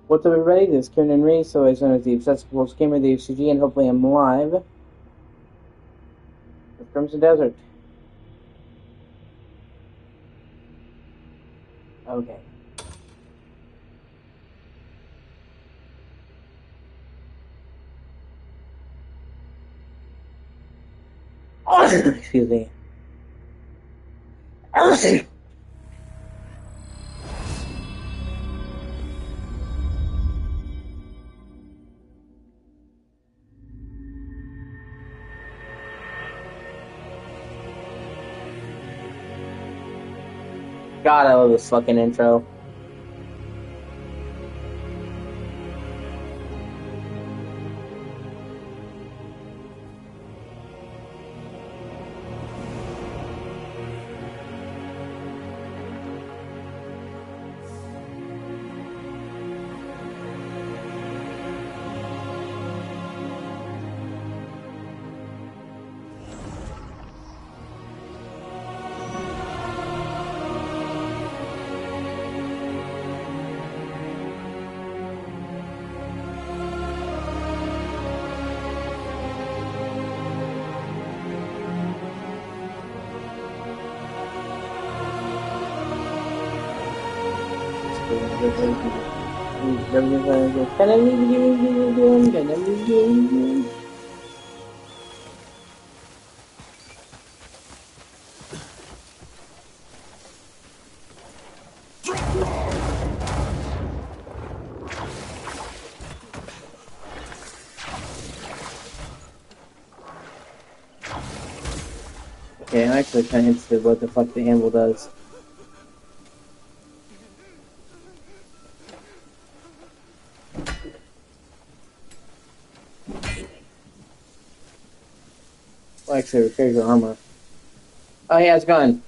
What's up, everybody? This is Kieran Reese, so as known as the obsessive world's gamer, the O.C.G, and hopefully I'm live with Crimson Desert. Okay. Excuse me. God, I love this fucking intro. Okay, I'm actually kind of interested what the fuck the anvil does. Well, actually, it repairs your armor. Oh, yeah, it's gone.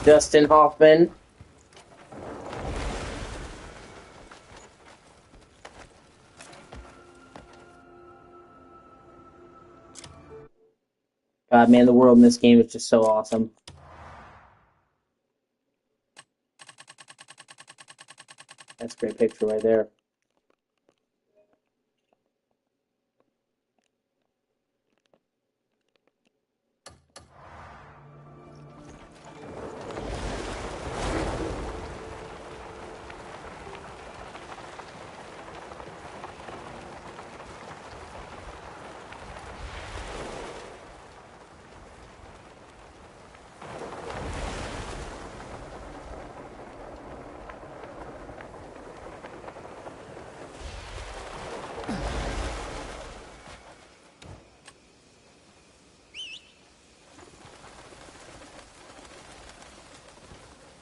Dustin Hoffman. God, man, the world in this game is just so awesome. That's a great picture right there.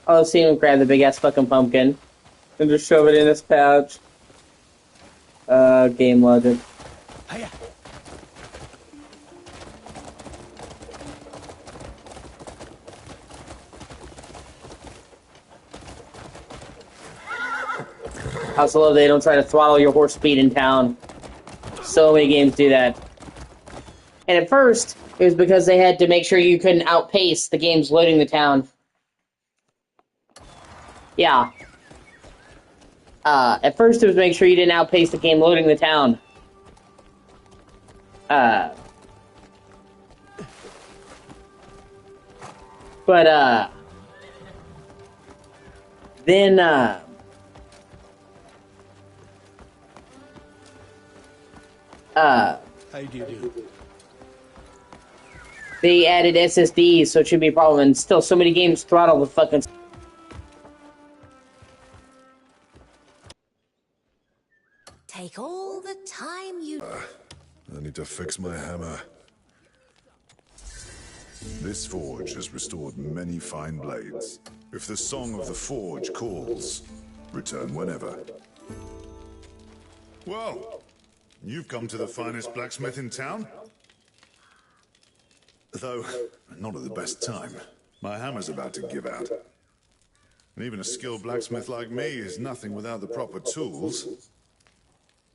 Oh, let's see him grab the big ass fucking pumpkin and just shove it in his pouch. Game logic. I also love they don't try to throttle your horse speed in town. So many games do that. And at first, it was because they had to make sure you couldn't outpace the games loading the town. Yeah. At first it was make sure you didn't outpace the game loading the town. Then, How do you do? they added SSDs, so it should be a problem, and still so many games throttle the fucking... Take all the time you... I need to fix my hammer. This forge has restored many fine blades. If the song of the forge calls, return whenever. Well, you've come to the finest blacksmith in town? Though, not at the best time. My hammer's about to give out. And even a skilled blacksmith like me is nothing without the proper tools.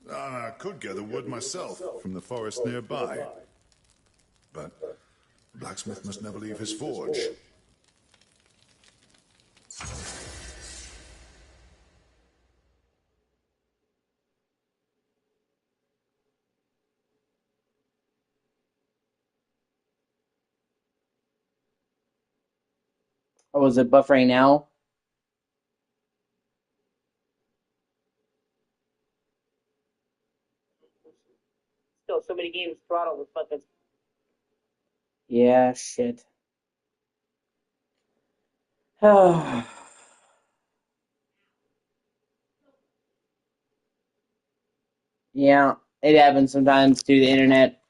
I could gather wood myself from the forest nearby. but the blacksmith must never leave his forge. Or was it buffering now? Still, so many games throttle with fucking. Yeah, shit. Yeah, it happens sometimes through the internet.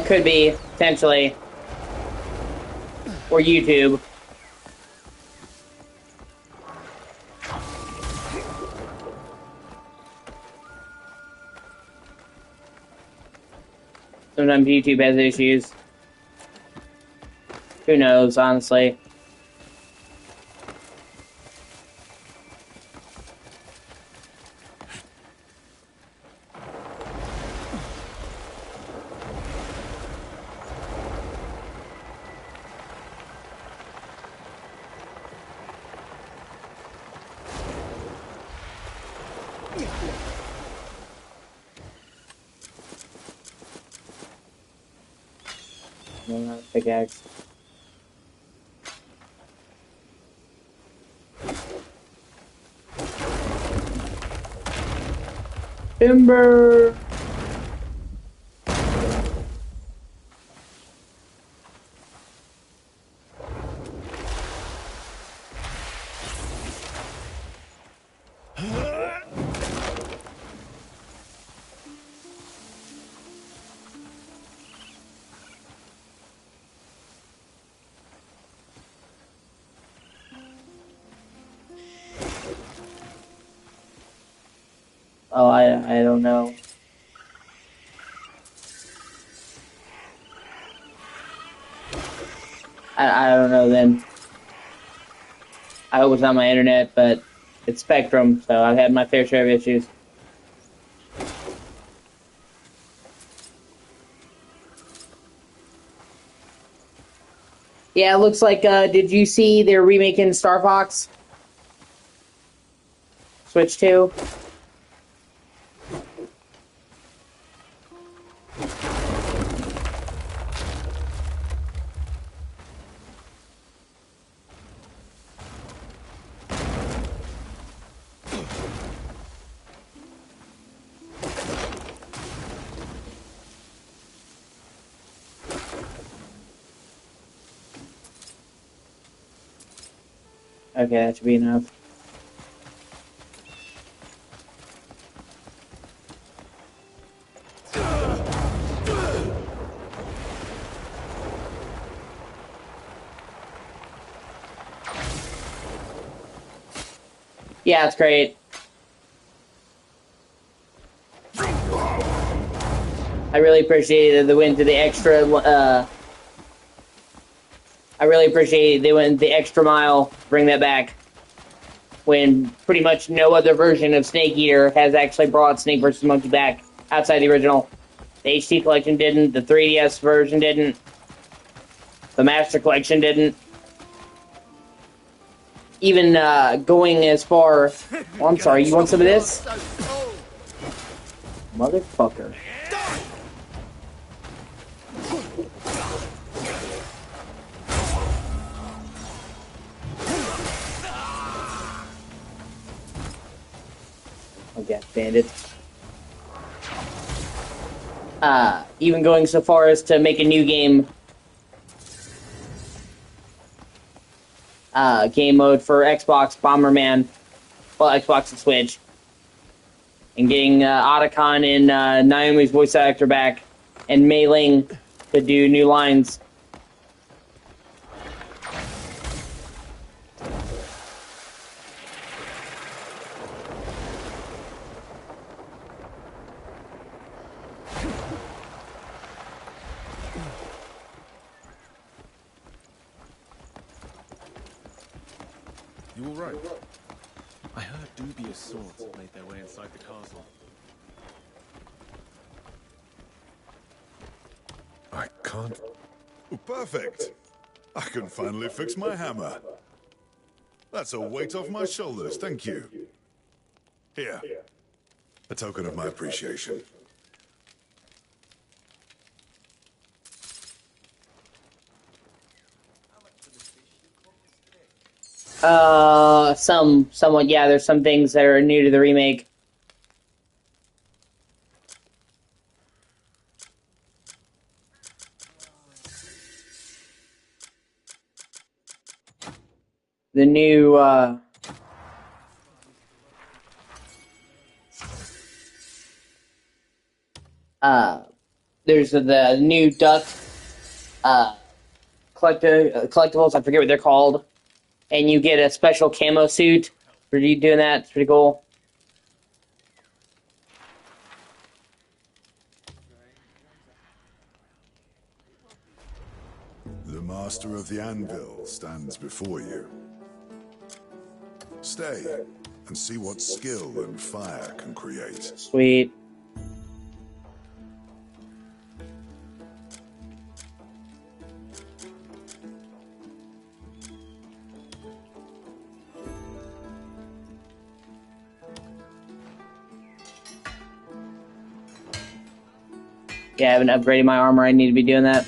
Could be, potentially. Or YouTube. Sometimes YouTube has issues. Who knows, honestly. No, not a pickaxe. Timber! Oh, I don't know. I don't know then. I hope it's not my internet, but it's Spectrum, so I've had my fair share of issues. Yeah, it looks like, did you see they're remaking Star Fox? Switch 2? Okay, that should be enough. Yeah, it's great. I really appreciated the went to the extra, I really appreciate they went the extra mile to bring that back. When pretty much no other version of Snake Eater has actually brought Snake vs. Monkey back outside the original. The HD collection didn't, the 3DS version didn't, the Master Collection didn't. Even going as far... Oh, I'm sorry, you want some of this? Motherfucker. Okay, bandit. Even going so far as to make a new game game mode for Xbox Bomberman, well, Xbox and Switch, and getting Otacon and Naomi's voice actor back, and Mei Ling to do new lines. You all right? I heard dubious swords had made their way inside the castle. I can't... Oh, perfect! I can finally fix my hammer. That's a weight off my shoulders, thank you. Here, a token of my appreciation. Somewhat, yeah, there's some things that are new to the remake. The new, there's the new duck, collectibles, I forget what they're called, and you get a special camo suit for you doing that. It's pretty cool. The master of the anvil stands before you. Stay and see what skill and fire can create. Sweet. Yeah, I haven't upgraded my armor. I need to be doing that.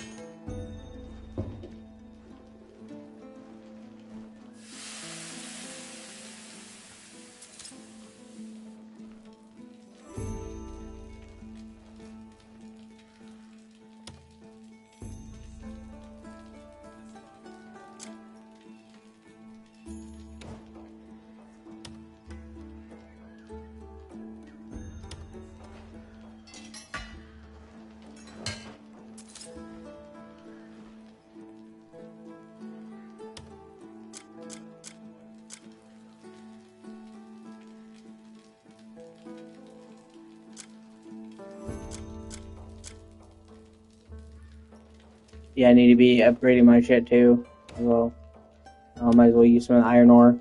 Yeah, I need to be upgrading my shit too. Well, I might as well use some iron ore.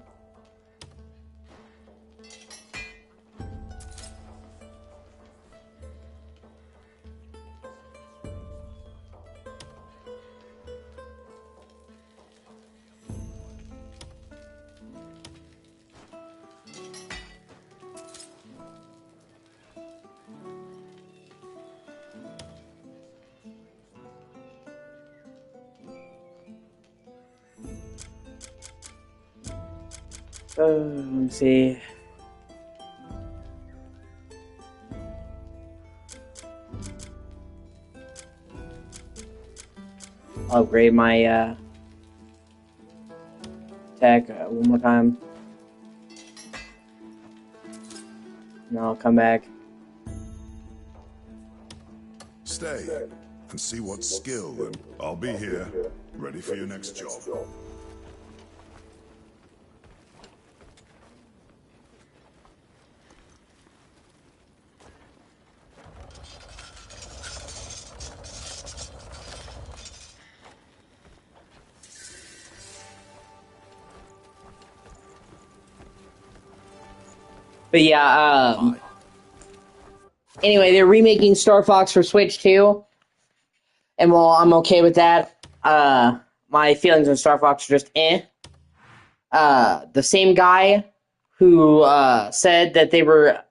Let me see. I'll upgrade my tech one more time. And I'll come back. Stay and see what skill and I'll be here, ready for your next job. But yeah, anyway, they're remaking Star Fox for Switch 2. And while I'm okay with that, my feelings on Star Fox are just eh. The same guy who said that they were...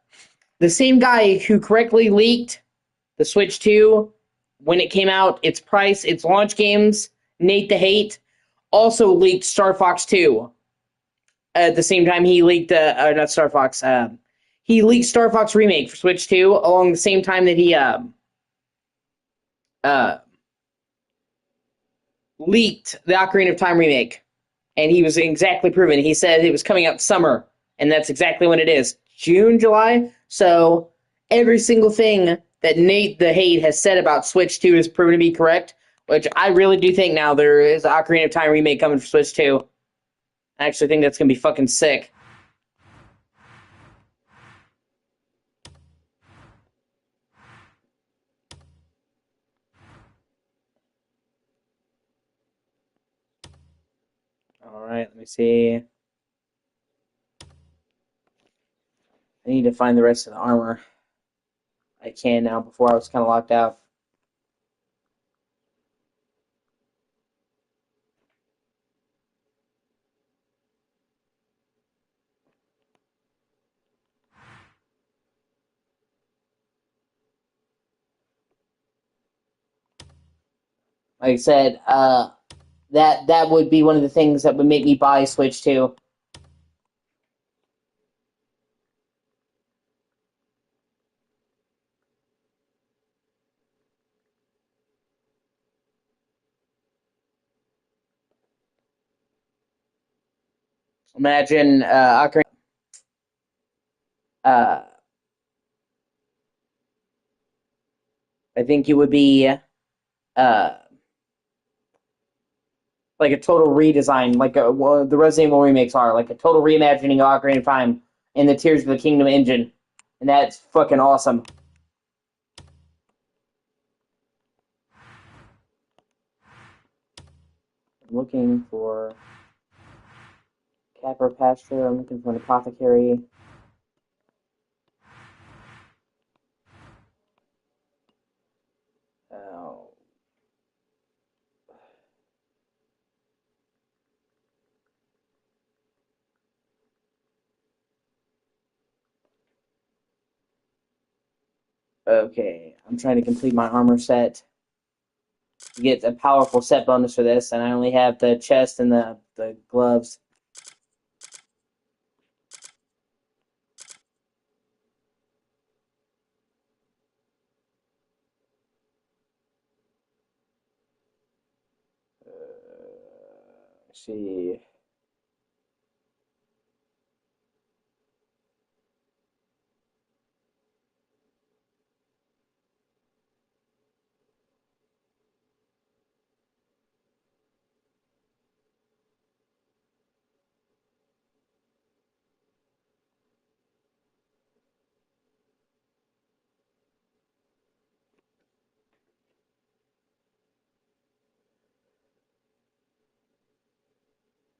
The same guy who correctly leaked the Switch 2 when it came out, its price, its launch games, Nate the Hate, also leaked Star Fox 2. At the same time, he leaked not Star Fox. He leaked Star Fox Remake for Switch 2 along the same time that he leaked the Ocarina of Time remake, and he was exactly proven. He said it was coming out summer, and that's exactly when it is. June, July. So every single thing that Nate the Hate has said about Switch 2 is proven to be correct, which I really do think now there is an Ocarina of Time remake coming for Switch 2. I actually think that's going to be fucking sick. Alright, let me see. I need to find the rest of the armor. I can now. Before I was kind of locked out. Like I said, that would be one of the things that would make me buy Switch 2. Imagine uh, I think it would be like a total redesign, like well, the Resident Evil remakes are, like a total reimagining of Ocarina of Time in the Tears of the Kingdom engine, and that's fucking awesome. I'm looking for Capper Pasture. I'm looking for an apothecary. Oh. Okay, I'm trying to complete my armor set. You get a powerful set bonus for this, and I only have the chest and the gloves. Let's see.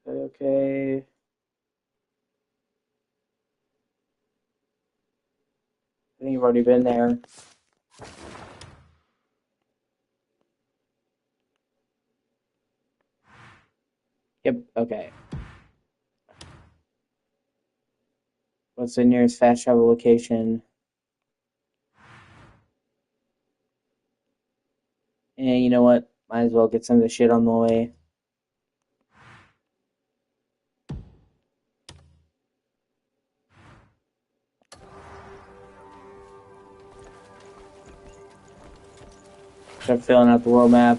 Okay. I think you've already been there. Yep, okay. What's the nearest fast travel location? And you know what? Might as well get some of the shit on the way. Start filling out the world map.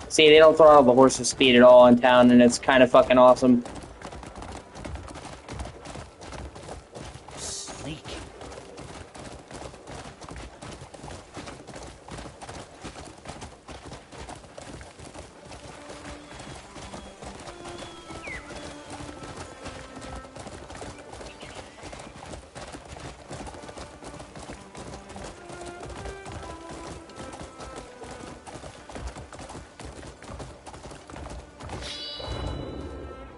See, they don't throttle the horse's speed at all in town, and it's kind of fucking awesome. Sneak.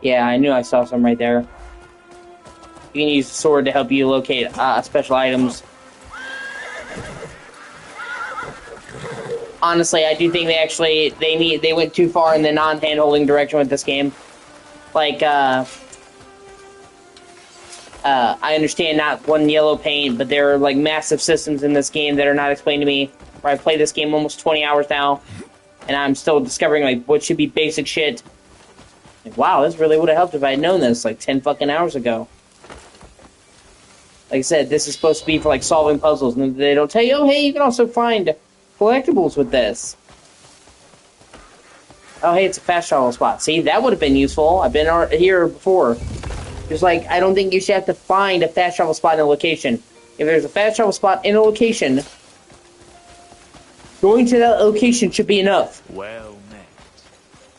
Yeah, I knew I saw some right there. You can use the sword to help you locate special items. Honestly, I do think they went too far in the non-hand-holding direction with this game. Like, I understand not one yellow paint, but there are like massive systems in this game that are not explained to me. Where I've played this game almost 20 hours now, and I'm still discovering like what should be basic shit. Like, wow, this really would have helped if I had known this like 10 fucking hours ago. Like I said, this is supposed to be for like solving puzzles, and they don't tell you, oh hey, you can also find collectibles with this. Oh hey, it's a fast travel spot. See, that would have been useful. I've been here before. Just like, I don't think you should have to find a fast travel spot in a location. If there's a fast travel spot in a location, going to that location should be enough. Well met.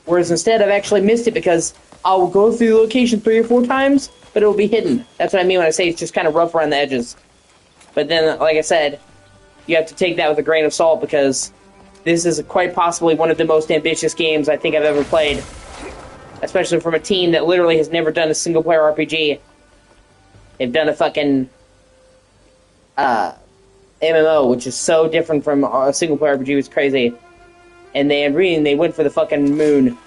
Whereas instead, I've actually missed it because I'll go through the location 3 or 4 times, but it'll be hidden. That's what I mean when I say it's just kind of rough around the edges. But then, like I said, you have to take that with a grain of salt because this is quite possibly one of the most ambitious games I think I've ever played. Especially from a team that literally has never done a single-player RPG. They've done a fucking MMO, which is so different from a single player RPG. It's crazy. And they went for the fucking moon.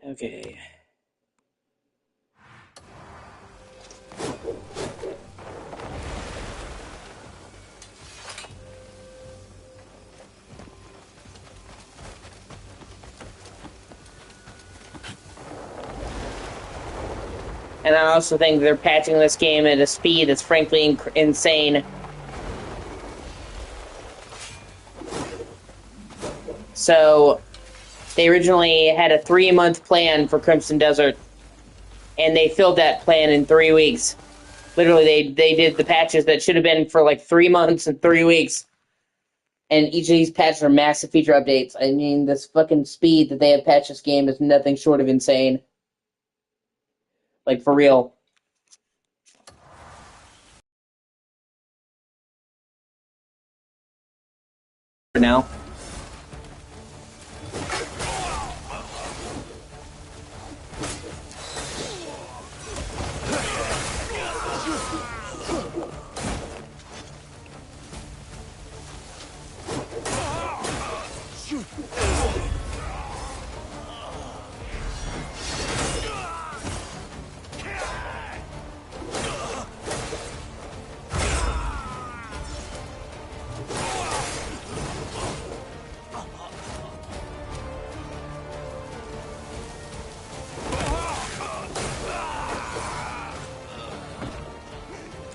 Okay. And I also think they're patching this game at a speed that's frankly insane. So, they originally had a 3-month plan for Crimson Desert, and they filled that plan in 3 weeks. Literally, they did the patches that should have been for like 3 months and 3 weeks. And each of these patches are massive feature updates. I mean, this fucking speed that they have patched this game is nothing short of insane. Like, for real. For now.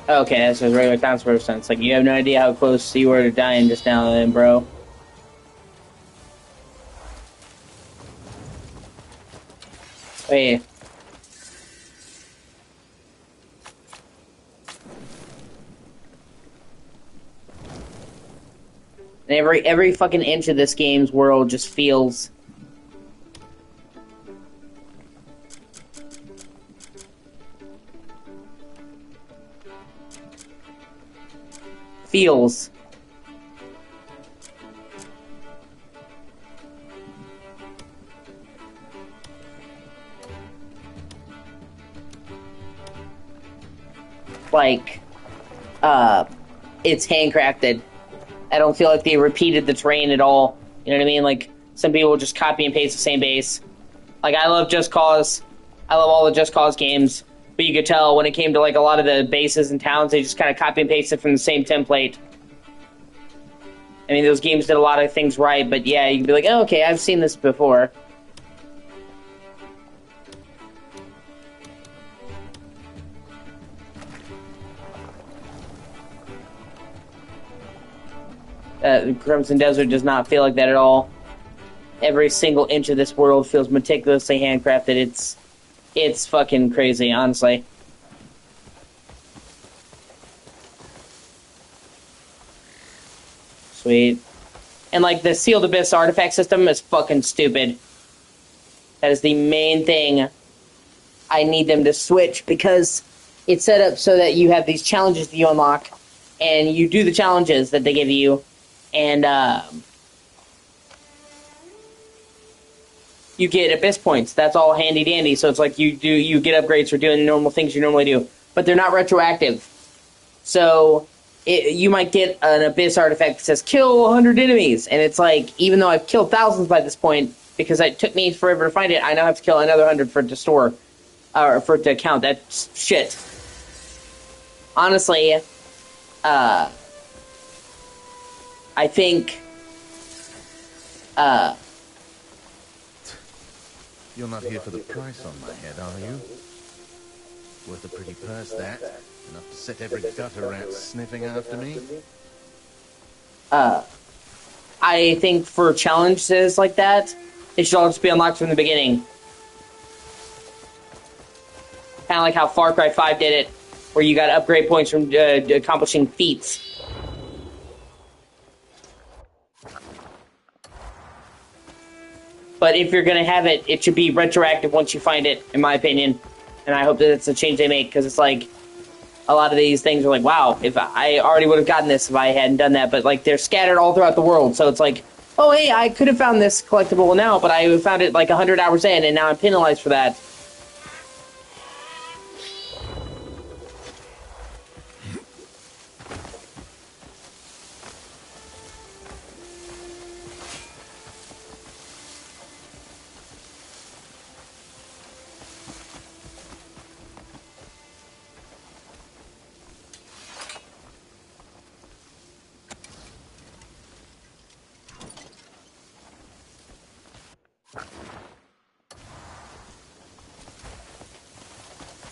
Okay, that's just regular transfer sense. Like, you have no idea how close you were to dying just now then, bro. Wait. And every fucking inch of this game's world just feels... like, it's handcrafted. I don't feel like they repeated the terrain at all. You know what I mean? Like, some people just copy and paste the same base. Like, I love Just Cause. I love all the Just Cause games. But you could tell when it came to, like, a lot of the bases and towns, they just kind of copy and pasted from the same template. I mean, those games did a lot of things right, but yeah, you can be like, oh, okay, I've seen this before. Crimson Desert does not feel like that at all. Every single inch of this world feels meticulously handcrafted. It's fucking crazy, honestly. Sweet. And, like, the Sealed Abyss artifact system is fucking stupid. That is the main thing I need them to switch, because it's set up so that you have these challenges that you unlock, and you do the challenges that they give you, and you get Abyss points. That's all handy dandy. So it's like you get upgrades for doing the normal things you normally do, but they're not retroactive. So you might get an Abyss artifact that says kill 100 enemies, and it's like, even though I've killed thousands by this point, because it took me forever to find it, I now have to kill another 100 for it to store, or for it to count. That's shit. Honestly, I think, You're not here for the price on my head, are you? Worth a pretty purse, that. Enough to set every gutter rat sniffing after me? I think for challenges like that, it should all just be unlocked from the beginning. Kind of like how Far Cry 5 did it, where you got upgrade points from accomplishing feats. But if you're going to have it, it should be retroactive once you find it, in my opinion. And I hope that it's a change they make, because it's like, a lot of these things are like, wow, if I already would have gotten this if I hadn't done that. But like they're scattered all throughout the world, so it's like, oh hey, I could have found this collectible now, but I found it like 100 hours in, and now I'm penalized for that.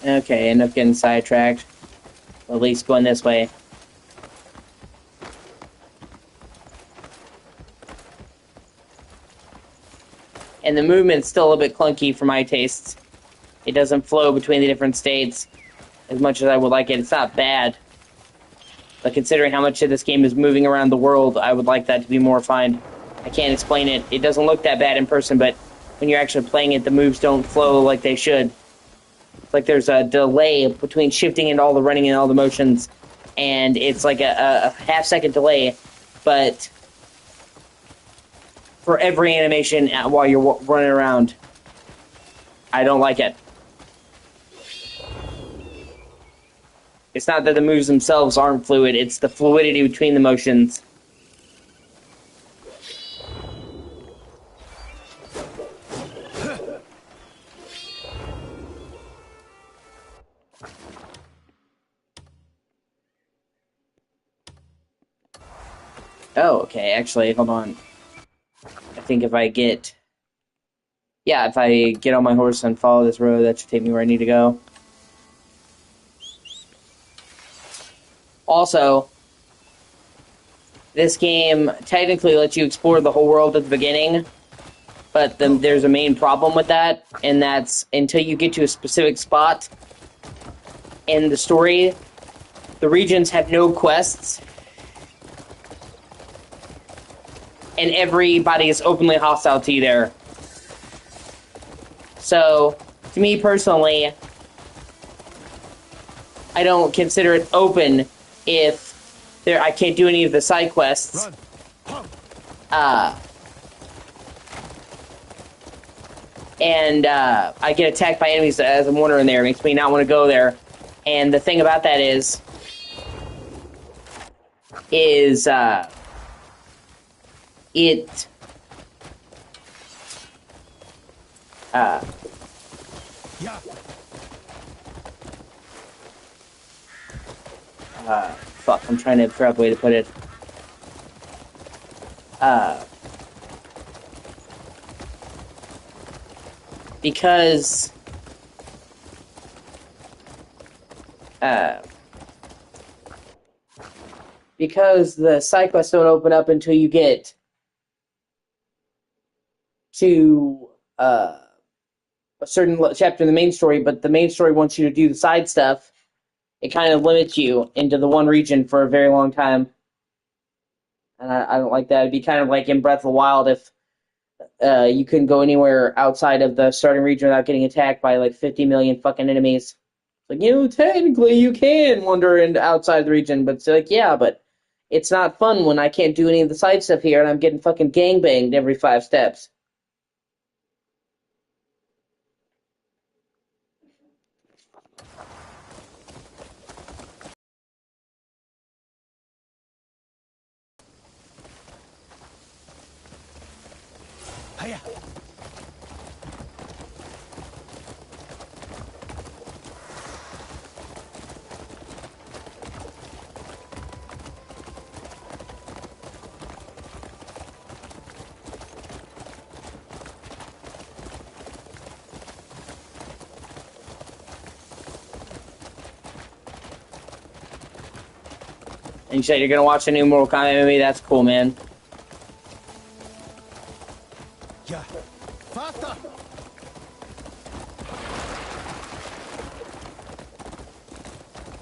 Okay, end up getting sidetracked. At least going this way. And the movement's still a bit clunky for my tastes. It doesn't flow between the different states as much as I would like it. It's not bad. But considering how much of this game is moving around the world, I would like that to be more refined. I can't explain it. It doesn't look that bad in person, but when you're actually playing it, the moves don't flow like they should. It's like there's a delay between shifting and all the running and all the motions, and it's like a half-second delay, but for every animation while you're running around. I don't like it. It's not that the moves themselves aren't fluid, it's the fluidity between the motions. Oh, okay, actually, hold on. I think if I get... Yeah, if I get on my horse and follow this road, that should take me where I need to go. Also, this game technically lets you explore the whole world at the beginning, but there's a main problem with that, and that's until you get to a specific spot in the story, the regions have no quests, and everybody is openly hostile to you there. So, to me personally, I don't consider it open if I can't do any of the side quests. And I get attacked by enemies as I'm wandering there. It makes me not want to go there. And the thing about that is fuck, I'm trying to figure out the way to put it. Because the side quests don't open up until you get to a certain chapter in the main story, but the main story wants you to do the side stuff. It kind of limits you into the one region for a very long time. And I don't like that. It'd be kind of like in Breath of the Wild if you couldn't go anywhere outside of the starting region without getting attacked by like 50 million fucking enemies. Like, technically you can wander outside the region, but it's like, yeah, but it's not fun when I can't do any of the side stuff here and I'm getting fucking gangbanged every 5 steps. Hiya. And you said you're gonna watch a new Mortal Kombat movie? That's cool, man. Yeah. Faster.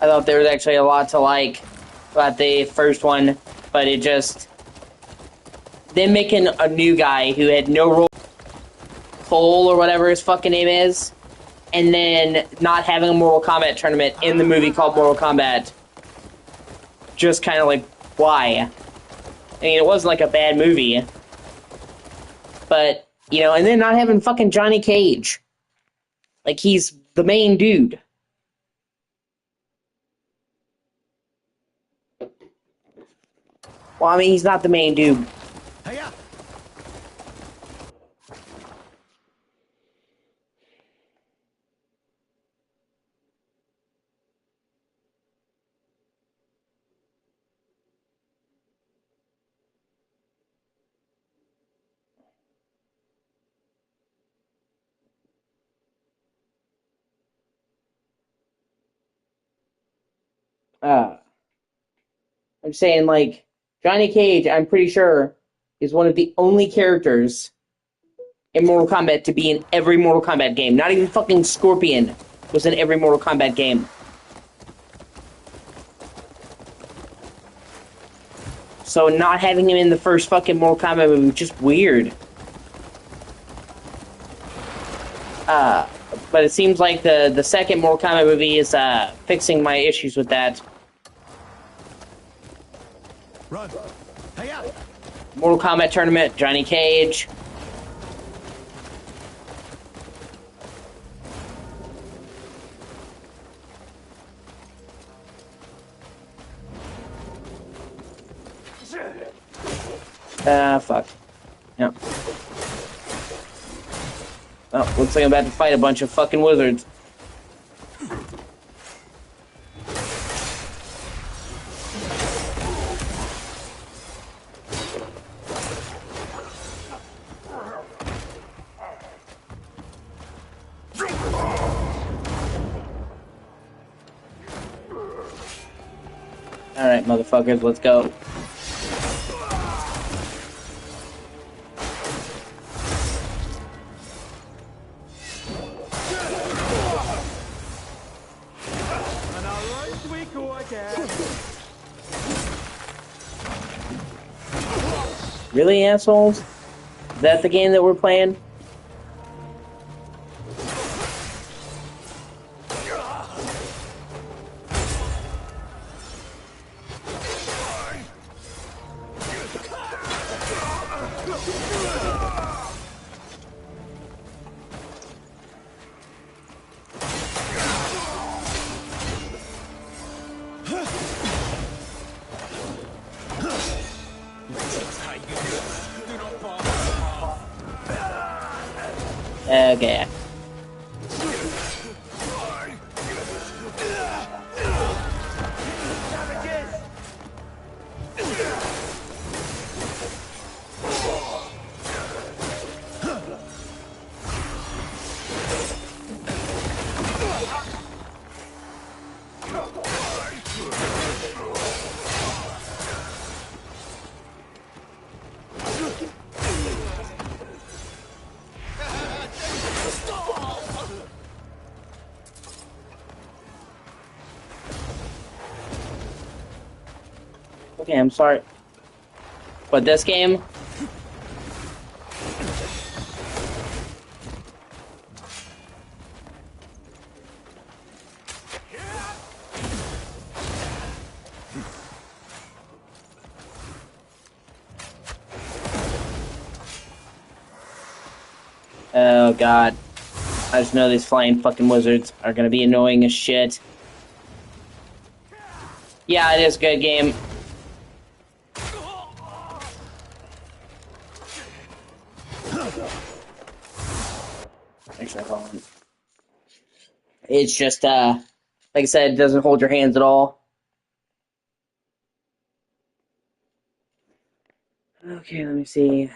I thought there was actually a lot to like about the first one, but it just... Them making a new guy who had no role... Cole or whatever his fucking name is, and then not having a Mortal Kombat tournament in the movie called Mortal Kombat. Just kind of like, why? I mean, it wasn't like a bad movie. But, you know, and then not having fucking Johnny Cage. Like, he's the main dude. Well, I mean, he's not the main dude. Hey-ya! I'm saying, like, Johnny Cage, I'm pretty sure, is one of the only characters in Mortal Kombat to be in every Mortal Kombat game. Not even fucking Scorpion was in every Mortal Kombat game. So not having him in the first fucking Mortal Kombat movie was just weird. But it seems like the second Mortal Kombat movie is fixing my issues with that. Run! Hey-ya! Mortal Kombat tournament, Johnny Cage. Fuck. Yeah. Oh, looks like I'm about to fight a bunch of fucking wizards. Alright, motherfuckers, let's go. Really, assholes? Is that the game that we're playing? Okay. Okay, I'm sorry. But this game? Oh god. I just know these flying fucking wizards are gonna be annoying as shit. Yeah, it is a good game. Actually, hold on. It's just, like I said, it doesn't hold your hands at all. Okay, let me see.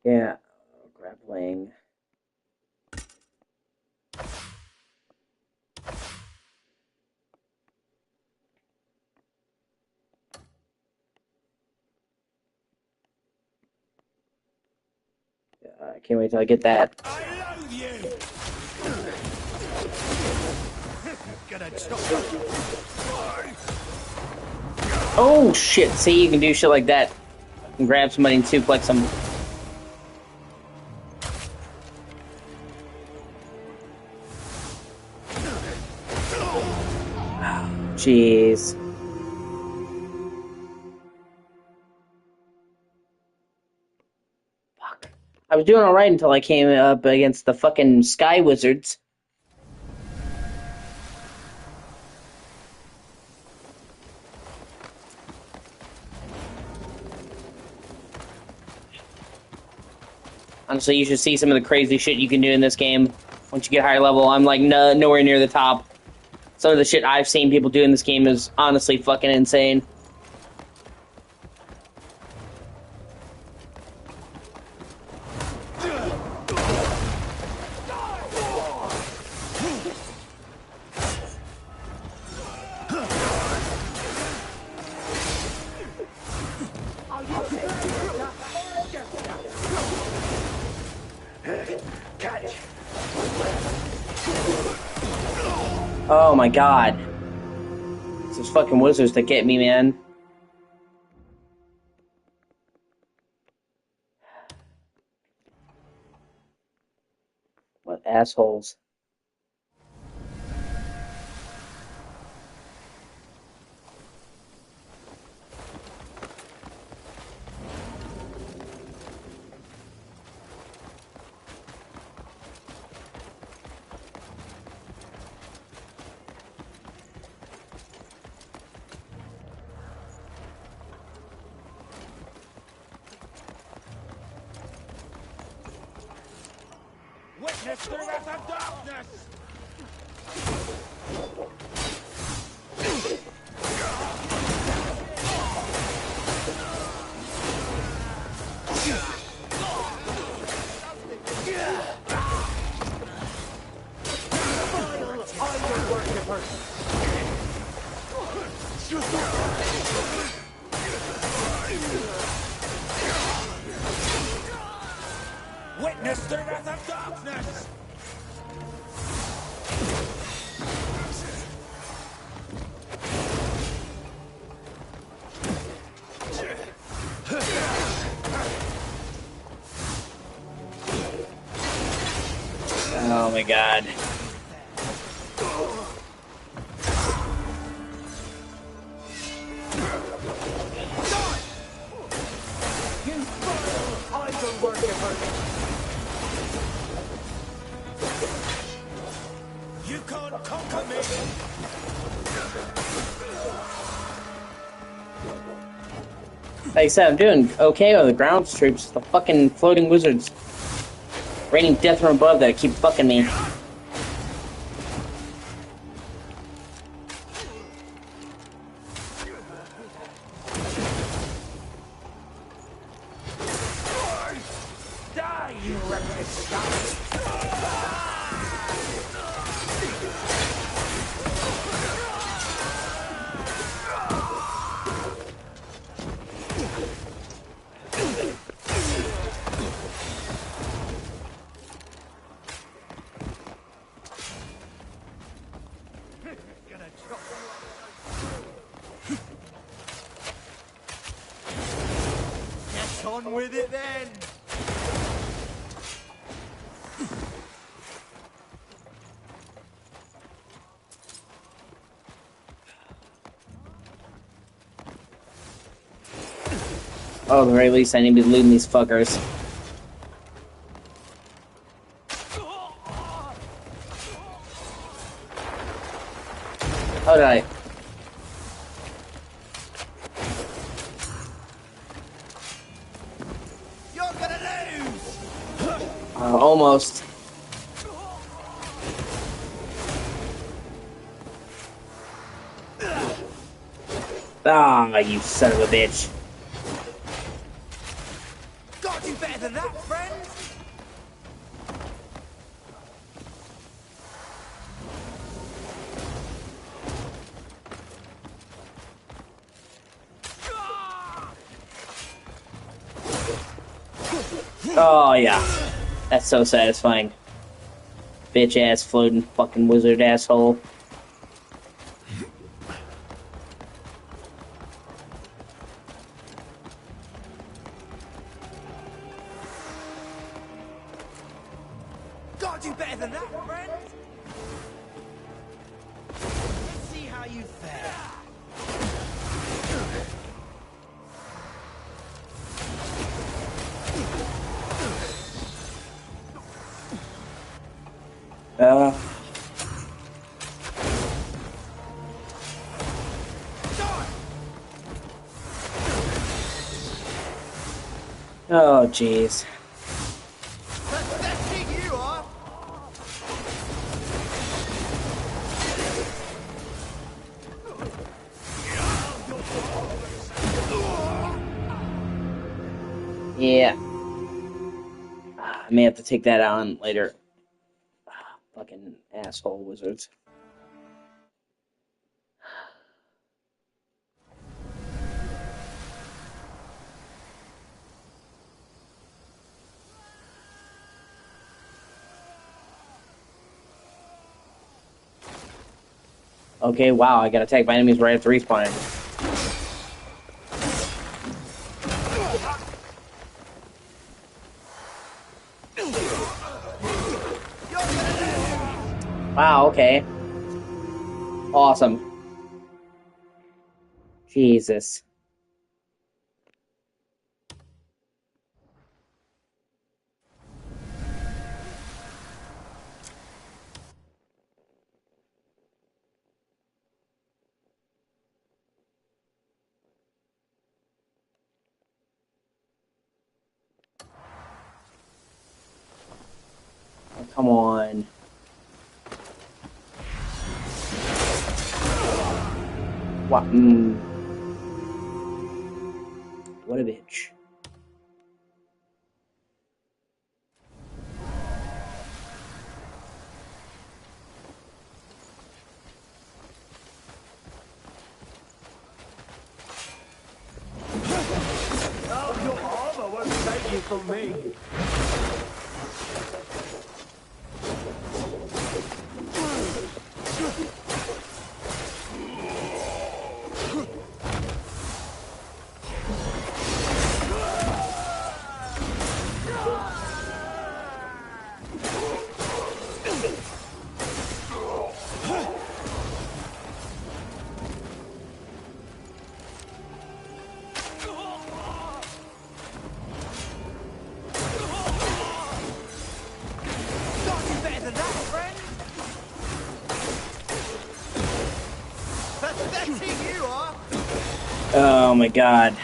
Yeah, grappling. I can't wait till I get that. I love you! Oh shit, see, you can do shit like that. You can grab somebody and suplex them. Jeez. Fuck. I was doing alright until I came up against the fucking Sky Wizards. Honestly, you should see some of the crazy shit you can do in this game. Once you get higher level, I'm like nowhere near the top. Some of the shit I've seen people do in this game is honestly fucking insane. Oh my god. It's those fucking wizards that get me, man. What assholes. Witness the wrath of darkness! Witness the wrath of darkness! Oh my god. You can't conquer me! Like I said, I'm doing okay with the ground troops. The fucking floating wizards raining death from above that keep fucking me. Die, you reckless scum! Get on with it then! Oh, at the very least, I need to be looting these fuckers. How did I? You're gonna lose! Almost. Ah, you son of a bitch. Gotta do better than that, friend! Oh, yeah. That's so satisfying. Bitch ass floating fucking wizard asshole. Gotta do better than that, friend. Let's see how you fare. Oh, jeez. Pathetic you are. Yeah. I may have to take that on later. Fucking asshole wizards. Okay, wow, I got attacked by enemies right after respawning. Wow, okay. Awesome. Jesus. Oh, come on. What? What a bitch. Oh, your armor won't save you from me. Gotta do better than that, friend. Pathetic you are. Oh my god.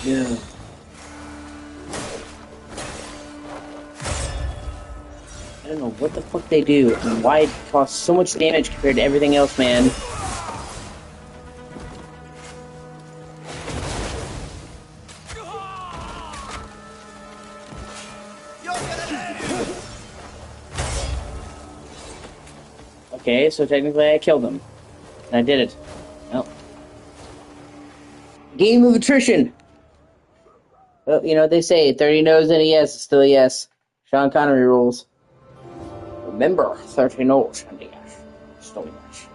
Yeah. I don't know what the fuck they do and why it costs so much damage compared to everything else, man. You're gonna lose. Okay, so technically I killed them. And I did it. Well. Game of attrition! Well, you know what they say, 30 no's and a yes is still a yes. Sean Connery rules. Remember, 30 no's and a yes. Still a yes.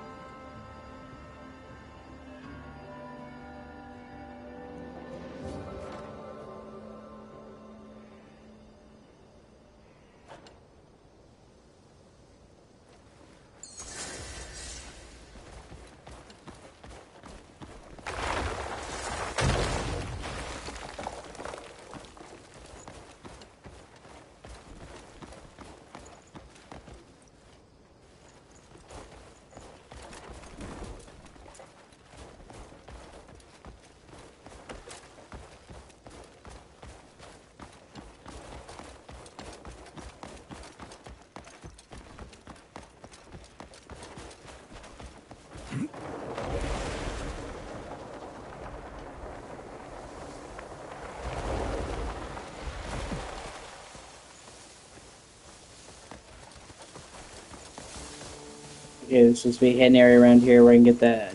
Yeah, there's supposed to be a hidden area around here where I can get the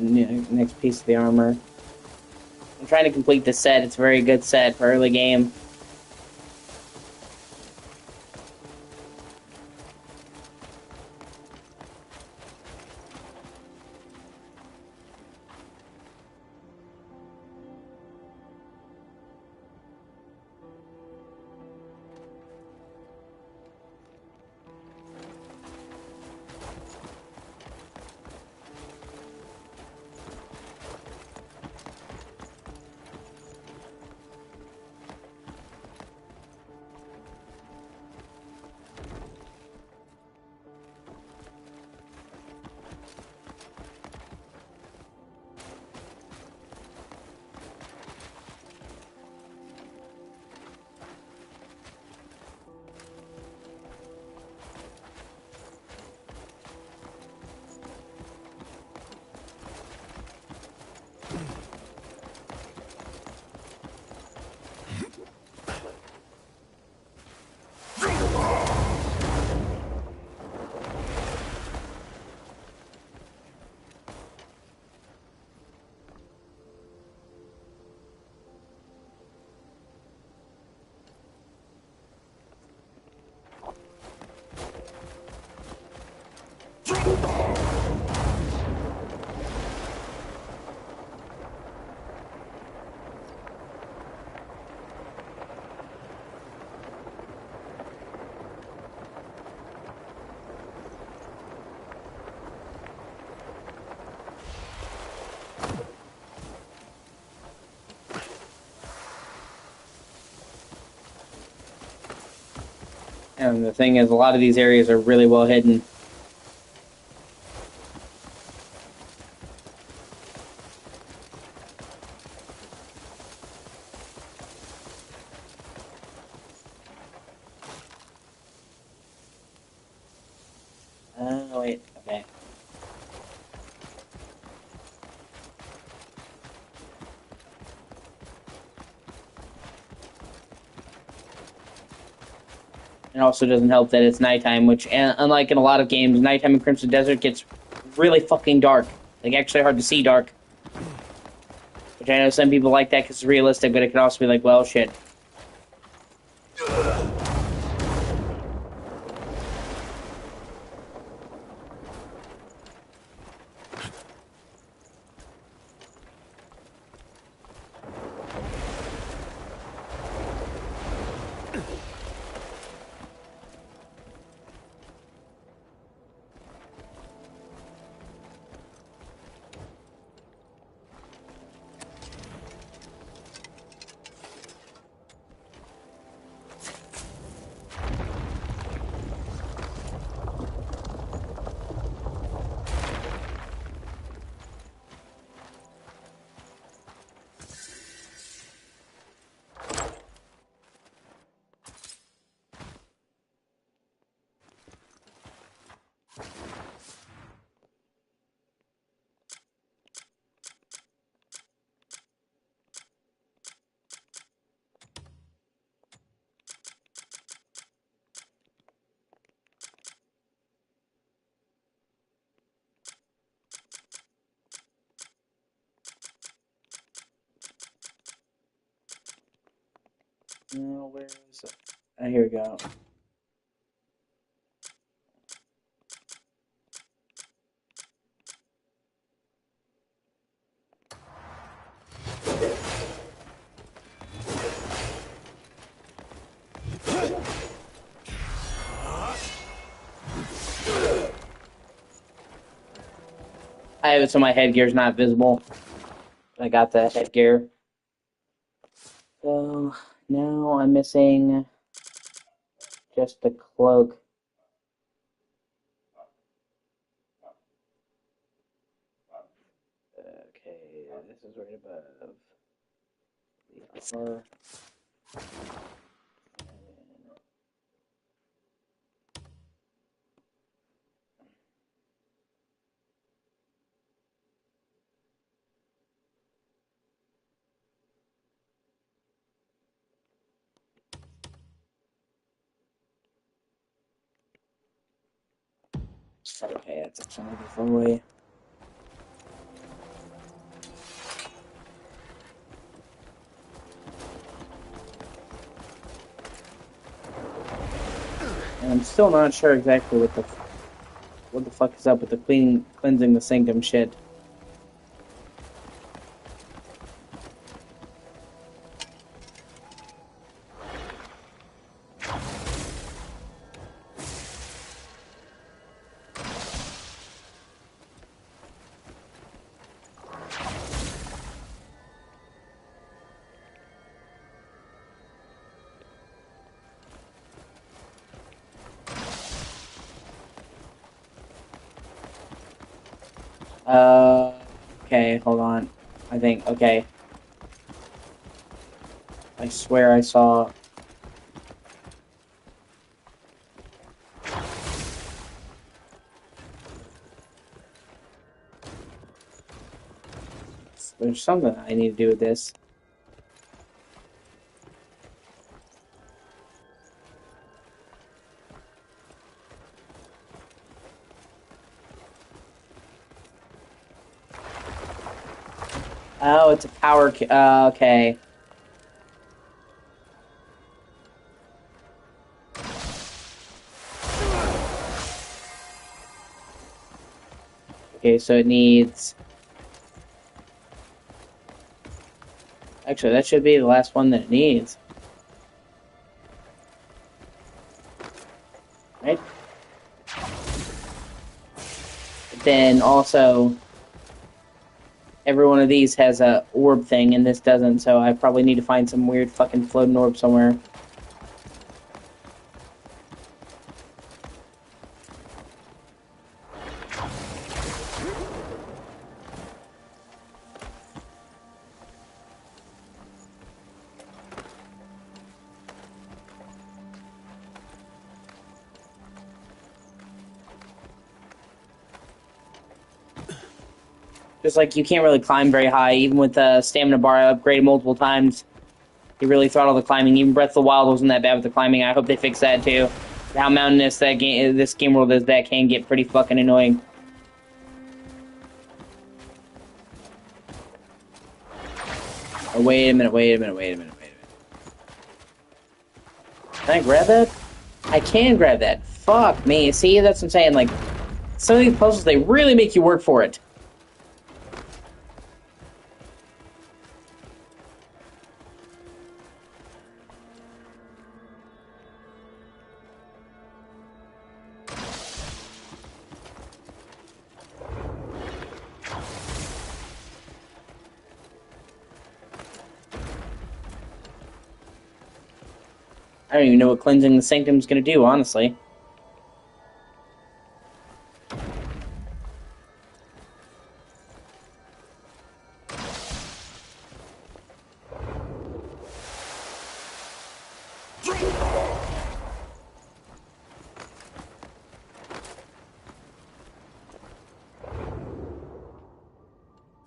next piece of the armor. I'm trying to complete this set. It's a very good set for early game. And the thing is, a lot of these areas are really well hidden. Oh, wait, okay. It also doesn't help that it's nighttime, which, unlike in a lot of games, nighttime in Crimson Desert gets really fucking dark. Like, actually hard to see dark. Which I know some people like that because it's realistic, but it can also be like, well, shit. Where is it? Here we go. I have it so my headgear's not visible. I got the headgear. So now I'm missing just the cloak. Okay, this is right above the armor. Okay, that's actually a fun way. And I'm still not sure exactly what the fuck is up with the cleansing the sanctum shit. Okay, hold on. I think, okay. I swear I saw... There's something I need to do with this. Oh, it's a power... okay. Okay, so it needs... Actually, that should be the last one that it needs. Right? But then also... Every one of these has a orb thing, and this doesn't, so I probably need to find some weird fucking floating orb somewhere. Just like you can't really climb very high, even with the stamina bar upgraded multiple times. You really throttle the climbing. Even Breath of the Wild wasn't that bad with the climbing. I hope they fix that too. How mountainous this game world is, that can get pretty fucking annoying. Oh, wait a minute. Can I grab that? I can grab that. Fuck me. See, that's what I'm saying. Like, some of these puzzles, they really make you work for it. I don't even know what cleansing the sanctum is going to do, honestly.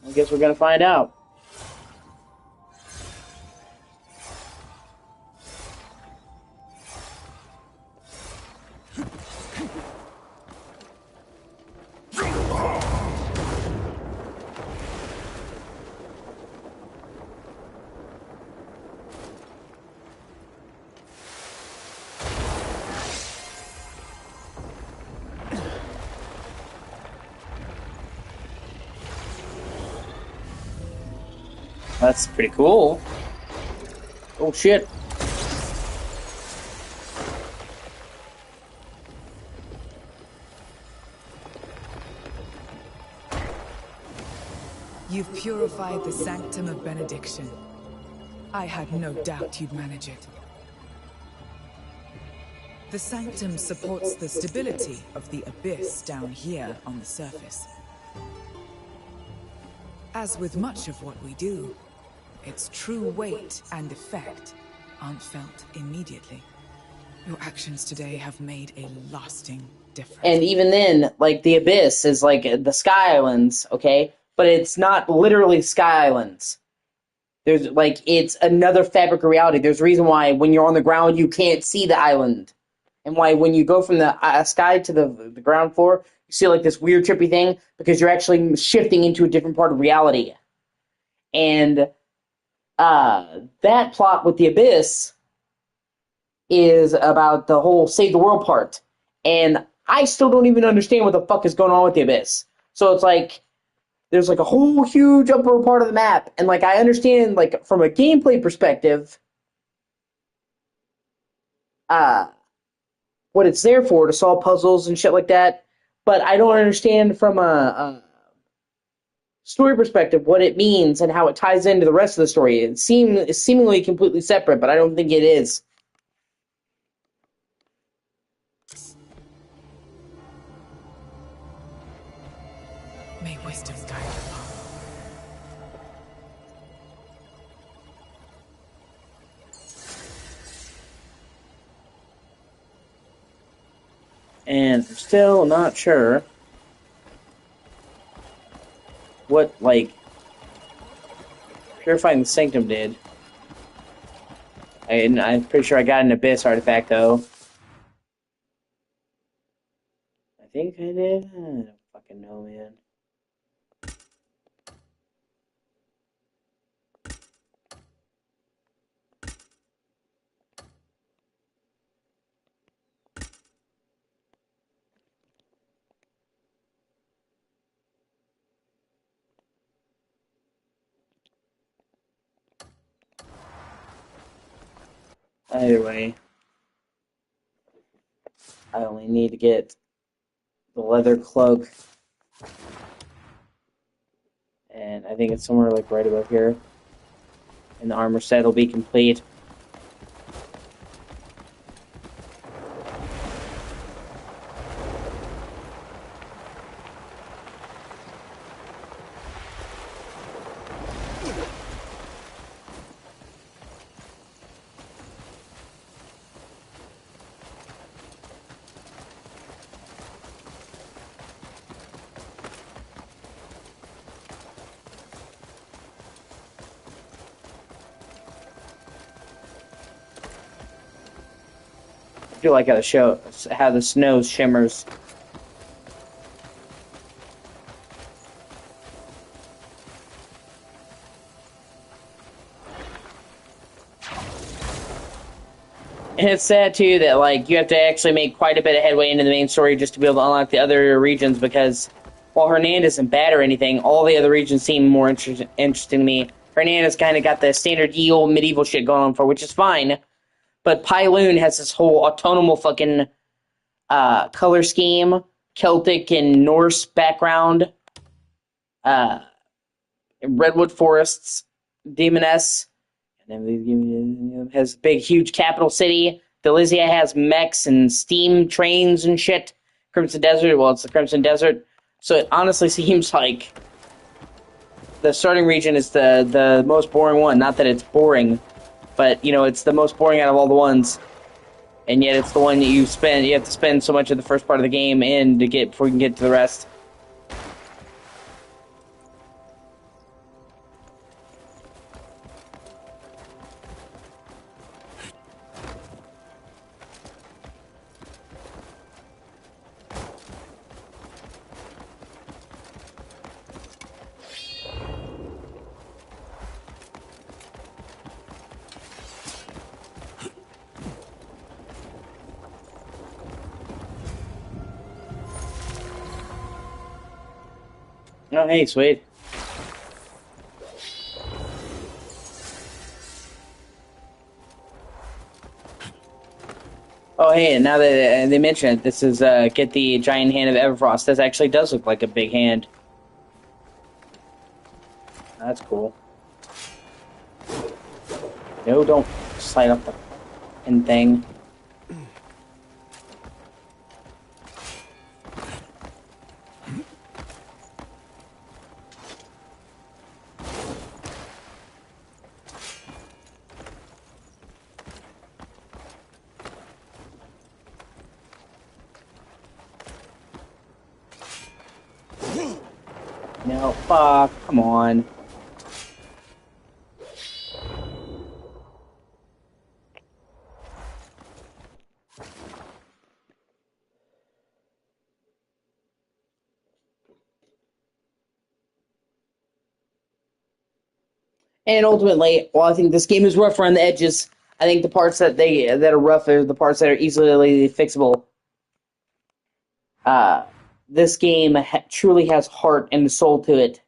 I guess we're going to find out. That's pretty cool. Oh, shit. You've purified the sanctum of benediction. I had no doubt you'd manage it. The sanctum supports the stability of the abyss down here on the surface. As with much of what we do, its true weight and effect aren't felt immediately. Your actions today have made a lasting difference. And even then, like, the Abyss is like the Sky Islands, okay? But it's not literally Sky Islands. There's, like, it's another fabric of reality. There's a reason why when you're on the ground, you can't see the island. And why when you go from the sky to the ground floor, you see like this weird trippy thing because you're actually shifting into a different part of reality. And that plot with the Abyss is about the whole save the world part. And I still don't even understand what the fuck is going on with the Abyss. So it's like there's like a whole huge upper part of the map, and like I understand like from a gameplay perspective, uh what it's there for, to solve puzzles and shit like that. But I don't understand from a story perspective what it means and how it ties into the rest of the story. It's seemingly completely separate, but I don't think it is. May wisdom guide your path. And I'm still not sure what, like, Purifying the Sanctum did. And I'm pretty sure I got an Abyss artifact, though. I think I did? I don't fucking know, man. Either way, I only need to get the leather cloak. And I think it's somewhere like right above here. And the armor set will be complete. I feel like how the snow shimmers. And it's sad too that like you have to actually make quite a bit of headway into the main story just to be able to unlock the other regions, because while Hernandez isn't bad or anything, all the other regions seem more interesting to me. Hernandez kind of got the standard ye old medieval shit going on for, which is fine, but Pyloon has this whole autonomous fucking color scheme, Celtic and Norse background, uh, redwood forests, demoness, and then has a big, huge capital city. Delizia has mechs and steam trains and shit. Crimson Desert, well, it's the Crimson Desert. So it honestly seems like the starting region is the most boring one. Not that it's boring, but, you know, it's the most boring out of all the ones. And yet it's the one that you have to spend so much of the first part of the game in to get before you can get to the rest. Oh, hey, sweet. Oh, hey, and now that they mention it, this is get the giant hand of Everfrost. This actually does look like a big hand. That's cool. No, don't slide up the fucking thing. No, fuck, come on. And ultimately, while I think this game is rough around the edges, I think the parts that are rough are the parts that are easily fixable. This game truly has heart and soul to it.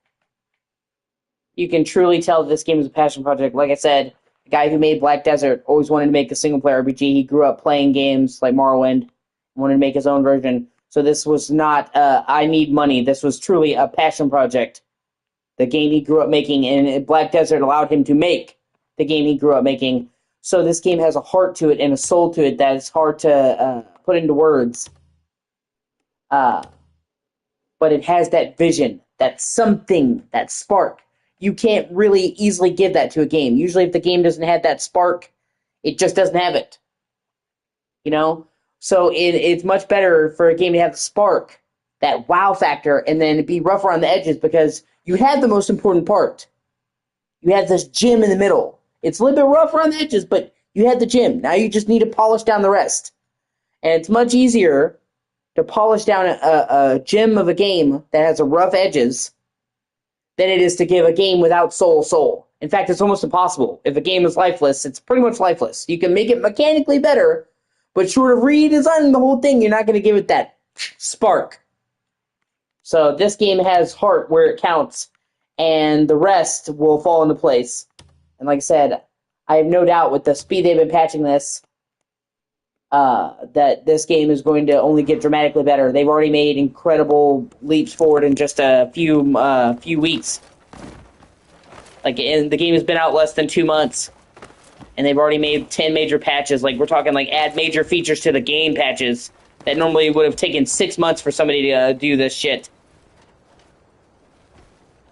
You can truly tell this game is a passion project. Like I said, the guy who made Black Desert always wanted to make a single-player RPG. He grew up playing games like Morrowind, wanted to make his own version. So this was not, I need money. This was truly a passion project. The game he grew up making, and Black Desert allowed him to make the game he grew up making. So this game has a heart to it and a soul to it that is hard to put into words. But it has that vision, that something, that spark. You can't really easily give that to a game. Usually if the game doesn't have that spark, it just doesn't have it. You know? So it's much better for a game to have the spark, that wow factor, and then be rough around the edges because you have the most important part. You have this gem in the middle. It's a little bit rough around the edges, but you have the gem. Now you just need to polish down the rest. And it's much easier to polish down a gem of a game that has a rough edges than it is to give a game without soul. In fact, it's almost impossible. If a game is lifeless, it's pretty much lifeless. You can make it mechanically better, but short of redesigning the whole thing, you're not going to give it that spark. So this game has heart where it counts, and the rest will fall into place. And like I said, I have no doubt with the speed they've been patching this, that this game is going to only get dramatically better. They've already made incredible leaps forward in just a few weeks. And the game has been out less than 2 months, and they've already made 10 major patches. Like, we're talking like add major features to the game patches that normally would have taken 6 months for somebody to do this shit.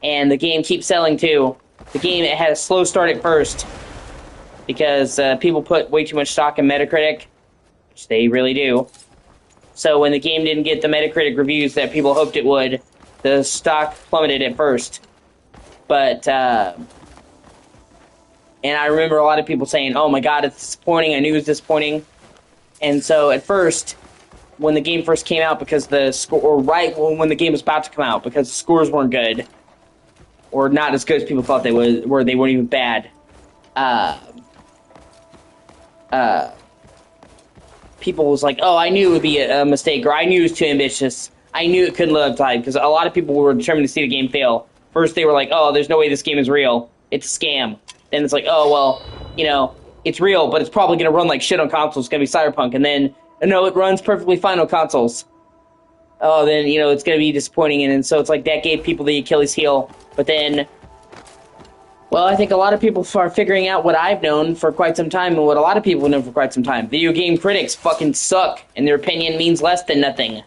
And the game keeps selling too. The game, it had a slow start at first because people put way too much stock in Metacritic, which they really do. So when the game didn't get the Metacritic reviews that people hoped it would, the stock plummeted at first. But, and I remember a lot of people saying, oh my god, it's disappointing, I knew it was disappointing. And so at first, when the game first came out, because the score, or right when the game was about to come out, because the scores weren't good, or not as good as people thought they were, they weren't even bad. People was like, oh, I knew it would be a mistake, or I knew it was too ambitious. I knew it couldn't live up to hype, because a lot of people were determined to see the game fail. First, they were like, oh, there's no way this game is real. It's a scam. Then it's like, oh, well, you know, it's real, but it's probably going to run like shit on consoles. It's going to be Cyberpunk. And then, no, it runs perfectly fine on consoles. Oh, then, you know, it's going to be disappointing. And so it's like that gave people the Achilles heel. But then, well, I think a lot of people are figuring out what I've known for quite some time and what a lot of people have known for quite some time. Video game critics fucking suck, and their opinion means less than nothing.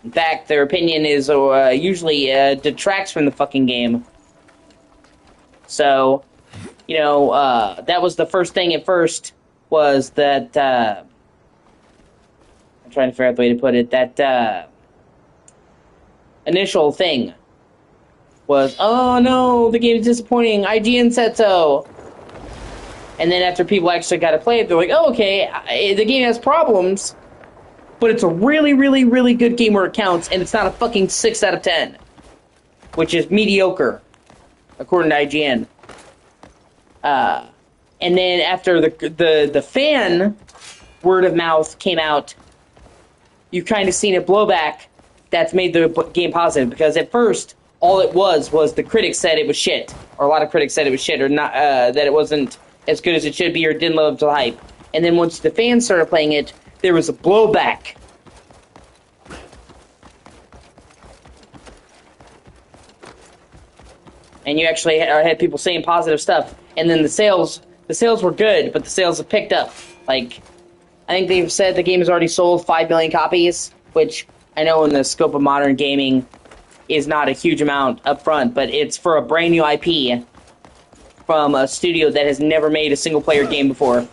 In fact, their opinion is usually detracts from the fucking game. So, you know, that was the first thing at first, was that, I'm trying to figure out the way to put it, that initial thing was, oh no, the game is disappointing, IGN said so. And then after people actually got to play it, they're like, oh, okay, the game has problems, but it's a really, really, really good game where it counts, and it's not a fucking 6 out of 10, which is mediocre, according to IGN. And then after the fan word of mouth came out, you've kind of seen a blowback that's made the game positive, because at first, all it was the critics said it was shit, or a lot of critics said it was shit, or not, that it wasn't as good as it should be, or didn't live up to the hype. And then once the fans started playing it, there was a blowback. And you actually had people saying positive stuff. And then the sales were good, but the sales have picked up. Like, I think they've said the game has already sold 5 million copies, which I know in the scope of modern gaming is not a huge amount up front, but it's for a brand new IP from a studio that has never made a single-player game before.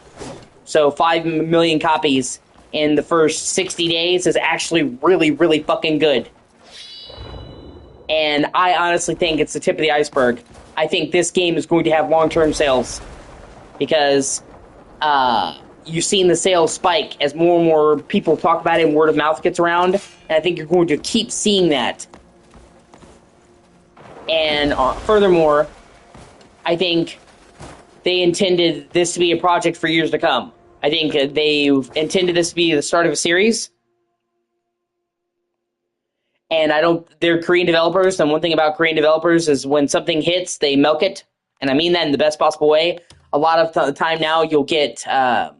So 5 million copies in the first 60 days is actually really, really fucking good. And I honestly think it's the tip of the iceberg. I think this game is going to have long-term sales, because you've seen the sales spike as more and more people talk about it and word of mouth gets around, and I think you're going to keep seeing that. And furthermore, I think they intended this to be a project for years to come. I think they intended this to be the start of a series. And they're Korean developers, and one thing about Korean developers is when something hits, they milk it. And I mean that in the best possible way. A lot of the time now, you'll get a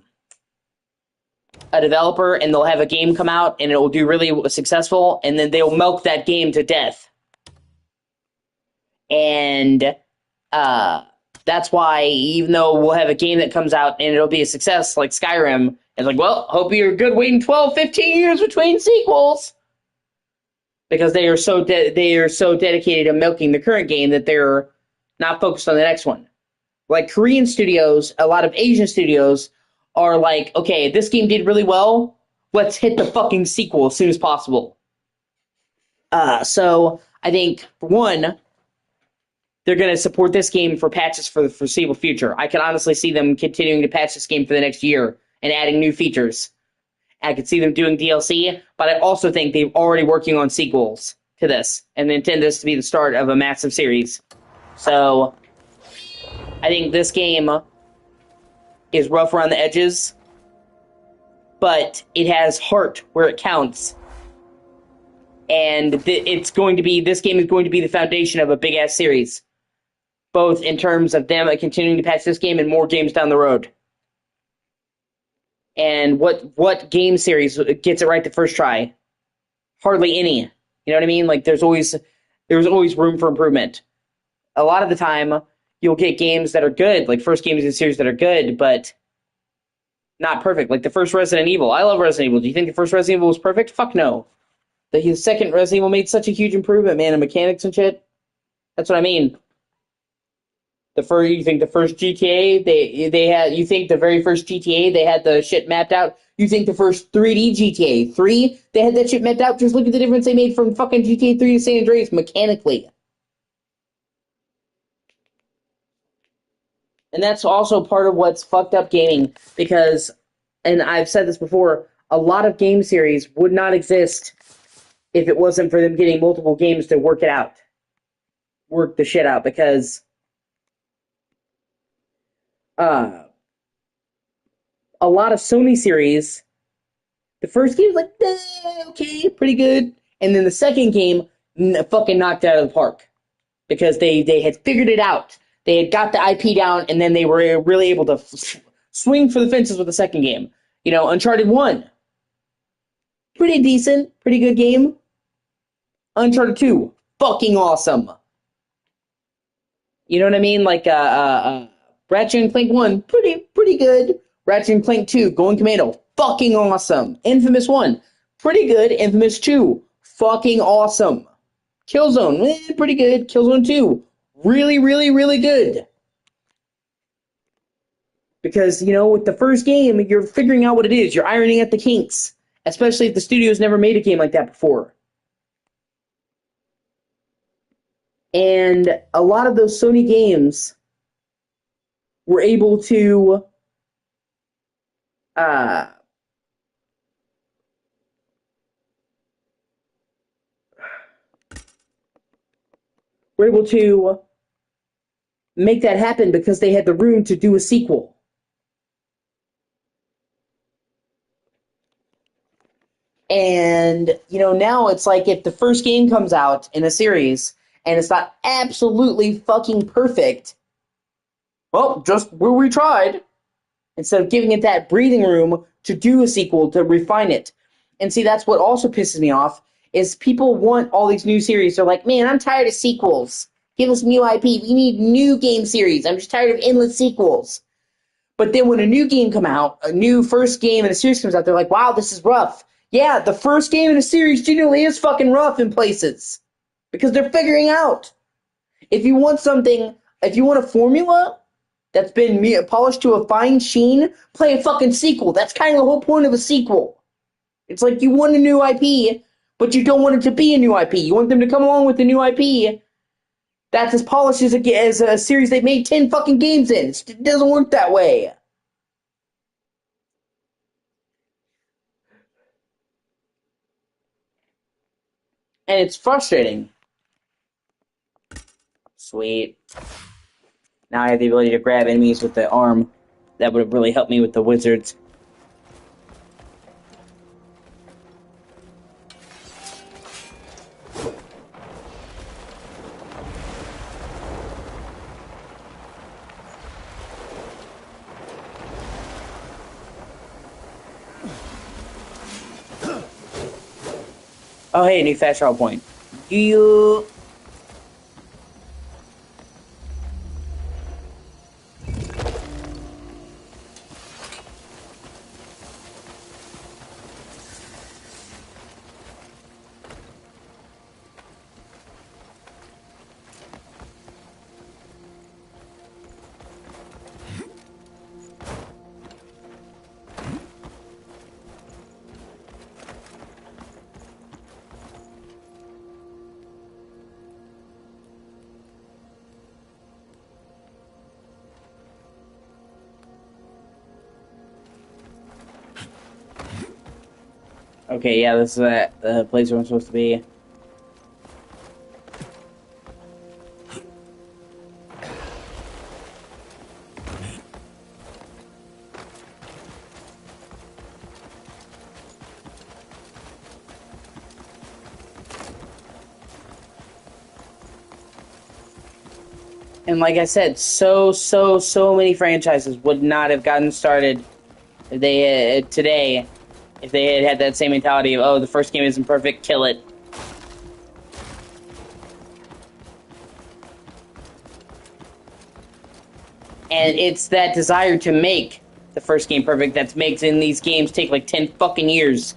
developer, and they'll have a game come out, and it will do really successful, and then they'll milk that game to death. And that's why, even though we'll have a game that comes out, and it'll be a success, like Skyrim, it's like, well, hope you're good waiting 12, 15 years between sequels. Because they are so dedicated to milking the current game that they're not focused on the next one. Like Korean studios, a lot of Asian studios are like, okay, this game did really well. Let's hit the fucking sequel as soon as possible. So I think, for one, they're going to support this game for patches for the foreseeable future. I can honestly see them continuing to patch this game for the next year and adding new features. I could see them doing DLC, but I also think they're already working on sequels to this, and they intend this to be the start of a massive series. So, I think this game is rough around the edges, but it has heart where it counts. And this game is going to be the foundation of a big-ass series, both in terms of them continuing to patch this game and more games down the road. And what game series gets it right the first try? Hardly any. You know what I mean? Like there's always room for improvement. A lot of the time, you'll get games that are good, like first games in the series that are good, but not perfect. Like the first Resident Evil. I love Resident Evil. Do you think the first Resident Evil was perfect? Fuck no. The second Resident Evil made such a huge improvement, man, in mechanics and shit. That's what I mean. You think the first GTA they had? You think the very first GTA they had the shit mapped out? You think the first 3D GTA 3 they had that shit mapped out? Just look at the difference they made from fucking GTA 3 to San Andreas mechanically. And that's also part of what's fucked up gaming because, and I've said this before, a lot of game series would not exist if it wasn't for them getting multiple games to work the shit out because. A lot of Sony series, the first game was like, okay, pretty good. And then the second game fucking knocked it out of the park. Because they had figured it out. They had got the IP down, and then they were really able to swing for the fences with the second game. You know, Uncharted 1. Pretty decent, pretty good game. Uncharted 2. Fucking awesome. You know what I mean? Like, Ratchet and Clank 1. Pretty good. Ratchet and Clank 2, Going Commando, fucking awesome. Infamous 1, pretty good. Infamous 2, fucking awesome. Killzone, pretty good. Killzone 2, really, really, really good. Because, you know, with the first game, you're figuring out what it is. You're ironing out the kinks. Especially if the studio's never made a game like that before. And a lot of those Sony games were able to make that happen because they had the room to do a sequel. And, you know, now it's like if the first game comes out in a series and it's not absolutely fucking perfect, well, just we tried. Instead of giving it that breathing room to do a sequel, to refine it. And see, that's what also pisses me off, is people want all these new series. They're like, man, I'm tired of sequels. Give us new IP. We need new game series. I'm just tired of endless sequels. But then when a new game come out, a new first game in a series comes out, they're like, wow, this is rough. Yeah, the first game in a series generally is fucking rough in places. Because they're figuring out. If you want a formula that's been polished to a fine sheen, play a fucking sequel. That's kind of the whole point of a sequel. It's like you want a new IP, but you don't want it to be a new IP. You want them to come along with the new IP that's as polished as a series they made 10 fucking games in. It doesn't work that way. And it's frustrating. Sweet. Now I have the ability to grab enemies with the arm. That would have really helped me with the wizards. Oh, hey, new fast travel point. Do you... Okay, yeah, this is the place where I'm supposed to be. And like I said, so many franchises would not have gotten started if they today if they had had that same mentality of, oh, the first game isn't perfect, kill it. And it's that desire to make the first game perfect that makes in these games take like 10 fucking years.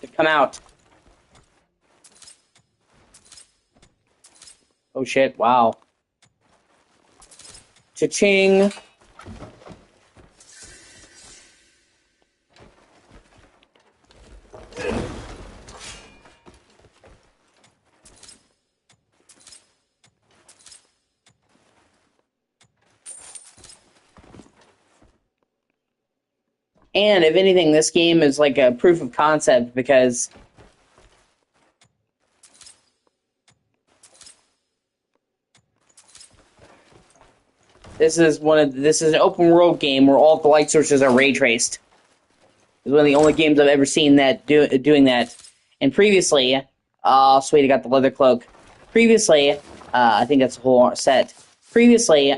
To come out. Oh shit, wow. Cha-ching. And if anything, this game is like a proof of concept because this is an open world game where all the light sources are ray traced. It's one of the only games I've ever seen that doing that. And previously, oh sweet, I got the leather cloak. Previously, I think that's the whole set. Previously,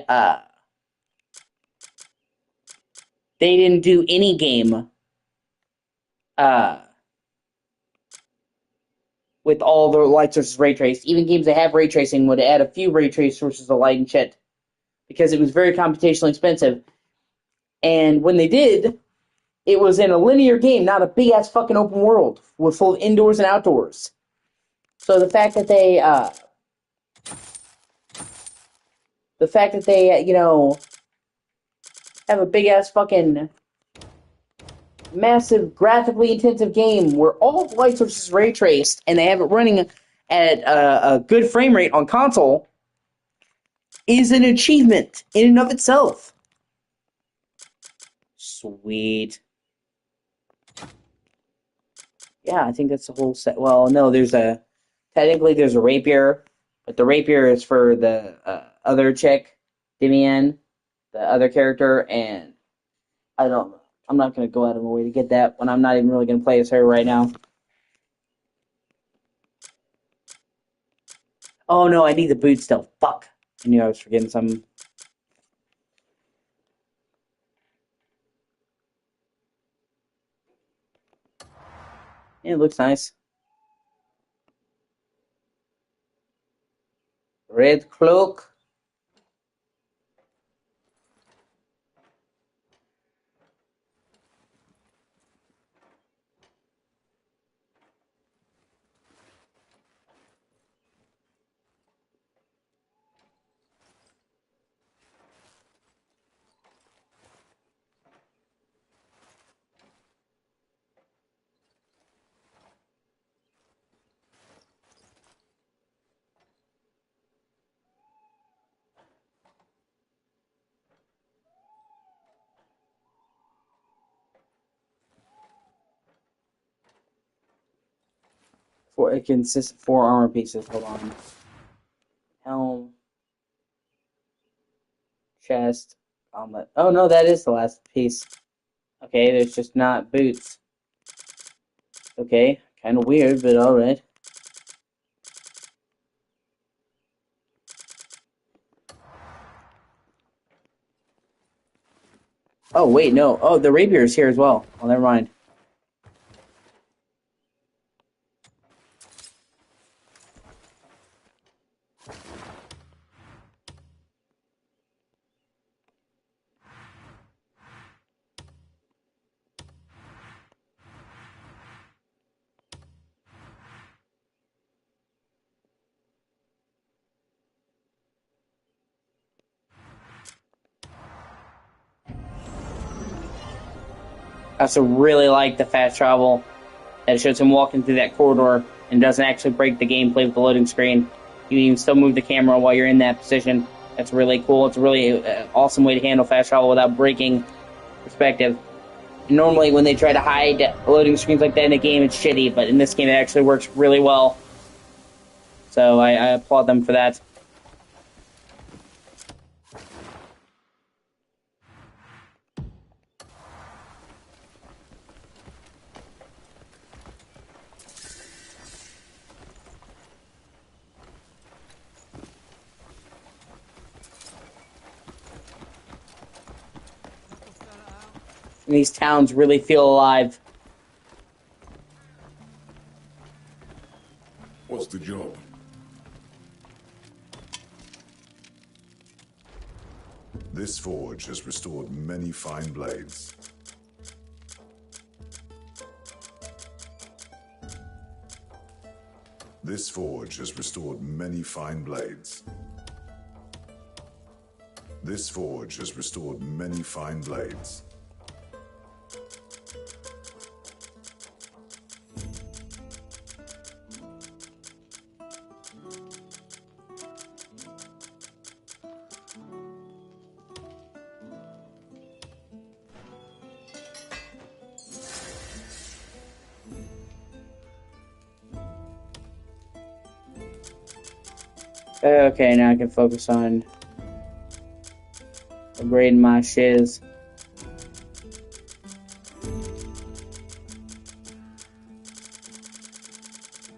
they didn't do any game uh, with all the light sources ray traced. Even games that have ray tracing would add a few ray trace sources of light and shit because it was very computationally expensive. And when they did, it was in a linear game, not a big ass fucking open world with full of indoors and outdoors. So the fact that they, you know, have a big ass fucking massive graphically intensive game where all the light sources is ray traced and they have it running at a good frame rate on console is an achievement in and of itself. Sweet. Yeah, I think that's the whole set. Well, no, technically there's a rapier, but the rapier is for the other chick, Demian, the other character, and I'm not going to go out of my way to get that when I'm not even really going to play as her right now. Oh no, I need the boot still. Fuck. I knew I was forgetting something. Yeah, it looks nice. Red cloak. It consists of 4 armor pieces. Hold on. Helm, chest, omelet. Oh no, that is the last piece. Okay, there's just not boots. Okay, kind of weird, but alright. Oh, wait, no. Oh, the rapier is here as well. Oh, never mind. I also really like the fast travel that shows him walking through that corridor and doesn't actually break the gameplay with the loading screen. You can still move the camera while you're in that position. That's really cool. It's a really awesome way to handle fast travel without breaking perspective. Normally, when they try to hide loading screens like that in a game, it's shitty, but in this game, it actually works really well. So I applaud them for that. And these towns really feel alive. What's the job? This forge has restored many fine blades. This forge has restored many fine blades. This forge has restored many fine blades. Okay, now I can focus on upgrading my shiz.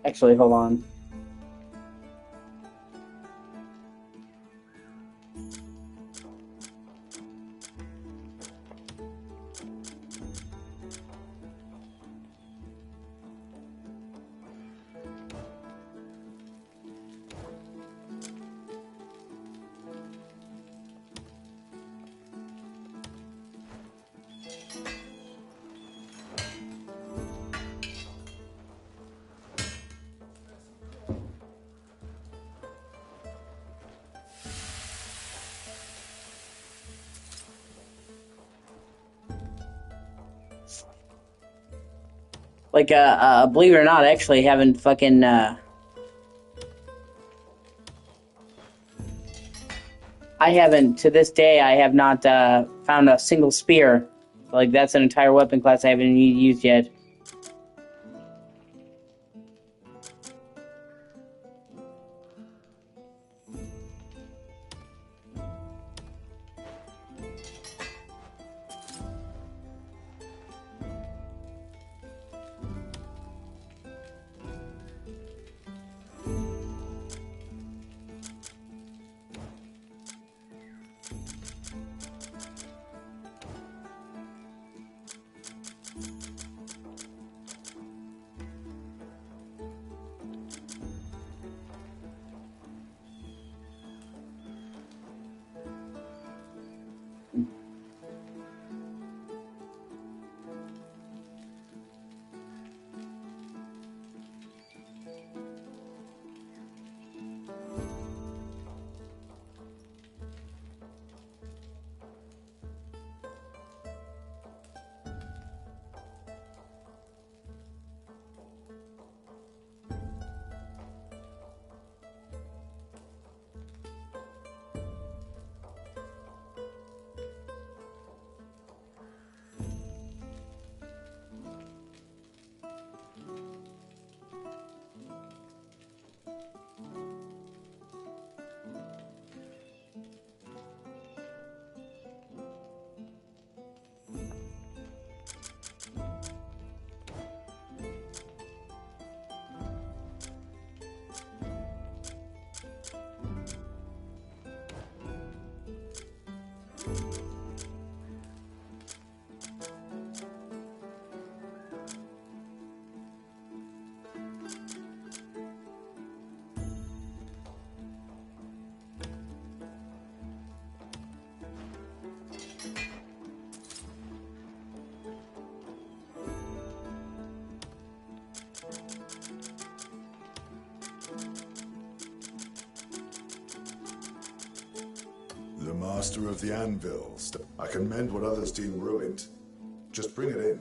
Actually, hold on. Like, believe it or not, I actually haven't fucking, I haven't, to this day, I have not, found a single spear. Like, that's an entire weapon class I haven't used yet. master of the anvils. I can mend what others deem ruined. Just bring it in.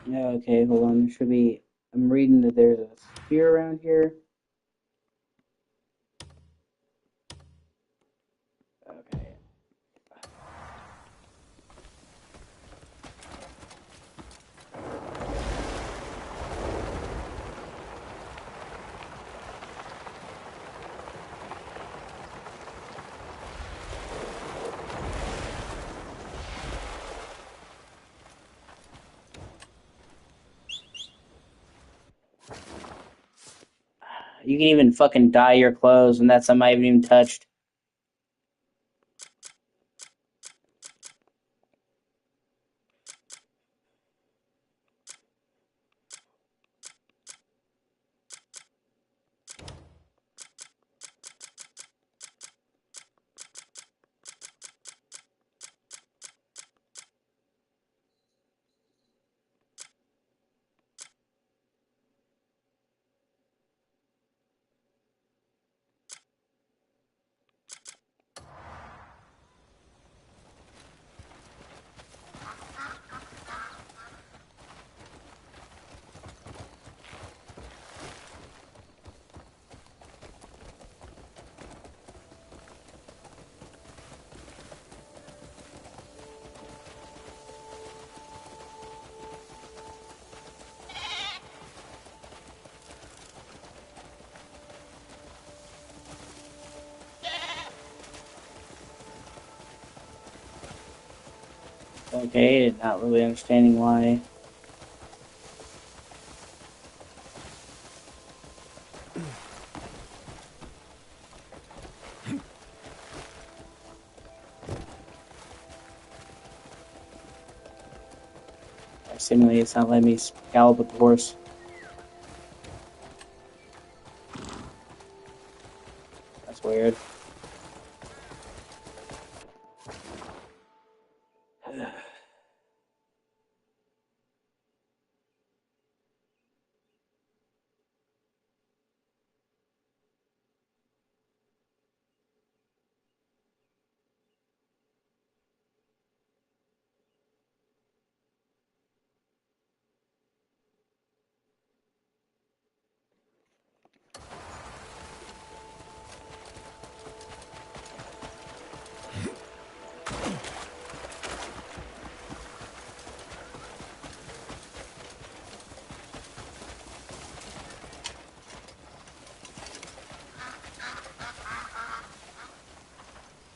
Yeah, okay, hold on. There should be. I'm reading that there's a spear around here. Okay. You can even fucking dye your clothes, and that's something I haven't even touched. Okay, not really understanding why. Seemingly, it's not letting me gallop with the horse. That's weird.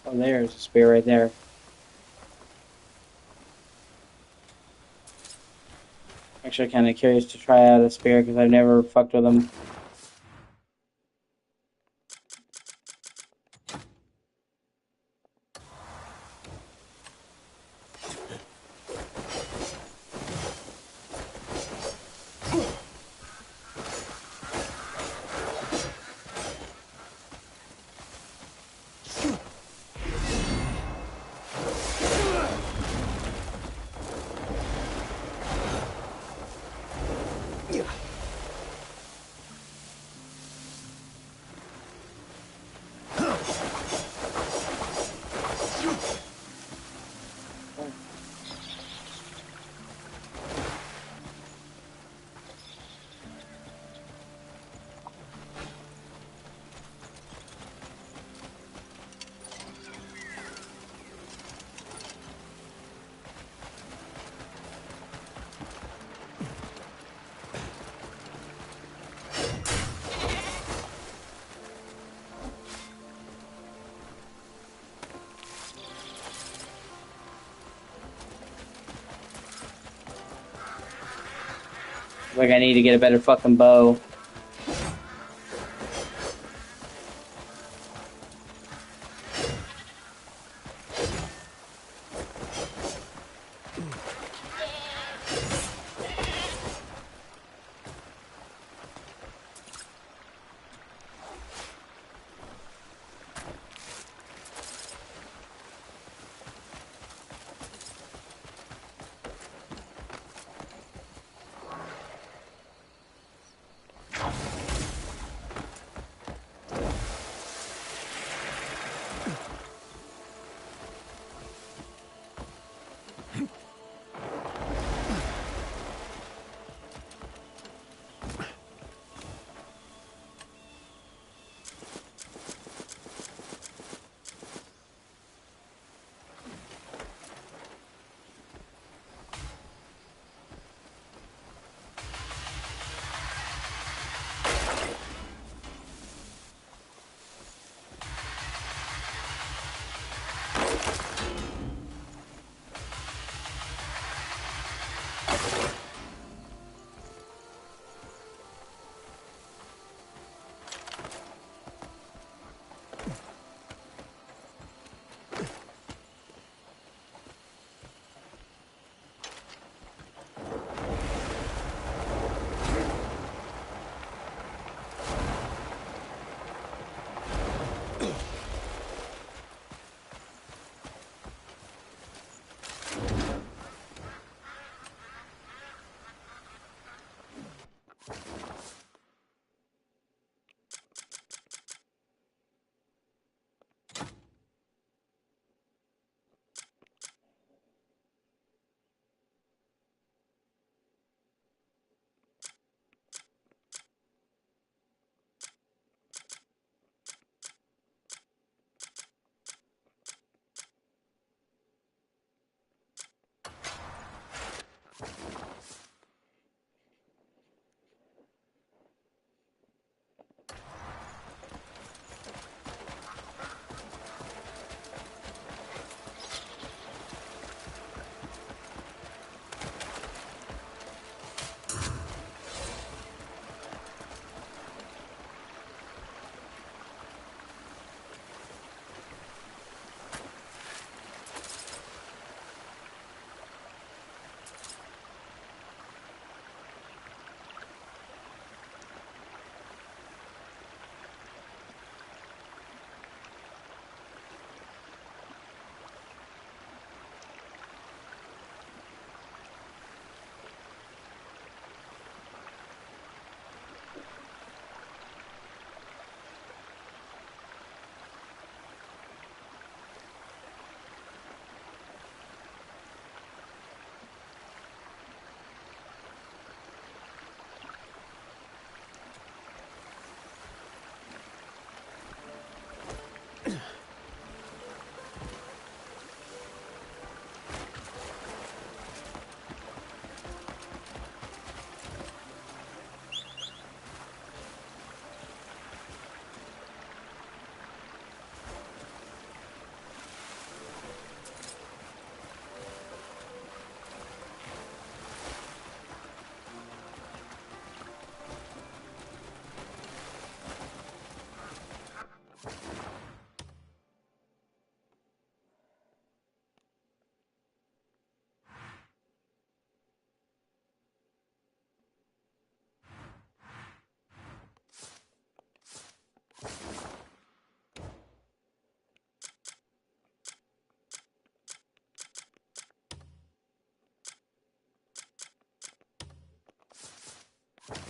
Oh, there's a spear right there. Actually, kind of curious to try out a spear because I've never fucked with them. like I need to get a better fucking bow.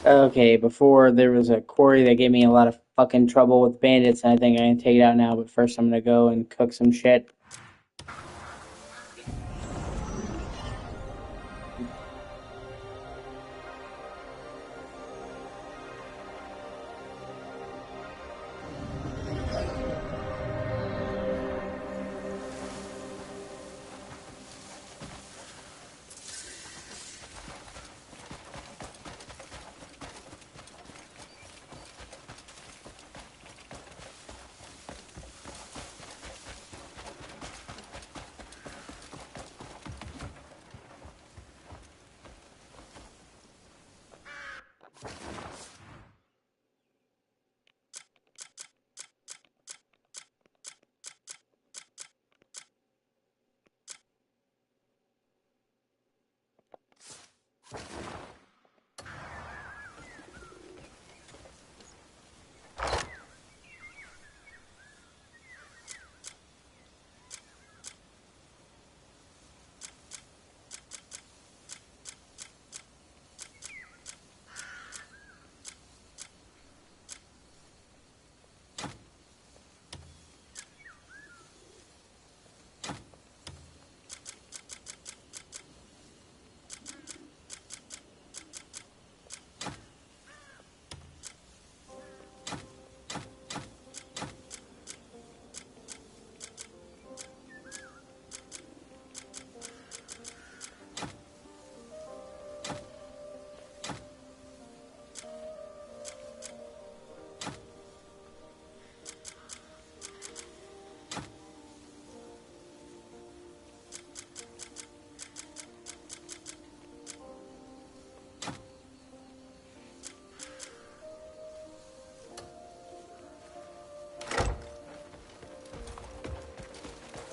Okay, before there was a quarry that gave me a lot of fucking trouble with bandits, and I think I can take it out now, but first I'm gonna go and cook some shit.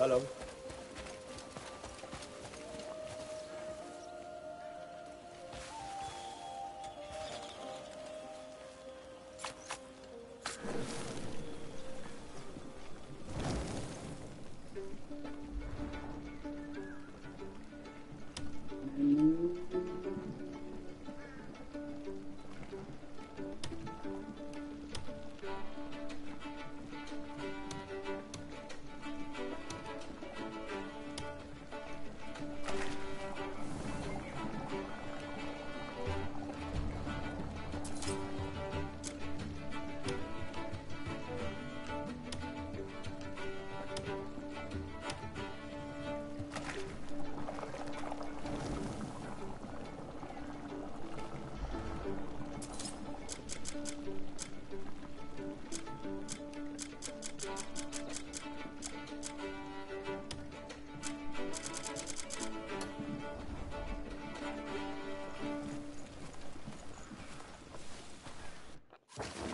Hello.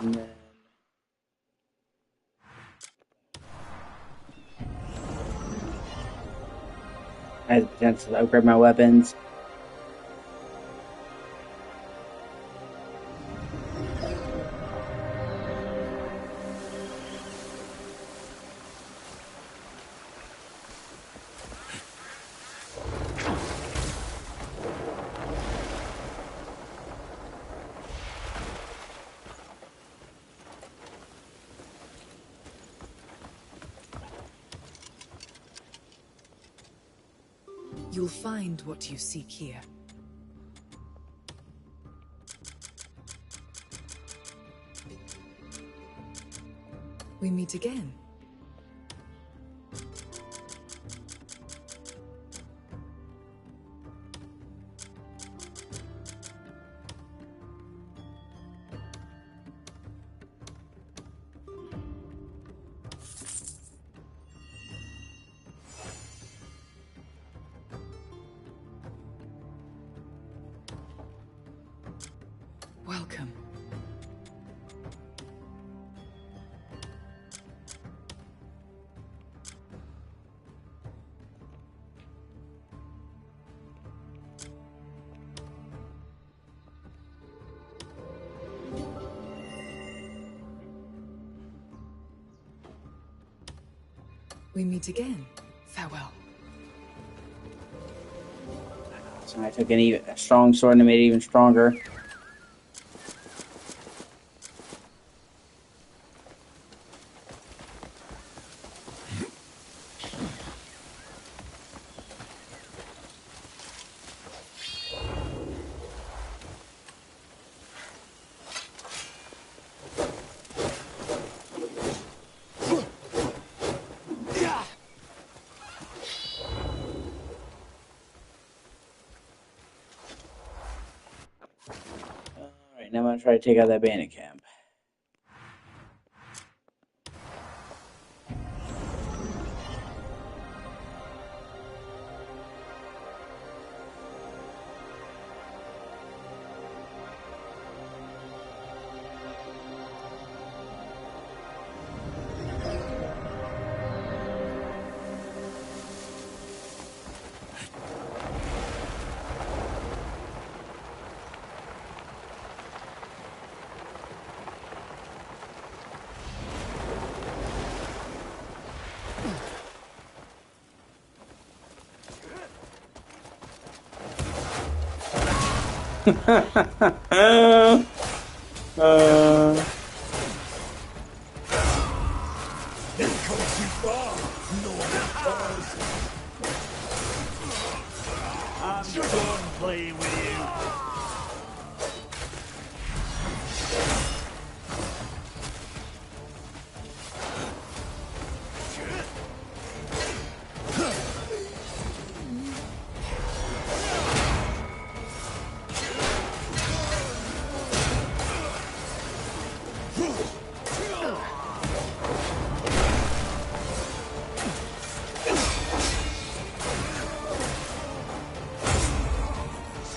And then I have the potential to upgrade my weapons. You'll find what you seek here. We meet again. Welcome. We meet again. Farewell. So I took a strong sword and made it even stronger. Alright, now I'm gonna try to take out that bandit camp. I'm done playing with you.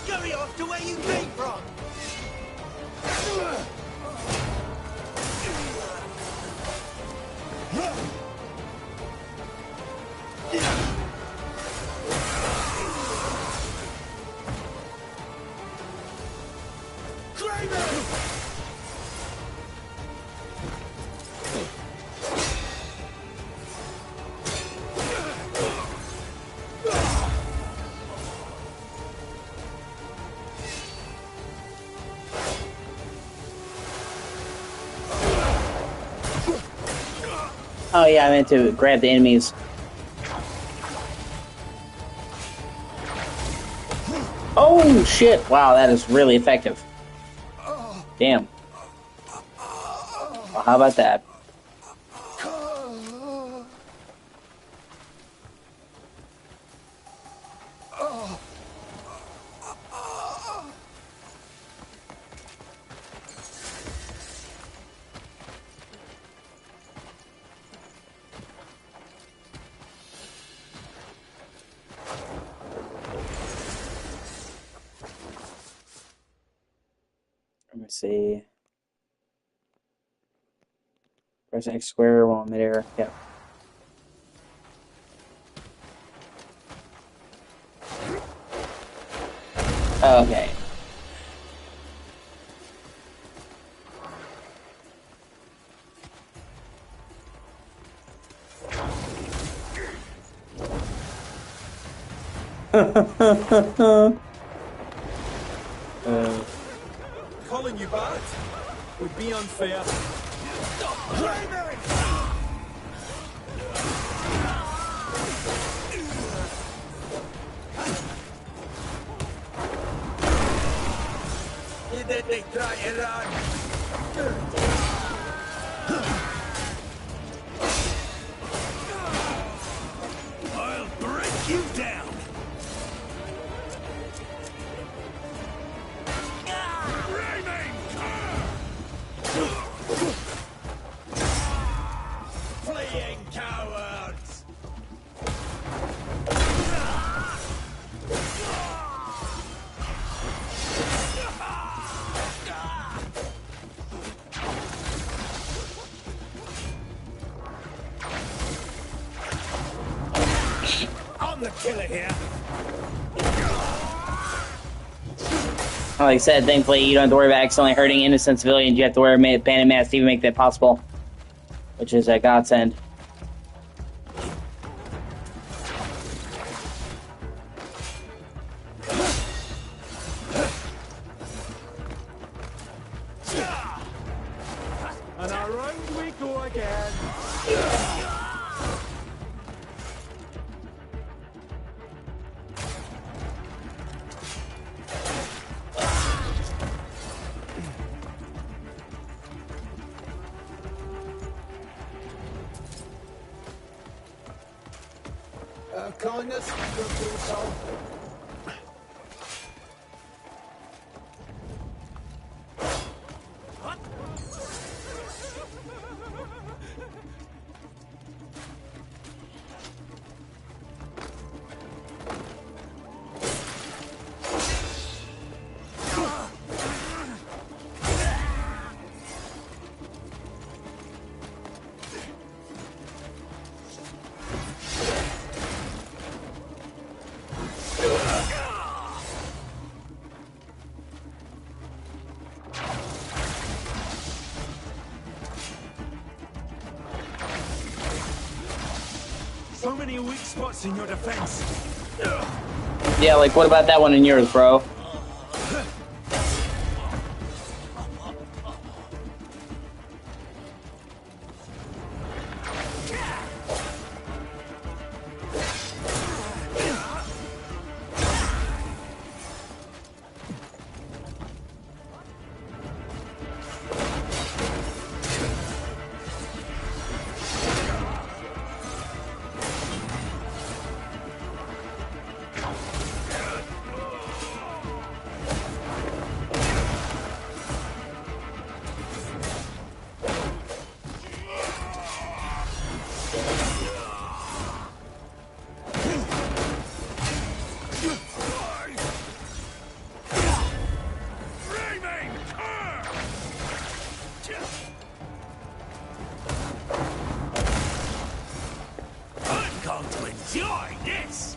Scurry off to where you came from. Oh yeah, I meant to grab the enemies. Oh shit! Wow, that is really effective. Damn. Well, how about that? Let me see. Press X square while midair. Yep. Okay. Calling you bad would be unfair. You did they try to run? I'll break you down. Fleeing cowards! I'm the killer here. Like I said, thankfully you don't have to worry about accidentally hurting innocent civilians. You have to wear a bandit mask to even make that possible, which is a godsend. And around we go again. Kindness, good soul. So many weak spots in your defense. Yeah, like what about that one in yours, bro? Enjoy this!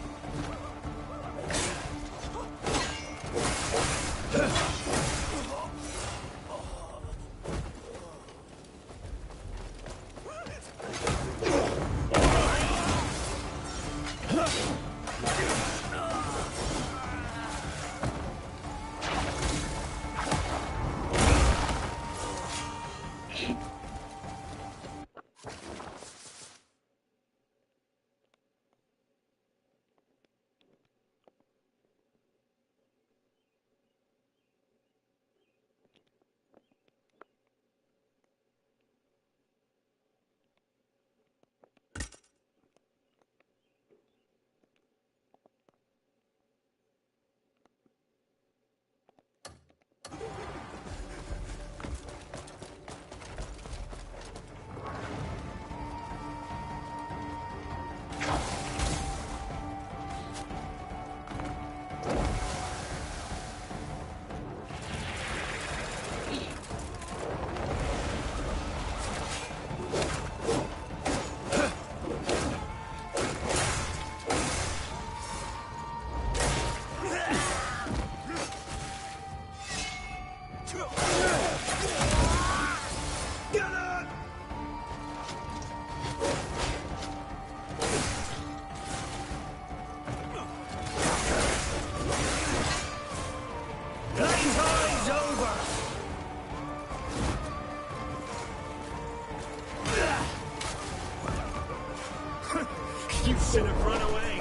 should have run away.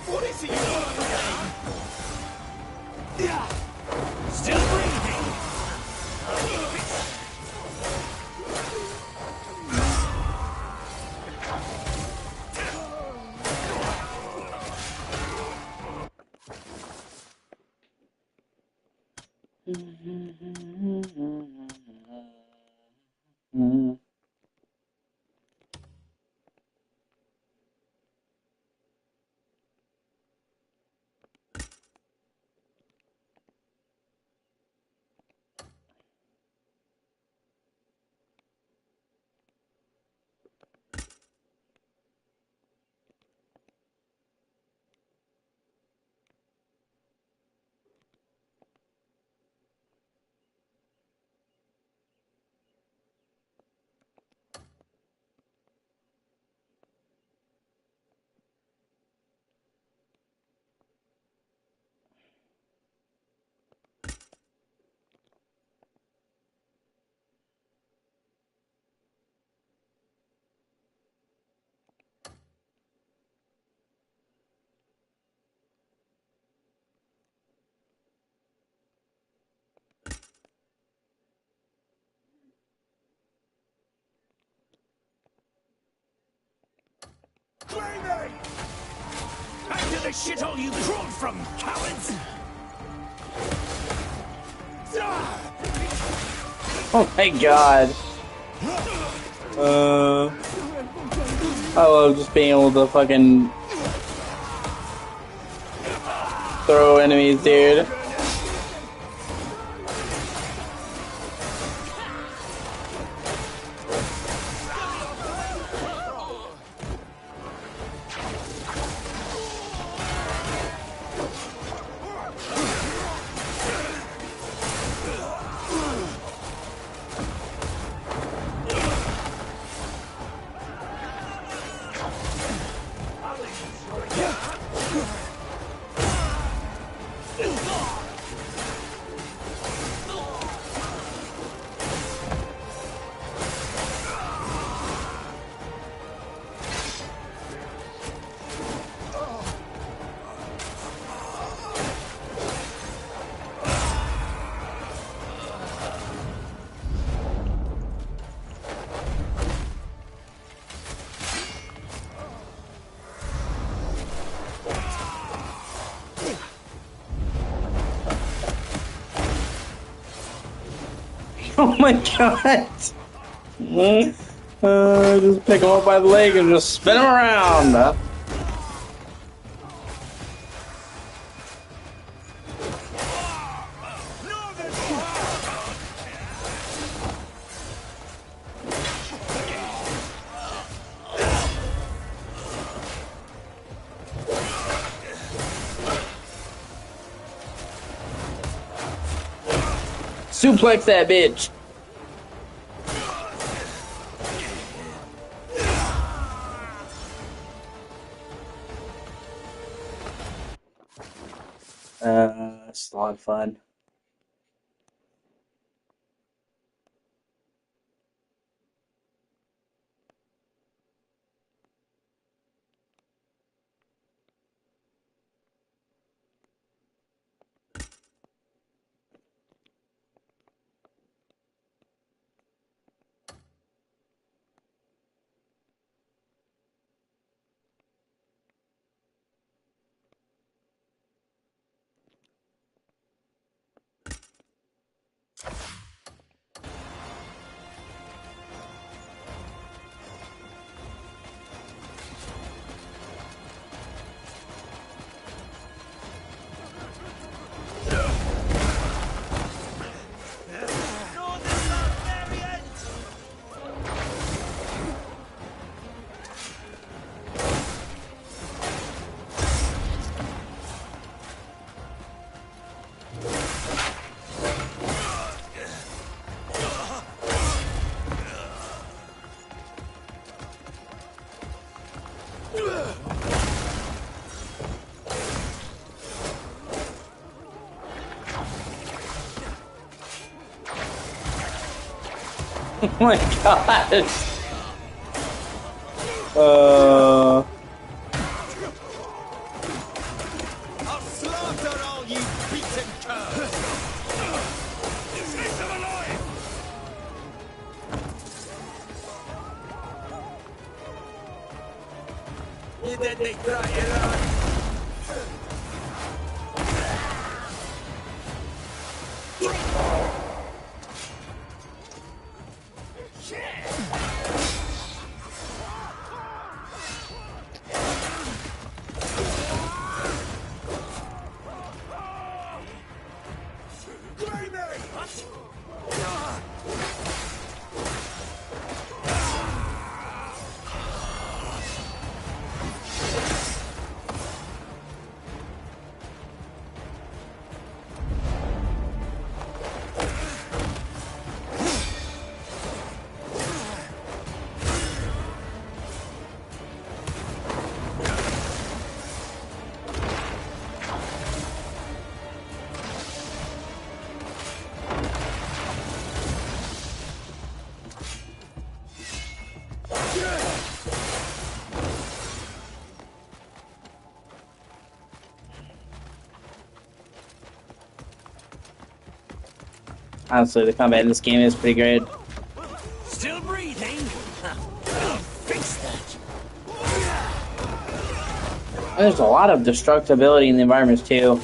What is it you want again? Still breathing. Back to the shithole you crawled from, cowards! Oh my god. I love just being able to fucking throw enemies, dude. Oh my god! Just pick him up by the leg and just spin him around! Suplex that bitch! It's a lot of fun. Oh my god. I'll slaughter all you beaten curs! Take them alive! You did me try it on. Honestly, the combat in this game is pretty great. Still breathing? I'll fix that. And there's a lot of destructibility in the environments too.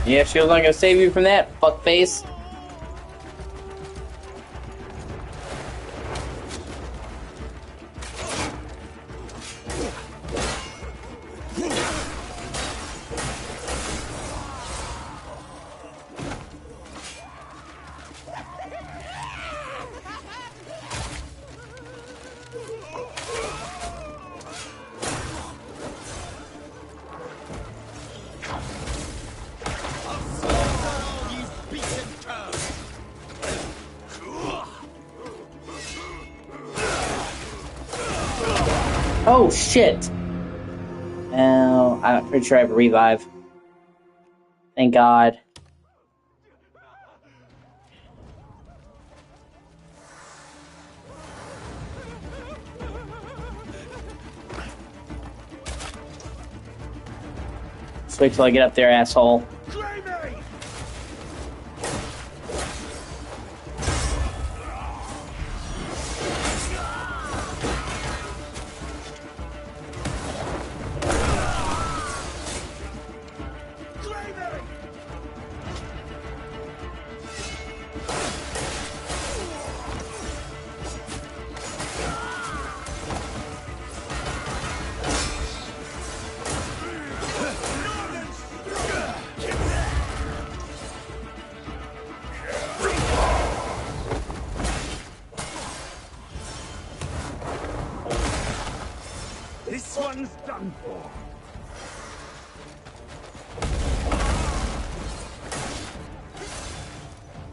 Yeah, shield's not gonna save you from that, fuckface. Oh shit! Oh, I'm pretty sure I have a revive. Thank God. Just wait till I get up there, asshole. This one's done for.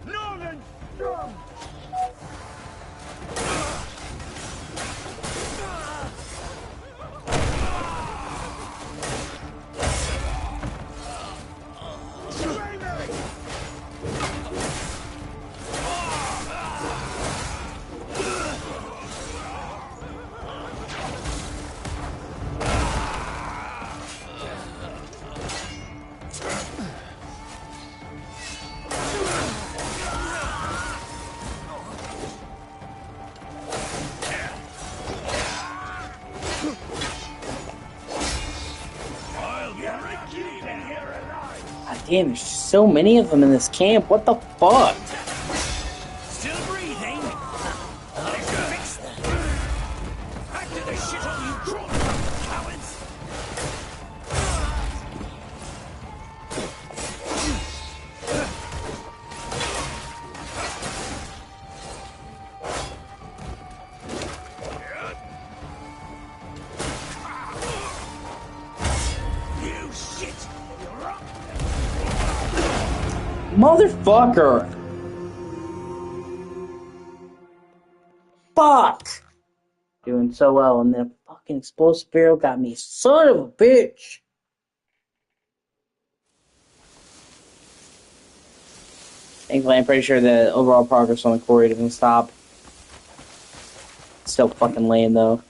Northern strong. God damn, there's so many of them in this camp. What the fuck? Still breathing? I'll fix that. Crawl from, cowards! You shit! You're up! Motherfucker! Fuck! Doing so well, and then fucking explosive barrel got me. Son of a bitch! Thankfully, I'm pretty sure the overall progress on the quarry doesn't stop. It's still fucking lame, though.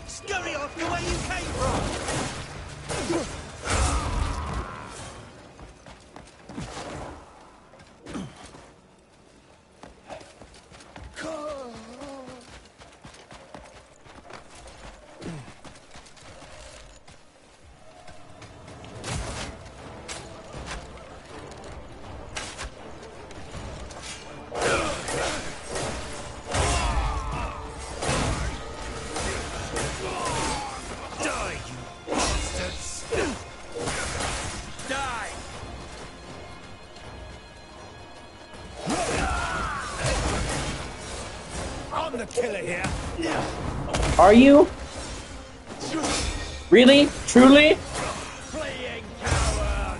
Scurry off the way you came from! Die, you bastards! Die! I'm the killer here. Are you? Really? Truly? Fleeing coward!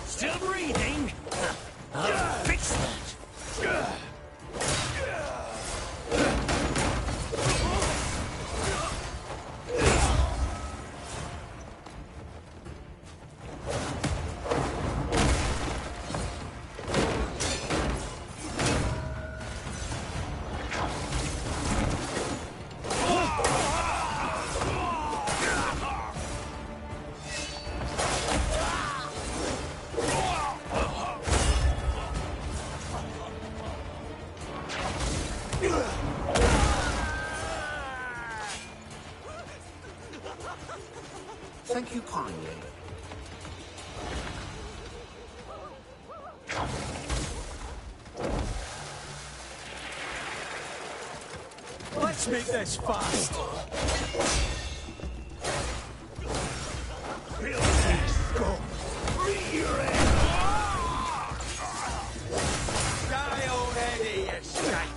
Still breathing? I'll fix that. Thank you kindly. Let's make this fast. Feel this. Go. Meet your end. Die already, you shite.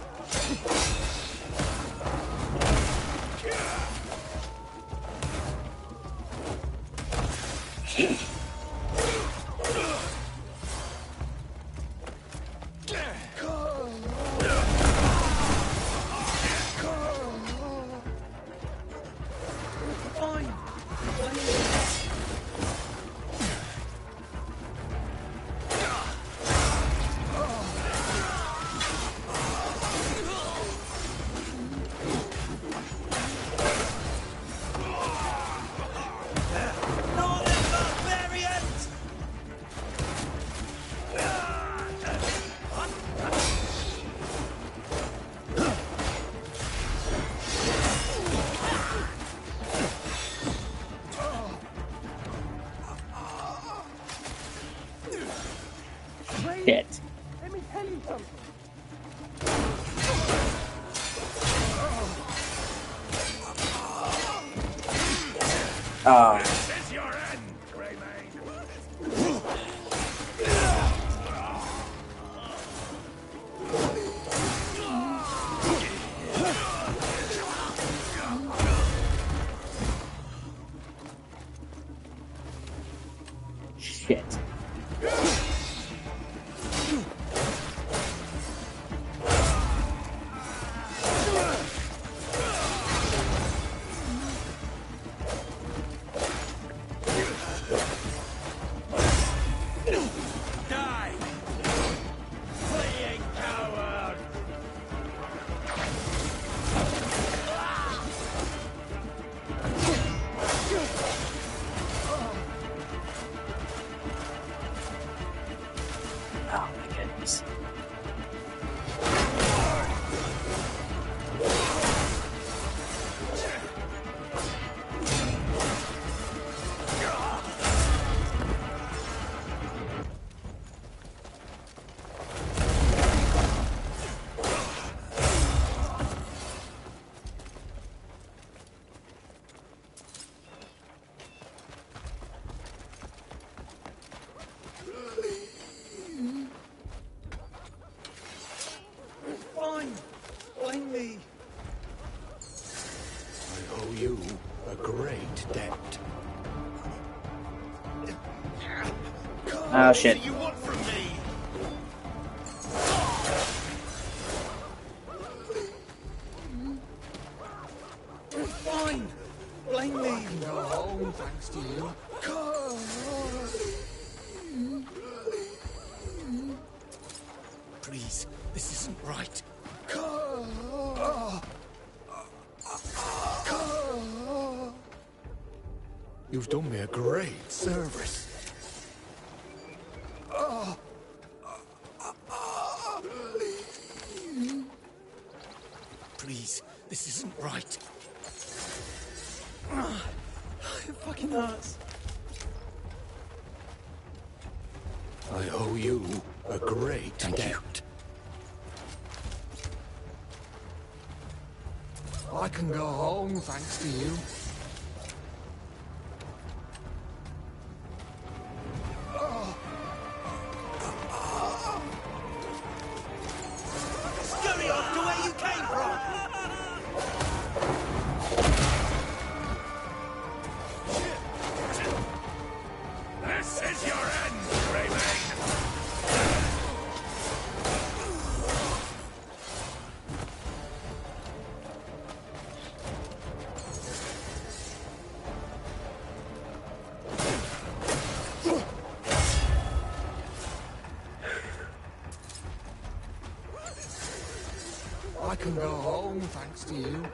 Shit. Let me tell you something. Oh. This is your end, Greymane. Shit. Die! Fleeing coward! Oh my goodness. Fine! Blame me! I owe you a great debt. Oh shit. What do you want from me? Fine! Blame me! Go home, thanks to you. Please, this isn't right. You've done me a great service. Please, this isn't right. It fucking hurts. I owe you a great debt. I can go home thanks to you. Scurry off to where you came from! This is your end, Greymane! I can go home thanks to you.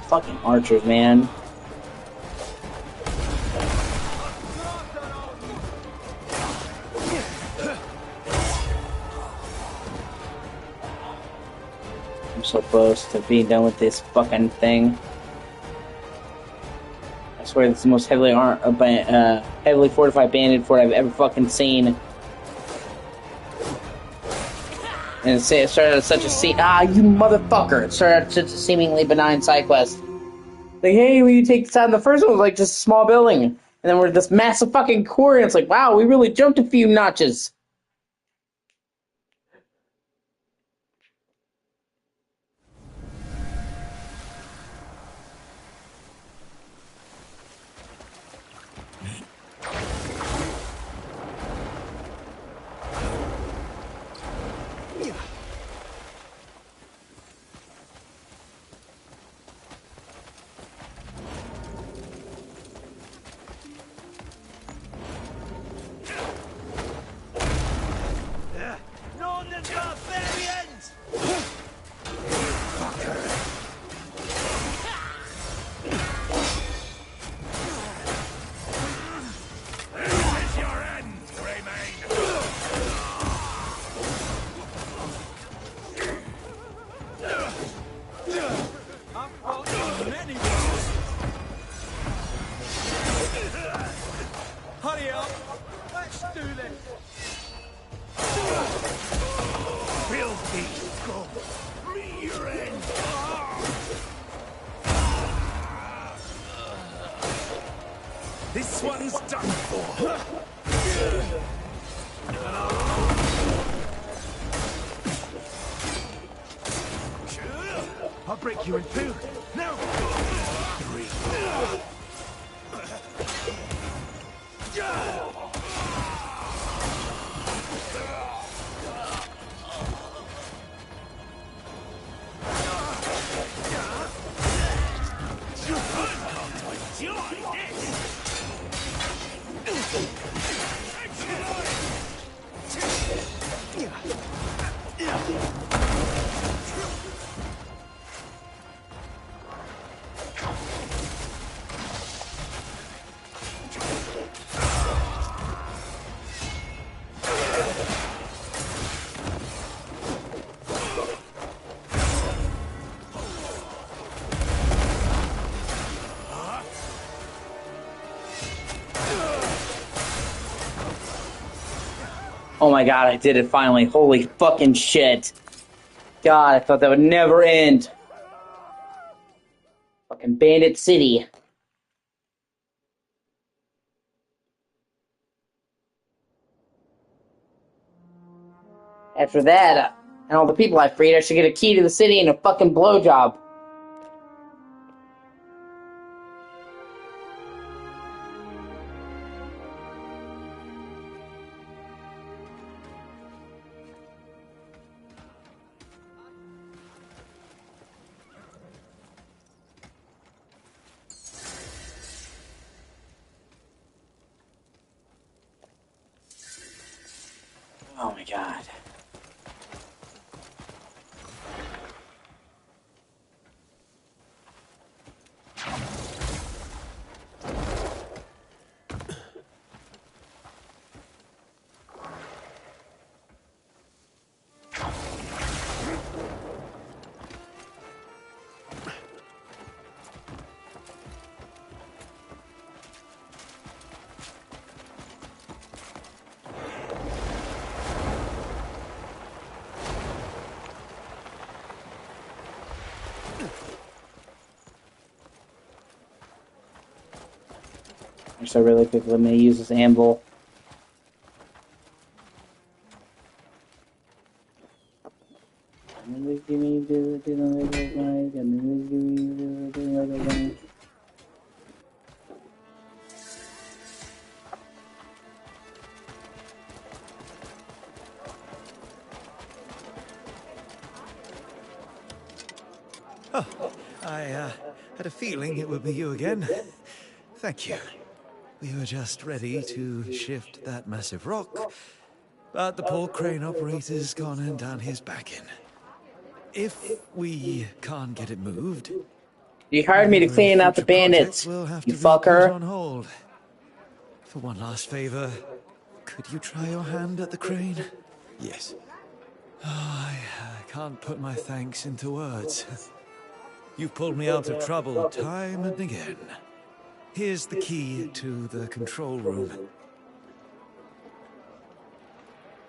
Fucking archers, man. I'm so close to being done with this fucking thing. I swear this is the most heavily fortified bandit fort I've ever fucking seen. And it started as such a you motherfucker! It started as such a seemingly benign side quest. Like, hey, will you take this out? And the first one was like just a small building. And then we're this massive fucking quarry, and it's like, wow, we really jumped a few notches. Northern barbarians! This is your end, Greymane! I've fought you many wars. Hurry up! Let's do this! Filthy scum! Free your end! This one's done for! I'll break you in two! Now! Three! Oh my god, I did it finally. Holy fucking shit. God, I thought that would never end. Fucking Bandit City. After that, and all the people I freed, I should get a key to the city and a fucking blowjob. Oh my god. So really quickly, I'm going to use this anvil. Oh, I had a feeling it would be you again. Thank you. We were just ready to shift that massive rock, but the poor crane operator's gone and done his back in. If we can't get it moved, You hired me to clean out the bandits. We'll have You to be put fucker. on hold. For one last favor, could you try your hand at the crane? Yes. Oh, I can't put my thanks into words. You've pulled me out of trouble time and again. Here's the key to the control room.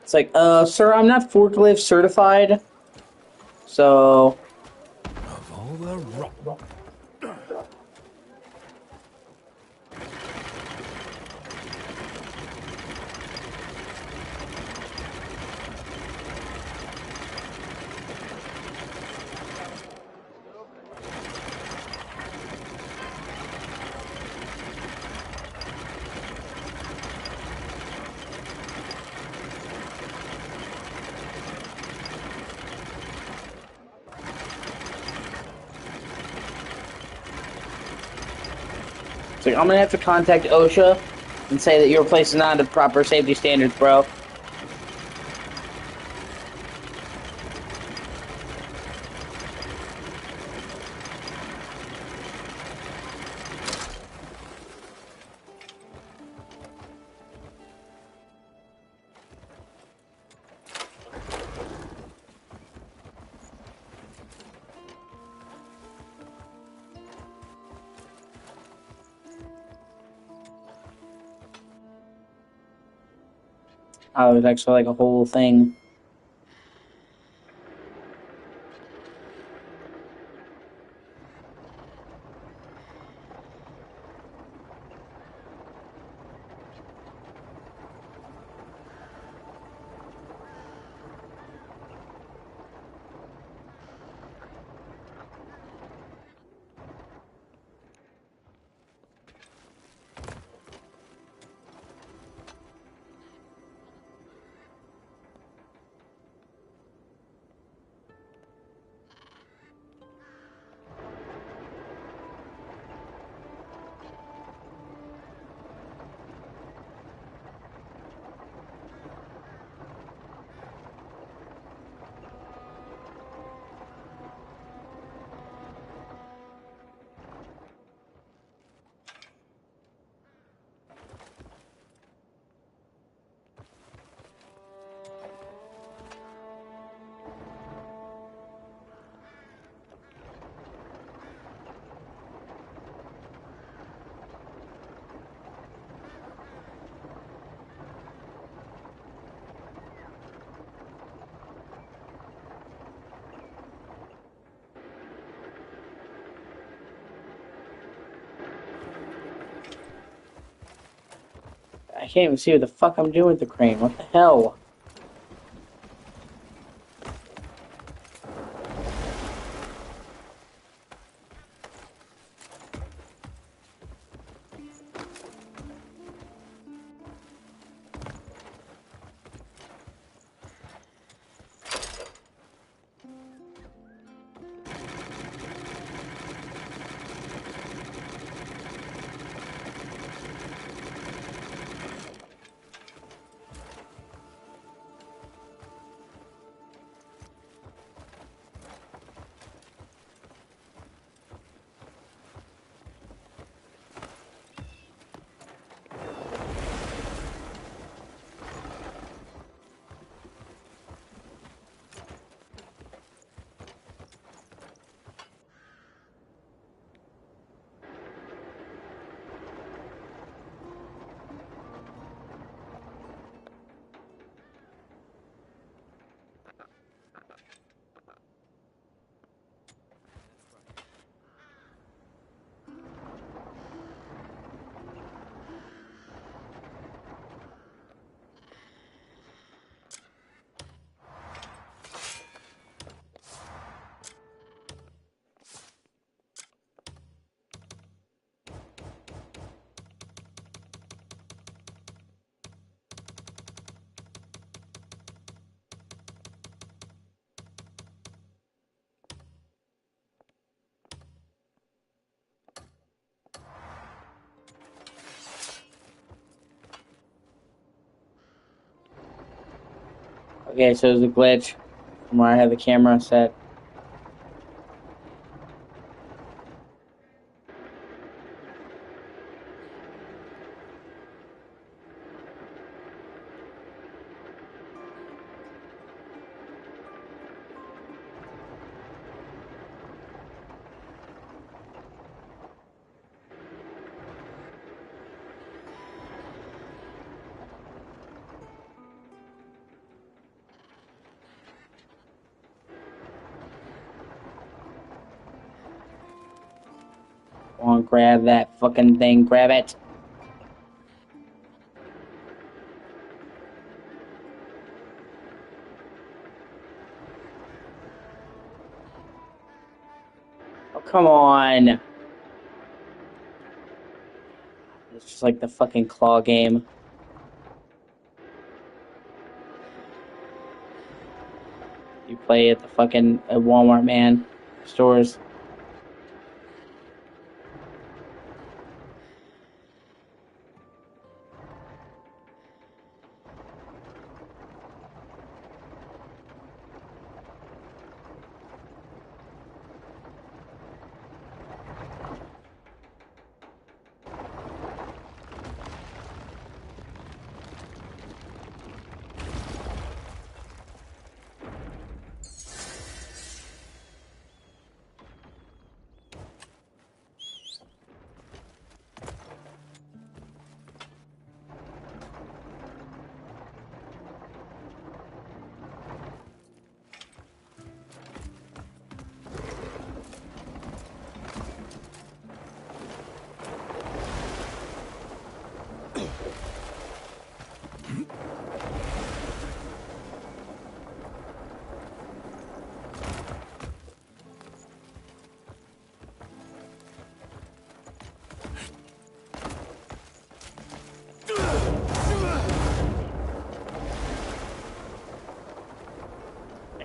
It's like, sir, I'm not forklift certified, so... Of all the rock. It's like, I'm gonna have to contact OSHA and say that your place is not at proper safety standards, bro. Oh, it was actually like a whole thing. I can't even see what the fuck I'm doing with the crane. What the hell? Okay, so there's a glitch from where I have the camera set. Come on, grab that fucking thing. Grab it. Oh, come on. It's just like the fucking claw game. You play at the fucking at Walmart, man. Stores.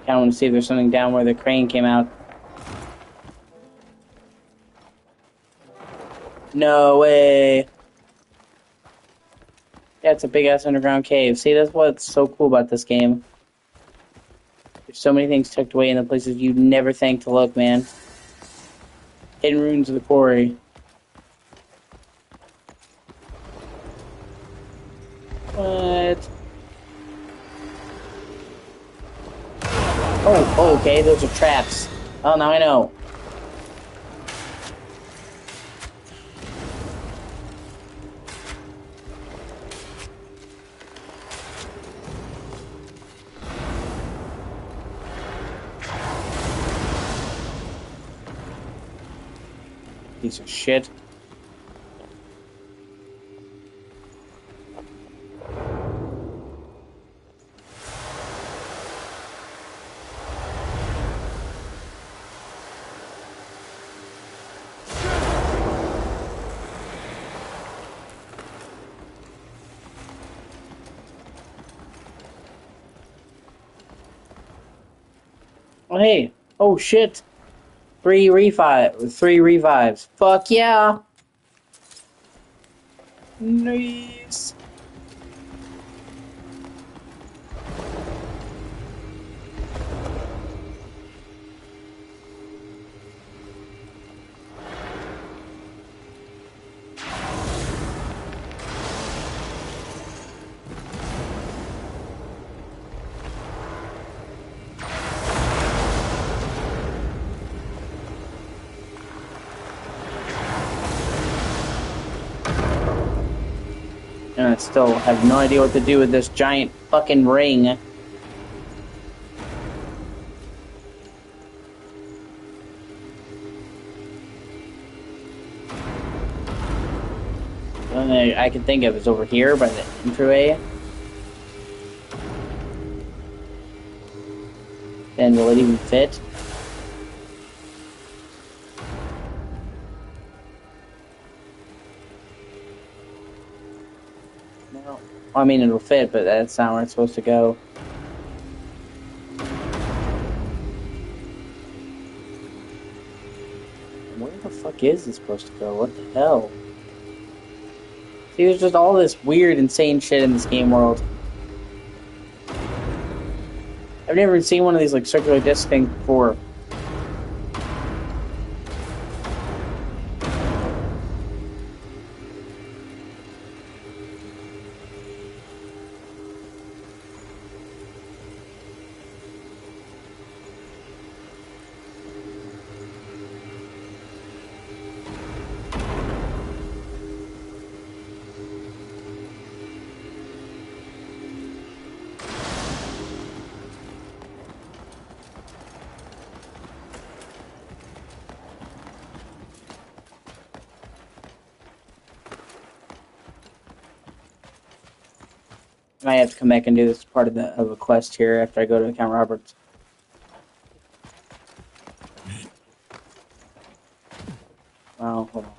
I want to see if there's something down where the crane came out. No way. Yeah, it's a big-ass underground cave. See, that's what's so cool about this game. There's so many things tucked away in the places you'd never think to look, man. Hidden ruins of the quarry. What? Oh, okay, those are traps. Oh, now I know. Piece of shit. Oh, hey. Oh, shit. 3 revives. Fuck yeah. Nice. And I still have no idea what to do with this giant fucking ring. The only thing I can think of is over here by the entryway. Then will it even fit? No. I mean, it'll fit, but that's not where it's supposed to go. Where the fuck is it supposed to go? What the hell? See, there's just all this weird, insane shit in this game world. I've never seen one of these, like, circular disc things before. I have to come back and do this part of a quest here after I go to Count Roberts. Oh, hold on.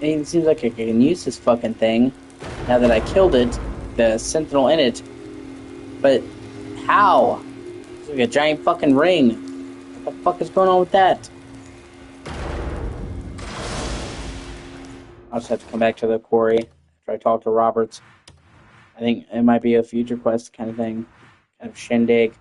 It seems like I can use this fucking thing now that I killed it, the sentinel in it. But how? It's like a giant fucking ring. What the fuck is going on with that? I'll just have to come back to the quarry after I talk to Roberts. I think it might be a future quest kind of thing. Kind of shindig.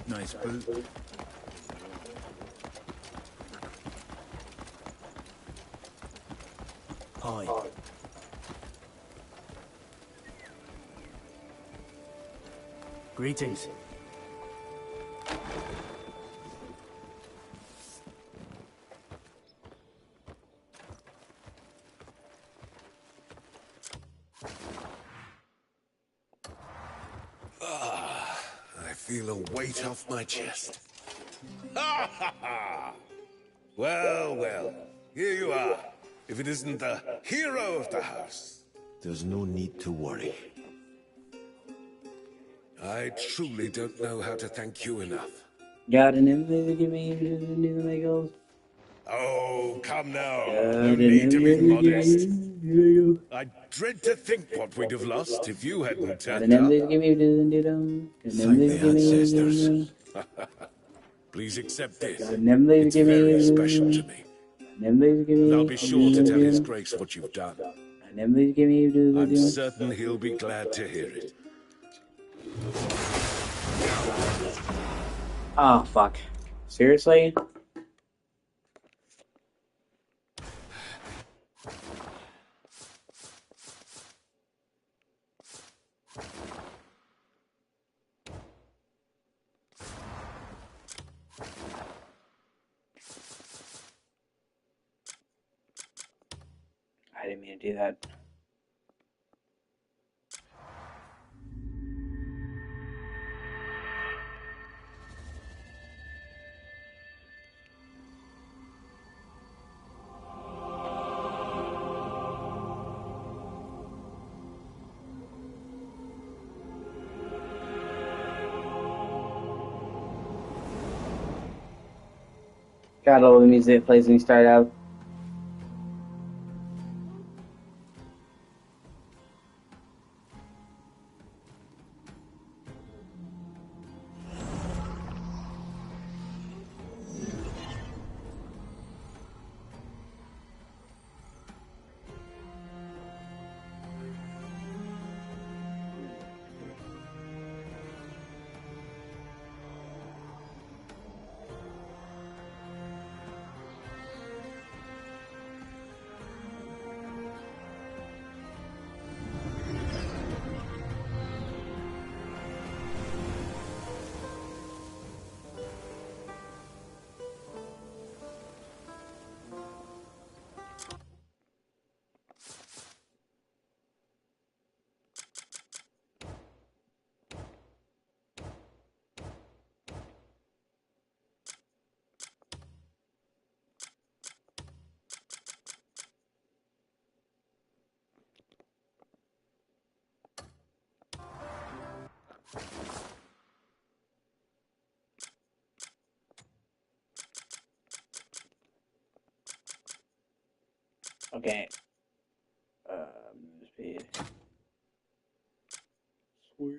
Nice boot. Hi. Greetings. I feel a weight off my chest. Ha ha ha! Well, well, here you are. If it isn't the hero of the house. There's no need to worry. I truly don't know how to thank you enough. Got an emblem to give me to do the Megals. Oh, come now. Got No an need to be emblem to give modest. me. I dread to think what we'd have lost if you hadn't Got turned an up. emblem to give me to do them. Got an Thank emblem to the give ancestors. me. Please accept this. Got an emblem to It's give me. very special to me. An emblem to give And me. I'll be sure to tell His Grace what you've done. An emblem to give me to I'm do. certain he'll be glad to hear it. Oh fuck! Seriously? I didn't mean to do that. Got all the music that plays when you start out. Okay. Speed. Sweet.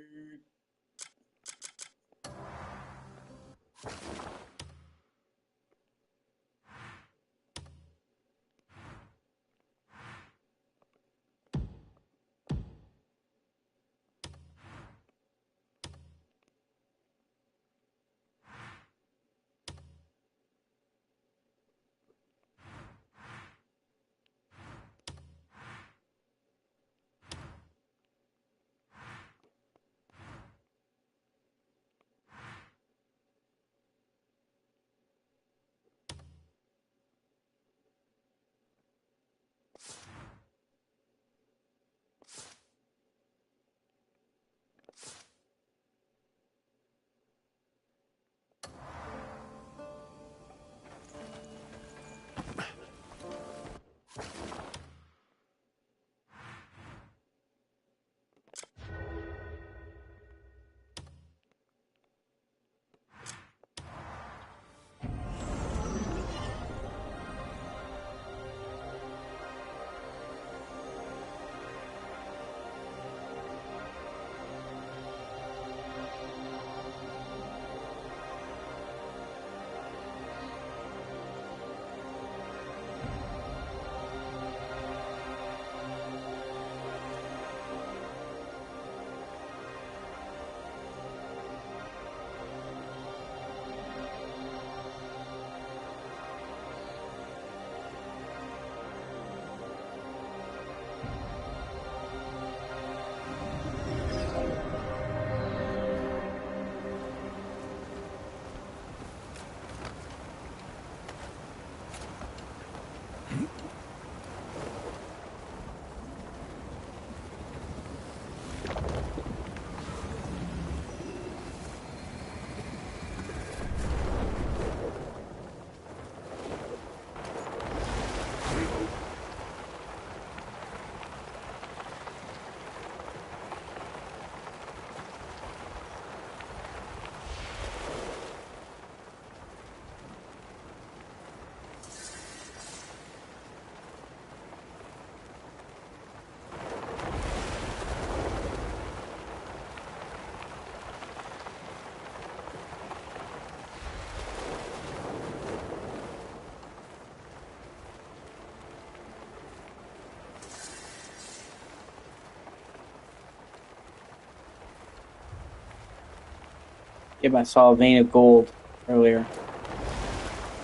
Yep, I saw a vein of gold earlier.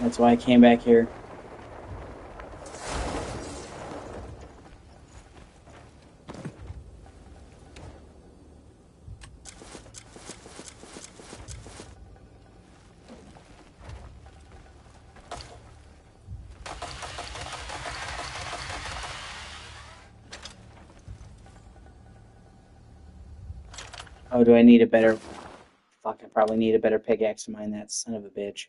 That's why I came back here. Oh, do I need a better... Fuck, I probably need a better pickaxe to mine that son of a bitch.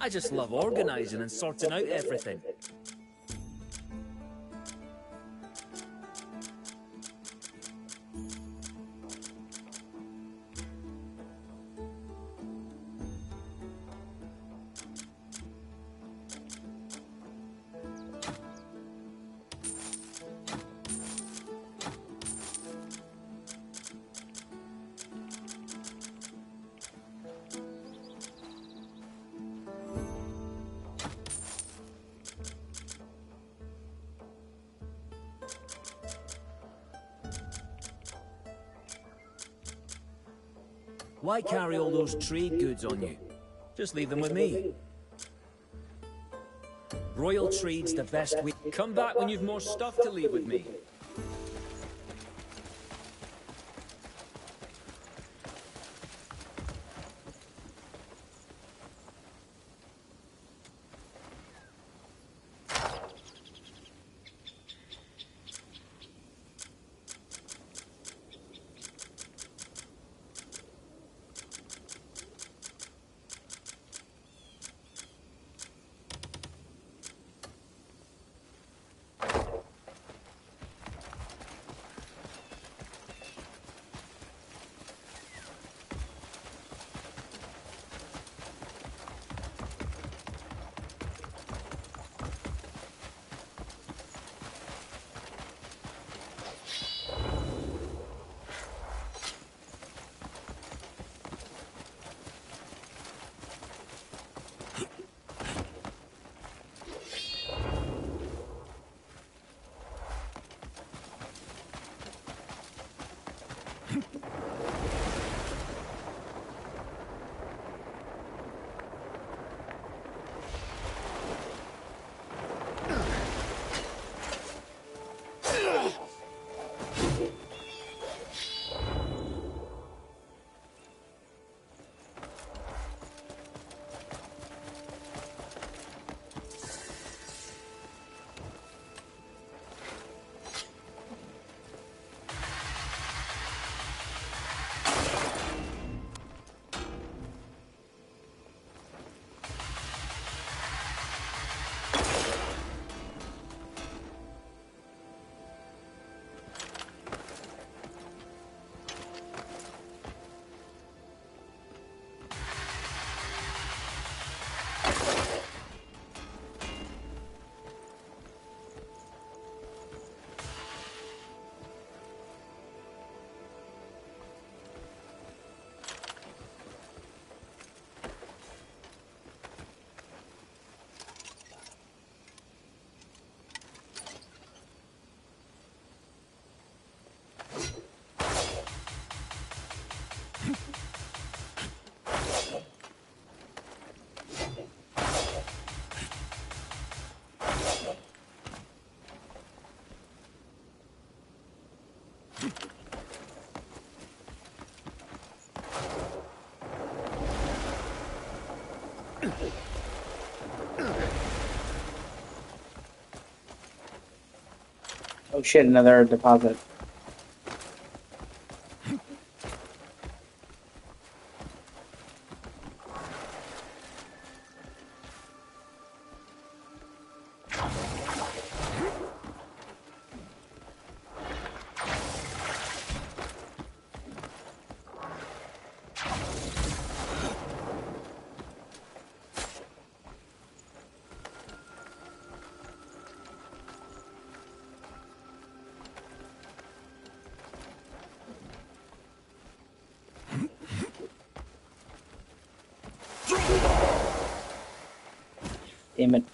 I just love organizing and sorting out everything. Why carry all those trade goods on you? Just leave them with me. Royal trade's the best way. Come back when you've more stuff to leave with me. Oh shit, another deposit. Damn it.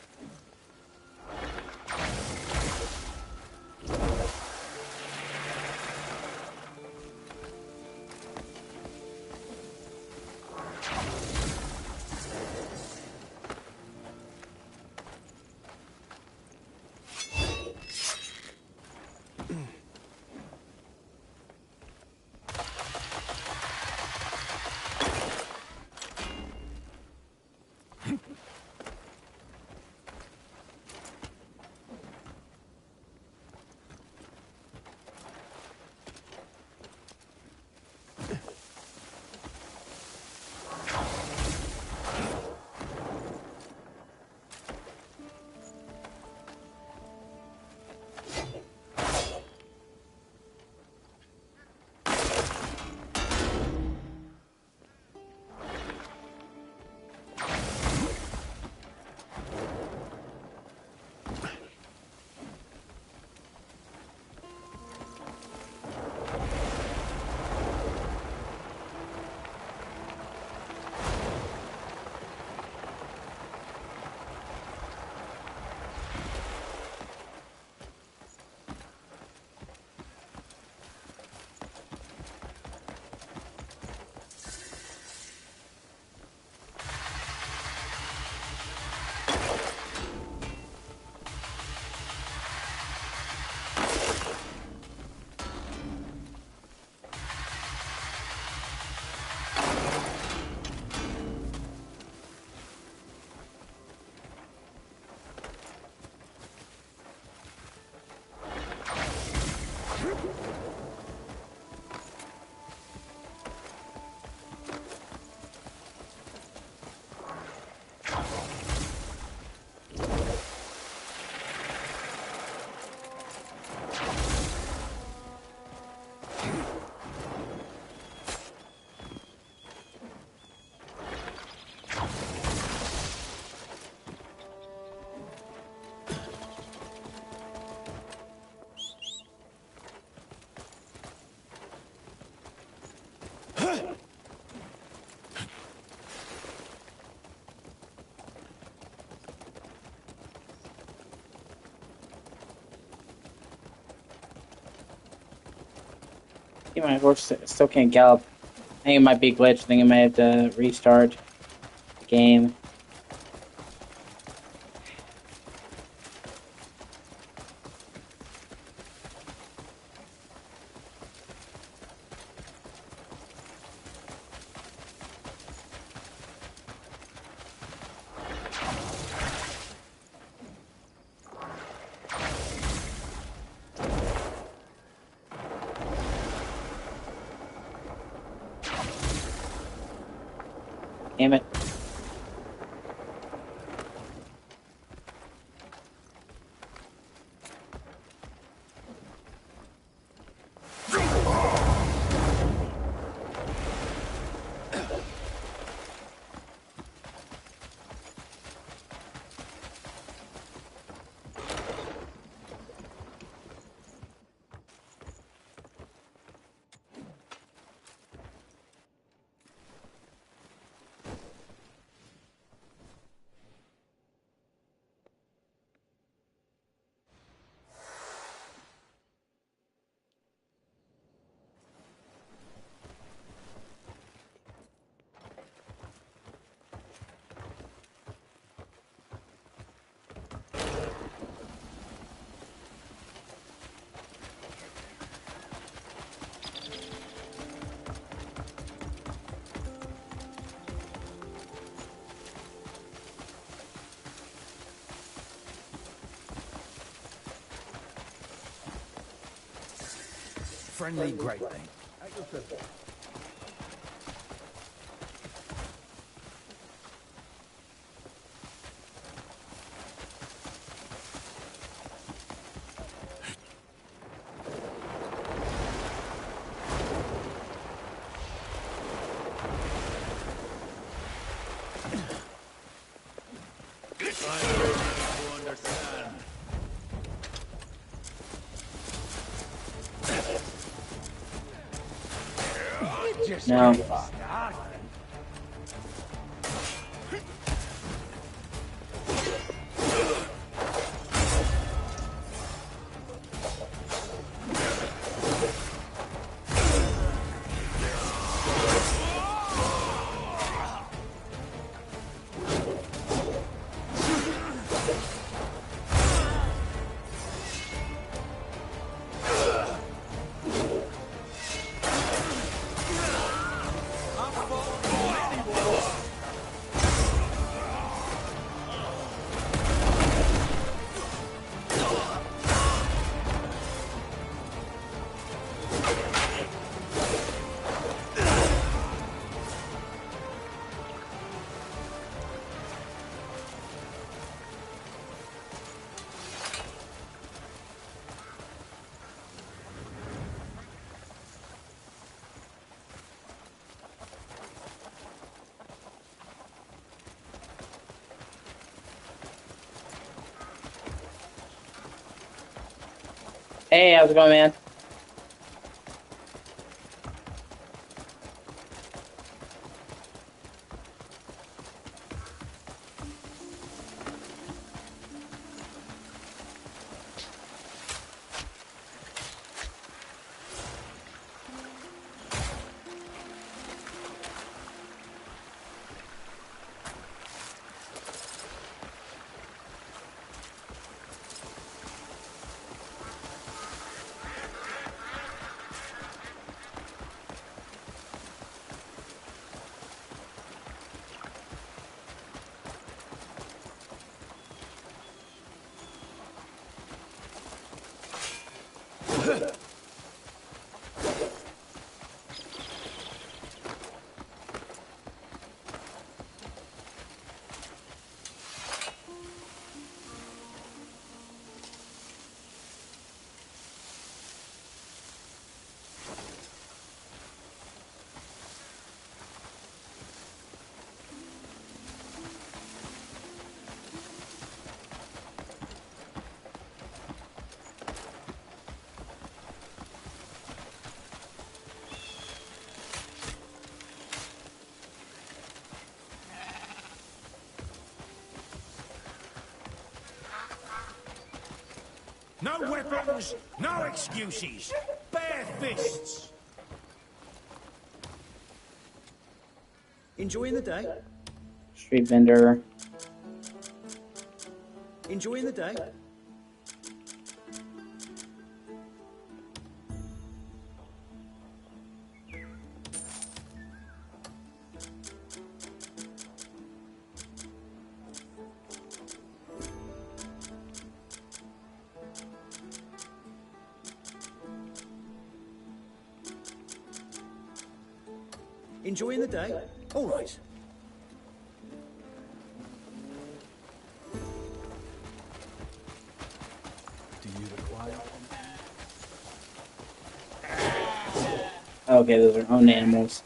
See, my horse still can't gallop. I think it might be a glitch. I think I might have to restart the game. Damn it. Friendly greatling. No. Hey, how's it going, man? No weapons, no excuses. Bare fists. Enjoying the day? Street vendor. Enjoying the day? Enjoying the day? All right. Do you require? Okay, those are owned animals.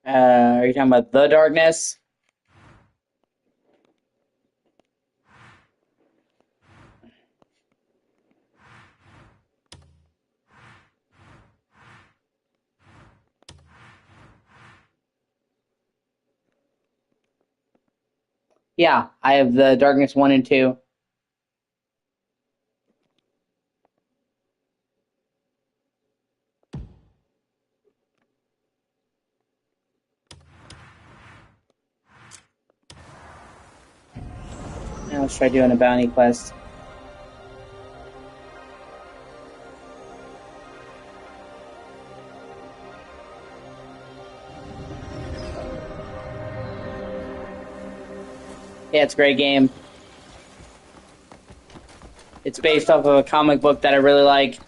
Are you talking about the darkness? Yeah, I have the darkness 1 and 2. Now let's try doing a bounty quest. Yeah, it's a great game. It's based off of a comic book that I really like.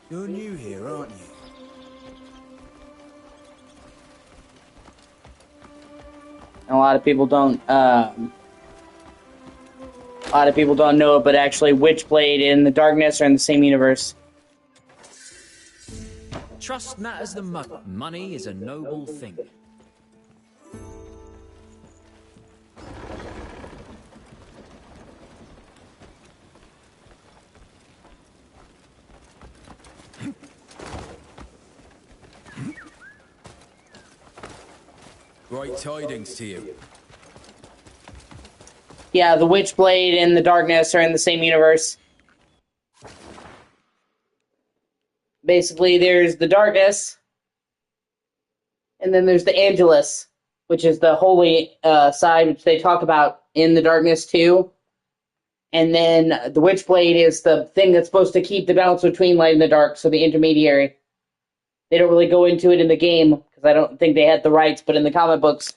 You're new here, aren't you? And a lot of people don't. A lot of people don't know it, but actually, Witchblade and the Darkness are in the same universe. Trust matters the money is a noble thing. Right tidings to you. Yeah, the Witchblade and the Darkness are in the same universe. Basically, there's the Darkness, and then there's the Angelus, which is the holy side, which they talk about in the Darkness too. And then the Witchblade is the thing that's supposed to keep the balance between light and the dark, so the intermediary. They don't really go into it in the game, because I don't think they had the rights, but in the comic books,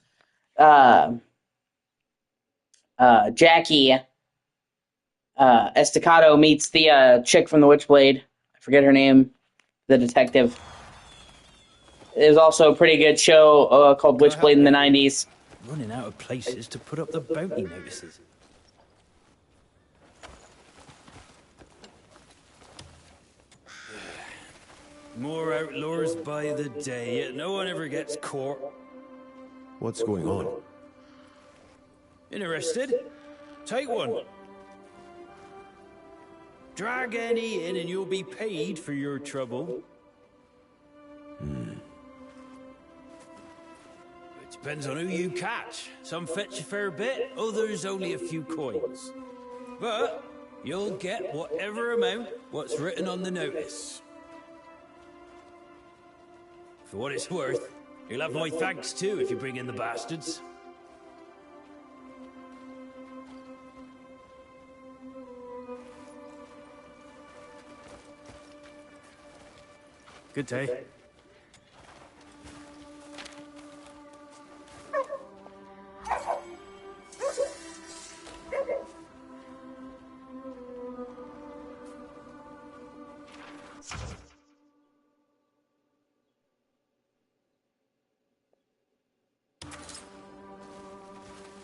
Jackie Estacado meets the chick from the Witchblade. I forget her name, the detective. There's also a pretty good show called Witchblade in the 90s. Running out of places to put up the bounty notices. More outlaws by the day, yet no one ever gets caught. What's going on? Interested? Take one. Drag any in and you'll be paid for your trouble. It depends on who you catch. Some fetch a fair bit, others only a few coins. But you'll get whatever amount what's written on the notice. For what it's worth, you'll have my thanks too if you bring in the bastards. Good day.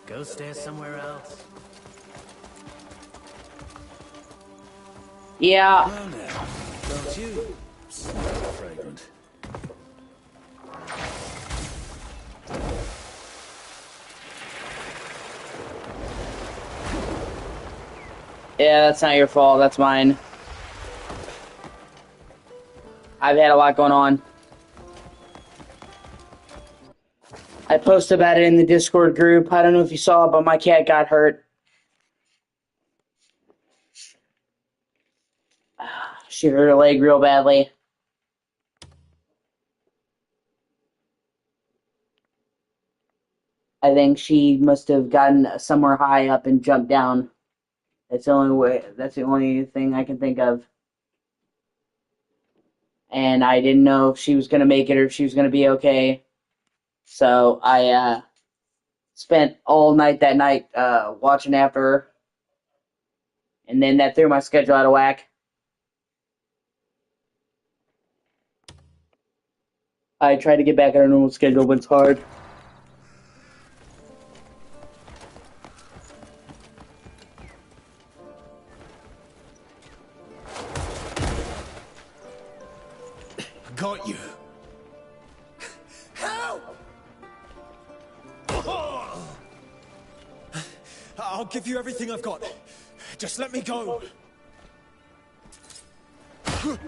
Go stay somewhere else. Yeah. don't you? Smell fragrant. Yeah, that's not your fault. That's mine. I've had a lot going on. I posted about it in the Discord group. I don't know if you saw it, but my cat got hurt. She hurt her leg real badly. I think she must have gotten somewhere high up and jumped down. That's the only way. That's the only thing I can think of. And I didn't know if she was gonna make it or if she was gonna be okay. So I spent all night that night watching after her, and then that threw my schedule out of whack. I tried to get back on a normal schedule, but it's hard. Got you. Help! I'll give you everything I've got. Just let me go. Do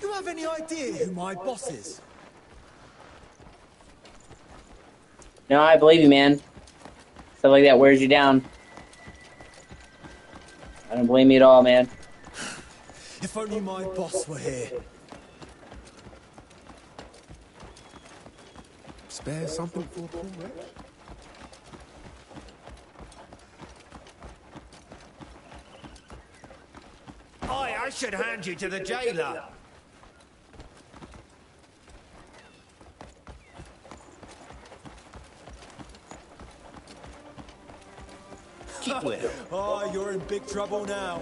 you have any idea who my boss is? No, I believe you, man. Stuff like that wears you down. I don't blame you at all, man. If only my boss were here. Spare something for poor wretch? I should hand you to the jailer. Keep well. Oh, you're in big trouble now.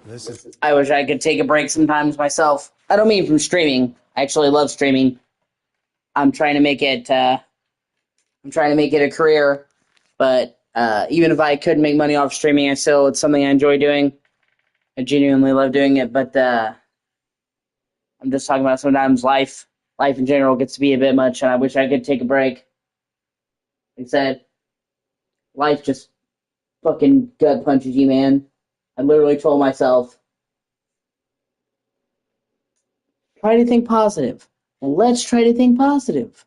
Listen. I wish I could take a break sometimes myself. I don't mean from streaming. I actually love streaming. I'm trying to make it. I'm trying to make it a career. But even if I could make money off streaming, it's something I enjoy doing. I genuinely love doing it. But I'm just talking about sometimes life in general gets to be a bit much, and I wish I could take a break. Like I said, life just fucking gut punches you, man. I literally told myself, try to think positive. And let's try to think positive.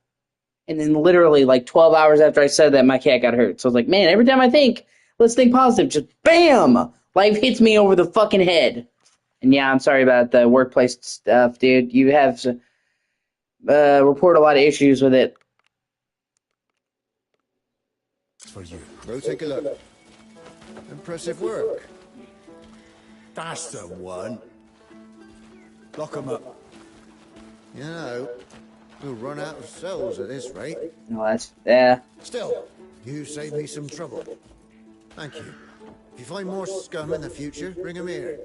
And then literally like 12 hours after I said that, my cat got hurt. So I was like, man, every time I think, let's think positive, just BAM! Life hits me over the fucking head. And yeah, I'm sorry about the workplace stuff, dude. You have report a lot of issues with it. For you. Go take a look. Impressive work. That's the one. Lock 'em up. You know, we'll run out of cells at this rate. No, that's Still, you saved me some trouble. Thank you. If you find more scum in the future, bring 'em here.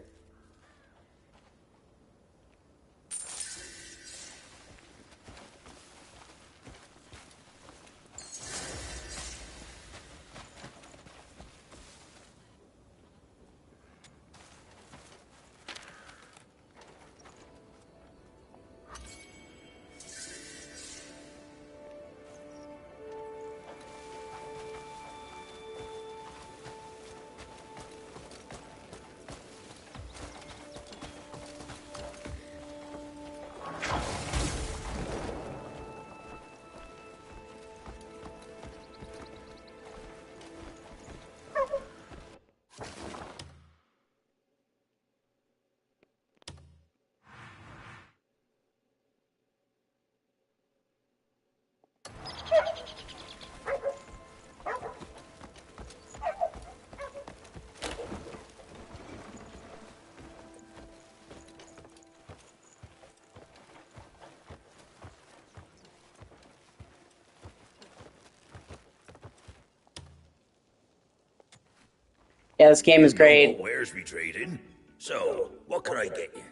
Yeah, this game is great. what wares we trade in. So, what can I get you?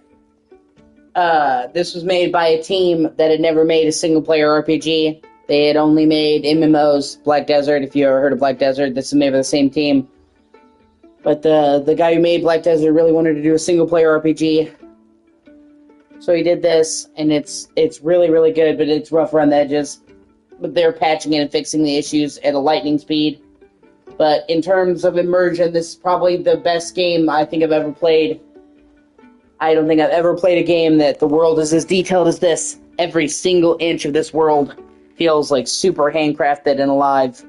This was made by a team that had never made a single-player RPG. They had only made MMOs, Black Desert, if you ever heard of Black Desert. This is made by the same team. But the guy who made Black Desert really wanted to do a single-player RPG. So he did this, and it's really, really good, but it's rough around the edges. But they're patching it and fixing the issues at a lightning speed. But in terms of immersion, this is probably the best game I think I've ever played. I don't think I've ever played a game that the world is as detailed as this. Every single inch of this world feels like super handcrafted and alive.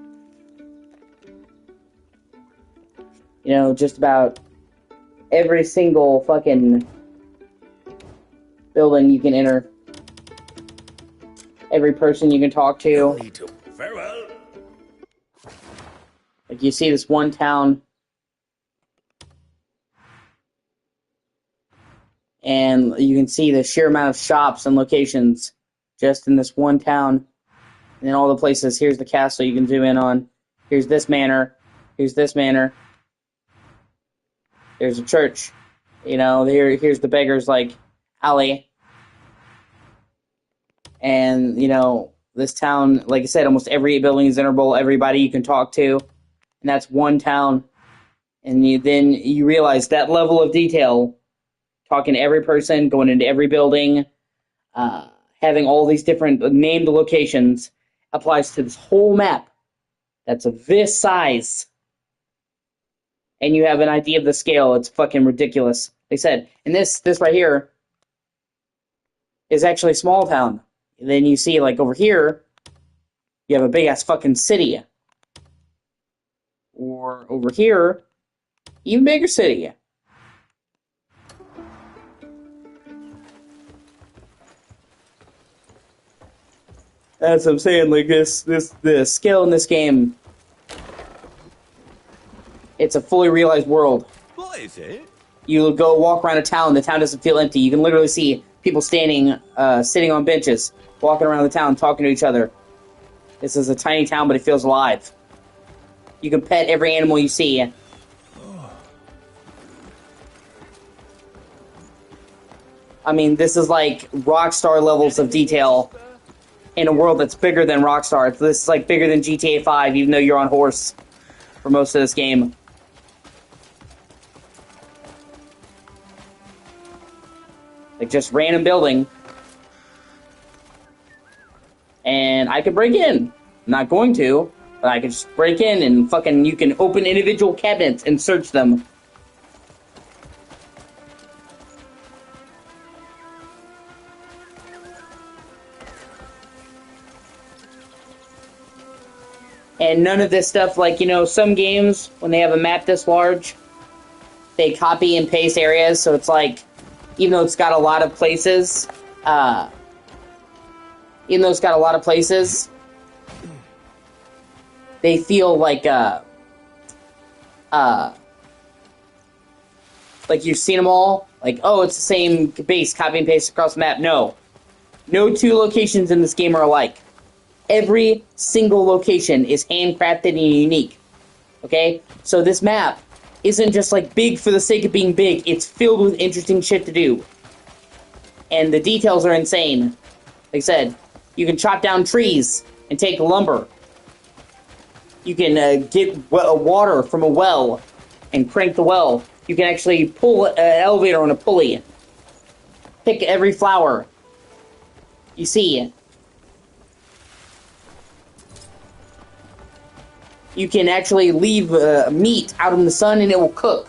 You know, just about every single fucking building you can enter. Every person you can talk to. Farewell. Like, you see this one town, and you can see the sheer amount of shops and locations just in this one town. And then all the places. Here's the castle you can zoom in on. Here's this manor. Here's this manor. There's a church. You know, here's the beggar's, like, alley. And, you know, this town, like I said, almost every building is enterable, everybody you can talk to. And that's one town. And then you realize that level of detail, talking to every person, going into every building, having all these different named locations, applies to this whole map that's of this size. And you have an idea of the scale. It's fucking ridiculous. Like I said, and this right here is actually a small town. And then you see, like, over here, you have a big-ass fucking city. Or over here, even bigger city. That's what I'm saying. Like, the scale in this game, it's a fully realized world. What is it? You go walk around a town, the town doesn't feel empty. You can literally see people standing, sitting on benches, walking around the town, talking to each other. This is a tiny town, but it feels alive. You can pet every animal you see. I mean, this is like Rockstar levels of detail in a world that's bigger than Rockstar. This is like bigger than GTA 5, even though you're on horse for most of this game. Like, just random building. And I could break in. I'm not going to, but I could just break in and fucking, you can open individual cabinets and search them. And none of this stuff, like, you know, some games, when they have a map this large, they copy and paste areas, so it's like, even though it's got a lot of places, they feel like you've seen them all. Like, oh, it's the same base, copy and paste across the map. No. No two locations in this game are alike. Every single location is handcrafted and unique. Okay? So this map isn't just, like, big for the sake of being big. It's filled with interesting shit to do. And the details are insane. Like I said, you can chop down trees and take lumber. You can get water from a well and crank the well. You can actually pull an elevator on a pulley. Pick every flower you see. You can actually leave meat out in the sun and it will cook.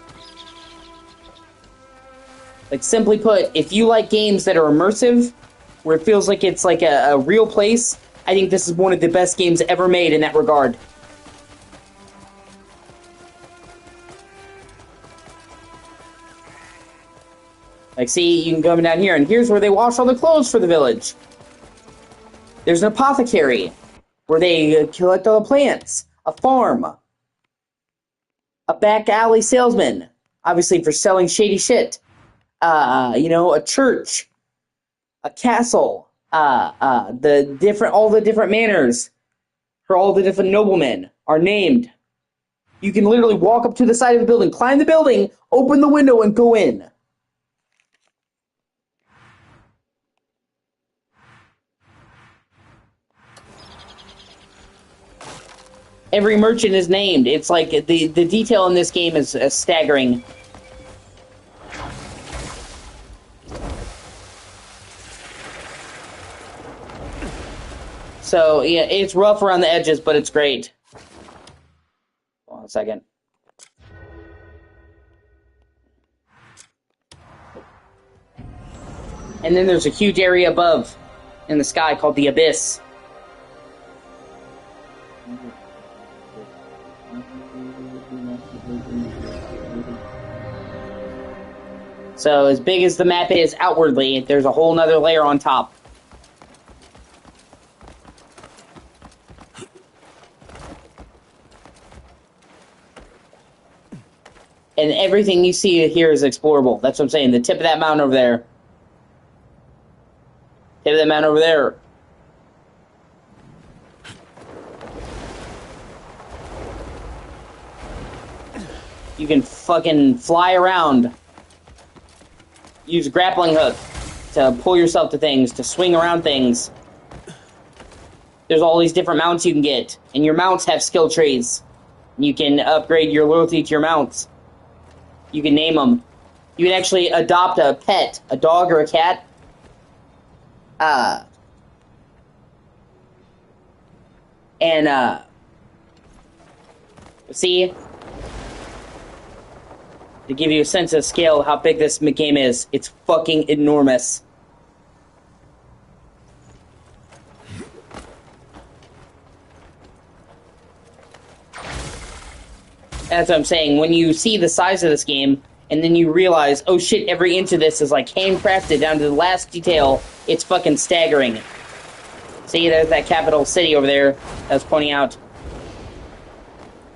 Like, simply put, if you like games that are immersive, where it feels like it's like a real place, I think this is one of the best games ever made in that regard. Like, see, you can come down here, and here's where they wash all the clothes for the village. There's an apothecary, where they collect all the plants. A farm. A back alley salesman, obviously for selling shady shit. You know, a church. A castle. All the different manors for all the different noblemen are named. You can literally walk up to the side of the building, climb the building, open the window, and go in. Every merchant is named. It's like the detail in this game is staggering. So, yeah, it's rough around the edges, but it's great. Hold on a second. And then there's a huge area above in the sky called the Abyss. So as big as the map is outwardly, there's a whole nother layer on top. And everything you see here is explorable. That's what I'm saying. The tip of that mountain over there. Tip of that mountain over there. You can fucking fly around. Use a grappling hook to pull yourself to things, to swing around things. There's all these different mounts you can get. And your mounts have skill trees. You can upgrade your loyalty to your mounts. You can name them. You can actually adopt a pet, a dog or a cat. See? To give you a sense of scale how big this game is, it's fucking enormous. That's what I'm saying. When you see the size of this game, and then you realize, oh shit, every inch of this is like handcrafted down to the last detail, it's fucking staggering. See, there's that capital city over there that I was pointing out.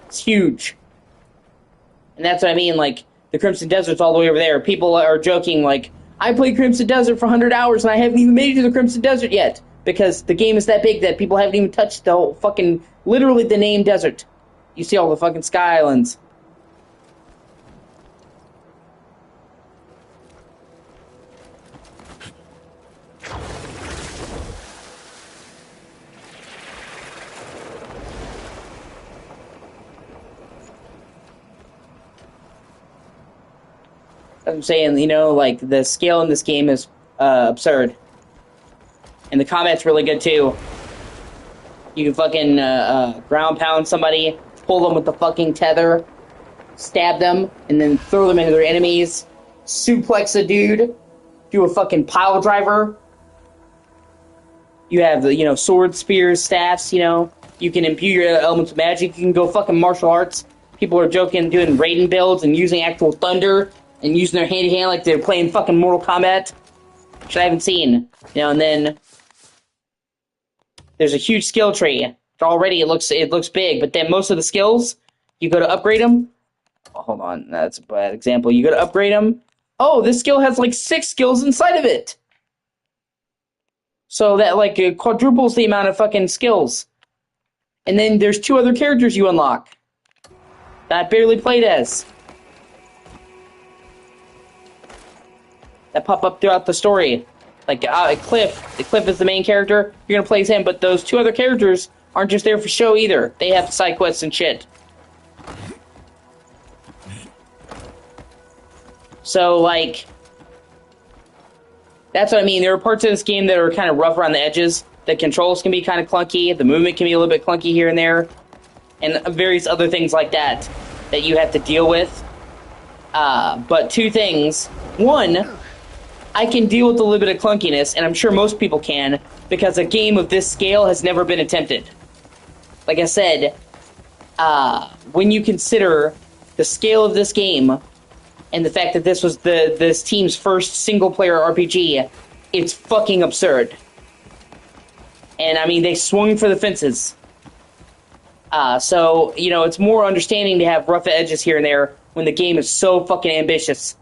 It's huge. And that's what I mean, like, the Crimson Desert's all the way over there. People are joking, like, I played Crimson Desert for 100 hours and I haven't even made it to the Crimson Desert yet. Because the game is that big that people haven't even touched the whole fucking, literally the name desert. You see all the fucking sky islands. I'm saying, you know, like, the scale in this game is absurd. And the combat's really good, too. You can fucking ground pound somebody, pull them with the fucking tether, stab them, and then throw them into their enemies, suplex a dude, do a fucking pile driver. You have, you know, swords, spears, staffs, you know. You can imbue your elements of magic. You can go fucking martial arts. People are joking, doing Raiden builds and using actual thunder and using their hand-to-hand like they're playing fucking Mortal Kombat, which I haven't seen. You know, and then there's a huge skill tree. Already it looks big, but then most of the skills, you go to upgrade them. Oh, hold on, that's a bad example. You go to upgrade them. Oh, this skill has like 6 skills inside of it. So that like quadruples the amount of fucking skills. And then there's 2 other characters you unlock that I barely played as. That pop up throughout the story. Like Cliff. The Cliff is the main character. You're gonna play as him, but those 2 other characters aren't just there for show either. They have side quests and shit. So, like, that's what I mean. There are parts of this game that are kind of rough around the edges. The controls can be kind of clunky. The movement can be a little bit clunky here and there. And various other things like that that you have to deal with. But 2 things. 1, I can deal with a little bit of clunkiness, and I'm sure most people can, because a game of this scale has never been attempted. Like I said, when you consider the scale of this game, and the fact that this was this team's first single-player RPG, it's fucking absurd. And, I mean, they swung for the fences. So, you know, it's more understanding to have rough edges here and there when the game is so fucking ambitious.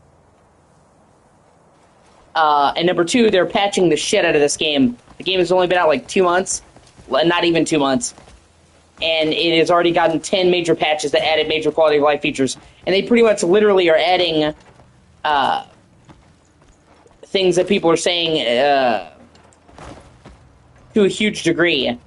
And number 2, they're patching the shit out of this game. The game has only been out like 2 months. Not even 2 months. and it has already gotten 10 major patches that added major quality of life features. And they pretty much literally are adding things that people are saying to a huge degree.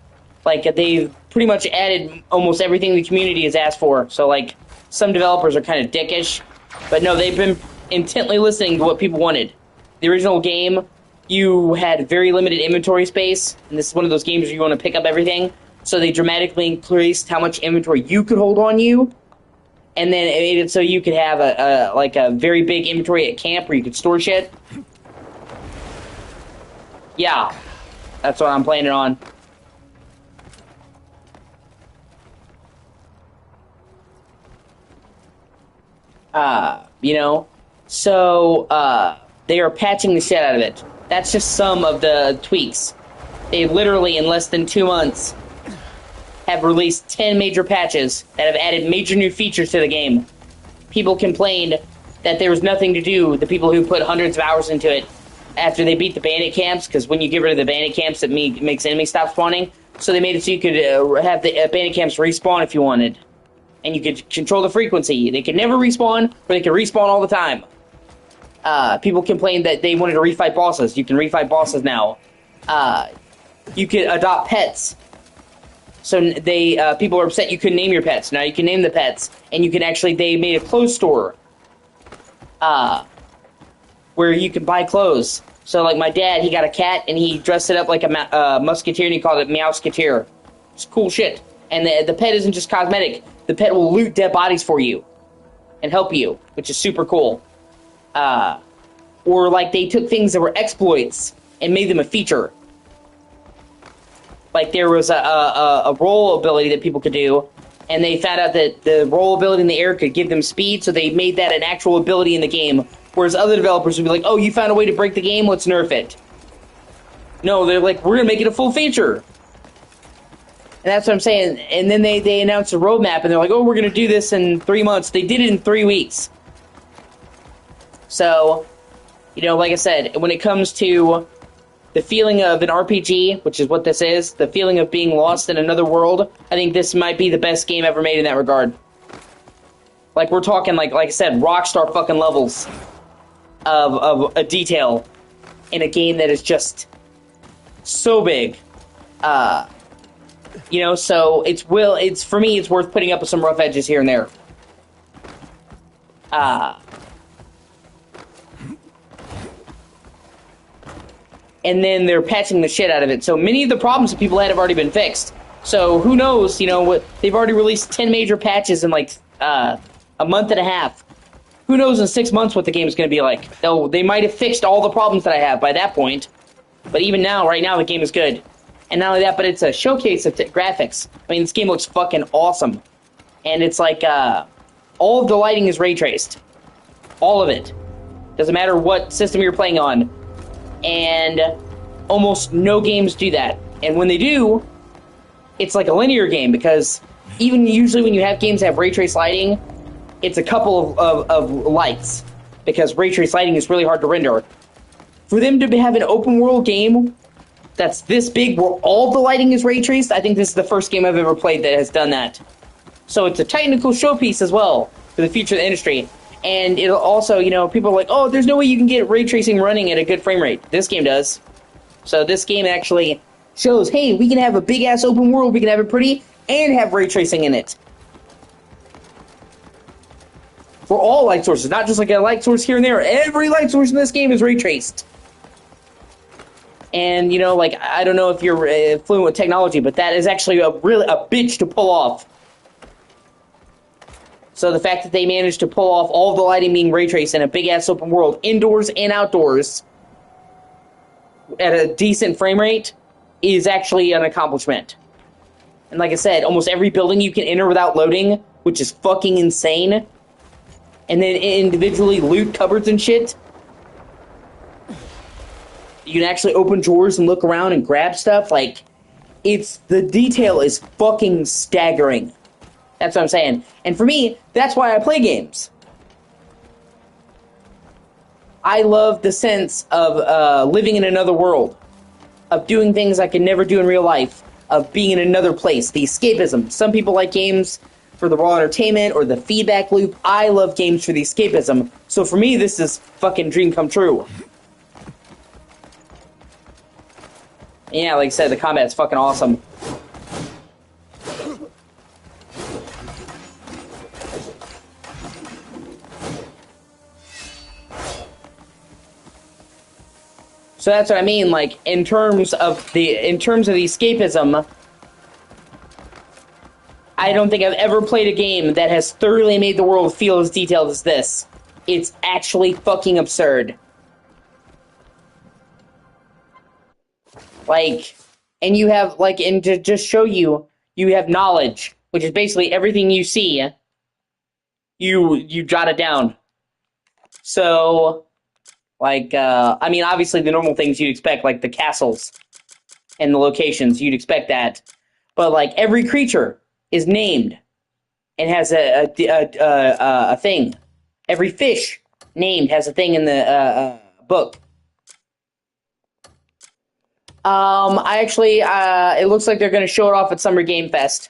Like, they've pretty much added almost everything the community has asked for. So, like, some developers are kind of dickish. But no, they've been intently listening to what people wanted. The original game, you had very limited inventory space. And this is one of those games where you want to pick up everything. So they dramatically increased how much inventory you could hold on you. And then it made it so you could have a very big inventory at camp where you could store shit. Yeah, that's what I'm playing it on. You know, so they are patching the shit out of it. That's just some of the tweaks. They literally, in less than 2 months, have released 10 major patches that have added major new features to the game. People complained that there was nothing to do, the people who put hundreds of hours into it, after they beat the bandit camps, because when you get rid of the bandit camps, it makes enemies stop spawning. So they made it so you could have the bandit camps respawn if you wanted. And you could control the frequency. They could never respawn, or they could respawn all the time. People complained that they wanted to refight bosses. You can refight bosses now. You could adopt pets. So people are upset you couldn't name your pets. Now you can name the pets, and you can actually, they made a clothes store. Where you can buy clothes. So, like, my dad, he got a cat, and he dressed it up like a musketeer, and he called it Meowsketeer. It's cool shit. And the pet isn't just cosmetic. The pet will loot dead bodies for you and help you, which is super cool. Or, like, they took things that were exploits and made them a feature. Like, there was a roll ability that people could do, and they found out that the roll ability in the air could give them speed, so they made that an actual ability in the game. Whereas other developers would be like, oh, you found a way to break the game, let's nerf it. No, they're like, we're going to make it a full feature. And that's what I'm saying. And then they announced a roadmap, and they're like, oh, we're going to do this in 3 months. They did it in 3 weeks. So, you know, like I said, when it comes to the feeling of an RPG, which is what this is, the feeling of being lost in another world, I think this might be the best game ever made in that regard. Like, we're talking, like I said, Rockstar fucking levels of a detail in a game that is just so big. You know, so it's for me, it's worth putting up with some rough edges here and there. And then they're patching the shit out of it. So many of the problems that people had have already been fixed. So who knows, you know, what they've already released 10 major patches in like a month and a half. Who knows in 6 months what the game's going to be like. They might have fixed all the problems that I have by that point. But even now, right now, the game is good. And not only that, but it's a showcase of graphics. I mean, this game looks fucking awesome. And it's like, all of the lighting is ray traced. All of it. Doesn't matter what system you're playing on. And almost no games do that. And when they do, it's like a linear game, because even usually when you have games that have ray trace lighting, it's a couple of lights, because ray trace lighting is really hard to render. For them to have an open world game that's this big where all the lighting is ray traced, I think this is the first game I've ever played that has done that. So it's a technical showpiece as well for the future of the industry. And it'll also, you know, people are like, oh, there's no way you can get ray tracing running at a good frame rate. This game does. So this game actually shows, hey, we can have a big-ass open world, we can have it pretty, and have ray tracing in it. For all light sources, not just like a light source here and there. Every light source in this game is ray traced. And, you know, like, I don't know if you're fluent with technology, but that is actually a bitch to pull off. So the fact that they managed to pull off all the lighting being ray traced in a big-ass open world, indoors and outdoors, at a decent frame rate, is actually an accomplishment. And like I said, almost every building you can enter without loading, which is fucking insane. And then individually loot cupboards and shit. You can actually open drawers and look around and grab stuff. Like, the detail is fucking staggering. That's what I'm saying. And for me, that's why I play games. I love the sense of living in another world. Of doing things I could never do in real life. of being in another place, the escapism. Some people like games for the raw entertainment or the feedback loop. I love games for the escapism. So for me, this is fucking dream come true. Yeah, like I said, the combat's fucking awesome. So that's what I mean, like, in terms of the escapism, I don't think I've ever played a game that has thoroughly made the world feel as detailed as this. It's actually fucking absurd. Like, and you have, like, and to just show you, you have knowledge, which is basically everything you see, you jot it down. So, like, I mean, obviously the normal things you'd expect, like the castles and the locations, you'd expect that. But, like, every creature is named and has a thing. Every fish named has a thing in the book. I actually, it looks like they're going to show it off at Summer Game Fest.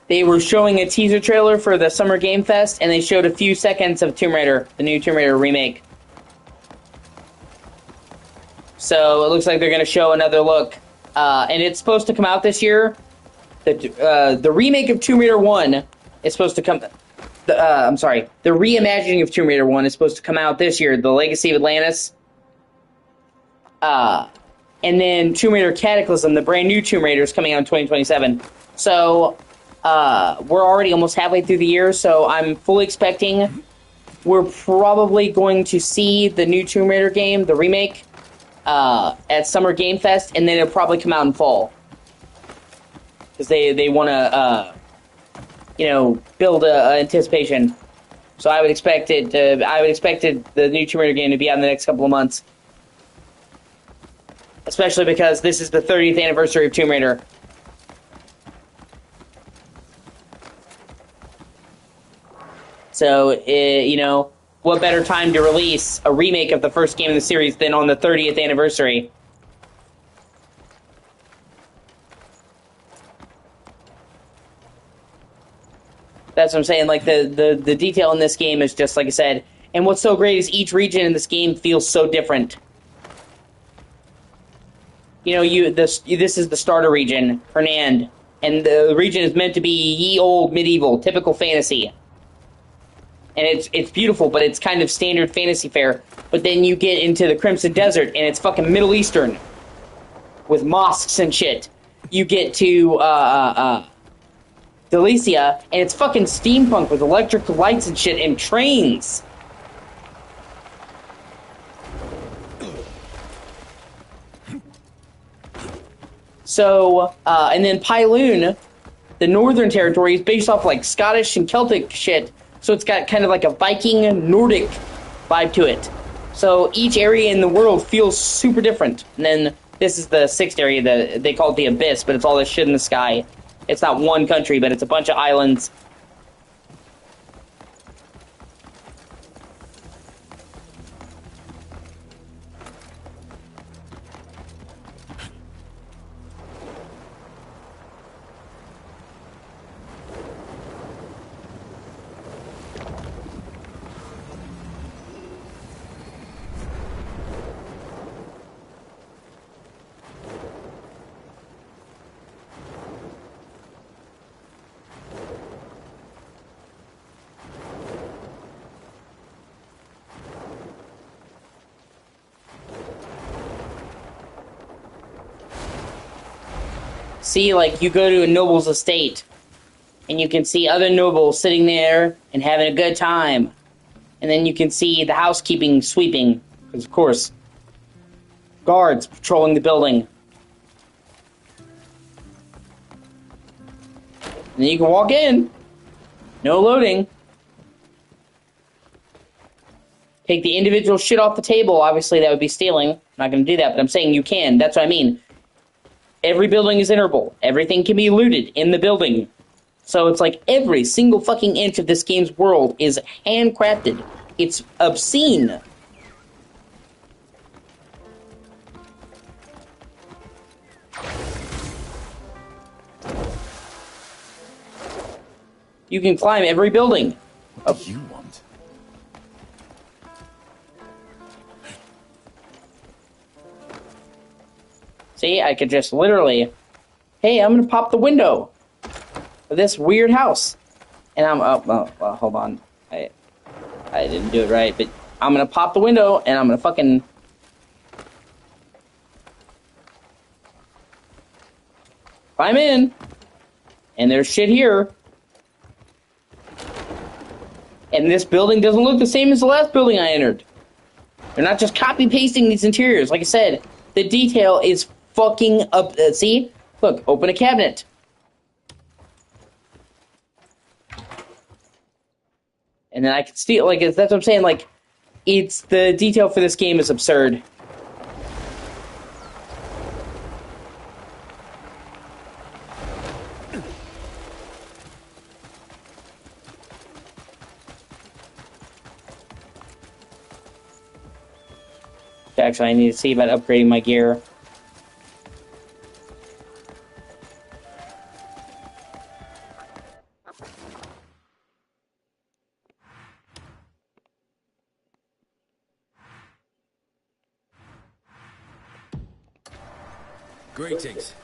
They were showing a teaser trailer for the Summer Game Fest, and they showed a few seconds of Tomb Raider, the new Tomb Raider remake. So it looks like they're going to show another look. And it's supposed to come out this year. The remake of Tomb Raider 1 is supposed to come... I'm sorry. The reimagining of Tomb Raider 1 is supposed to come out this year. The Legacy of Atlantis. And then Tomb Raider Cataclysm, the brand new Tomb Raider, is coming out in 2027. So... we're already almost halfway through the year, so I'm fully expecting we're probably going to see the new Tomb Raider game, the remake, at Summer Game Fest, and then it'll probably come out in fall. Because they want to, build anticipation. So I would expect the new Tomb Raider game to be out in the next couple of months. Especially because this is the 30th anniversary of Tomb Raider. So, what better time to release a remake of the first game in the series than on the 30th anniversary? That's what I'm saying, like, the detail in this game is just, like I said, and what's so great is each region in this game feels so different. This is the starter region, Hernand, and the region is meant to be ye old medieval, typical fantasy. And it's beautiful, but it's kind of standard fantasy fare. But then you get into the Crimson Desert, and it's fucking Middle Eastern. With mosques and shit. You get to, Delicia, and it's fucking steampunk with electric lights and shit, and trains. So, and then Pyloon, the Northern Territory, is based off, like, Scottish and Celtic shit. So it's got kind of like a Viking, Nordic vibe to it. So each area in the world feels super different. And then this is the sixth area, they call it the Abyss, but it's all this shit in the sky. It's not one country, but it's a bunch of islands. See, like, you go to a noble's estate, and you can see other nobles sitting there and having a good time. And then you can see the housekeeping sweeping, because, of course, guards patrolling the building. And then you can walk in. No loading. Take the individual shit off the table. Obviously, that would be stealing. I'm not going to do that, but I'm saying you can. That's what I mean. Every building is interval. Everything can be looted in the building. So it's like every single fucking inch of this game's world is handcrafted. It's obscene. You can climb every building. What do you want? See, I could just literally, hey, I'm gonna pop the window of this weird house, and I'm well, hold on, I didn't do it right, but I'm gonna pop the window and I'm gonna fucking climb in, and there's shit here, and this building doesn't look the same as the last building I entered. They're not just copy pasting these interiors. Like I said, the detail is fucking up. See? Look, open a cabinet. And then I can steal, like, that's what I'm saying, like, it's, the detail for this game is absurd. Actually, I need to see about upgrading my gear. Greetings.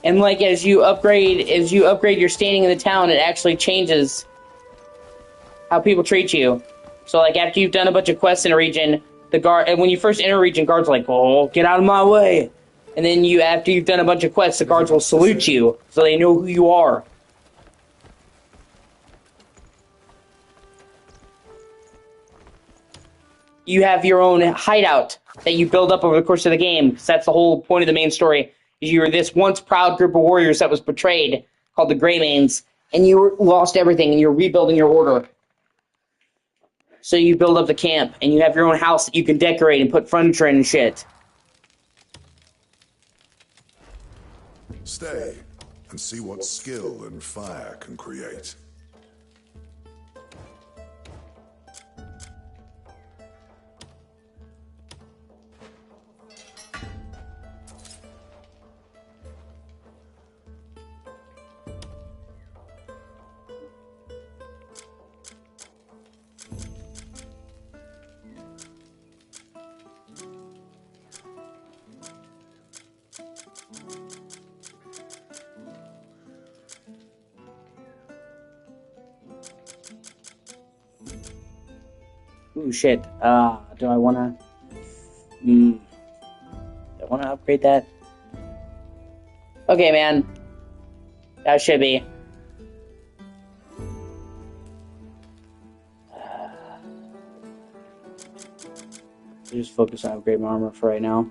And like as you upgrade your standing in the town, it actually changes how people treat you. So like after you've done a bunch of quests in a region, the guard, and when you first enter a region, guards are like, "Oh, get out of my way." And then after you've done a bunch of quests, the guards will salute you so they know who you are. You have your own hideout that you build up over the course of the game. So that's the whole point of the main story. You were this once proud group of warriors that was betrayed, called the Greymanes, and you lost everything, and you're rebuilding your order. So you build up the camp, and you have your own house that you can decorate and put furniture in and shit. Stay and see what skill and fire can create. Ooh, shit. Do I wanna... do I wanna upgrade that? Okay, man. That should be. Just focus on upgrading my armor for right now.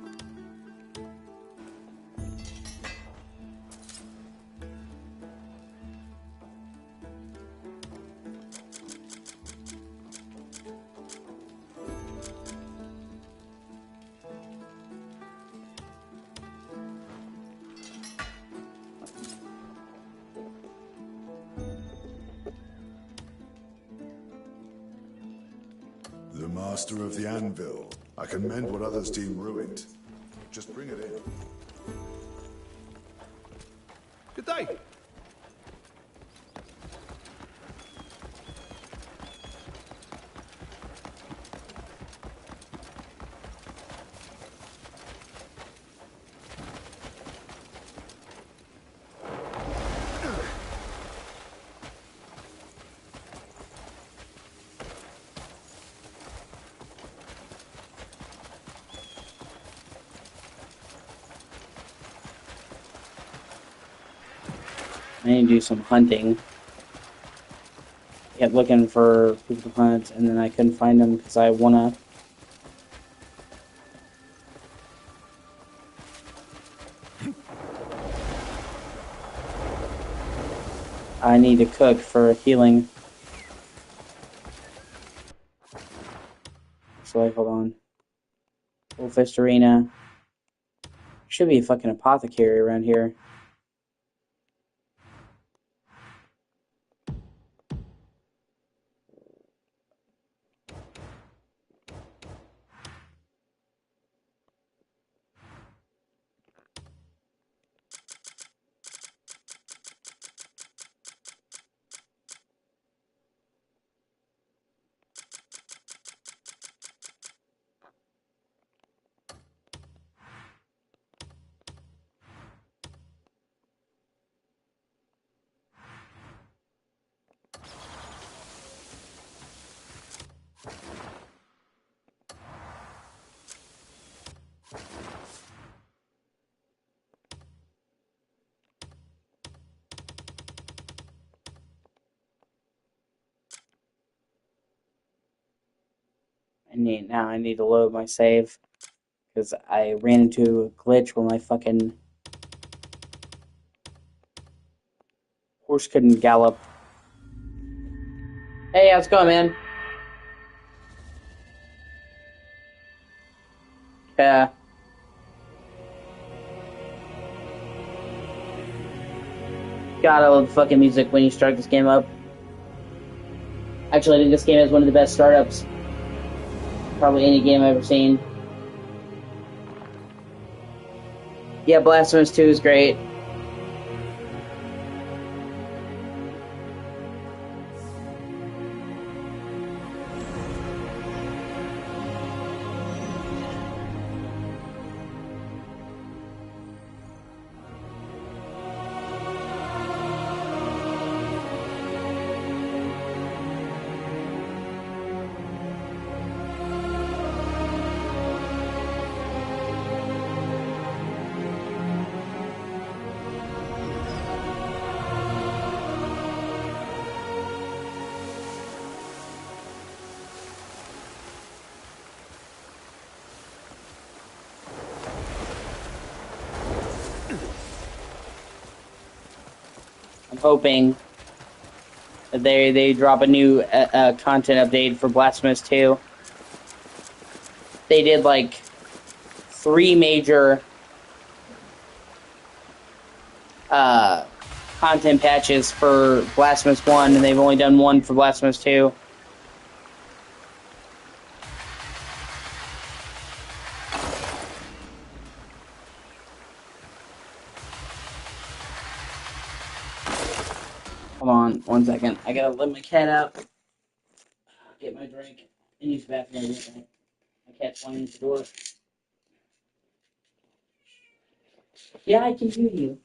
The master of the anvil. I can mend what others deem ruined. Just bring it in. Good day. I need to do some hunting. Kept looking for people to hunt, and then I couldn't find them because I wanna... I need to cook for healing. So, like, hold on. Full Fist Arena. Should be a fucking apothecary around here. Now I need to load my save. Because I ran into a glitch where my fucking horse couldn't gallop. Hey, how's it going, man? Yeah. God, I love the fucking music when you start this game up. Actually, I think this game is one of the best startups. Probably any game I've ever seen. Yeah, Blasphemous 2 is great. I'm hoping that they drop a new content update for Blasphemous 2. They did like 3 major content patches for Blasphemous 1, and they've only done 1 for Blasphemous 2. Hold on 1 second. I gotta let my cat out, get my drink, and use the bathroom. My cat's flying at the door. Yeah, I can hear you.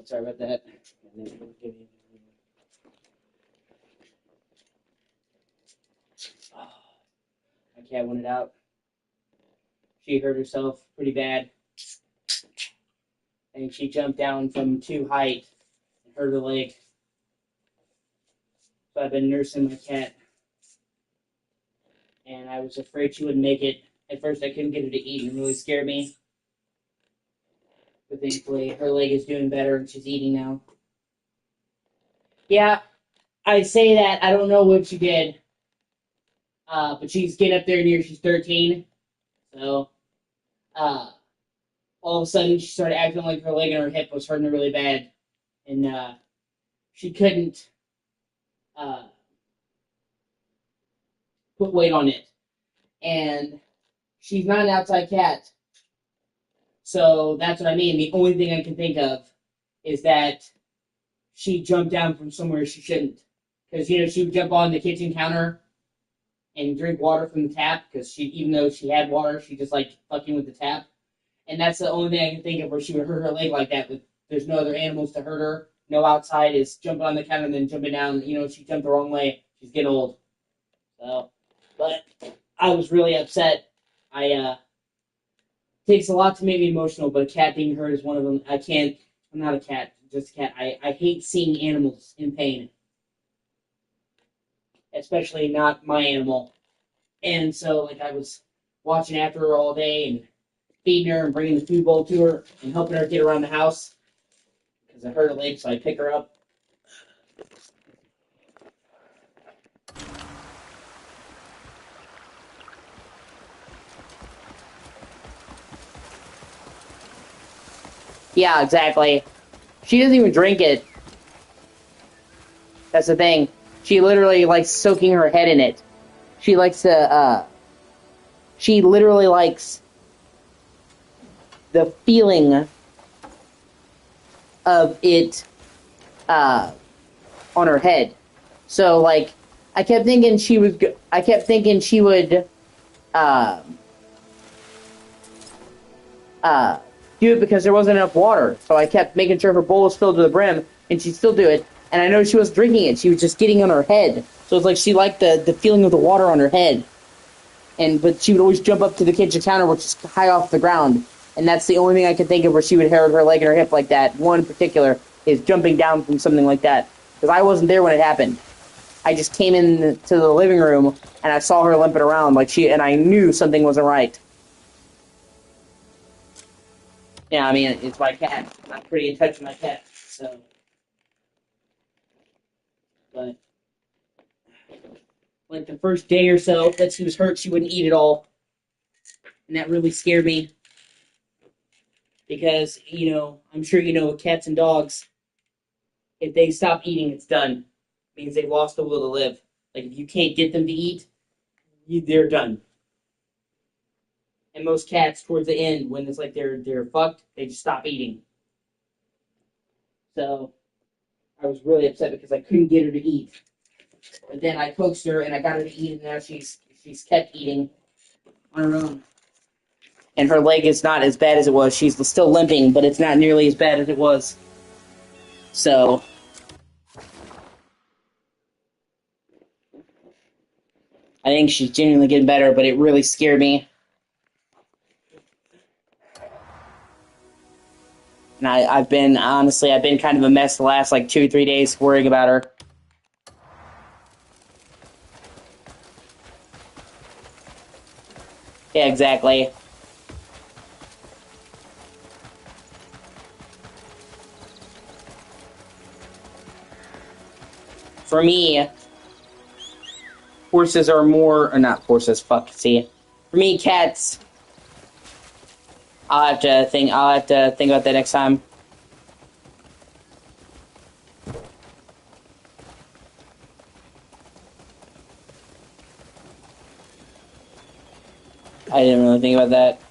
Sorry about that. my cat wanted out. She hurt herself pretty bad. And she jumped down from too height and hurt her leg. So I've been nursing my cat. And I was afraid she wouldn't make it. At first I couldn't get her to eat, and it really scared me. But thankfully her leg is doing better and she's eating now. Yeah, I say that. I don't know what she did. But she's getting up there near, she's 13. So, all of a sudden she started acting like her leg and her hip was hurting her really bad. And, she couldn't, uh, put weight on it. And she's not an outside cat. So that's what I mean. The only thing I can think of is that she jumped down from somewhere she shouldn't. Because, she would jump on the kitchen counter and drink water from the tap. Because even though she had water, she just liked fucking with the tap. And that's the only thing I can think of where she would hurt her leg like that. But there's no other animals to hurt her. No outside is jumping on the counter and then jumping down. She jumped the wrong way. She's getting old. So, but I was really upset. It takes a lot to make me emotional, but a cat being hurt is one of them. I'm not a cat, just a cat. I hate seeing animals in pain. Especially not my animal. And so, I was watching after her all day and feeding her and bringing the food bowl to her and helping her get around the house. Because I hurt her leg, so I pick her up. Yeah, exactly. She doesn't even drink it. That's the thing. She literally likes soaking her head in it. She likes to, she literally likes the feeling of it, on her head. So, I kept thinking she would, do it because there wasn't enough water. So I kept making sure her bowl was filled to the brim, and she'd still do it. And I know she wasn't drinking it. She was just getting on her head. So it's like she liked the feeling of the water on her head. But she would always jump up to the kitchen counter, which is high off the ground. And that's the only thing I could think of where she would hurt her leg and her hip like that. One in particular is jumping down from something like that. Because I wasn't there when it happened. I just came in to the living room, and I saw her limping around, and I knew something wasn't right. Yeah, I mean, it's my cat. I'm pretty in touch with my cat, so. But, the first day or so that she was hurt, she wouldn't eat at all. And that really scared me. Because, I'm sure with cats and dogs, if they stop eating, it's done. It means they've lost the will to live. If you can't get them to eat, they're done. And most cats, towards the end, when it's they're fucked, they just stop eating. So, I was really upset because I couldn't get her to eat. But then I coaxed her and I got her to eat, and now she's kept eating on her own. And her leg is not as bad as it was. She's still limping, but it's not nearly as bad as it was. So, I think she's genuinely getting better, but it really scared me. And I've been kind of a mess the last 2 or 3 days worrying about her. Yeah, exactly. For me, horses are more, or not horses, fuck, see. For me, cats, I'll have to think about that next time. I didn't really think about that.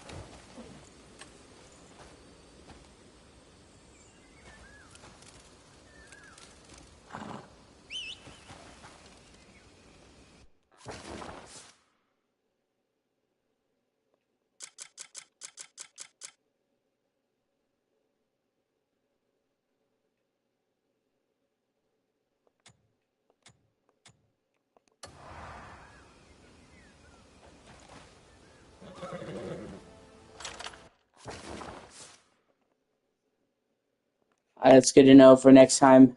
It's good to know for next time.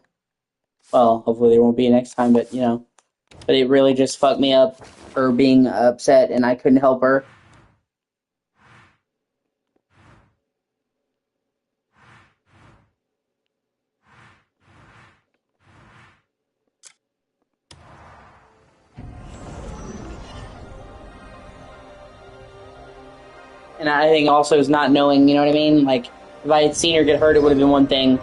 Well, hopefully there won't be a next time, but, you know. But it really just fucked me up, her being upset, and I couldn't help her. And I think also is not knowing, you know what I mean? Like, if I had seen her get hurt, it would have been one thing.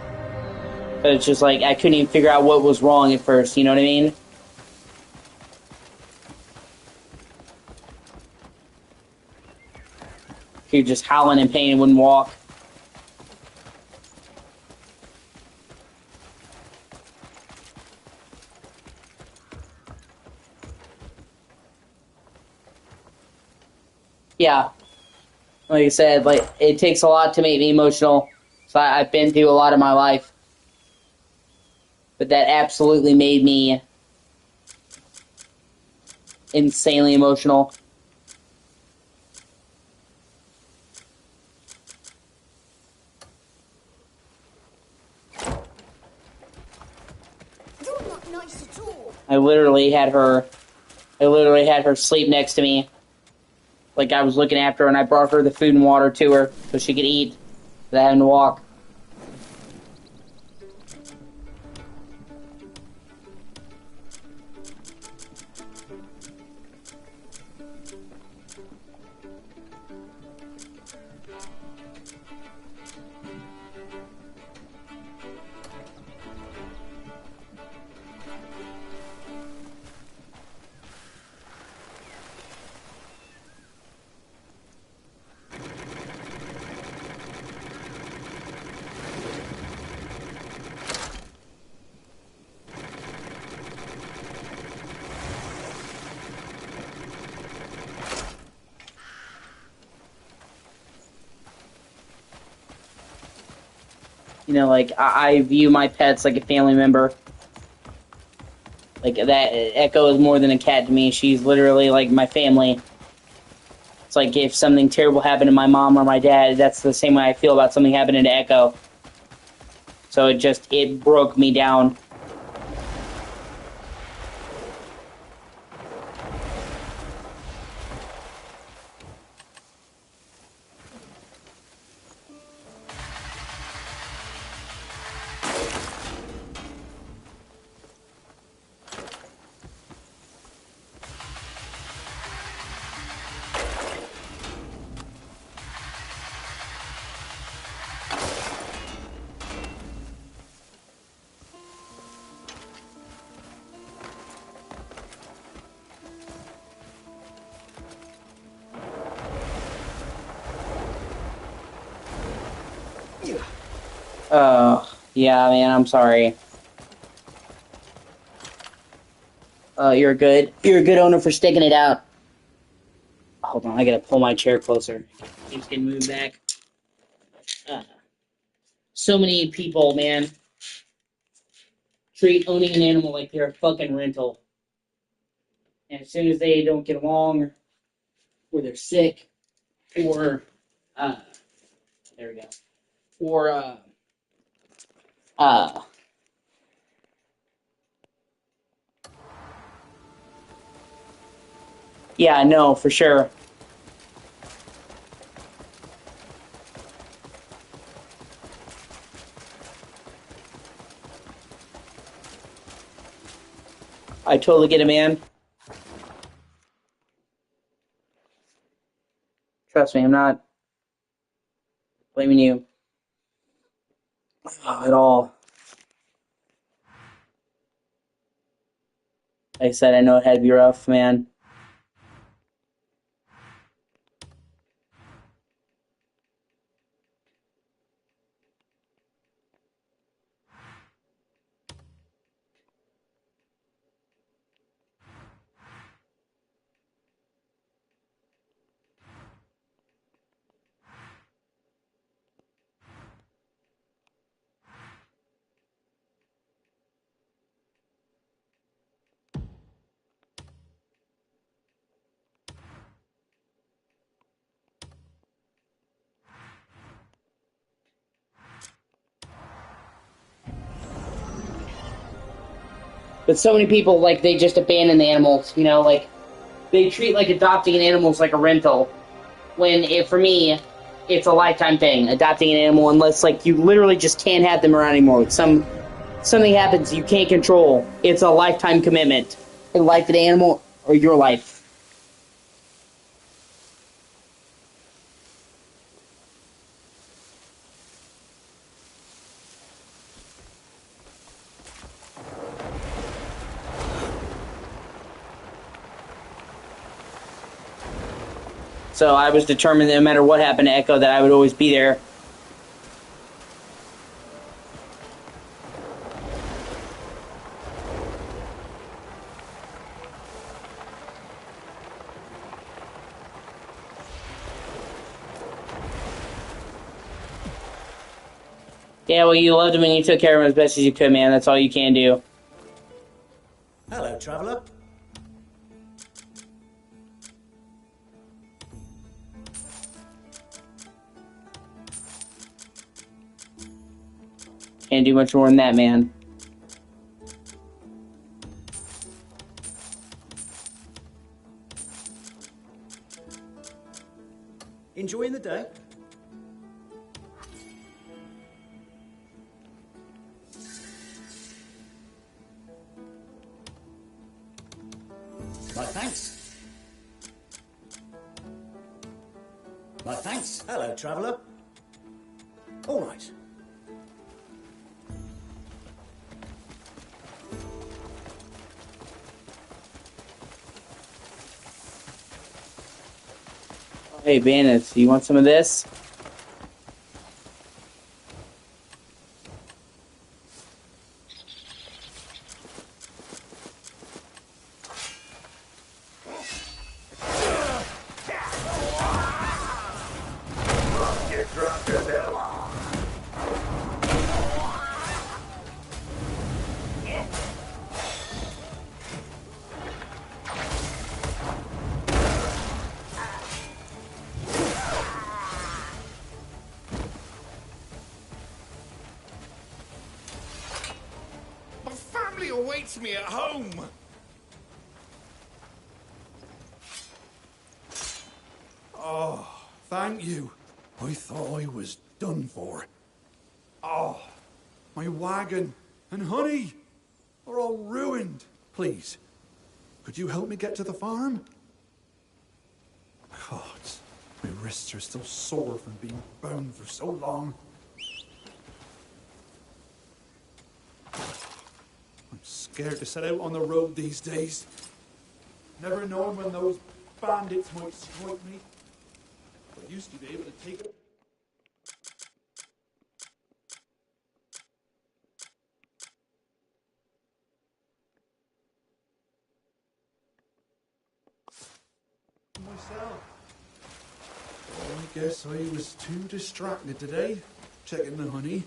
But it's just like, I couldn't even figure out what was wrong at first, you know what I mean? She was just howling in pain and wouldn't walk. Yeah. Like I said, like, it takes a lot to make me emotional. So I've been through a lot in my life. But that absolutely made me insanely emotional. You're not nice at all. I literally had her sleep next to me. Like I was looking after her, and I brought her the food and water to her so she could eat without having to walk. You know, like, I view my pets like a family member. Like, that Echo is more than a cat to me. She's literally, like, my family. It's like if something terrible happened to my mom or my dad, that's the same way I feel about something happening to Echo. So it broke me down. Yeah, man, I'm sorry. You're a good owner for sticking it out. Hold on, I gotta pull my chair closer. It keeps getting moved back. Uh, so many people, man, treat owning an animal like they're a fucking rental. And as soon as they don't get along, or they're sick, or, uh, there we go. Or, uh, yeah, no, for sure. I totally get it, man. Trust me, I'm not blaming you at all. Like I said, I know it had to be rough, man. But so many people, like, they just abandon the animals, you know, like, they treat, like, adopting an animal as like a rental. When, for me, it's a lifetime thing, adopting an animal, unless, like, you literally just can't have them around anymore. Something happens you can't control. It's a lifetime commitment. The life of the animal or your life. So I was determined that no matter what happened to Echo, that I would always be there. Yeah, well, you loved him and you took care of him as best as you could, man. That's all you can do. Hello, traveller. Can't do much more than that, man. Enjoying the day? My thanks. My thanks. Hello, traveller. All right. Hey, Bandits, you want some of this? Get drunk as hell. My family awaits me at home. Oh, thank you. I thought I was done for. Oh, my wagon and honey are all ruined. Please, could you help me get to the farm? God, my wrists are still sore from being bound for so long. I'm scared to set out on the road these days. Never knowing when those bandits might strike me. I used to be able to take it. Myself. I guess I was too distracted today, checking the honey.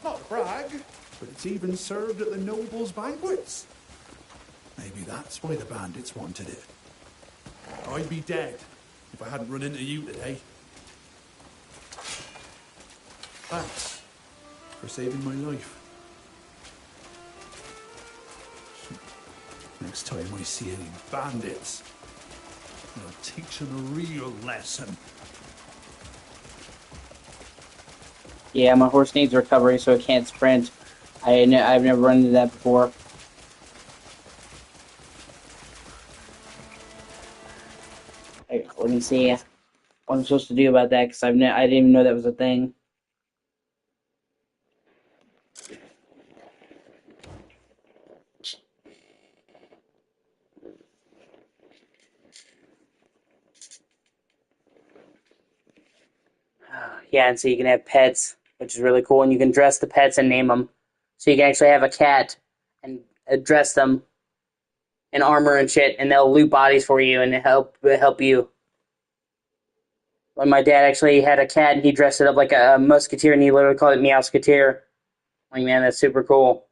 Not to brag, but it's even served at the nobles' banquets. Maybe that's why the bandits wanted it. I'd be dead if I hadn't run into you today. Thanks for saving my life. Next time I see any bandits, I'll teach them a real lesson. Yeah, my horse needs recovery, so it can't sprint. I've never run into that before. Hey, let me see what I'm supposed to do about that, because I didn't even know that was a thing. Yeah, and so you can have pets, which is really cool, and you can dress the pets and name them. So you can actually have a cat and dress them in armor and shit, and they'll loot bodies for you and help you. When my dad actually had a cat, and he dressed it up like a musketeer, and he literally called it Meowsketeer. Like, man, that's super cool.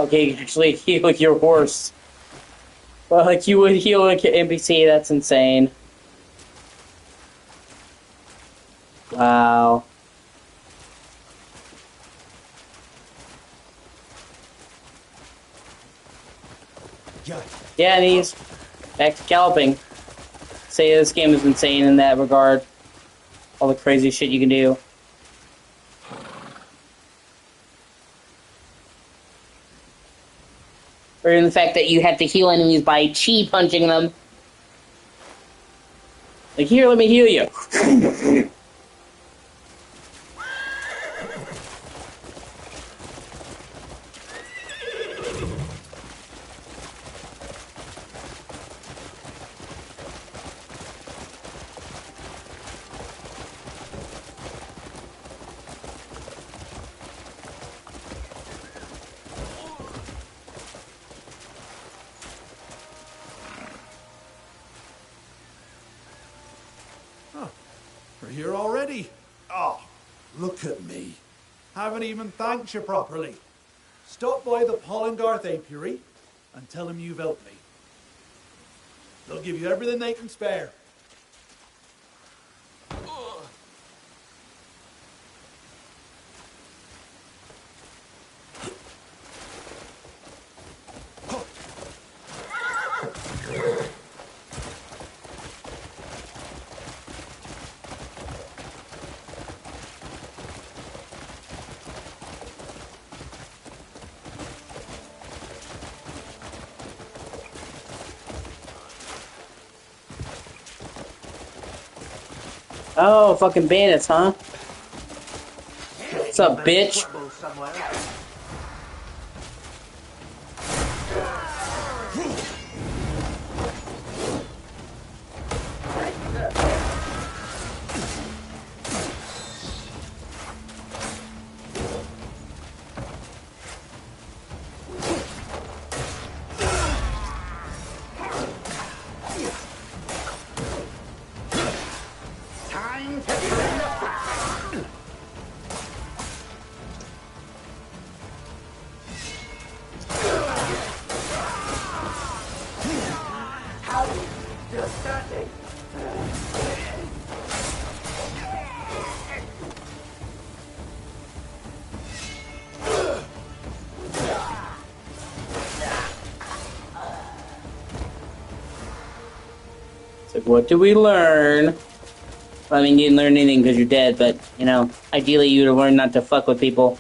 Okay, you can actually heal your horse. Well, like you would heal an NPC, that's insane. Wow. Yeah, and he's back to galloping. Say this game is insane in that regard. All the crazy shit you can do. Or even the fact that you have to heal enemies by chi punching them. Like, here, let me heal you. We're here already. Oh, look at me. Haven't even thanked you properly. Stop by the Pollengarth Apiary and tell them you've helped me. They'll give you everything they can spare. Oh, fucking bandits, huh? What's up, bitch? Time to bring the fire. How disgusting. So what do we learn? Well, I mean, you didn't learn anything because you're dead, but, you know, ideally you would have learned not to fuck with people.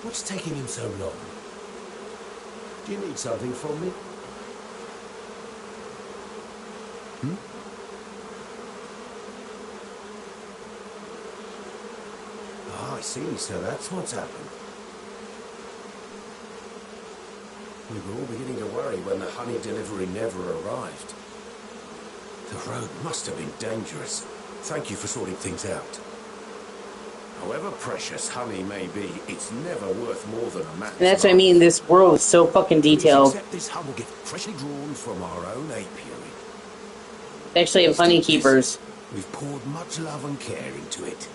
What's taking him so long? Do you need something from me? Ah, I see, so that's what's happened. We were all beginning to worry when the honey delivery never arrived. The road must have been dangerous. Thank you for sorting things out. However precious honey may be, it's never worth more than a man's And that's what I life. mean, this world is so fucking Please detailed. accept this humble gift, freshly drawn from our own apiary. They actually have honey keepers. We've poured much love and care into it.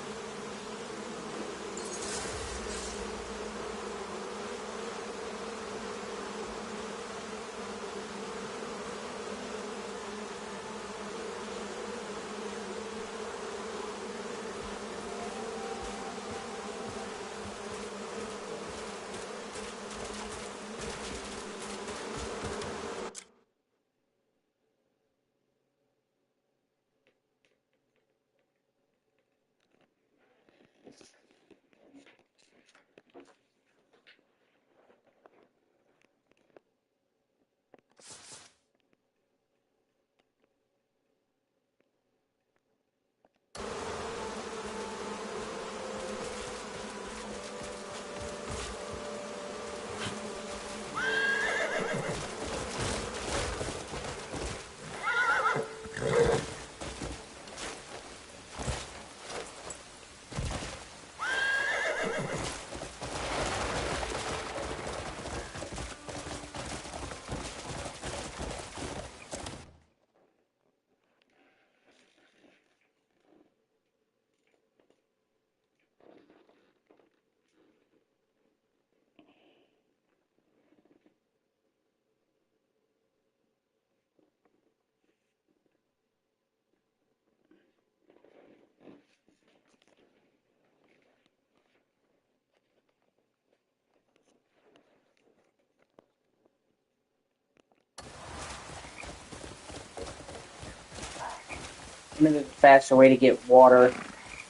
Maybe there's a faster way to get water.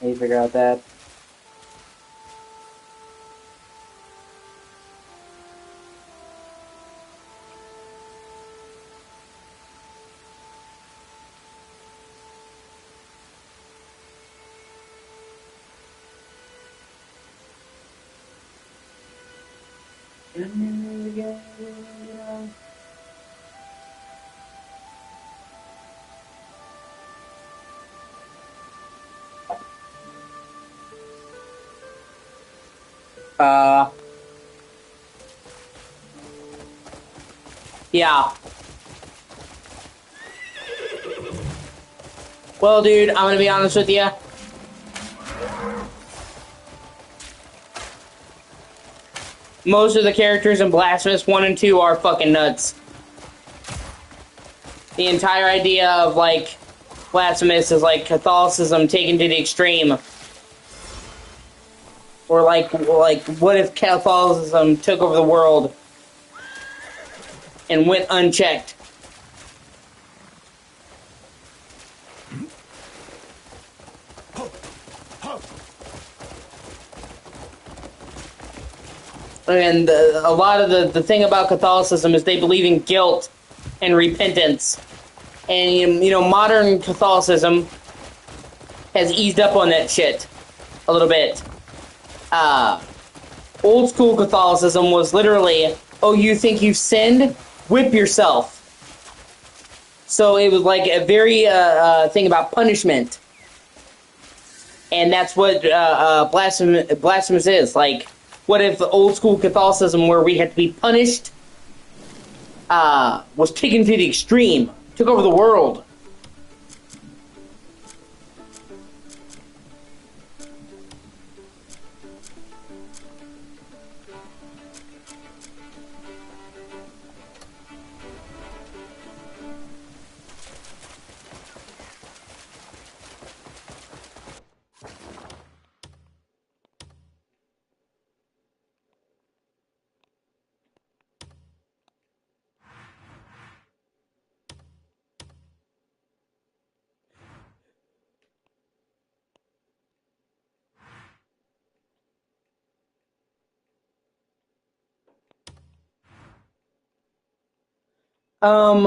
Maybe figure out that. Yeah. Well, dude, I'm gonna be honest with you. Most of the characters in Blasphemous 1 and 2 are fucking nuts. The entire idea of, like, Blasphemous is, like, Catholicism taken to the extreme. Or, like, what if Catholicism took over the world and went unchecked? And a lot of the thing about Catholicism is they believe in guilt and repentance. And, you know, modern Catholicism has eased up on that shit a little bit. Old school Catholicism was literally, oh, you think you've sinned? Whip yourself. So it was like a very thing about punishment. And that's what Blasphemous is. Like, what if old school Catholicism, where we had to be punished, was taken to the extreme, took over the world? I'm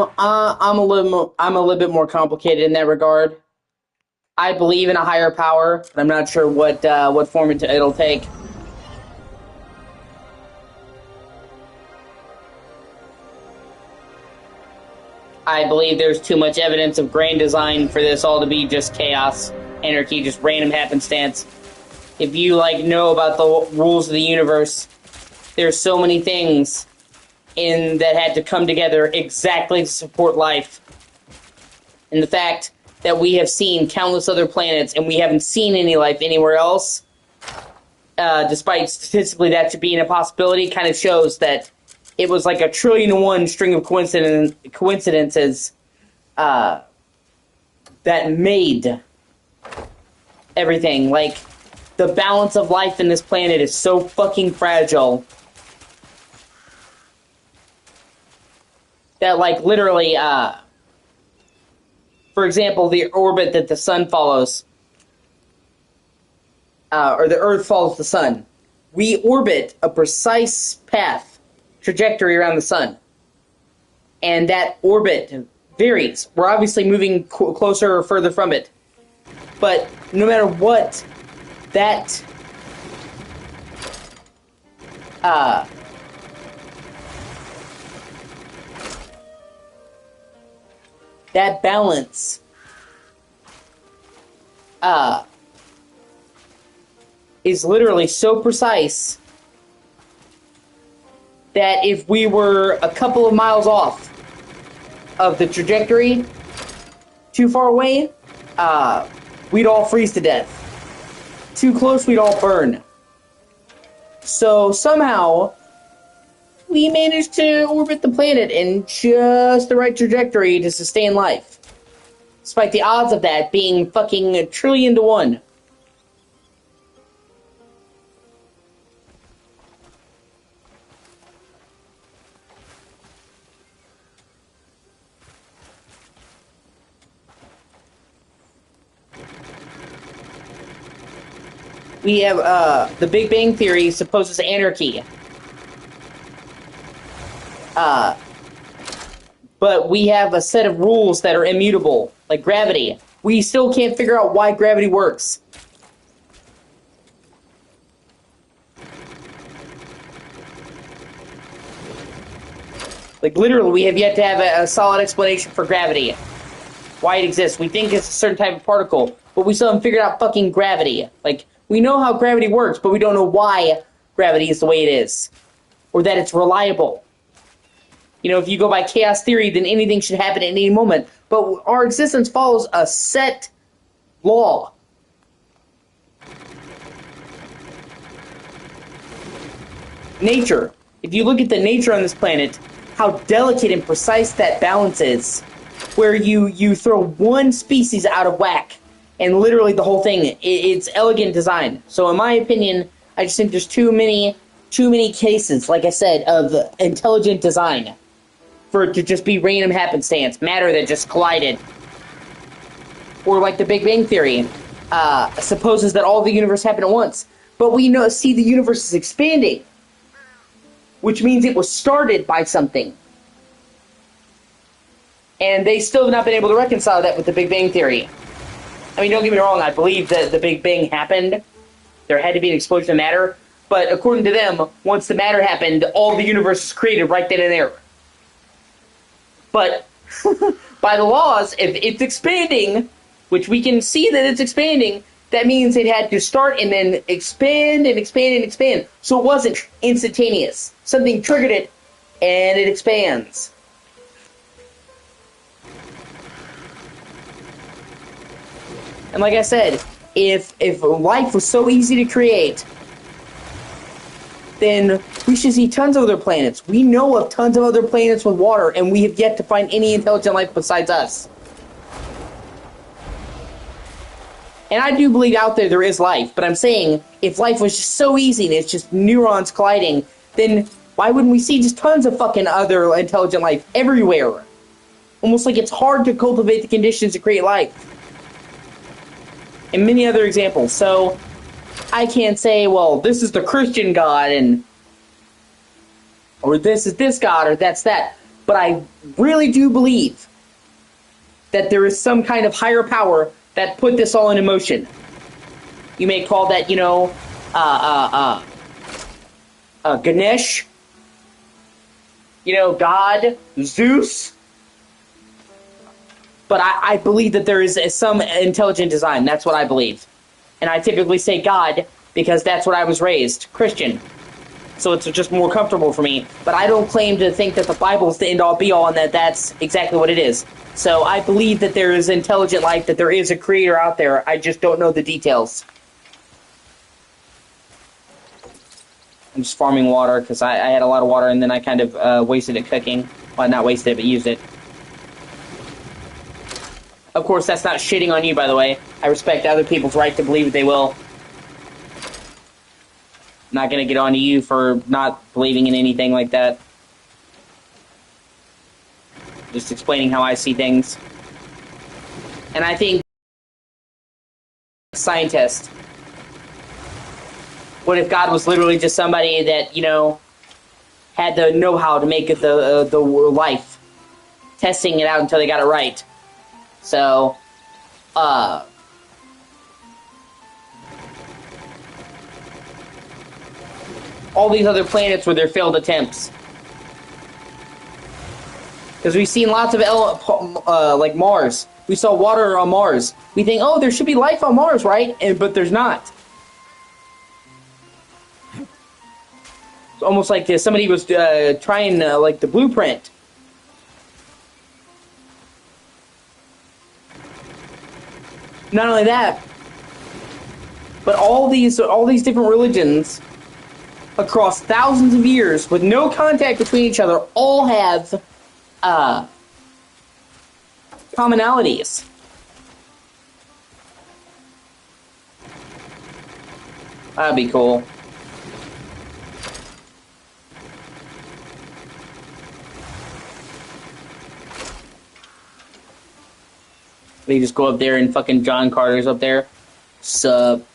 a little bit more complicated in that regard. I believe in a higher power, but I'm not sure what form it'll take. I believe there's too much evidence of grand design for this all to be just chaos, anarchy, just random happenstance. If you, like, know about the rules of the universe, there's so many things in that had to come together exactly to support life. And the fact that we have seen countless other planets and we haven't seen any life anywhere else, despite statistically that being a possibility, kind of shows that it was like a 1,000,000,000,000 string of coincidences that made everything. Like, the balance of life in this planet is so fucking fragile that, like, literally, for example, the orbit that the sun follows, or the Earth follows the sun, we orbit a precise path, trajectory around the sun. And that orbit varies. We're obviously moving closer or further from it. But no matter what, that that balance is literally so precise that if we were a couple of miles off of the trajectory, too far away, we'd all freeze to death. Too close, we'd all burn. So somehow, we managed to orbit the planet in just the right trajectory to sustain life. Despite the odds of that being fucking 1,000,000,000 to 1. We have, the Big Bang Theory supposes anarchy. But we have a set of rules that are immutable, like gravity. We still can't figure out why gravity works. Like, literally, we have yet to have a solid explanation for gravity. Why it exists. We think it's a certain type of particle, but we still haven't figured out fucking gravity. Like, we know how gravity works, but we don't know why gravity is the way it is. Or that it's reliable. You know, if you go by chaos theory, then anything should happen at any moment. But our existence follows a set law. Nature. If you look at the nature on this planet, how delicate and precise that balance is. Where you throw one species out of whack, and literally the whole thing, it's elegant design. So in my opinion, I just think there's too many cases, like I said, of intelligent design. For it to just be random happenstance, matter that just collided. Or like the Big Bang Theory, supposes that all the universe happened at once. But we see the universe is expanding. Which means it was started by something. And they still have not been able to reconcile that with the Big Bang Theory. I mean, don't get me wrong, I believe that the Big Bang happened. There had to be an explosion of matter. But according to them, once the matter happened, all the universe was created right then and there. But by the laws, if it's expanding, which we can see that it's expanding, that means it had to start and then expand and expand and expand. So it wasn't instantaneous. Something triggered it, and it expands. And like I said, if life was so easy to create, then we should see tons of other planets. We know of tons of other planets with water, and we have yet to find any intelligent life besides us. And I do believe out there is life, but I'm saying, if life was just so easy and it's just neurons colliding, then why wouldn't we see just tons of fucking other intelligent life everywhere? Almost like it's hard to cultivate the conditions to create life. And many other examples. So I can't say, well, this is the Christian God, or this is this God, or that's that. But I really do believe that there is some kind of higher power that put this all into motion. You may call that, Ganesh. God, Zeus. But I believe that there is some intelligent design. That's what I believe. And I typically say God because that's what I was raised, Christian. So it's just more comfortable for me. But I don't claim to think that the Bible is the end-all be-all and that that's exactly what it is. So I believe that there is intelligent life, that there is a creator out there. I just don't know the details. I'm just farming water because I had a lot of water and then I kind of wasted it cooking. Well, not wasted it, but used it. Of course, that's not shitting on you, by the way. I respect other people's right to believe what they will. I'm not gonna get on to you for not believing in anything like that. Just explaining how I see things. And I think scientist. What if God was literally just somebody that, had the know-how to make it the life, testing it out until they got it right. So, all these other planets were their failed attempts. Because we've seen lots of, like Mars. We saw water on Mars. We think, oh, there should be life on Mars, right? But there's not. It's almost like somebody was trying, like, the blueprint. Not only that, but all these different religions across thousands of years with no contact between each other all have commonalities. That'd be cool. They just go up there and fucking John Carter's up there. Sup.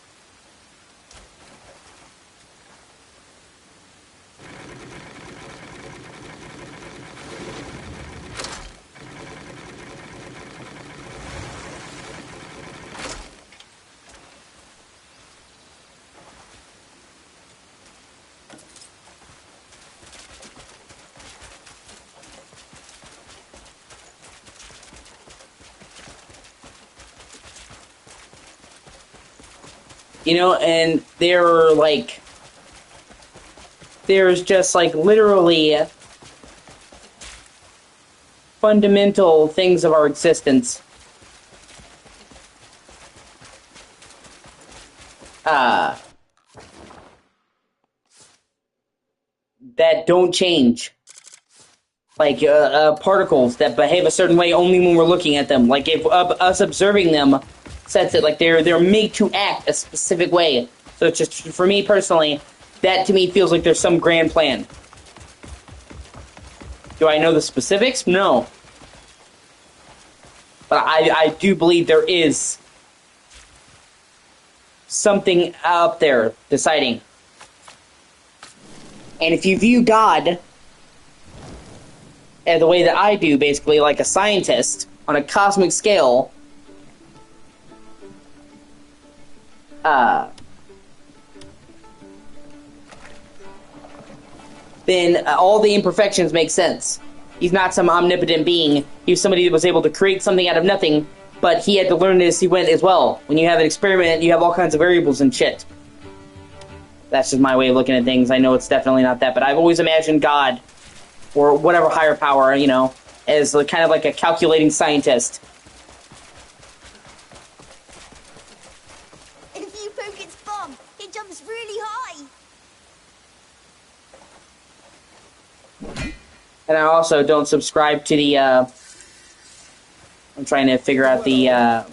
You know, and there's just like literally fundamental things of our existence that don't change. Like particles that behave a certain way only when we're looking at them. Like if us observing them sets it, like they're made to act a specific way. So it's just, for me personally, that to me feels like there's some grand plan. Do I know the specifics? No. But I do believe there is something up there deciding. And if you view God the way that I do, basically like a scientist on a cosmic scale, then all the imperfections make sense. He's not some omnipotent being. He's somebody that was able to create something out of nothing, but he had to learn as he went as well. When you have an experiment, you have all kinds of variables and shit. That's just my way of looking at things. I know it's definitely not that, but I've always imagined God, or whatever higher power, you know, as kind of like a calculating scientist. If you poke its bum, it jumps really high. And I also don't subscribe to the, I'm trying to figure out the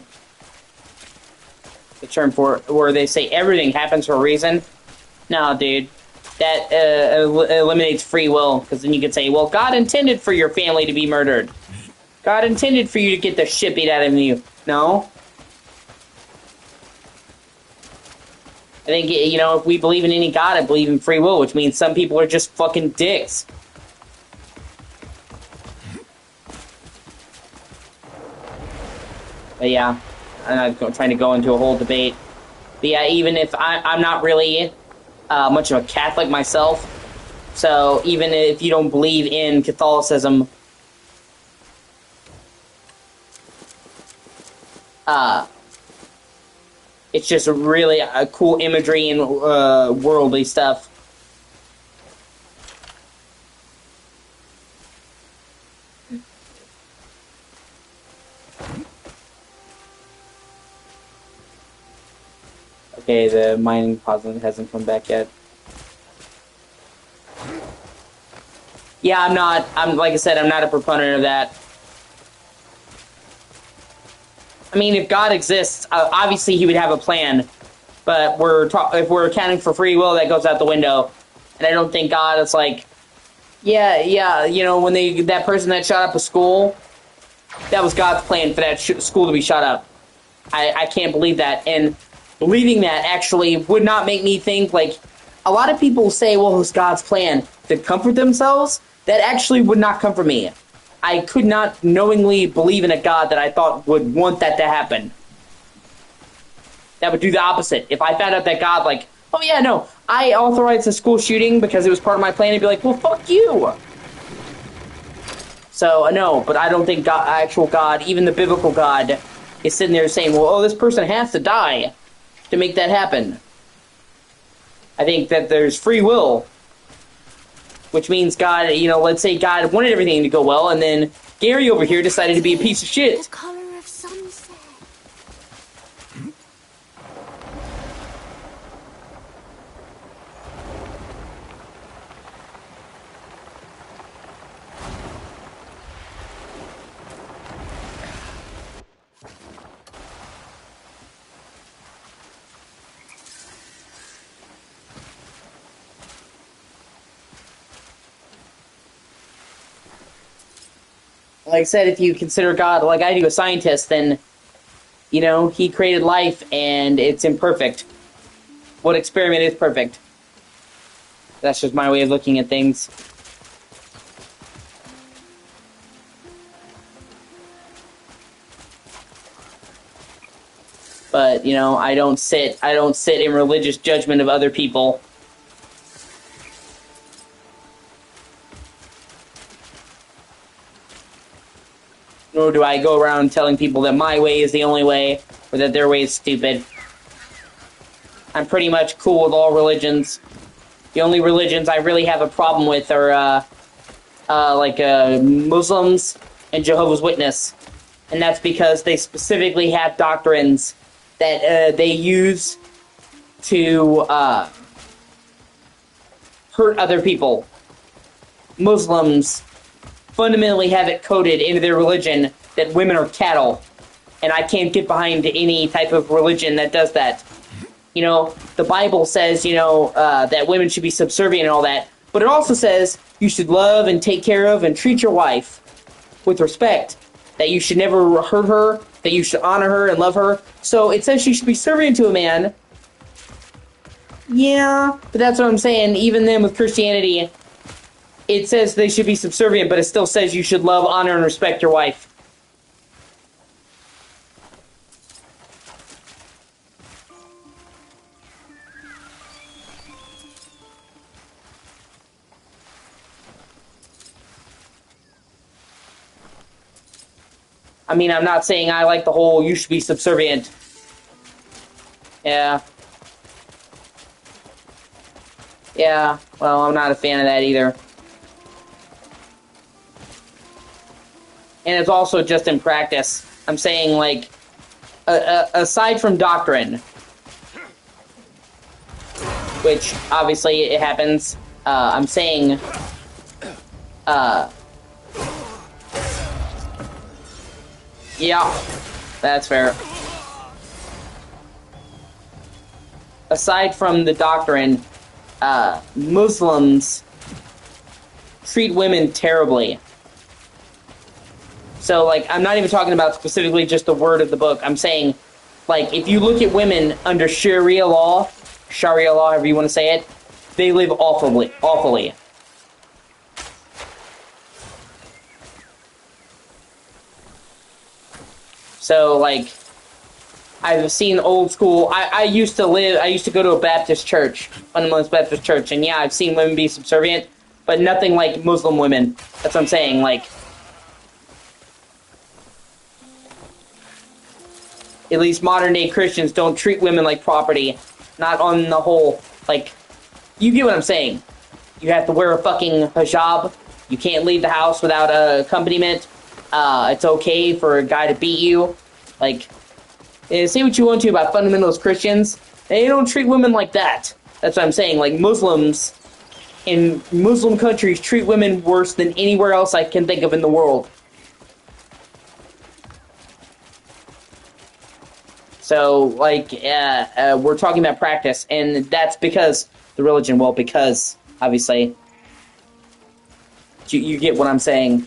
term for it, where they say everything happens for a reason. No, dude. That eliminates free will, because then you could say, well, God intended for your family to be murdered. God intended for you to get the shit beat out of you. No. I think, you know, if we believe in any God, I believe in free will, which means some people are just fucking dicks. But yeah, I'm not trying to go into a whole debate. But yeah, even if I'm not really much of a Catholic myself, so even if you don't believe in Catholicism, it's just really a cool imagery and worldly stuff. Okay, the mining puzzle hasn't come back yet. Yeah, I'm like I said, I'm not a proponent of that. I mean, if God exists, obviously he would have a plan, but if we're accounting for free will, that goes out the window. And I don't think God is like, yeah, you know, when that person that shot up a school, that was God's plan for that school to be shot up. I can't believe that, and believing that actually would not make me think, like, a lot of people say, well, it was God's plan to comfort themselves. That actually would not comfort me. I could not knowingly believe in a God that I thought would want that to happen. That would do the opposite. If I found out that God, like, oh yeah, no, I authorized the school shooting because it was part of my plan, I'd be like, well, fuck you! So, no, but I don't think God, actual God, even the biblical God, is sitting there saying, well, oh, this person has to die to make that happen. I think that there's free will, which means God, you know, let's say God wanted everything to go well, and then Gary over here decided to be a piece of shit. The color of sunset. Like I said, if you consider God, like I do, a scientist, then You know, he created life and it's imperfect. What experiment is perfect? That's just my way of looking at things. But, you know, I don't sit in religious judgment of other people. Nor do I go around telling people that my way is the only way, or that their way is stupid. I'm pretty much cool with all religions. The only religions I really have a problem with are, Muslims and Jehovah's Witness. And that's because they specifically have doctrines that, they use to, hurt other people. Muslims fundamentally have it coded into their religion that women are cattle. And I can't get behind any type of religion that does that. You know, the Bible says, you know, that women should be subservient and all that. But it also says you should love and take care of and treat your wife with respect. That you should never hurt her. That you should honor her and love her. So it says she should be subservient to a man. Yeah, but that's what I'm saying. Even then with Christianity, it says they should be subservient, but it still says you should love, honor, and respect your wife. I mean, I'm not saying I like the whole you should be subservient. Yeah. Yeah, well, I'm not a fan of that either. And it's also just in practice. I'm saying, like, aside from doctrine, which obviously it happens, I'm saying, yeah, that's fair. Aside from the doctrine, Muslims treat women terribly. So, like, I'm not even talking about specifically just the word of the book. I'm saying, like, if you look at women under Sharia law, however you want to say it, they live awfully. So, like, I've seen old school. I used to go to a Baptist church, fundamentalist Baptist church, and yeah, I've seen women be subservient, but nothing like Muslim women. That's what I'm saying, like, at least modern day Christians don't treat women like property. Not on the whole. Like, you get what I'm saying. You have to wear a fucking hijab. You can't leave the house without a accompaniment. It's okay for a guy to beat you. Like, say what you want to about fundamentalist Christians. They don't treat women like that. That's what I'm saying. Like, Muslims in Muslim countries treat women worse than anywhere else I can think of in the world. So, like, we're talking about practice, and that's because the religion, well, because, obviously, you get what I'm saying.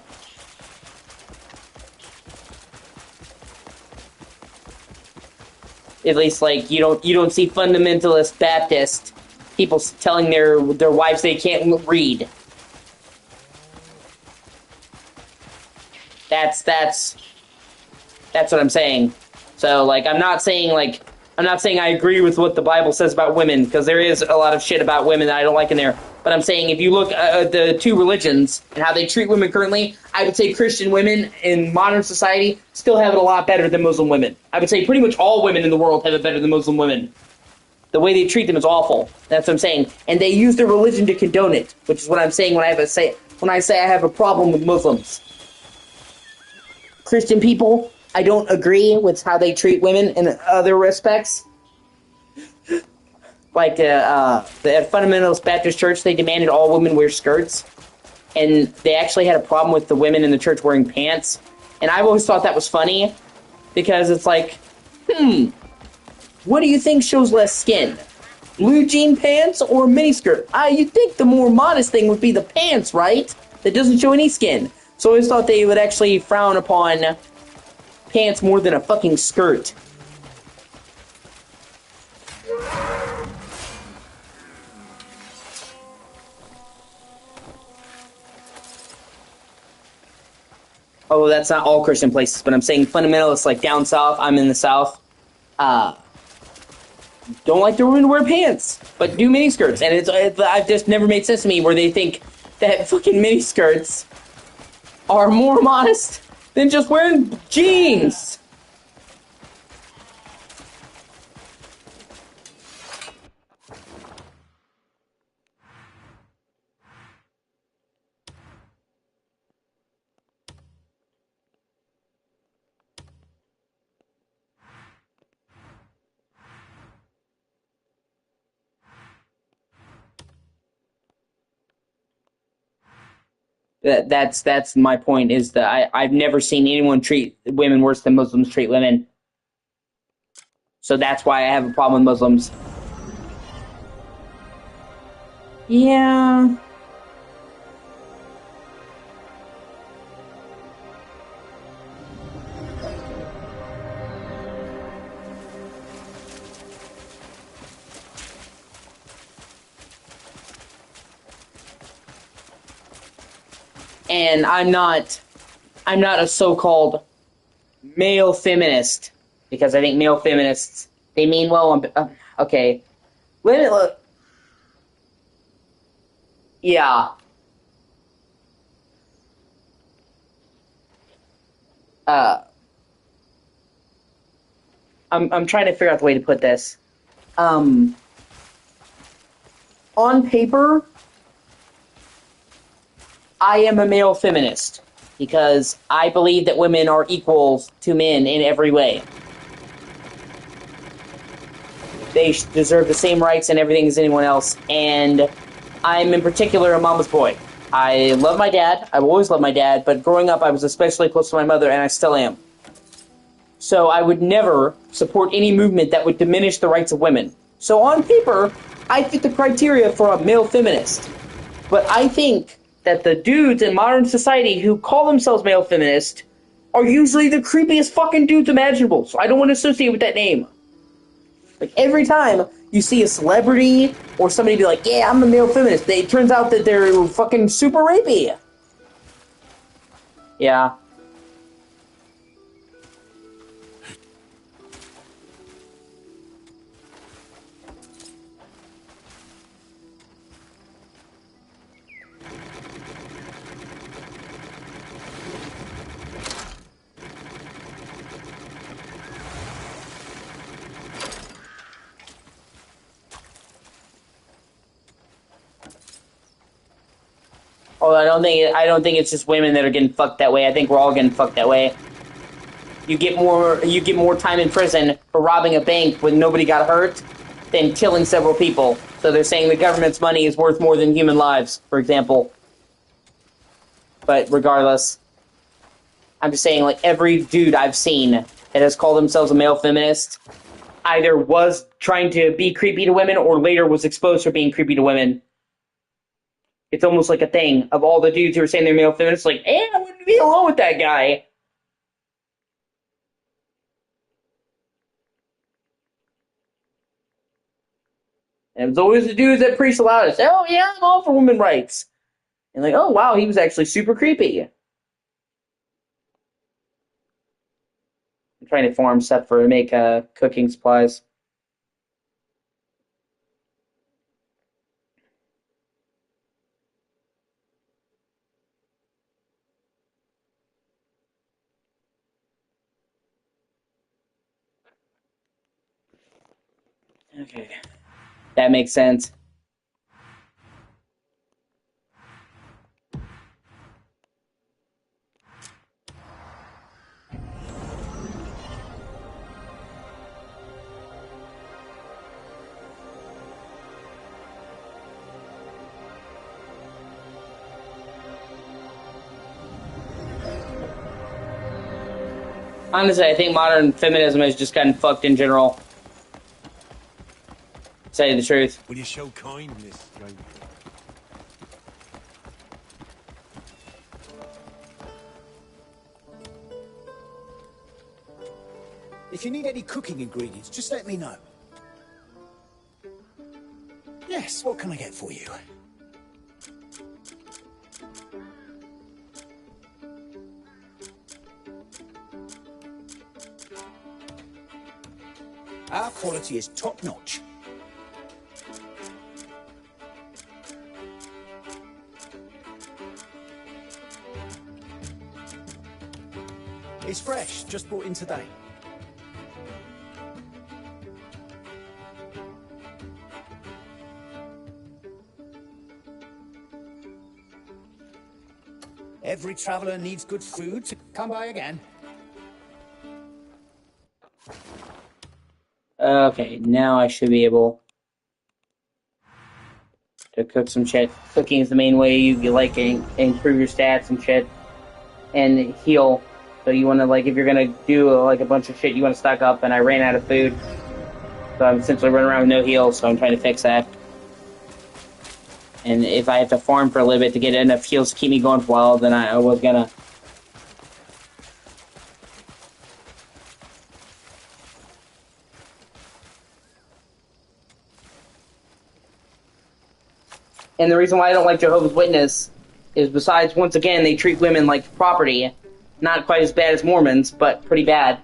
At least, like, you don't see fundamentalist Baptist people telling their wives they can't read. That's what I'm saying. So, like, I'm not saying I agree with what the Bible says about women, because there is a lot of shit about women that I don't like in there. But I'm saying if you look at the two religions and how they treat women currently, I would say Christian women in modern society still have it a lot better than Muslim women. I would say pretty much all women in the world have it better than Muslim women. The way they treat them is awful. That's what I'm saying. And they use their religion to condone it, which is what I'm saying when I say I have a problem with Muslims. Christian people, I don't agree with how they treat women in other respects. Like, at Fundamentalist Baptist Church, they demanded all women wear skirts. And they actually had a problem with the women in the church wearing pants. And I've always thought that was funny. Because it's like, what do you think shows less skin? Blue jean pants or miniskirt? You'd think the more modest thing would be the pants, right? That doesn't show any skin. So I always thought they would actually frown upon pants more than a fucking skirt. although that's not all Christian places, but I'm saying fundamentalists like down south, I'm in the south, don't like the women to wear pants, but do miniskirts. And I've just never made sense to me where they think that fucking miniskirts are more modest than just wearing jeans. That's my point, is that I've never seen anyone treat women worse than Muslims treat women. So that's why I have a problem with Muslims. Yeah. And I'm not a so-called male feminist, because I think male feminists, they mean well. Okay, look. Yeah. I'm trying to figure out the way to put this. On paper, I am a male feminist because I believe that women are equal to men in every way. They deserve the same rights and everything as anyone else, and I'm in particular a mama's boy. I love my dad. I've always loved my dad, but growing up I was especially close to my mother, and I still am. So I would never support any movement that would diminish the rights of women. So on paper, I fit the criteria for a male feminist. But I think that the dudes in modern society who call themselves male feminist are usually the creepiest fucking dudes imaginable. So I don't want to associate with that name. Like, every time you see a celebrity or somebody be like, yeah, I'm a male feminist, it turns out that they're fucking super rapey. Yeah. Although I don't think it's just women that are getting fucked that way. I think we're all getting fucked that way. You get more time in prison for robbing a bank when nobody got hurt than killing several people. So they're saying the government's money is worth more than human lives, for example. But regardless, I'm just saying, like, every dude I've seen that has called themselves a male feminist either was trying to be creepy to women or later was exposed for being creepy to women. It's almost like a thing of all the dudes who are saying they're male feminists, like, I wouldn't be alone with that guy. And it's always the dudes that preach the loudest. Oh, yeah, I'm all for women's rights. And like, oh, wow, he was actually super creepy. I'm trying to farm stuff to make cooking supplies. Okay. That makes sense. Honestly, I think modern feminism has just gotten fucked in general. To tell you the truth. Will you show kindness, young? If you need any cooking ingredients, just let me know. Yes, what can I get for you? Our quality is top-notch. It's fresh, just brought in today. Every traveller needs good food to come by again. Okay, now I should be able to cook some shit. Cooking is the main way you like improve your stats and shit, and heal. So you want to, like, if you're gonna do like a bunch of shit, you want to stock up. And I ran out of food, so I'm essentially running around with no heal. So I'm trying to fix that. And if I have to farm for a little bit to get enough heals to keep me going for a while, then I was gonna. And the reason why I don't like Jehovah's Witness is, besides, once again, they treat women like property. Not quite as bad as Mormons, but pretty bad.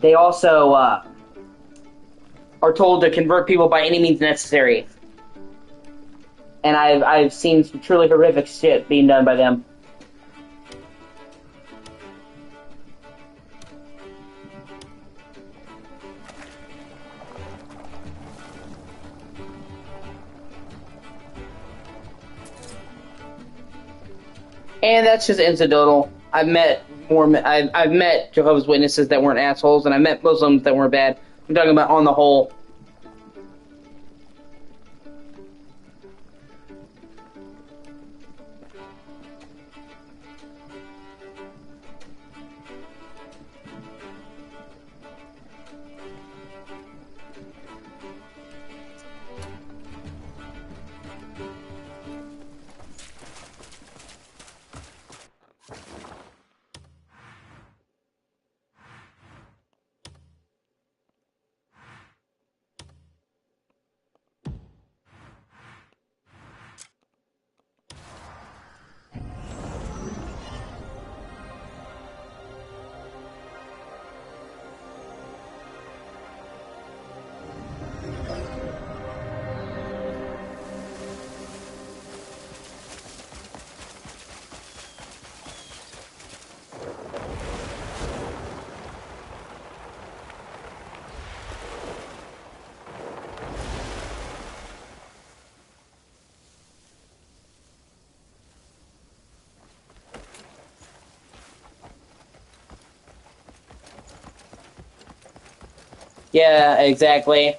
They also are told to convert people by any means necessary. And I've seen some truly horrific shit being done by them. And that's just incidental. I've met I've met Jehovah's Witnesses that weren't assholes, and I met Muslims that weren't bad. I'm talking about on the whole. Yeah, exactly.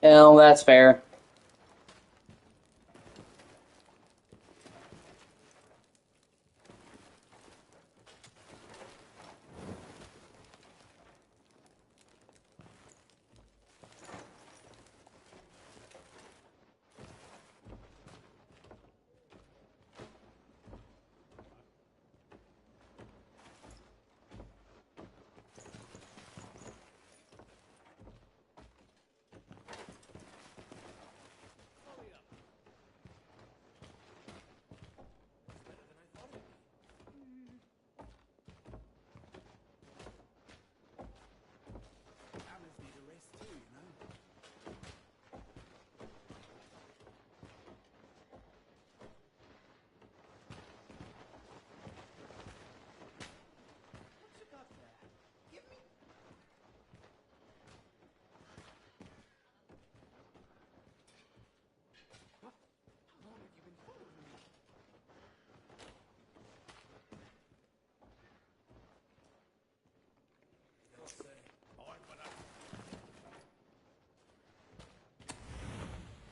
Oh, that's fair.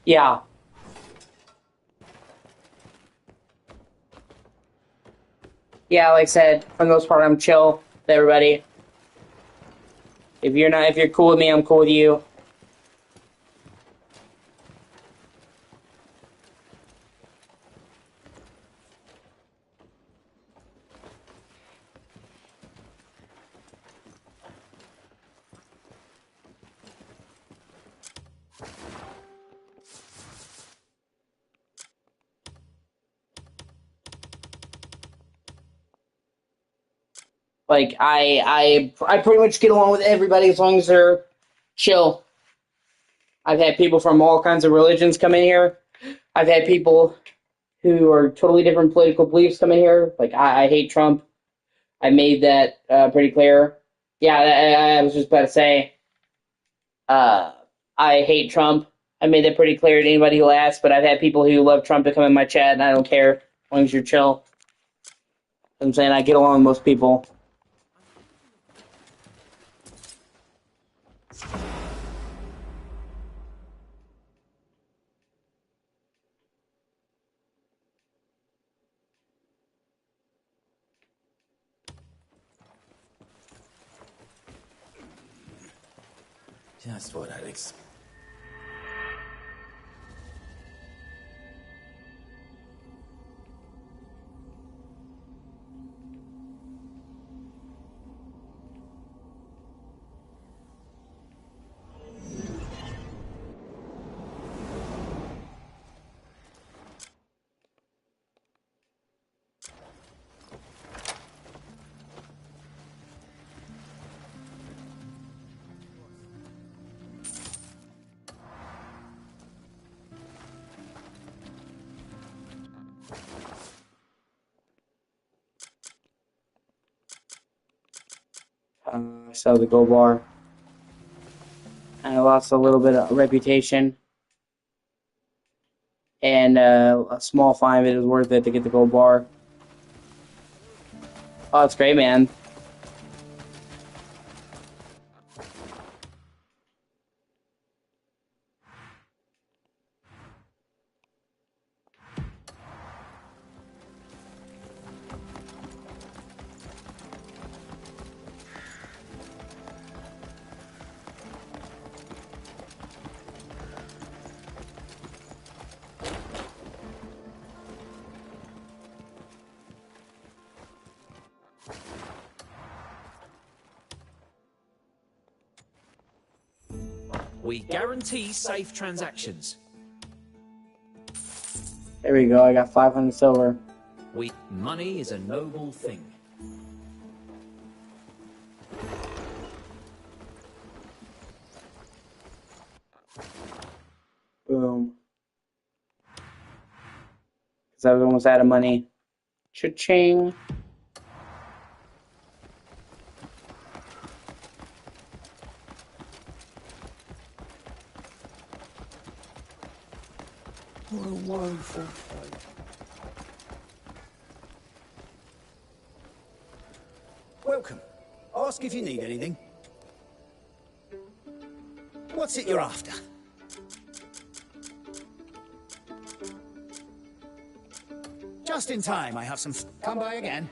Yeah. Yeah, like I said, for the most part, I'm chill with everybody. If you're cool with me, I'm cool with you. Like I pretty much get along with everybody as long as they're chill. I've had people from all kinds of religions come in here. I've had people who are totally different political beliefs come in here. Like I hate Trump. I made that pretty clear. Yeah, I was just about to say. Uh, I hate Trump. I made that pretty clear to anybody who asks. But I've had people who love Trump to come in my chat, and I don't care as long as you're chill. I'm saying I get along with most people. Just what I'd expect. I sell the gold bar. I lost a little bit of reputation. And a small fine of it is worth it to get the gold bar. Oh, it's great, man. We guarantee safe transactions. There we go. I got 500 silver. Money is a noble thing. Boom. Because I was almost out of money. Cha-ching. What a woeful fate. Welcome. Ask if you need anything. What's it you're after? Just in time, I have some... Come by again.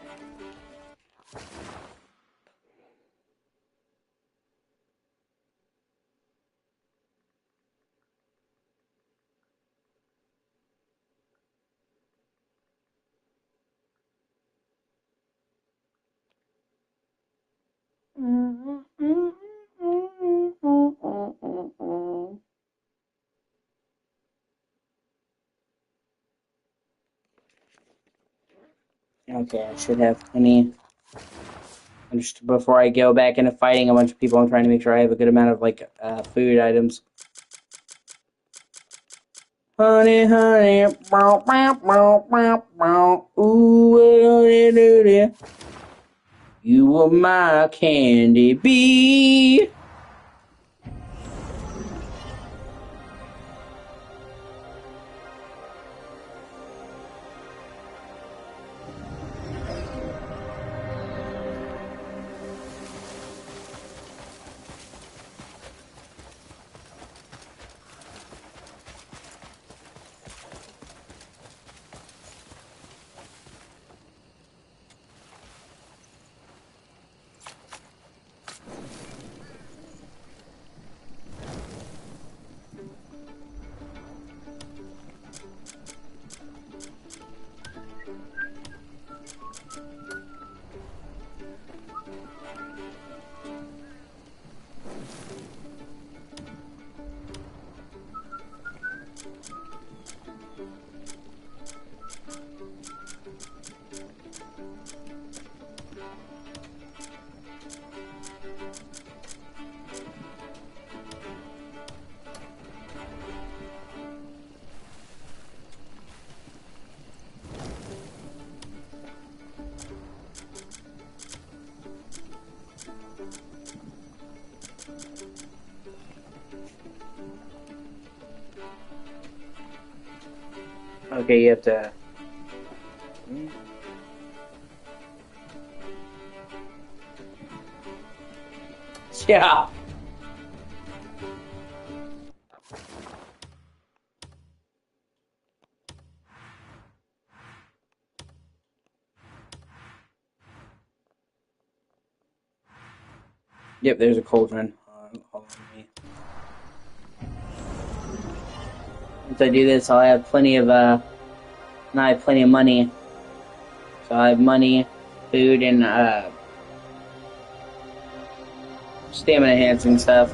Okay, I should have plenty. Just before I go back into fighting a bunch of people, I'm trying to make sure I have a good amount of like food items. Honey, honey, bow, bow, bow, bow, bow. Ooh, you are my candy bee. Okay, you have to... Yeah. Yep, there's a cauldron. Hold on me. Once I do this, I'll have plenty of, and I have plenty of money. So I have money, food, and, stamina enhancing stuff.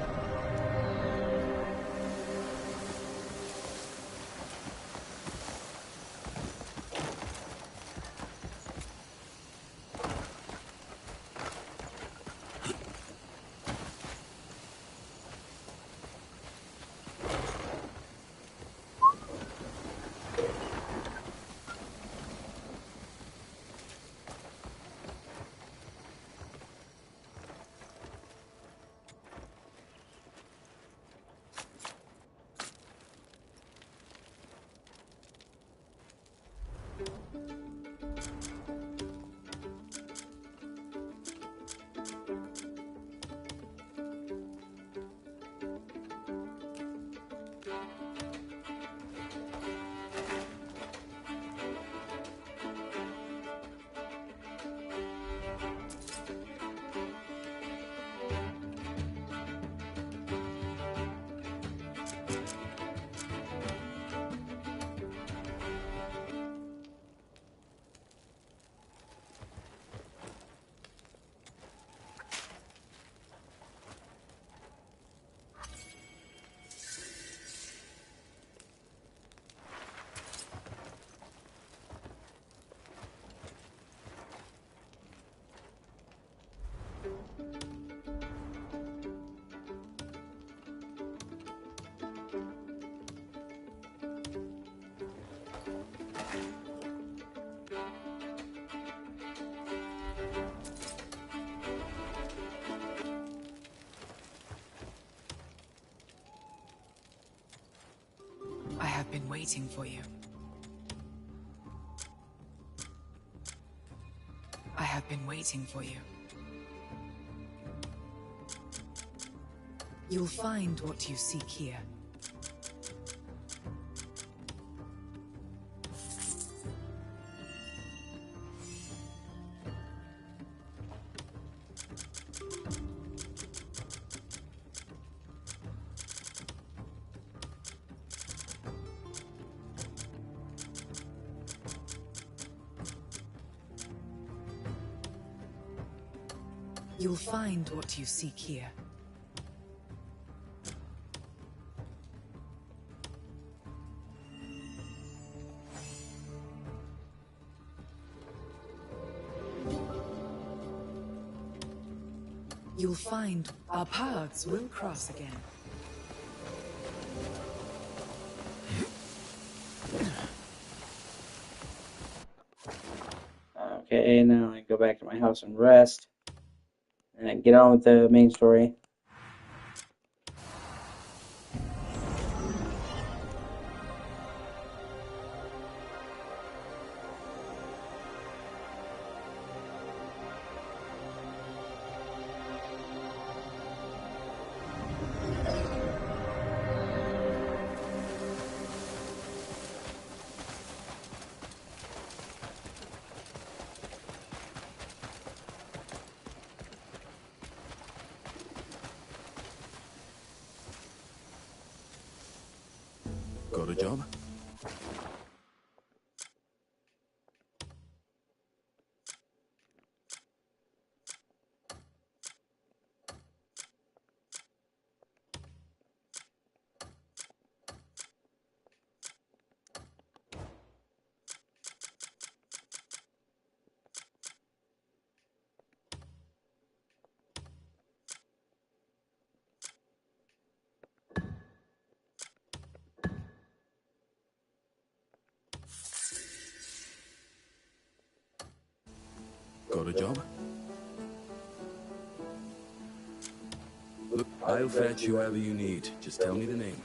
I have been waiting for you. I have been waiting for you. You'll find what you seek here. You'll find what you seek here. You'll find our paths will cross again. Okay, now I go back to my house and rest. And I get on with the main story. Got a job? Got a job? Look, I'll fetch whoever you need. Just tell me the name.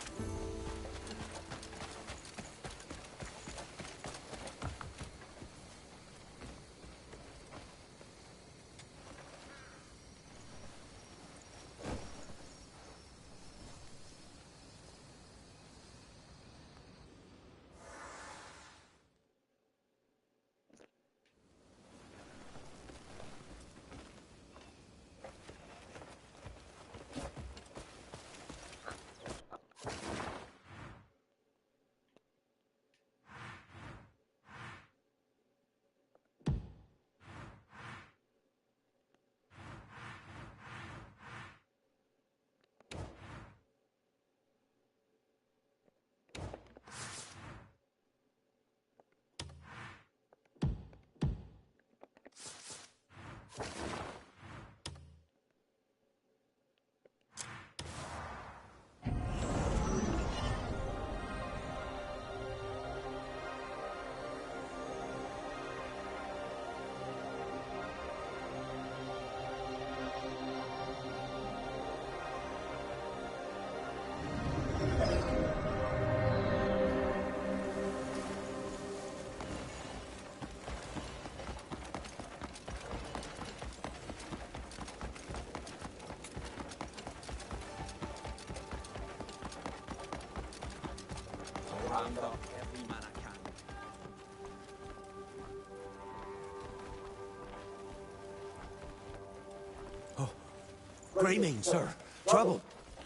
Greymane, sir. Trouble.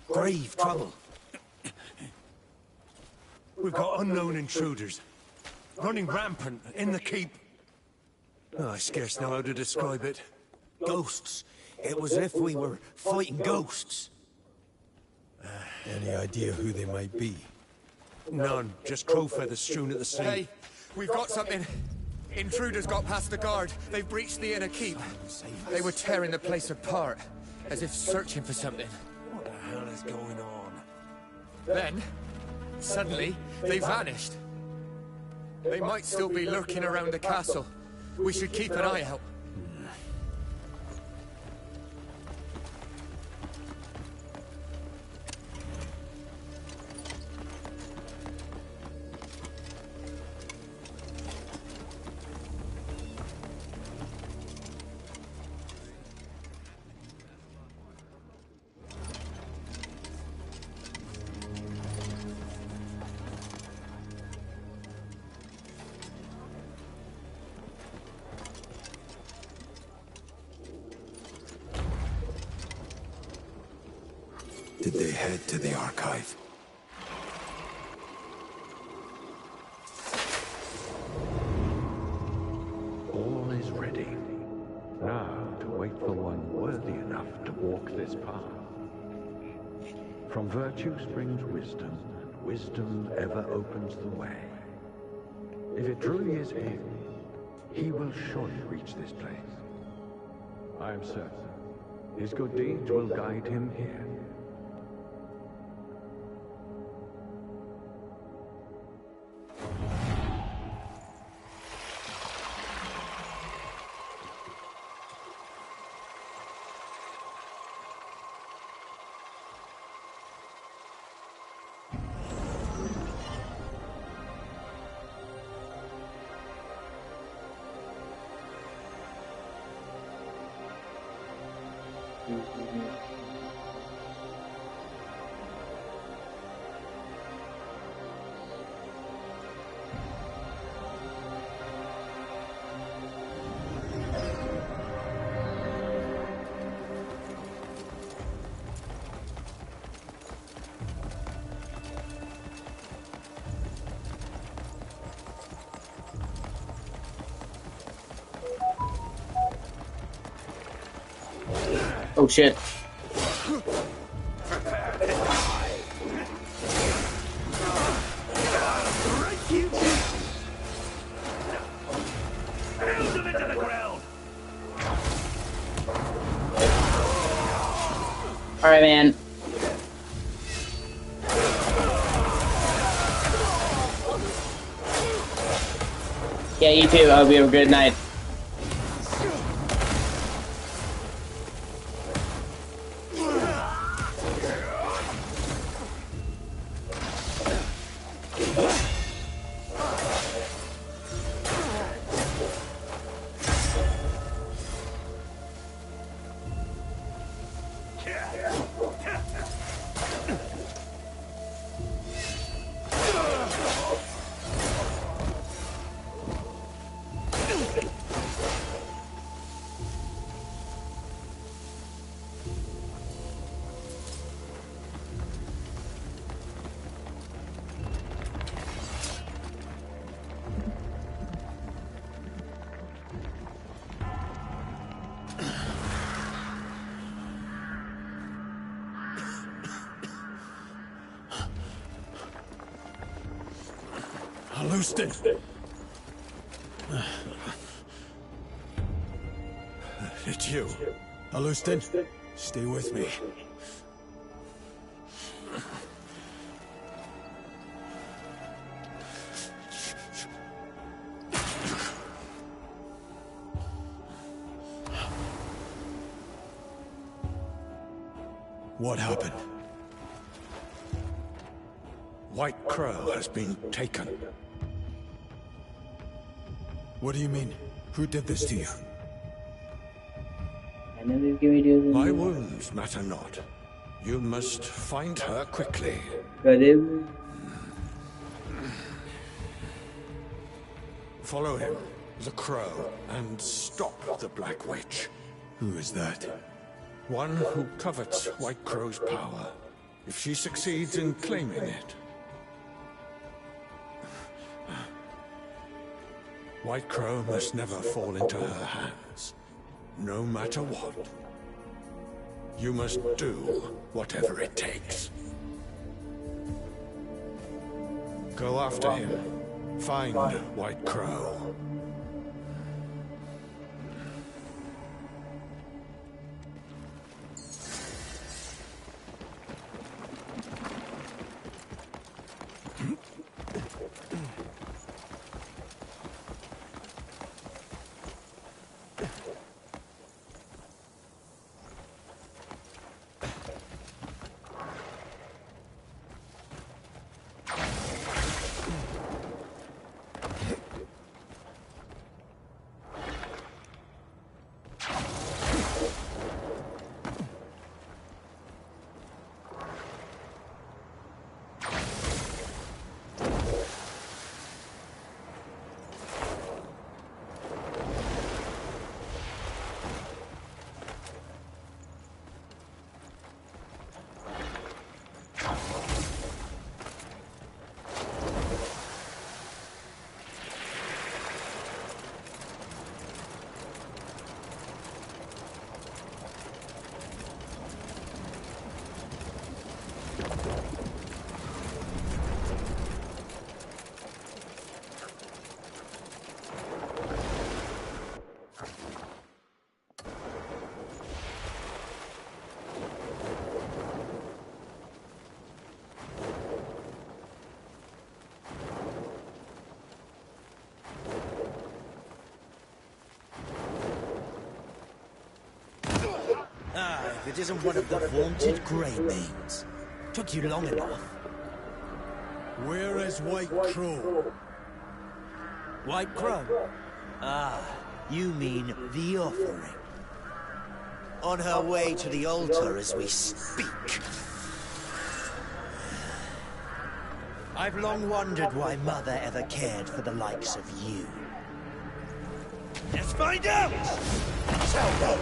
Grave trouble. We've got unknown intruders. Running rampant in the keep. Oh, I scarce know how to describe it. Ghosts. It was as if we were fighting ghosts. Any idea who they might be? None. Just crow feathers strewn at the sea. Hey, we've got something. Intruders got past the guard. They've breached the inner keep. They were tearing the place apart, as if searching for something. What the hell is going on? Then, suddenly, they vanished. They might still be lurking around the castle. We should keep an eye out. Did they head to the archive? All is ready. Now to wait for one worthy enough to walk this path. From virtue springs wisdom, and wisdom ever opens the way. If it truly is him, he will surely reach this place. I am certain. His good deeds will guide him here. Oh shit. Alright, man. Yeah, you too. I hope you have a good night. Houston! It's you. Alustin, stay with me. What happened? White Crow has been taken. What do you mean? Who did this to you? My wounds matter not. You must find her quickly. Follow him, the Crow, and stop the Black Witch. Who is that? One who covets White Crow's power. If she succeeds in claiming it, White Crow must never fall into her hands, no matter what. You must do whatever it takes. Go after him. Find White Crow. If it isn't one of the vaunted grey beans. Took you long enough. Where is White Crow? White Crow? Ah, you mean the offering. On her way to the altar as we speak. I've long wondered why Mother ever cared for the likes of you. Let's find out! Tell her!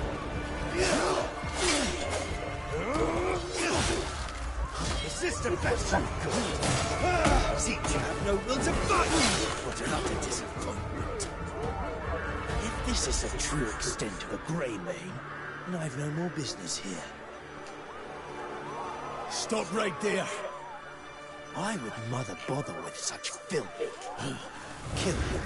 The system that's so good. Seems you have no will to fight. What an utter disappointment. If this is the true extent of a grey mane, then I've no more business here. Stop right there. Why would Mother bother with such filth? Kill him.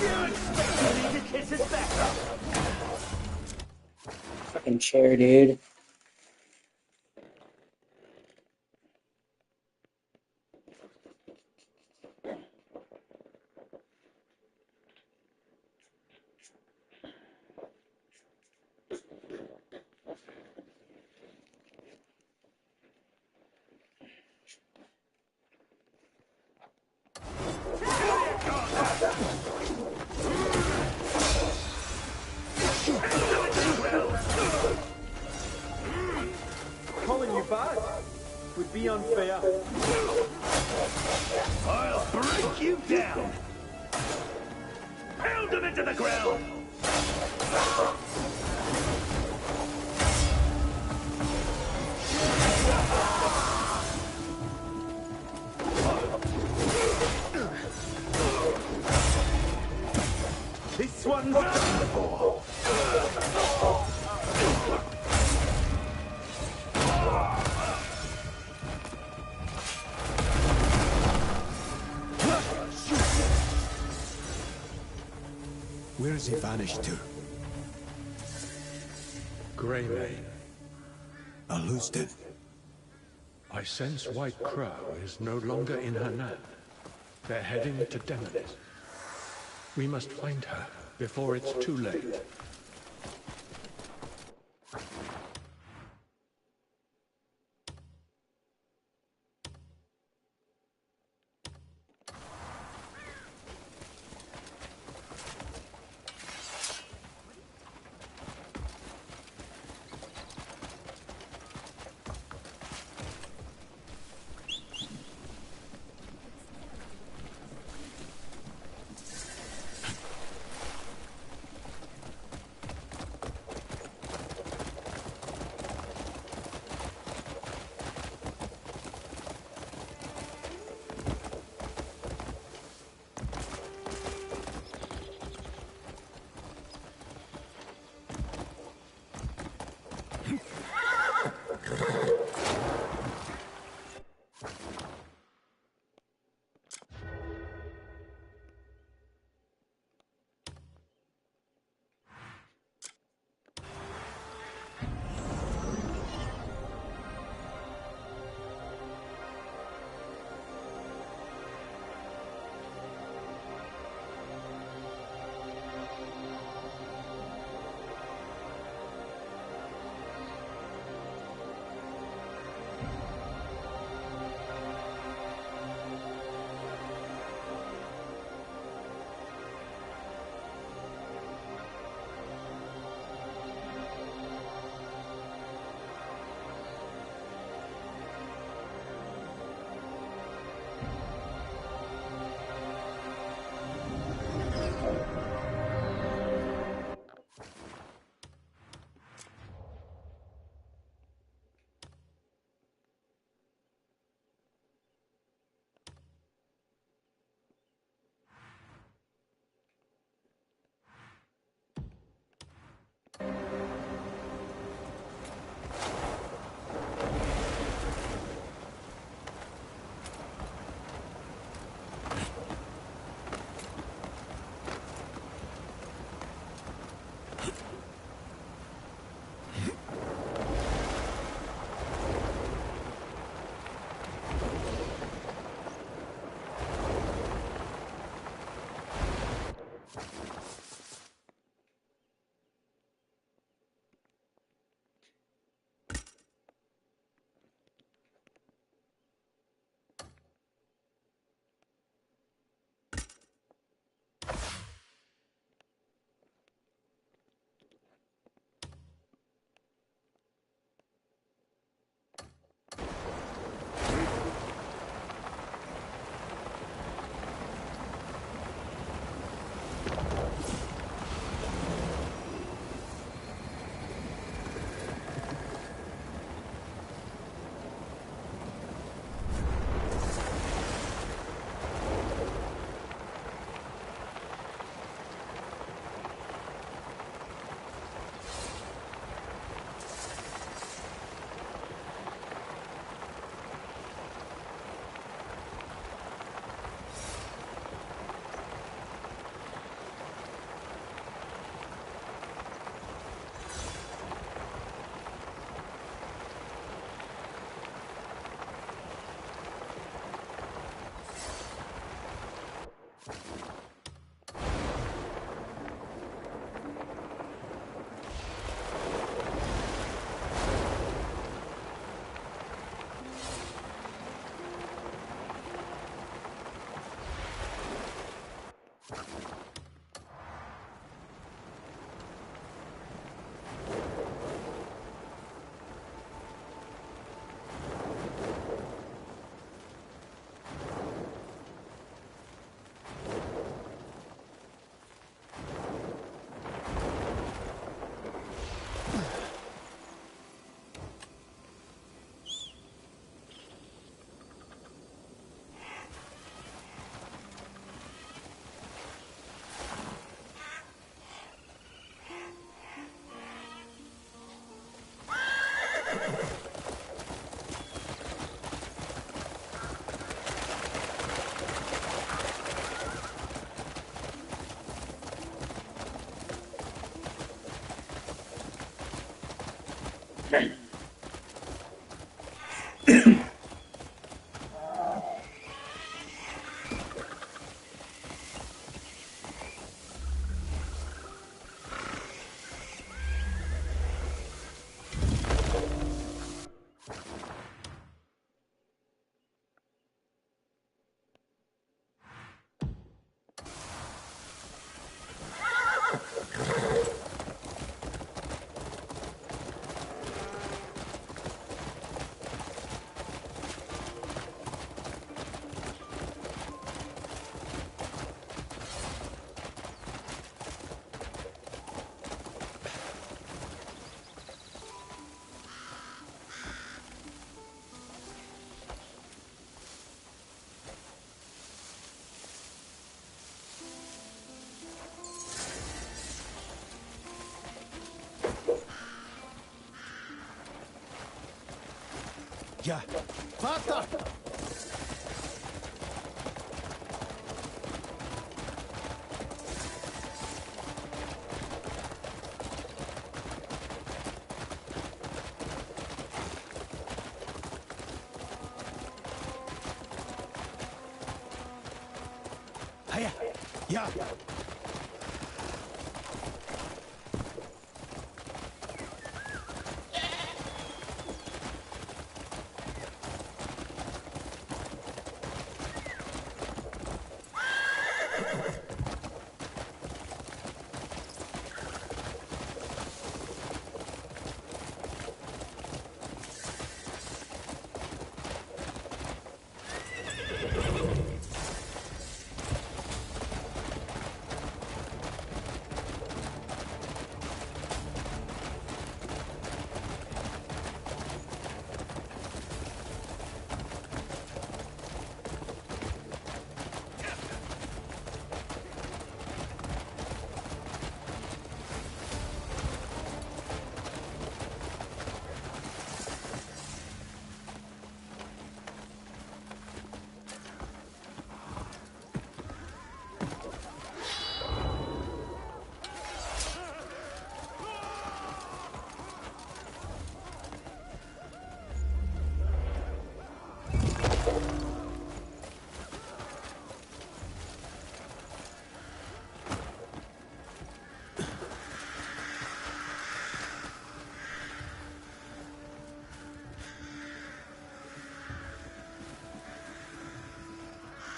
You expect me to kiss his back up? Fucking chair, dude. Calling you back would be unfair. I'll break you down. Pound him into the ground. This one's done for. Where has he vanished to? Greymane. I loosed it. I sense White Crow is no longer in her nap. They're heading to Demonis. We must find her before it's too late. Yeah. Faster! Hiya! Yeah!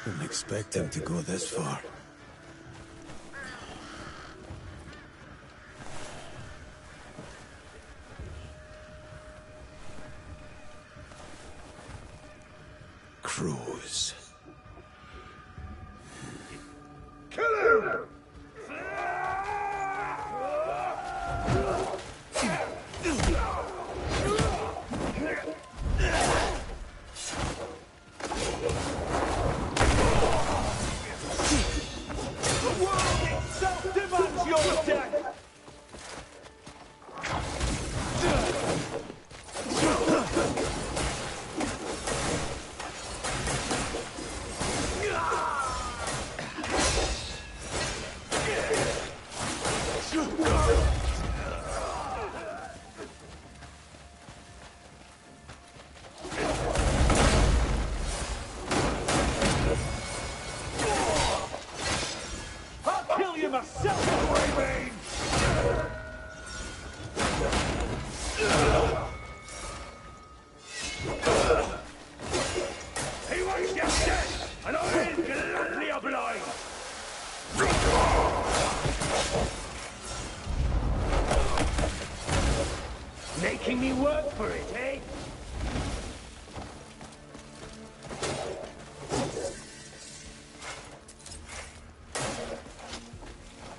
Didn't expect him to go this far. Crows. Kill him! The world itself demands your death! I'll kill you myself, Raymane! He wants you dead, and I will gladly oblige! Making me work for it, eh?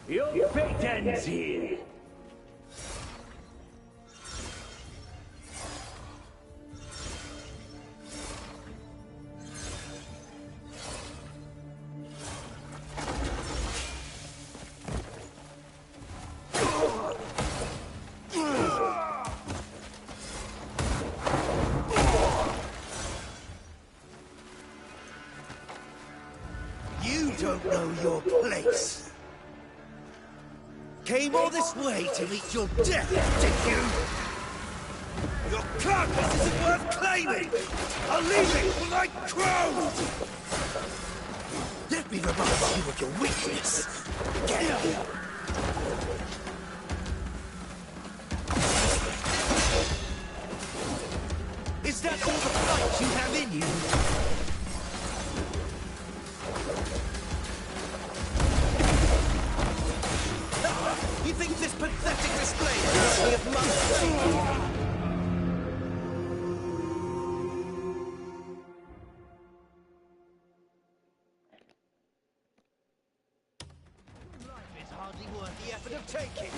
Your fate ends here. You don't know your place. Came all this way to meet your death, did you? Your carcass isn't worth claiming! I'll leave it for my crows! Let me remind you of your weakness. Get up! Is that all the fight you have in you? You think this pathetic display is worthy of money? Life is hardly worth the effort of taking.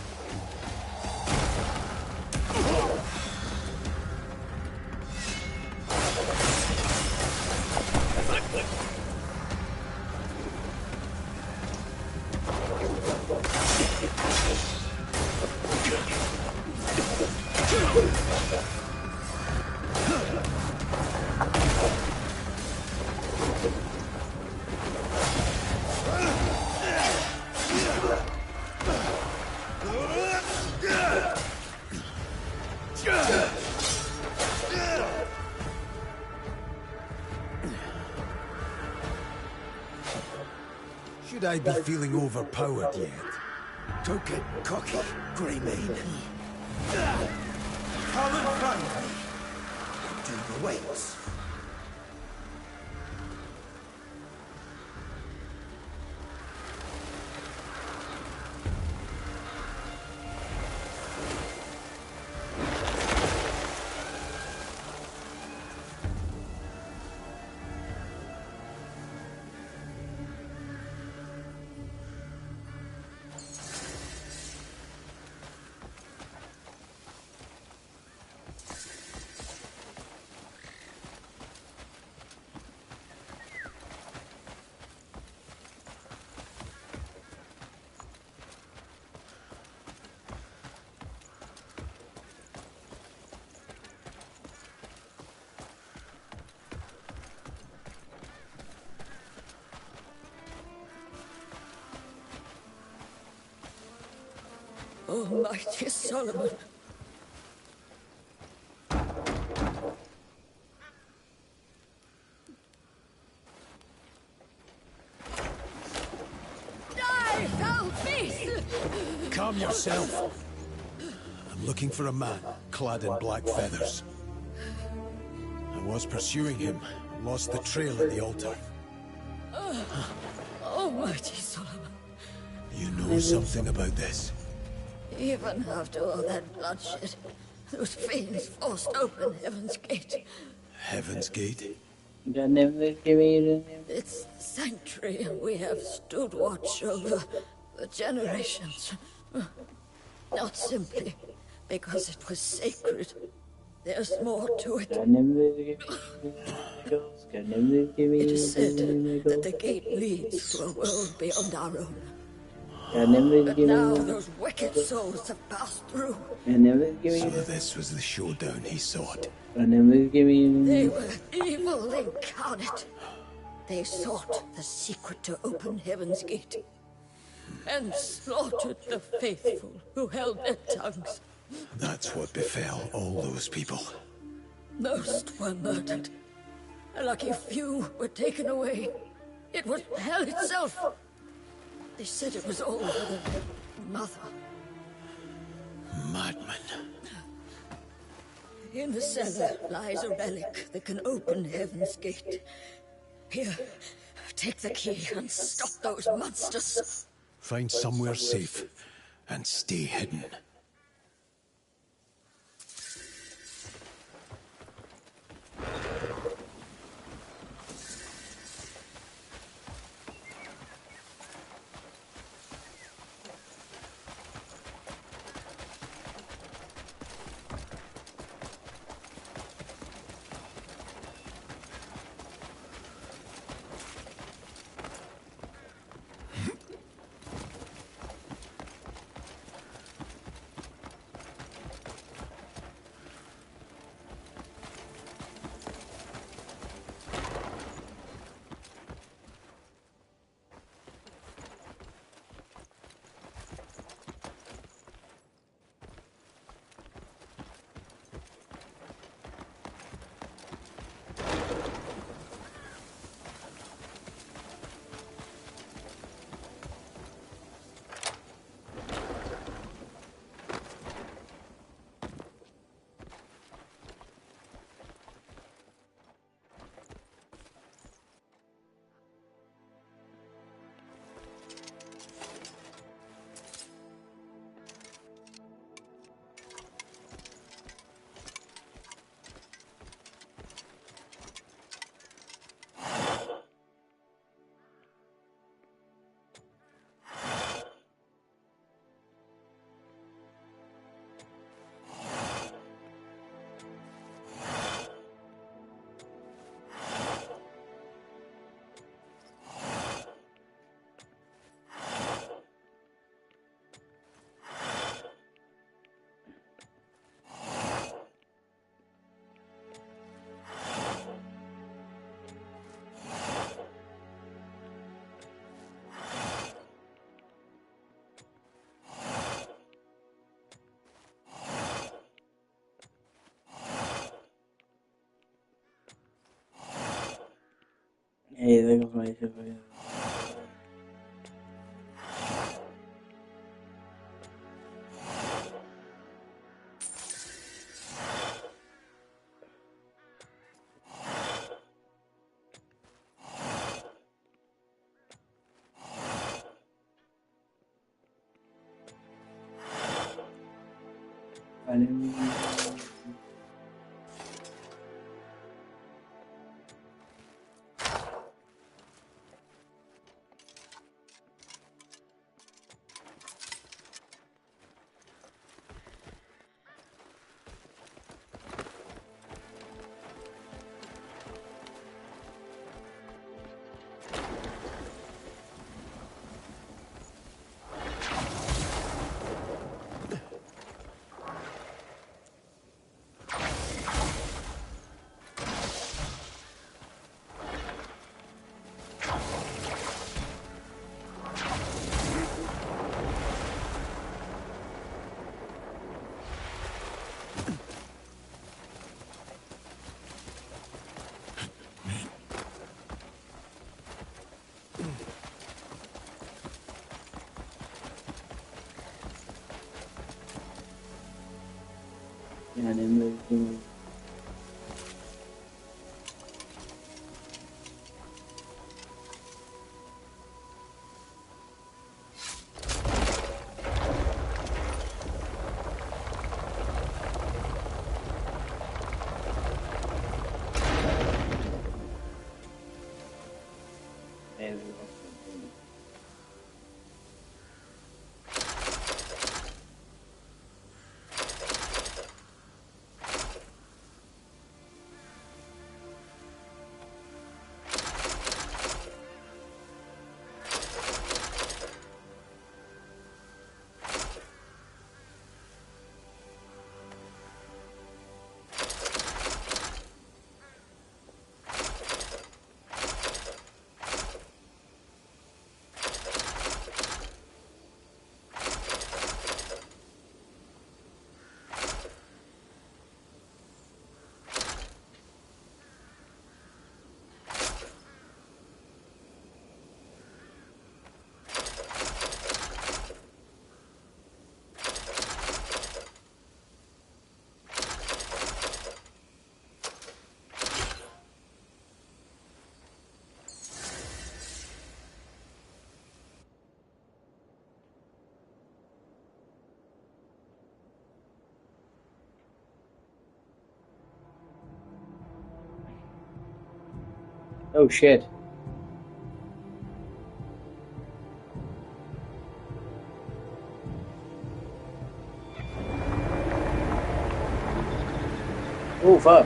Should I be feeling overpowered yet? Don't get cocky, Greymane. Come and find me. Doom awaits. Almighty Solomon. Die, foul beast! Calm yourself. I'm looking for a man clad in black feathers. I was pursuing him, lost the trail at the altar. Almighty Solomon. You know something about this? Even after all that bloodshed, those fiends forced open Heaven's Gate. Heaven's Gate? It's the sanctuary we have stood watch over for generations. Not simply because it was sacred. There's more to it. It is said that the gate leads to a world beyond our own. But now those wicked souls have passed through. So this was the showdown he sought. They were evil incarnate. They sought the secret to open Heaven's Gate and slaughtered the faithful who held their tongues. That's what befell all those people. Most were murdered. A lucky few were taken away. It was hell itself. They said it was all for the mother. Madman. In the cellar lies a relic that can open Heaven's Gate. Here, take the key and stop those monsters. Find somewhere safe and stay hidden. Hey, there goes my Oh shit. Oh fuck.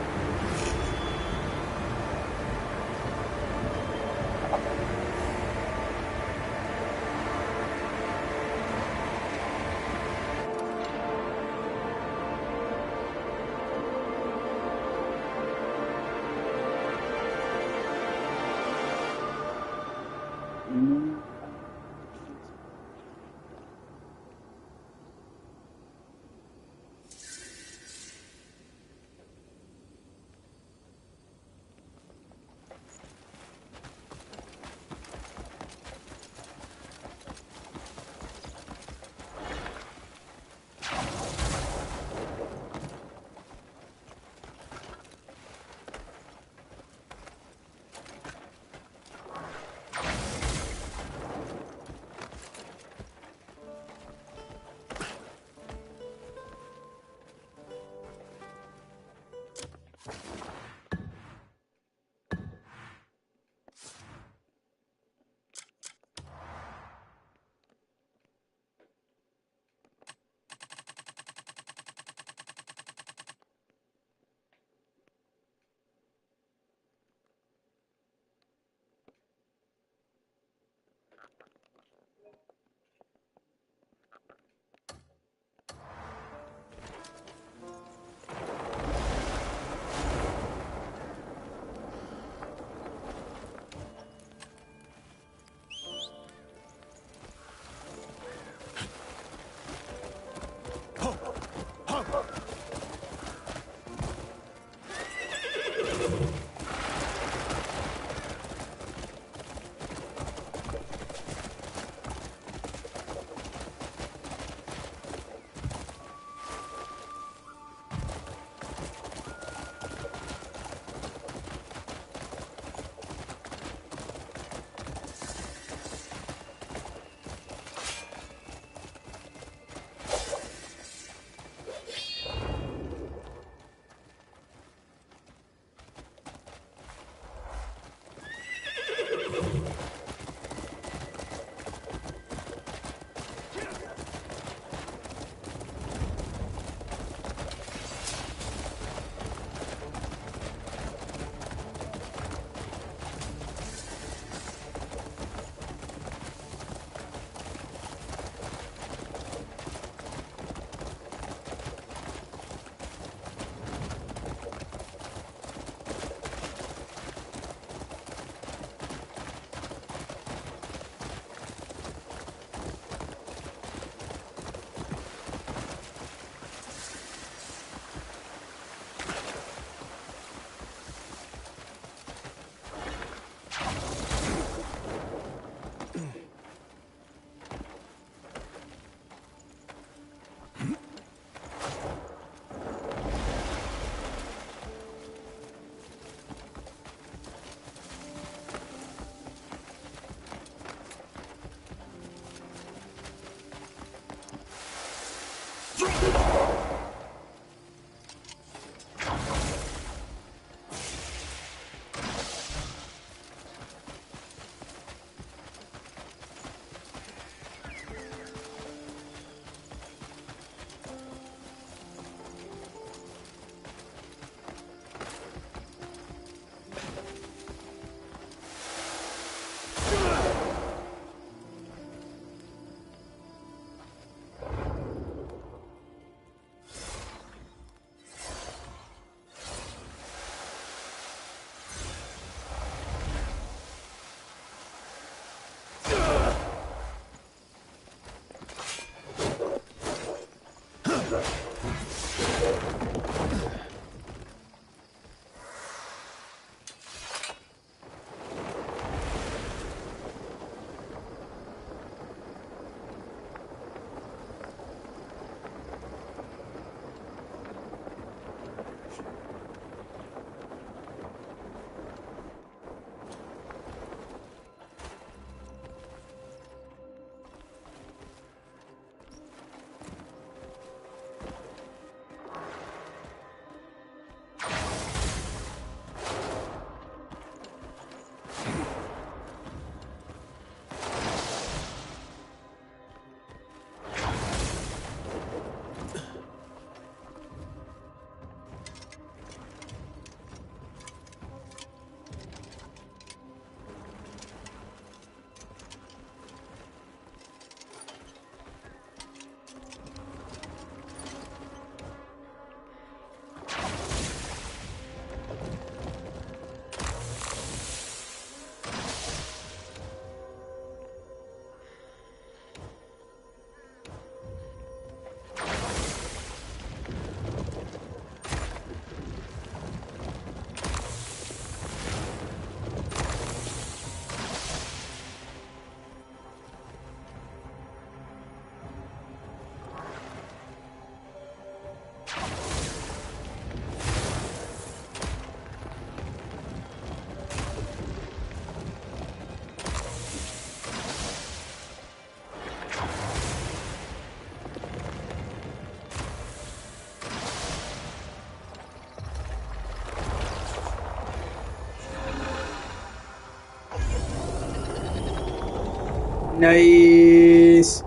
Nice.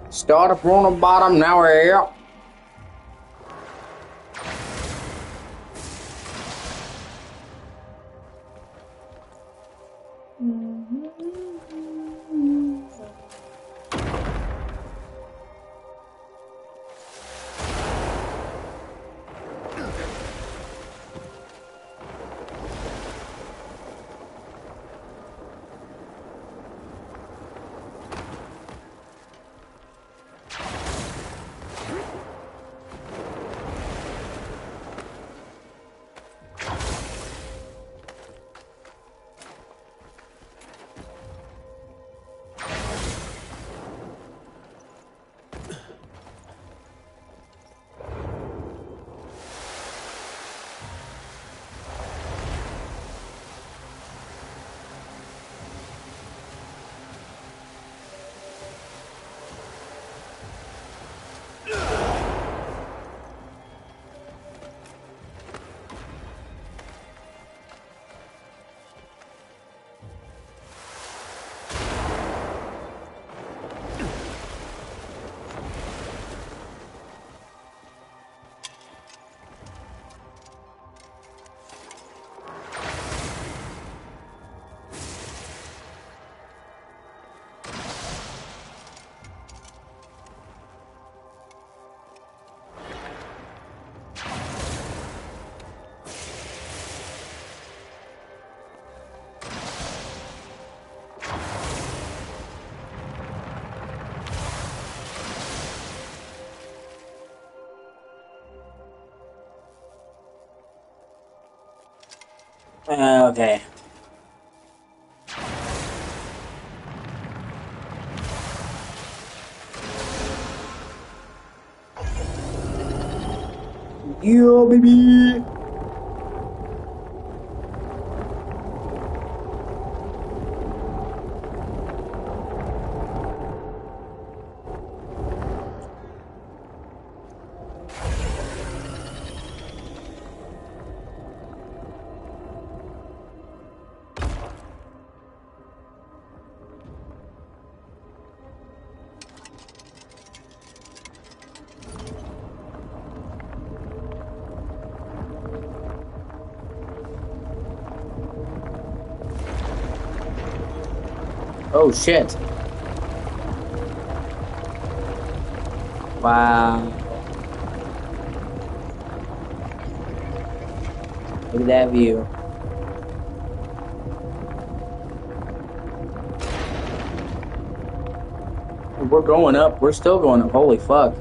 Start up on the bottom, now we're here. Okay. Yeah, baby. Oh shit. Wow. Look at that view. We're going up. We're still going up. Holy fuck.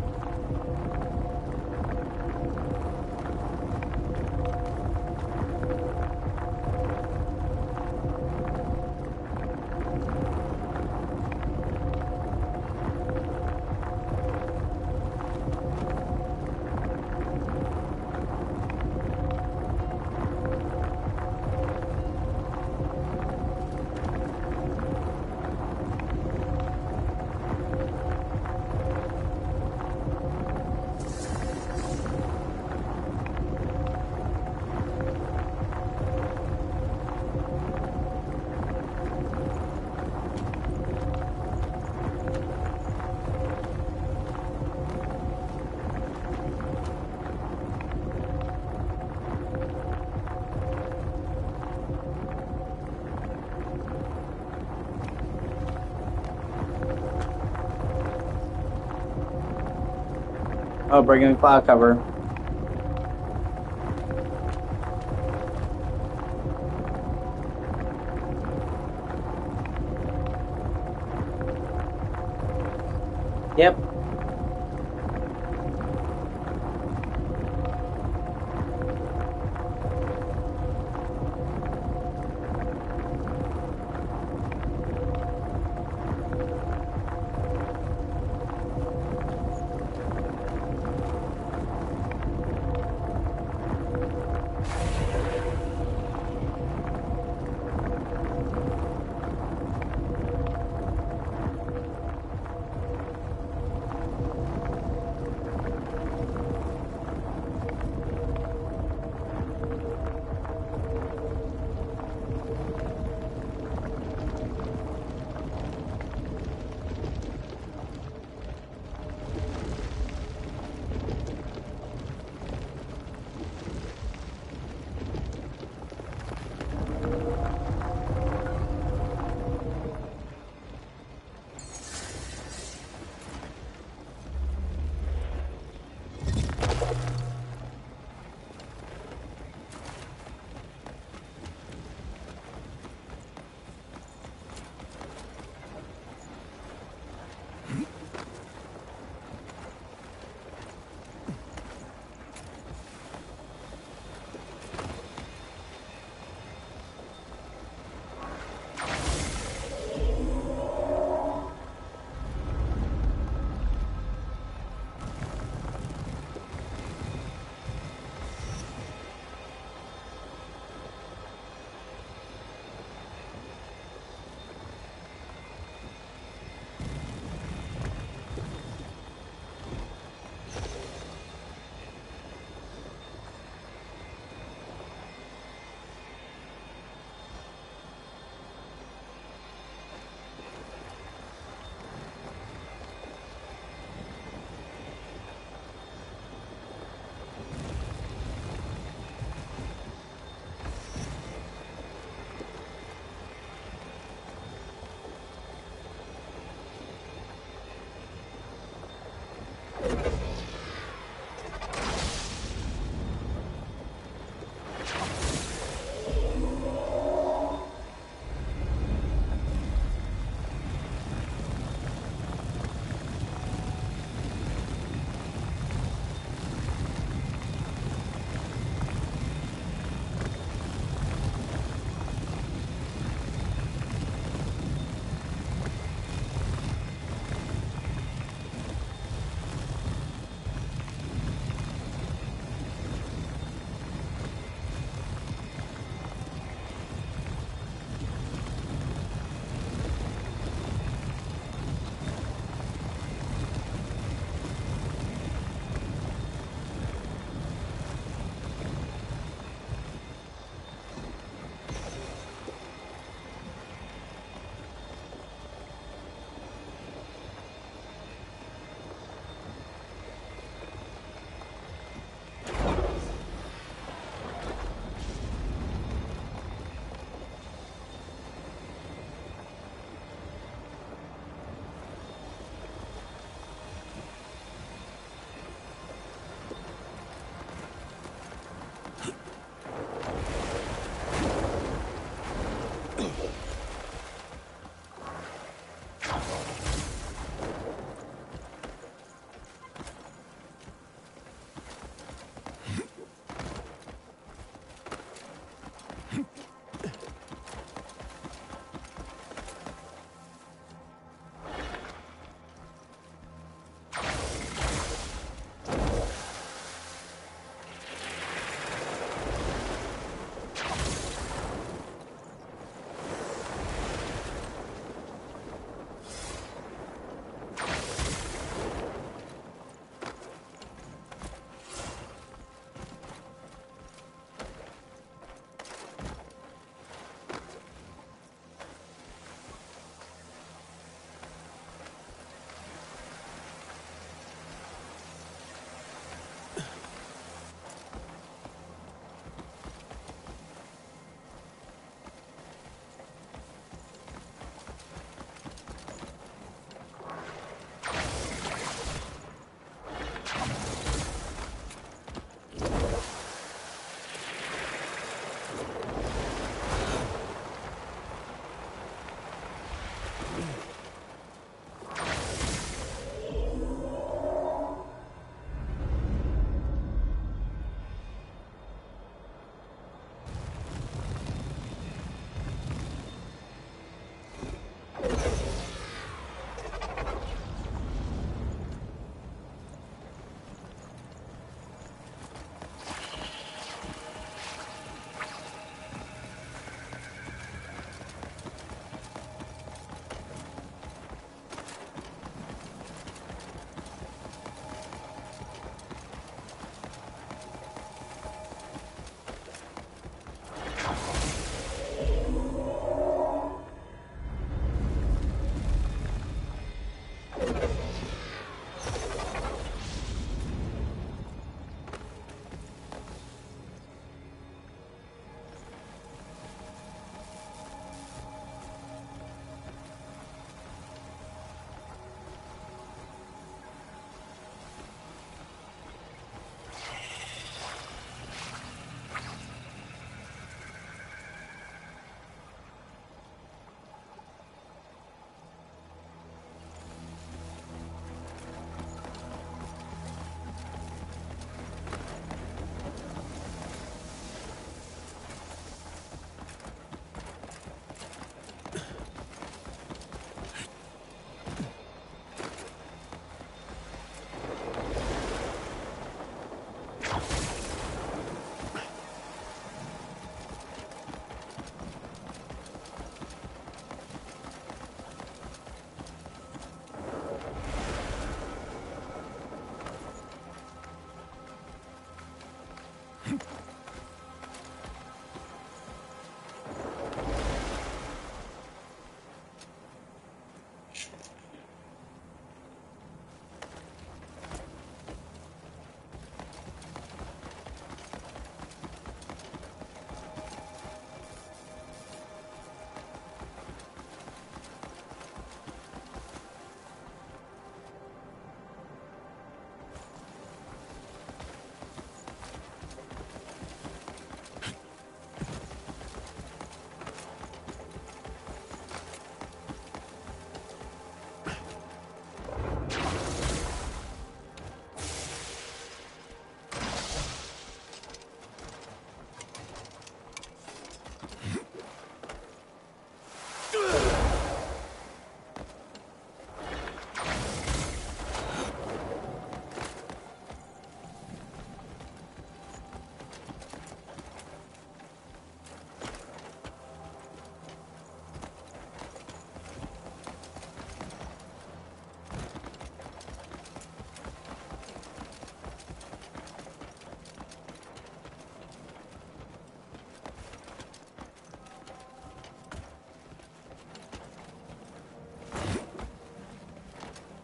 Oh, bring in cloud cover. Yep.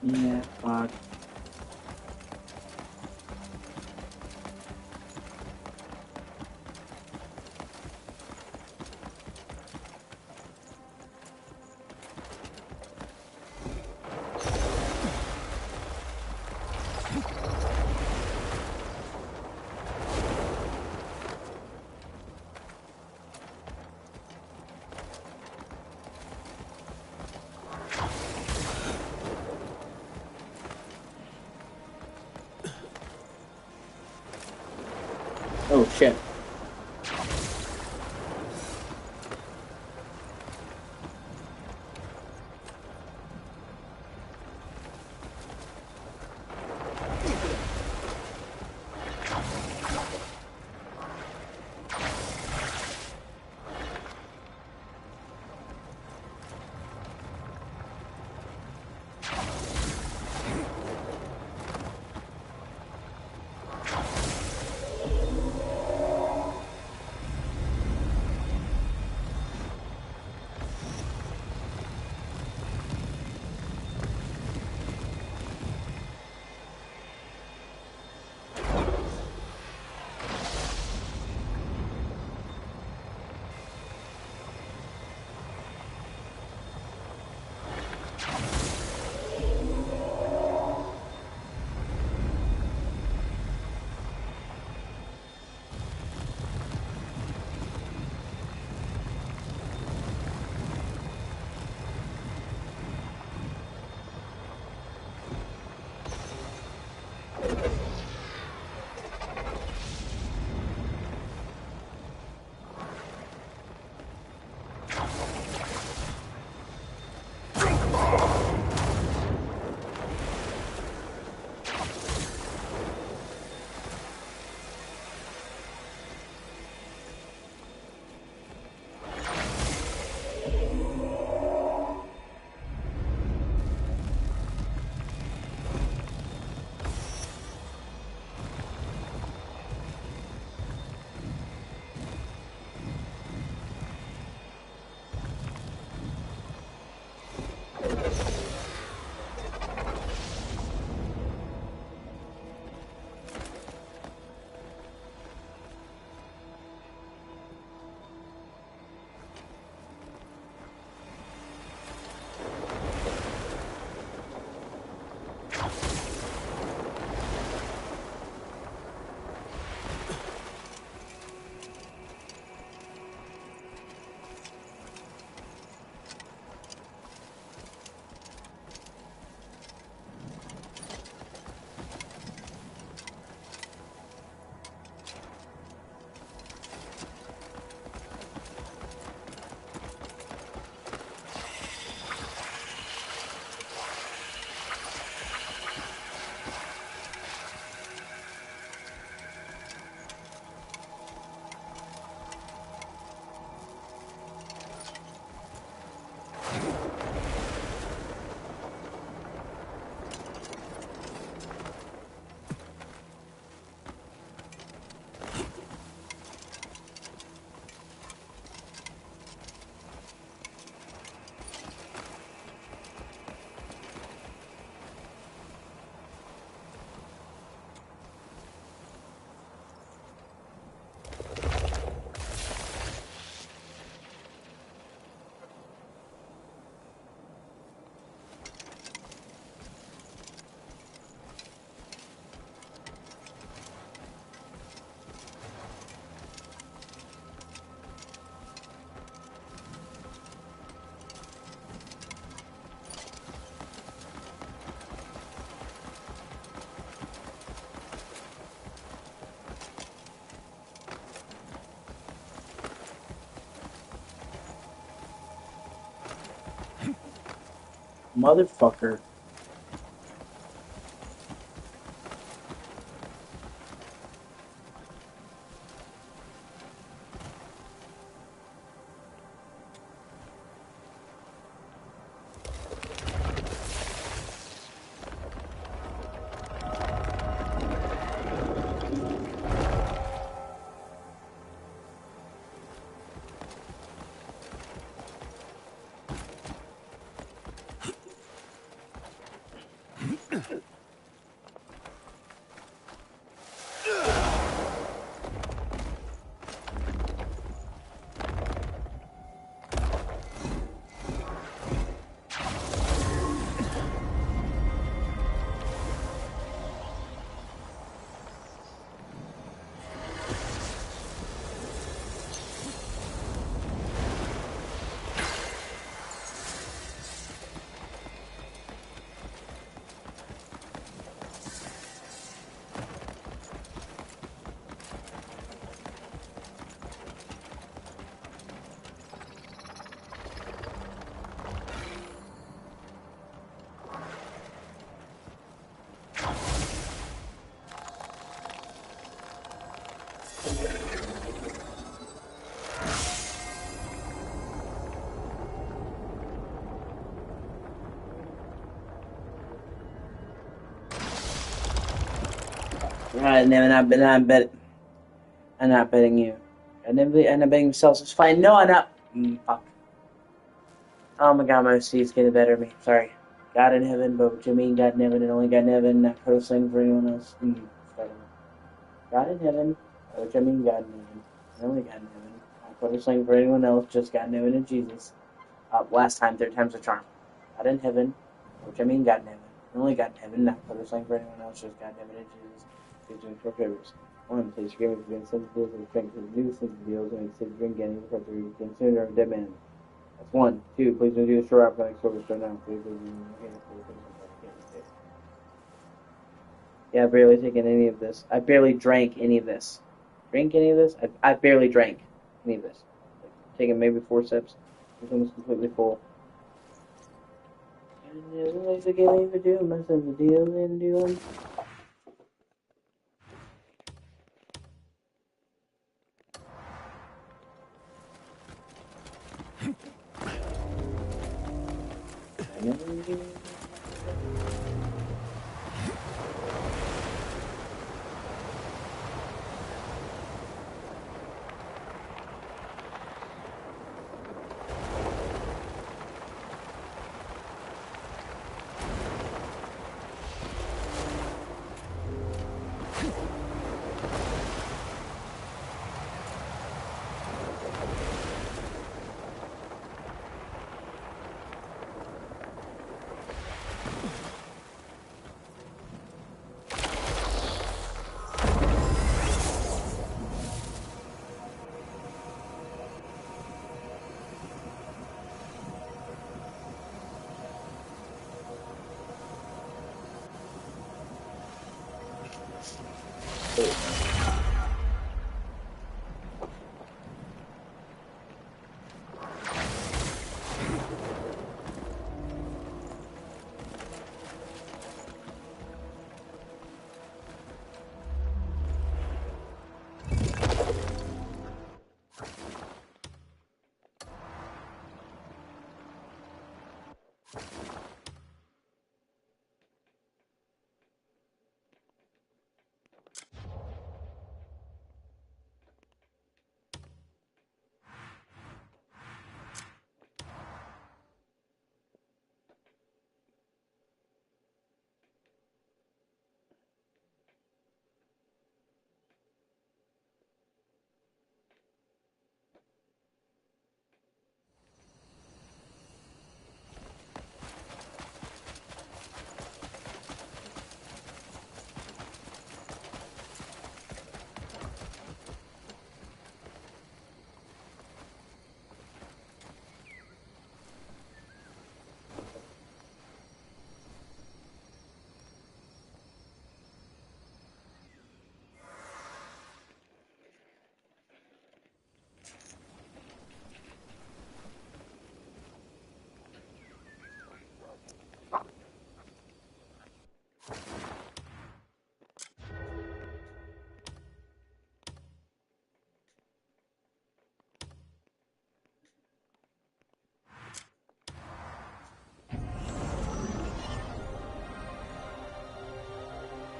Yeah, fuck. Oh shit. Motherfucker. Alright, then I'm not betting you. I'm not betting myself. It's fine. No, I'm not. Fuck. Oh my god, my OC is getting better at me. Sorry. God in heaven, but what you mean God in heaven and only God in heaven, not co-signing for anyone else. God in heaven, what you mean God in heaven, and only God in heaven, not co-signing for anyone else, just God in heaven and Jesus. Last time, third time's a charm. God in heaven, which I mean God in heaven, and only God in heaven, not co-signing for anyone else, just God in heaven and Jesus. Please do for favors. One, please forgive me for being sensitive to the strength of the new sensitive deals and instead of drink any because we're considered a dead man. That's one. Two, please don't do the short out for the next service right now. Yeah, I've barely taken any of this. I barely drank any of this. Drink any of this? I barely drank any of this. Taking maybe 4 sips. This one was completely full. And never like to get me for doing myself a deal and doing.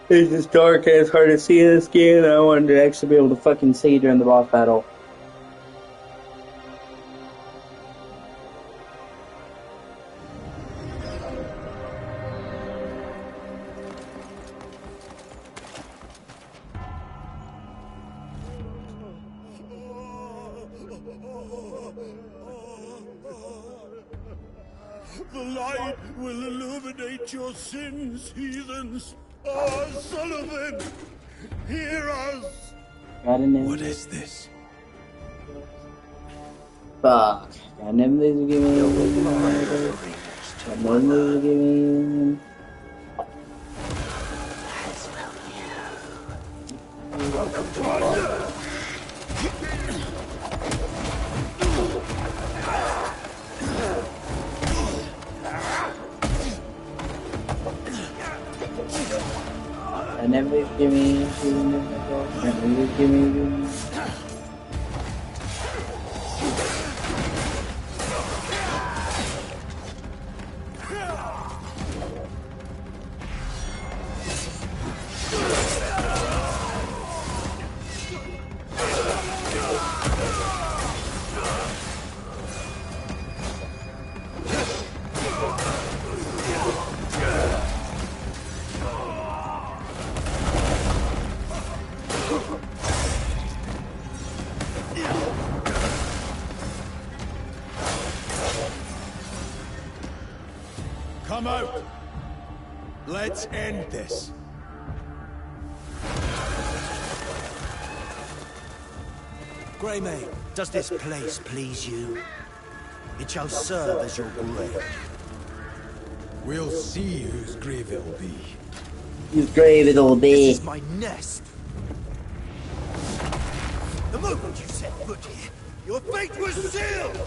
It's just dark and it's hard to see in this game, and I wanted to actually be able to fucking see during the boss battle. The light will illuminate your sins, heathens. Oh, Sullivan, hear us. What is this? Fuck. God never leaves a game. God never leaves a game. Welcome to us. I never give me, never give me. Come out! Let's end this. Greymane, does this place please you? It shall serve as your grave. We'll see whose grave it'll be. Whose grave it'll be. This is my nest. The moment you set foot here, your fate was sealed!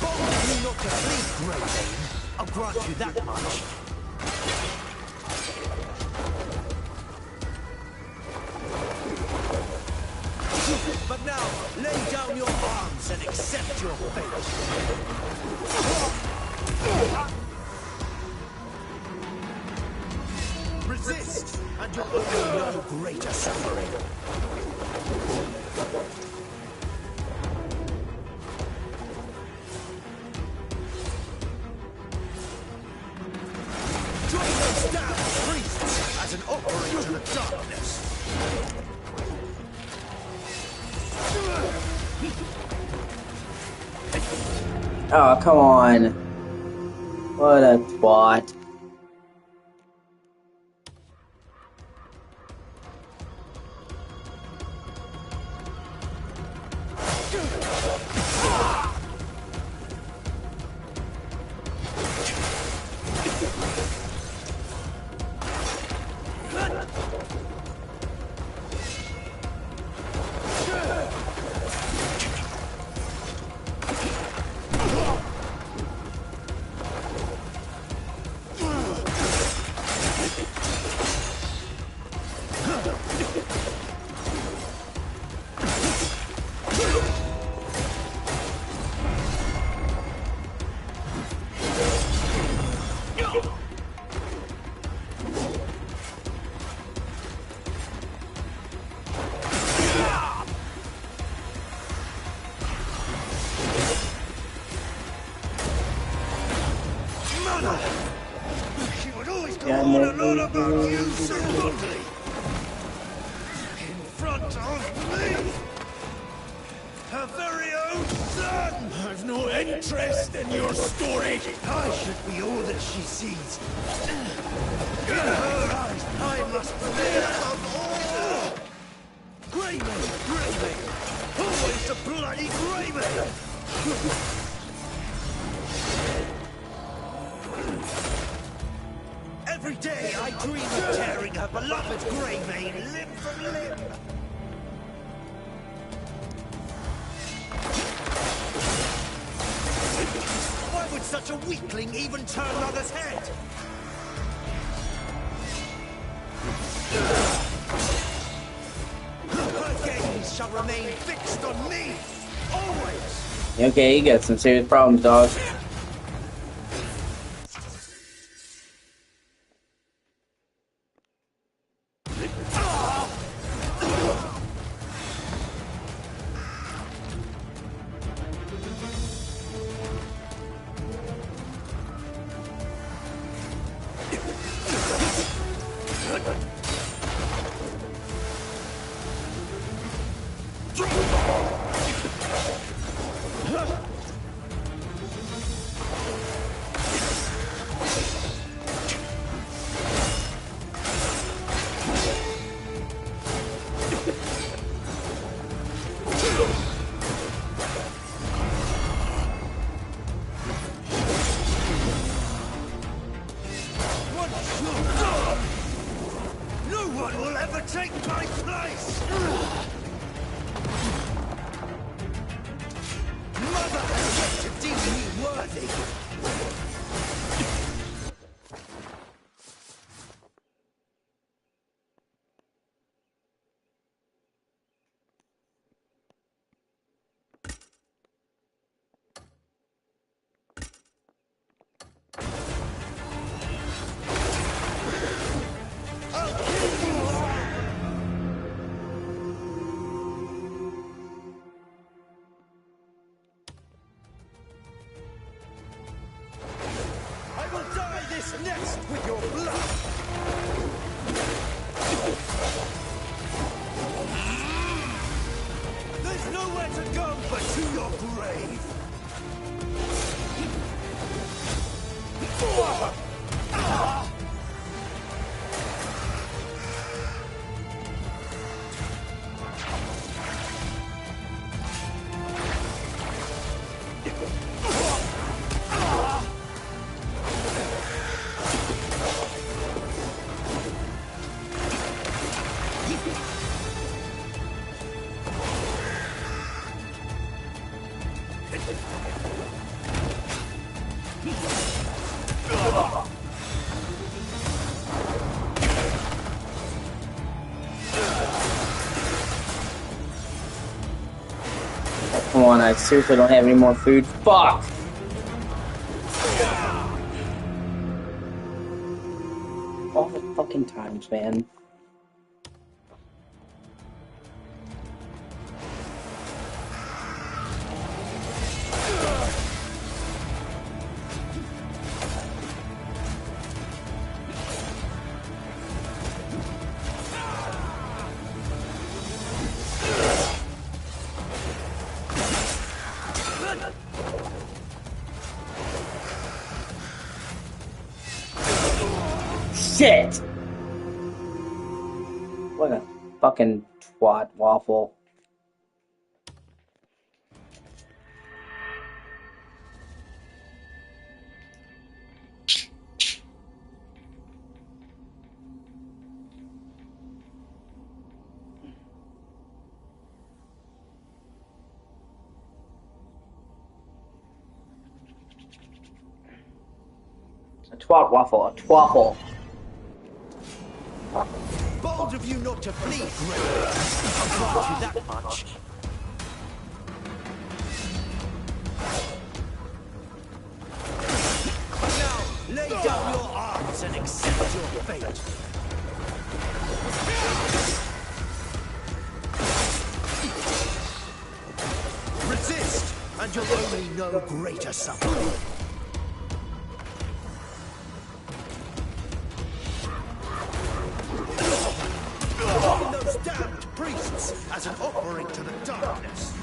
Bold you not to flee, Greymane. I'll grant you that much. But now, lay down your arms and accept your fate. Resist, and you'll only know greater suffering. Join those damned priests as an offering to the darkness. Oh, come on. What a twat. She would always go on and on about you so fondly. In front of me! Her very own son! I've no interest in your story. I should be all that she sees. In her eyes, I must become all. Greymane, Greymane! Always the bloody Greymane! Every day I dream of tearing her beloved Greymane limb from limb. Why would such a weakling even turn mother's head? Her gaze shall remain fixed on me, always. Okay, you got some serious problems, dog. Take my place! Mother has yet to deem me worthy! This nest with your blood! better go, but to your grave. Come on, I seriously don't have any more food. Fuck! All the fucking times, man. Shit! What a fucking twat waffle. A twat waffle, a twaffle. Bold of you not to flee, Grey. I'll grant you that much. Now, lay down your arms and accept your fate. Resist, and you'll only know greater suffering. Those damned priests as an offering to the darkness.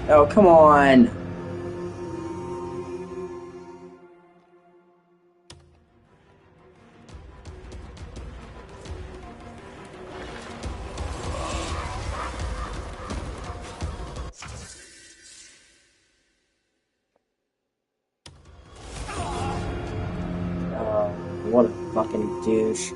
Oh, come on. What a fucking douche.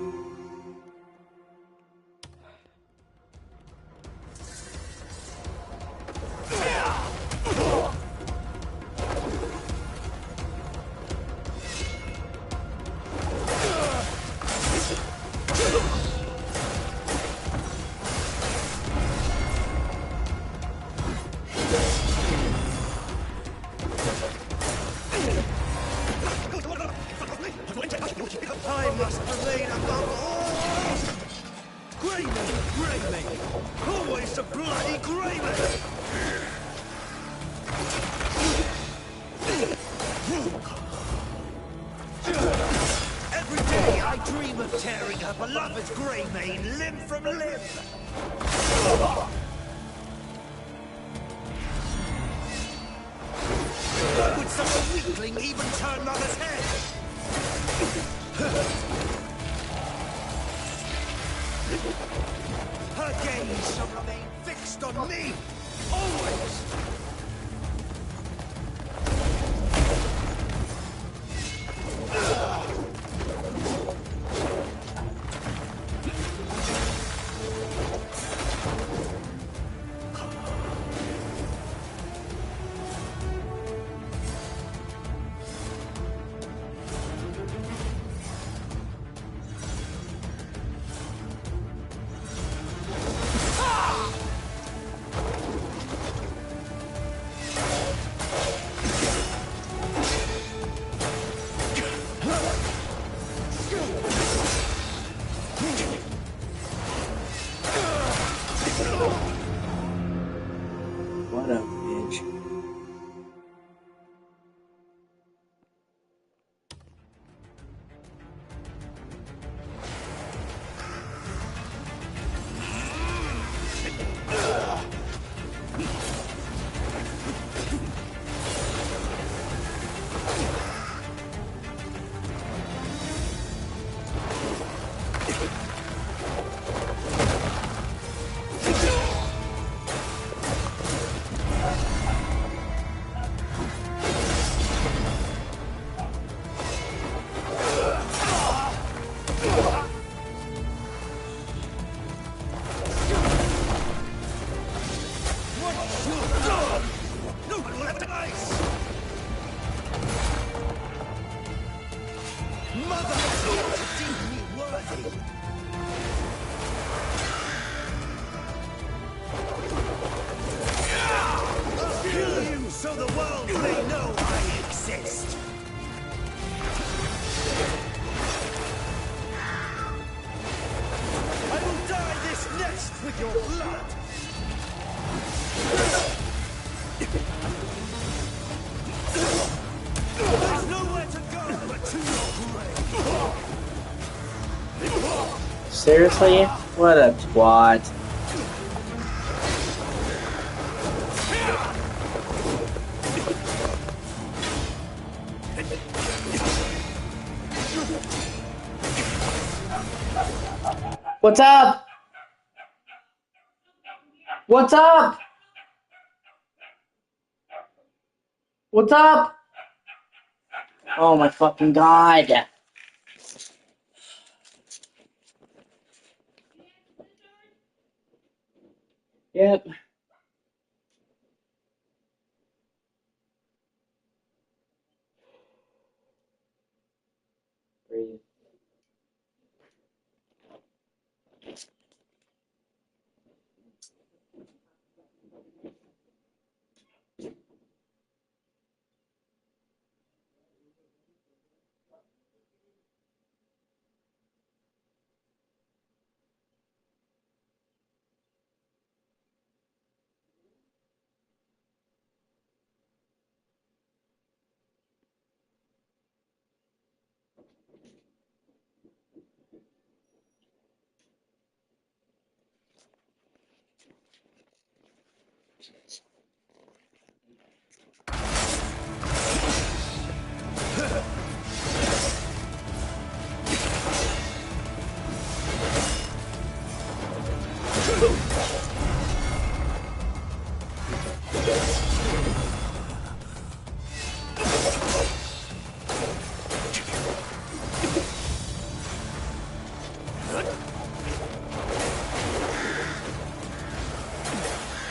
I must remain above all! Greyman! Always the bloody Greyman! Every day I dream of tearing her beloved Greymane limb from limb! Would such a weakling even turn Mother's head? Her gaze shall remain fixed on me, always! I'll kill you so the world may know I exist. I will dye this nest with your blood. There's nowhere to go but to your grave. Seriously? What a twat. What's up? What's up? What's up? Oh my fucking god. Yep. Breathe.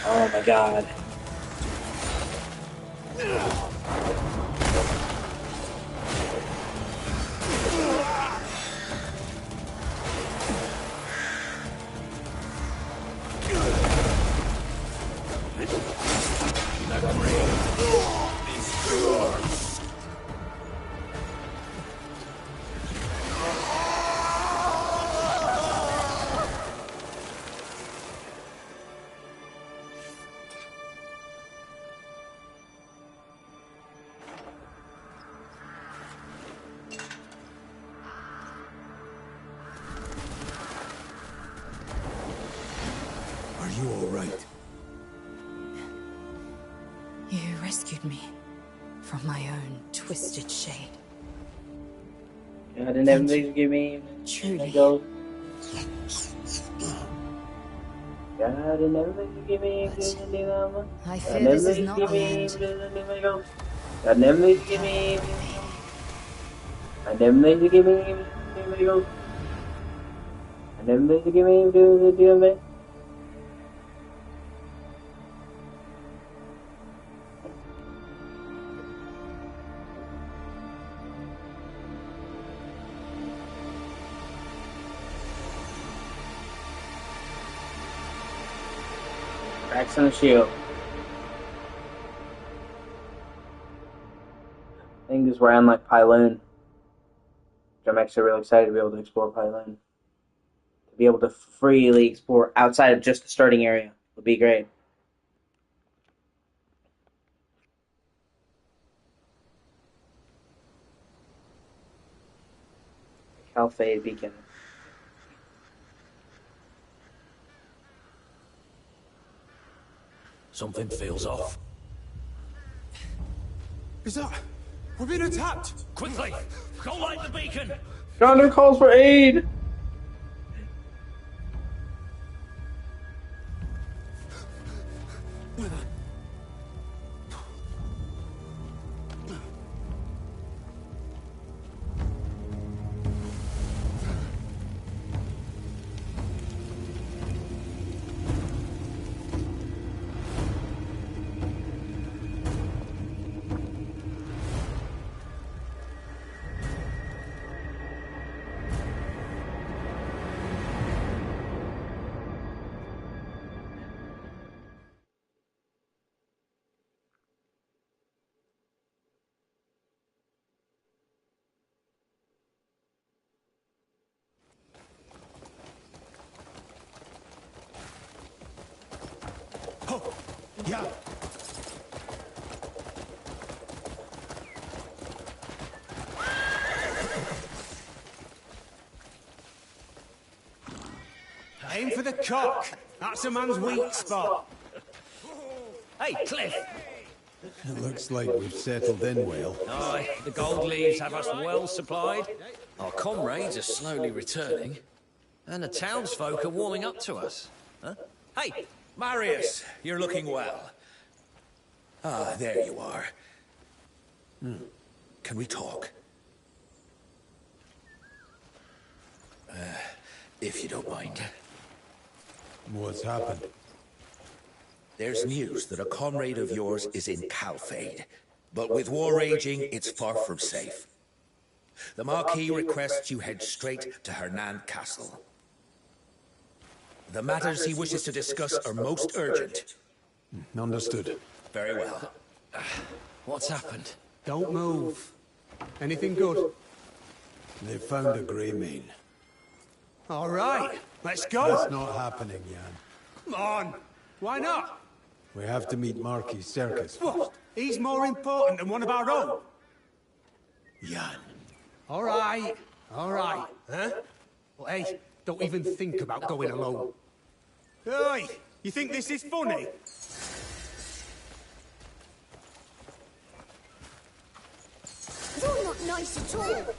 Oh my god. Are you all right? You rescued me from my own twisted shade. God, and everything give me. Truly. Go. God, and everything give me. I fear this is not the end. God, and everything give me. And everything give me. And everything give me. Do me. Cracks on the shield. I think this is where I unlock Pyloon. I'm actually really excited to be able to explore Pyloon. To be able to freely explore outside of just the starting area would be great. Calfade Beacon. Something feels off. Is that... We're being attacked! Quickly! Go light the beacon! Yonder calls for aid! Yeah. Aim for the cock. That's a man's weak spot. Hey, Cliff. It looks like we've settled in well. Aye, the gold leaves have us well supplied. Our comrades are slowly returning. And the townsfolk are warming up to us. Huh? Hey, Marius, you're looking well. Ah, there you are. Can we talk? If you don't mind. What's happened? There's news that a comrade of yours is in Calfade. But with war raging, it's far from safe. The Marquis requests you head straight to Hernan Castle. The matters he wishes to discuss are most urgent. Understood. Very well. What's happened? Don't move. Anything good? They found a grey mane. All right, let's go. That's not happening, Jan. Come on. Why not? We have to meet Marquis Circus. What? He's more important than one of our own. Jan. All right. Huh? Well, hey, don't even think about going alone. Hey, you think this is funny? You're not nice at all.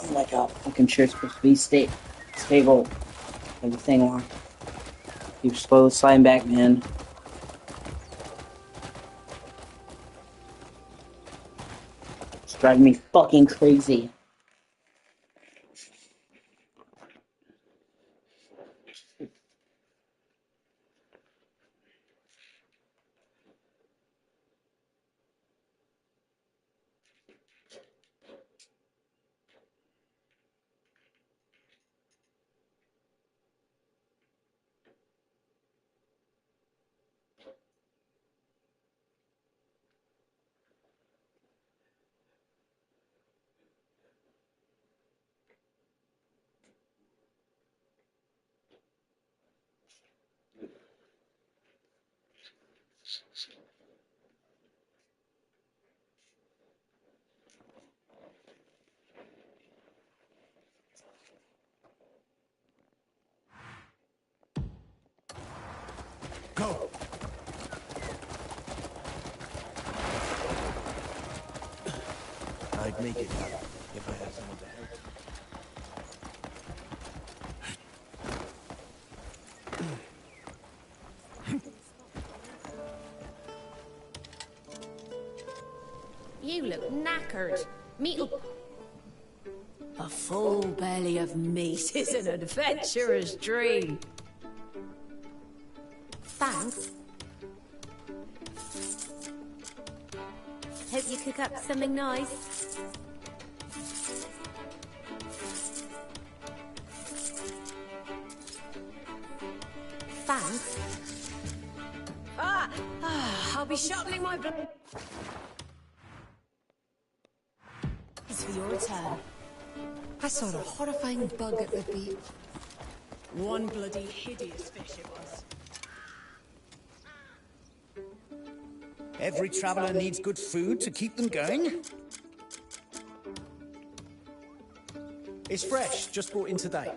Oh my god, fucking shit's supposed to be stable. Everything on. Keep slow sliding back, man. It's driving me fucking crazy. Go! I'd make it if I had someone to help. You look knackered. Meat. A full belly of meat is an adventurer's dream. Thanks. Hope you cook up something nice. Thanks. I'll be shuttling my blade. It's for your return. I saw a horrifying bug at the beach. One bloody hideous fish it was. Every traveler needs good food to keep them going. It's fresh, just brought in today.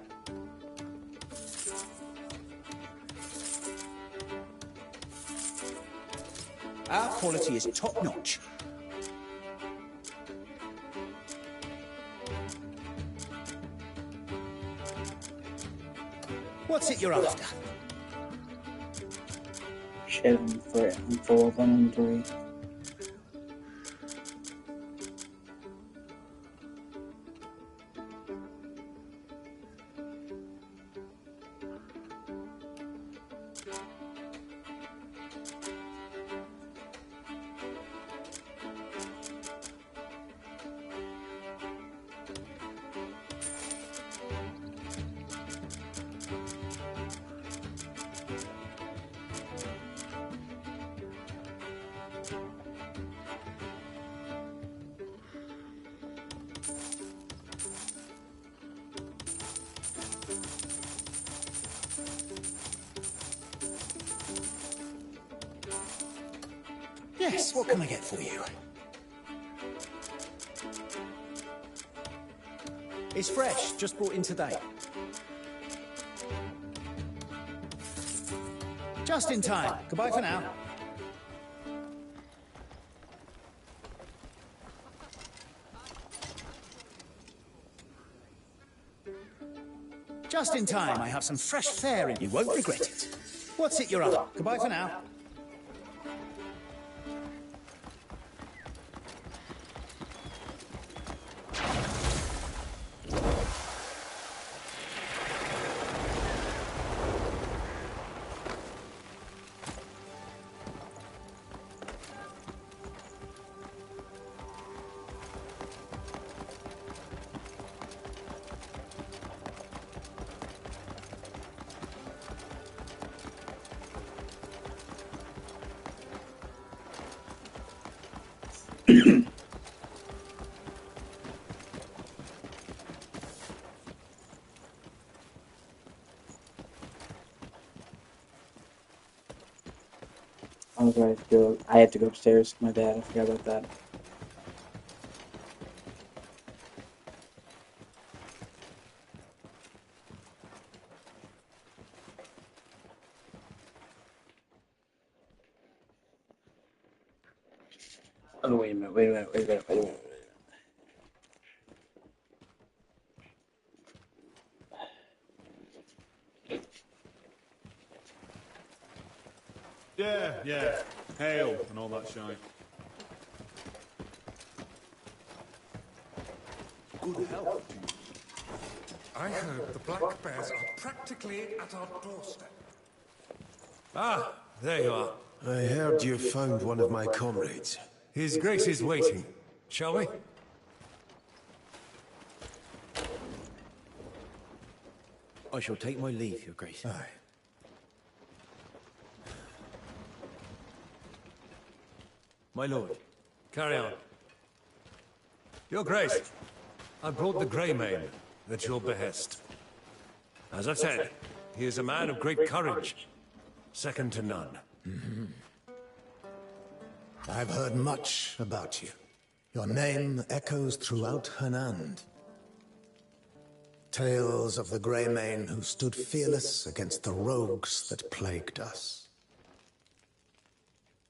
Our quality is top-notch. What's it you're after? Shit, I'm full of inventory. Yes, what can I get for you? It's fresh, just brought in today. Just in time. Goodbye for now. Just in time. I have some fresh fare in. You won't regret it. What's it you're after? Goodbye for now. I have to go upstairs. My bad, I forgot about that. Oh, wait a minute. Yeah. Hail and all that shite. Good health to you. I heard the black bears are practically at our doorstep. Ah, there you are. I heard you found one of my comrades. His Grace is waiting. Shall we? I shall take my leave, Your Grace. Aye. My lord, carry on. Your Grace, I brought the Grey Mane at your behest. As I've said, he is a man of great courage, second to none. I've heard much about you. Your name echoes throughout Hernand. Tales of the Grey Mane who stood fearless against the rogues that plagued us.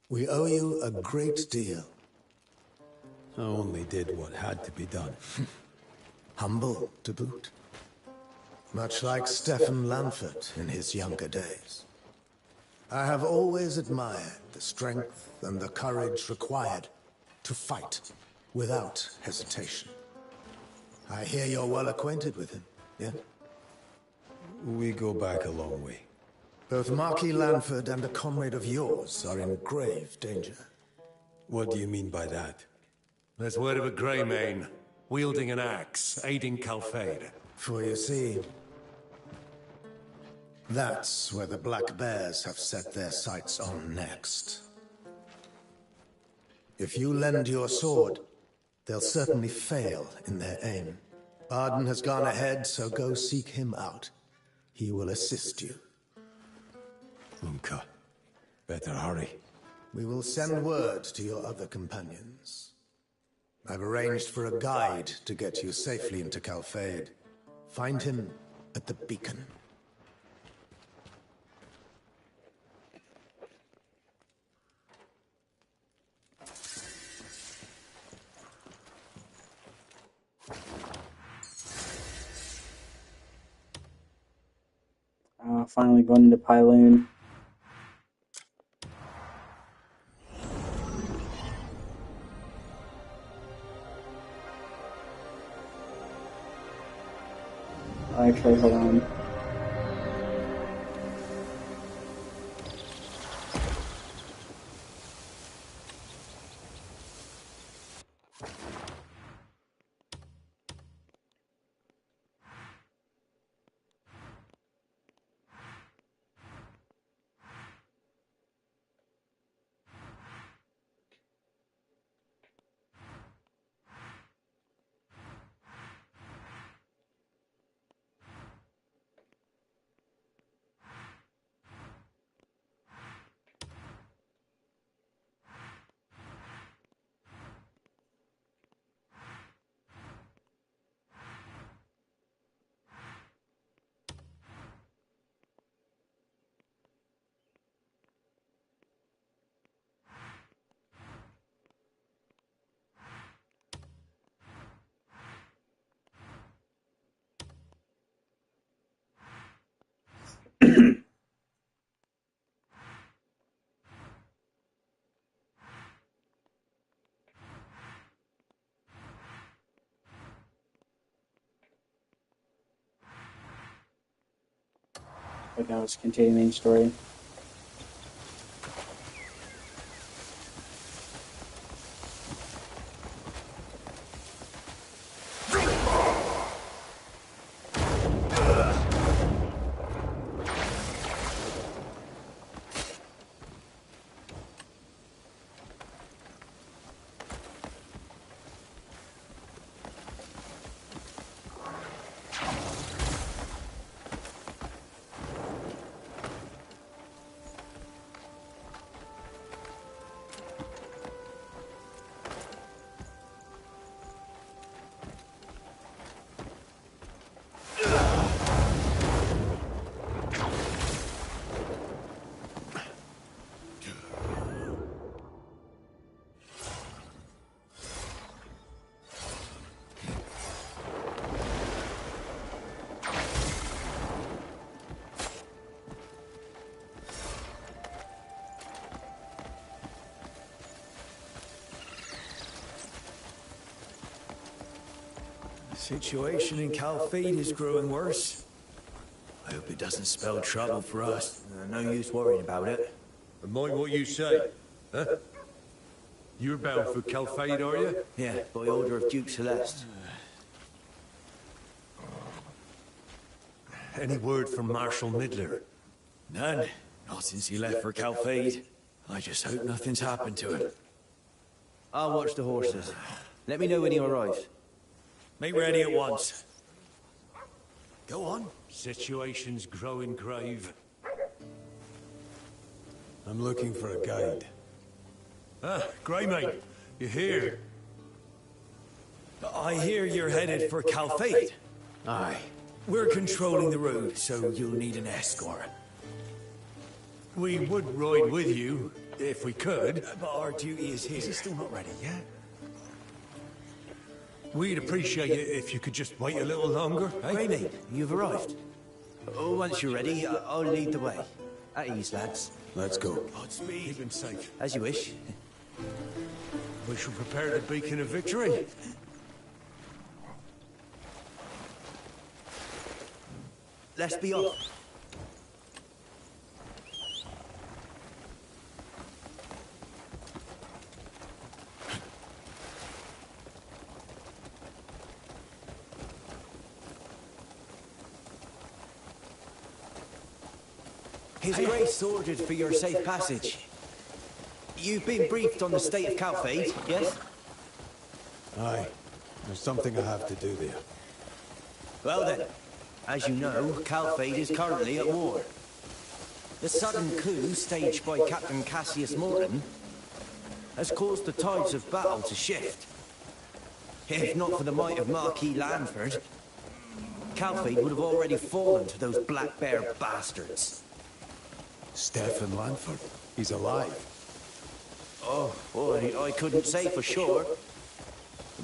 We owe you a great deal. I only did what had to be done. Humble to boot. Much like Stefan Lanford in his younger days. I have always admired the strength and the courage required to fight without hesitation. I hear you're well acquainted with him, yeah? We go back a long way. Both Marquis Lanford and a comrade of yours are in grave danger. What do you mean by that? There's word of a Greymane, wielding an axe, aiding Calfade. For you see, that's where the Black Bears have set their sights on next. If you lend your sword, they'll certainly fail in their aim. Arden has gone ahead, so go seek him out. He will assist you. Umka, better hurry. We will send word to your other companions. I've arranged for a guide to get you safely into Calfade. Find him at the beacon. Finally going into Pyloon. Actually, hold on. But now it's continuing story. The situation in Calfade is growing worse. I hope it doesn't spell trouble for us. No use worrying about it. And mind what you say, huh? You're bound for Calfade, are you? Yeah, by order of Duke Celeste. Any word from Marshal Midler? None. Not since he left for Calfade. I just hope nothing's happened to him. I'll watch the horses. Let me know when he arrives. Make ready at once. Go on. Situation's growing grave. I'm looking for a guide. Ah, Greymane, you're here. I hear you're headed for Calfade. Aye. We're controlling the road, so you'll need an escort. We would ride with you, if we could. But our duty is here. Is he still not ready yet? We'd appreciate it if you could just wait a little longer, eh? Greymane, you've arrived. Oh, once you're ready, I'll lead the way. At ease, lads. Let's go. Godspeed. Keep him safe. As you wish. We shall prepare the beacon of victory. Let's be off. His Grace ordered for your safe passage. You've been briefed on the state of Calfade, yes? Aye. There's something I have to do there. Well then, as you know, Calfade is currently at war. The sudden coup staged by Captain Cassius Morton has caused the tides of battle to shift. If not for the might of Marquis Lanford, Calfade would have already fallen to those Black Bear bastards. Stefan Lanford. He's alive. Oh, boy, I couldn't say for sure.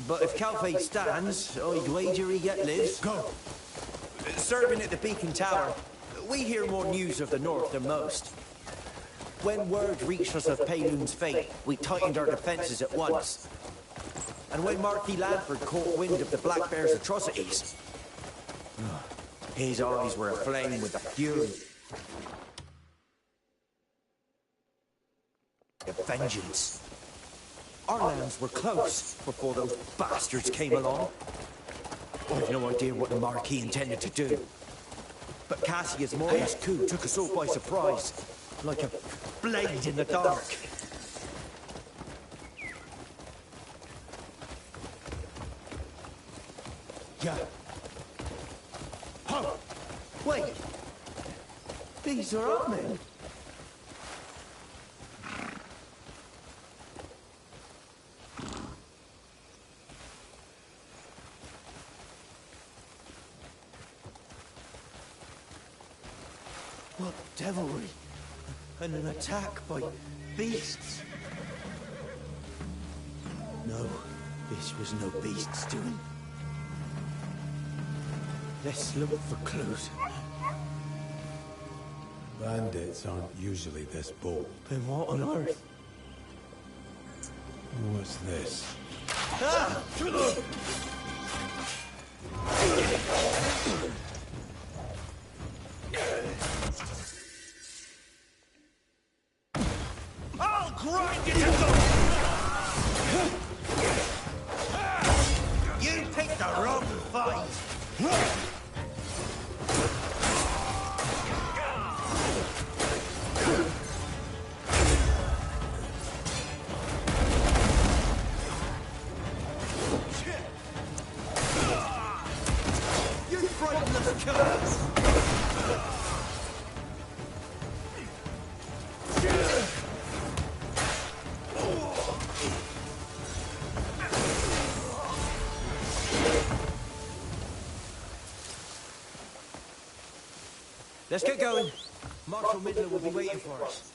But if Calfade stands, I'd wager he yet lives. Go! Serving at the Beacon Tower, we hear more news of the North than most. When word reached us of Payloon's fate, we tightened our defenses at once. And when Marquis Lanford caught wind of the Black Bear's atrocities, his eyes were aflame with the fury of vengeance. Our lands were close before those bastards came along. I've no idea what the Marquis intended to do. But Cassius Morton's coup took us all by surprise, like a blade in the dark. Yeah. Oh! Wait! These are our men. What devilry! And an attack by beasts! No, this was no beast's doing. Let's look for clues. Bandits aren't usually this bold. Then what on earth? What's this? Ah! I'll grind you to dust! You picked the wrong fight! You frightened us, killers! Let's get going. Marshal Midler will be waiting for us.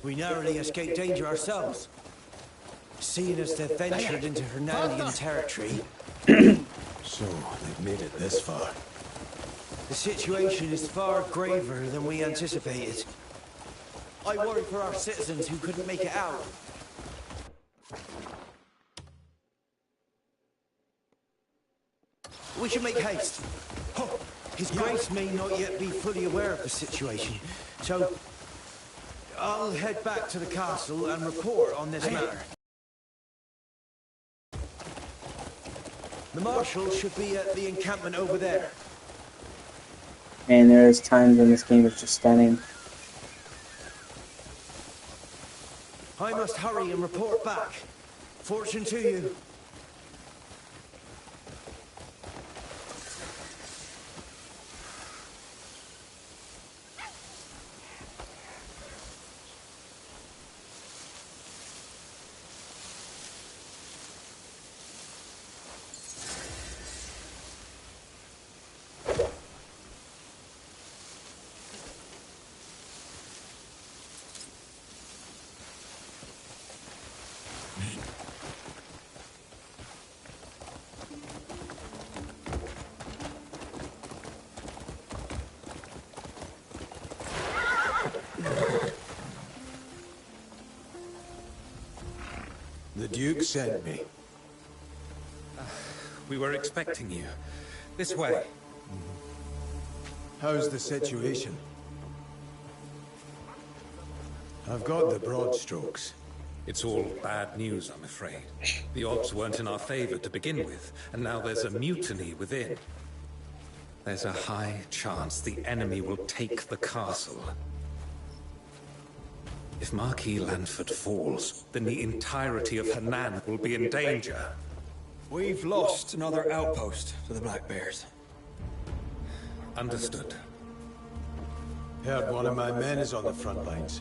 We narrowly escaped danger ourselves. Seeing as they've ventured into Hernandian territory. So, they've made it this far. The situation is far graver than we anticipated. I worry for our citizens who couldn't make it out. We should make haste. His Grace may not yet be fully aware of the situation, so I'll head back to the castle and report on this matter. The Marshal should be at the encampment over there. And there's times when this game is just stunning. I must hurry and report back. Fortune to you. The Duke sent me. We were expecting you. This way. How's the situation? I've got the broad strokes. It's all bad news, I'm afraid. The odds weren't in our favor to begin with, and now there's a mutiny within. There's a high chance the enemy will take the castle. If Marquis Lanford falls, then the entirety of Henan will be in danger. We've lost another outpost to the Black Bears. Understood. Heard one of my men is on the front lines.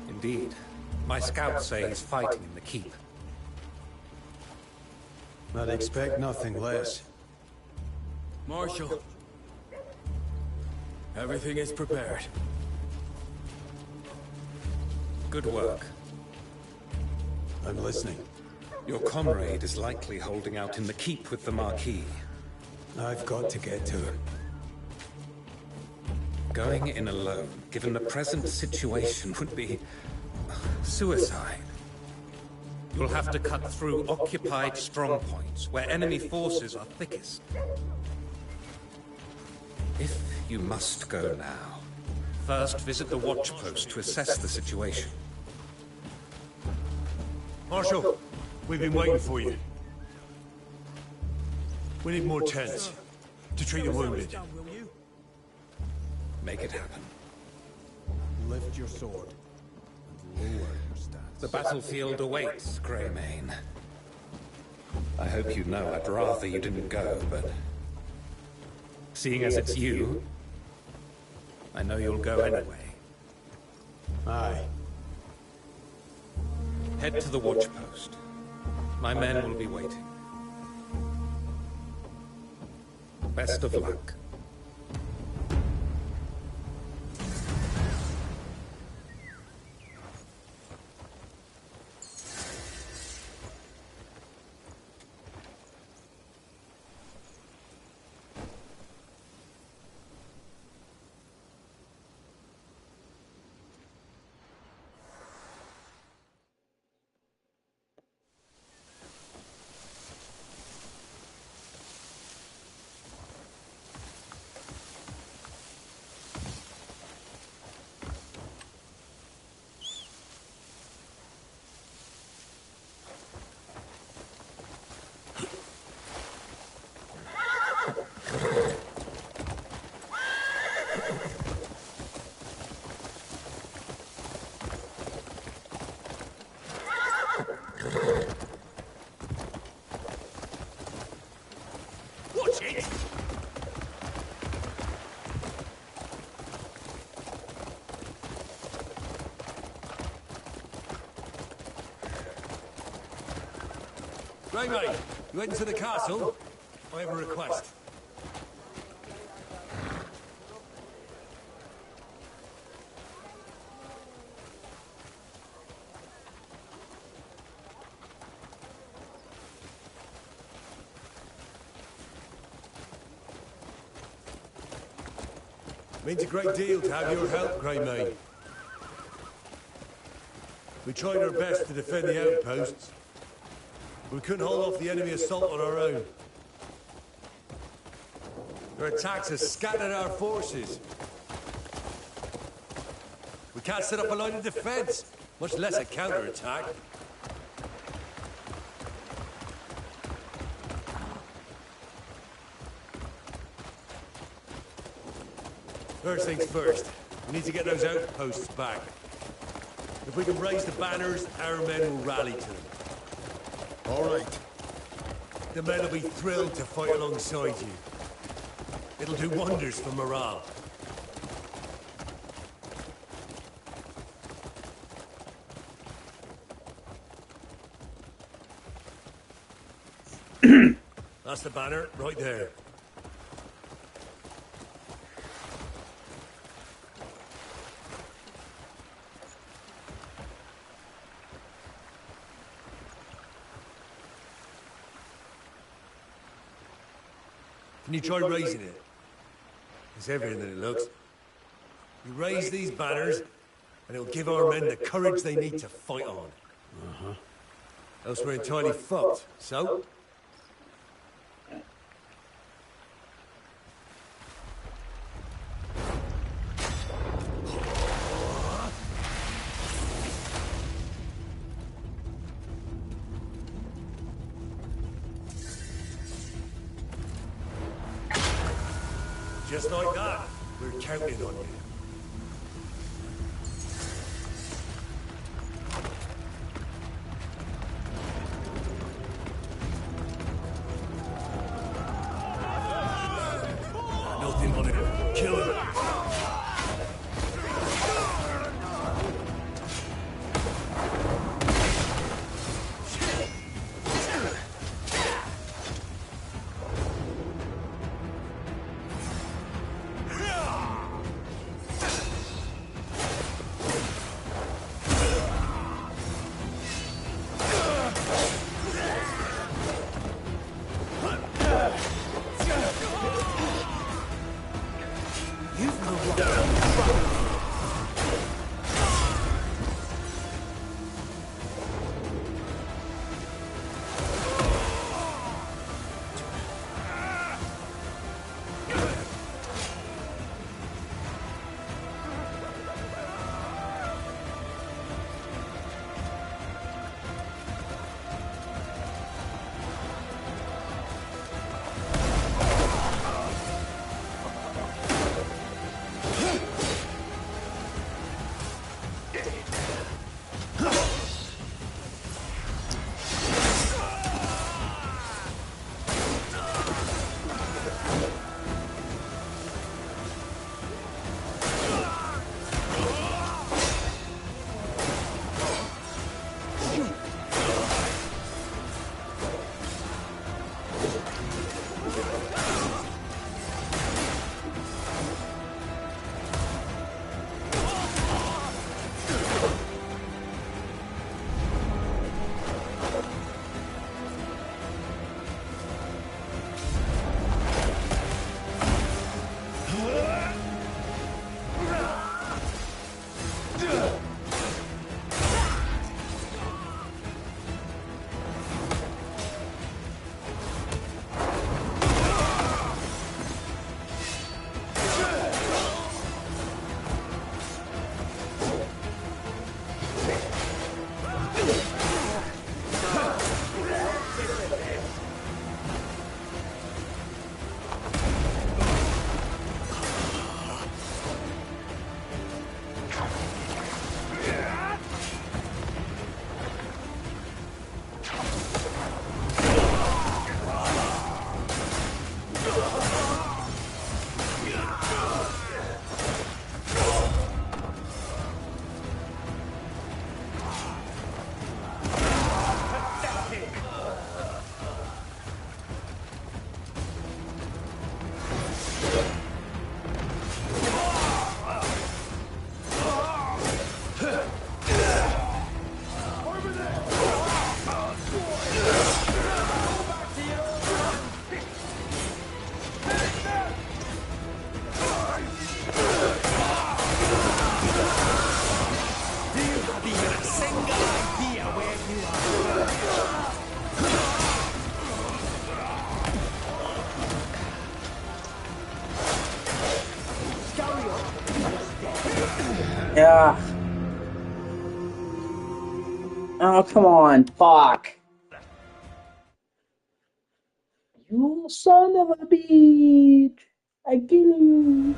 Indeed. My scouts say he's fighting in the keep. I'd expect nothing less. Marshal. Everything is prepared. Good work. I'm listening. Your comrade is likely holding out in the keep with the Marquis. I've got to get to him. Going in alone, given the present situation, would be suicide. You'll have to cut through occupied strongpoints, where enemy forces are thickest. If you must go now, first visit the watch post to assess the situation. Marshal, we've been waiting for you. We need more tents to treat the wounded. Make it happen. Lift your sword and lower your stance. The battlefield awaits, Greymane. I hope you know I'd rather you didn't go, but seeing as it's you, I know you'll go anyway. Aye. Head to the watch post. My men will be waiting. Best of luck. Watch it! Greymane, you heading to the castle? I have a request. Means a great deal to have your help, Greymane. We tried our best to defend the outposts. We couldn't hold off the enemy assault on our own. Their attacks have scattered our forces. We can't set up a line of defense, much less a counterattack. First things first, we need to get those outposts back. If we can raise the banners, our men will rally to them. All right. The men will be thrilled to fight alongside you. It'll do wonders for morale. That's the banner, right there. Can you try raising it? It's heavier than it looks. You raise these banners, and it'll give our men the courage they need to fight on. Else we're entirely fucked, so? Just like that, we're counting on you. Nothing on it. Kill him. Yeah. Oh, come on. Fuck. You son of a bitch. I kill you.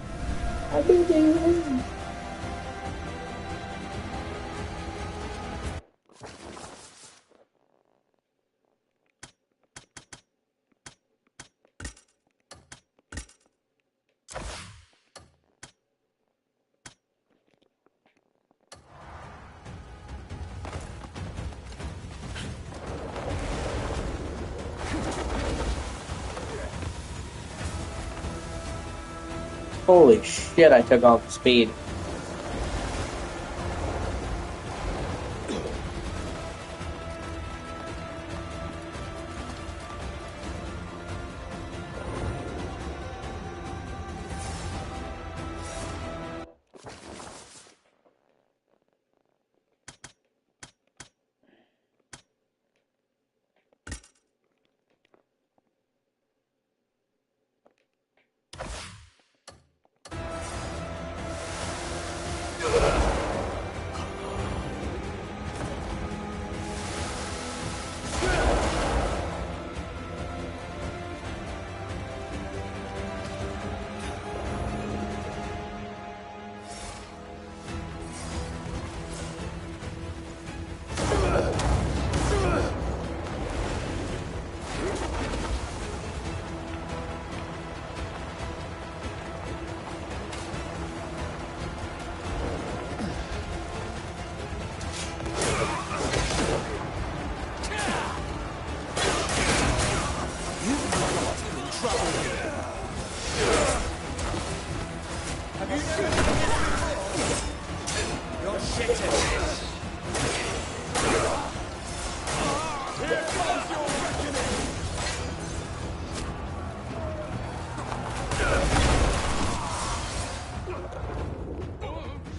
Holy shit, I took off speed.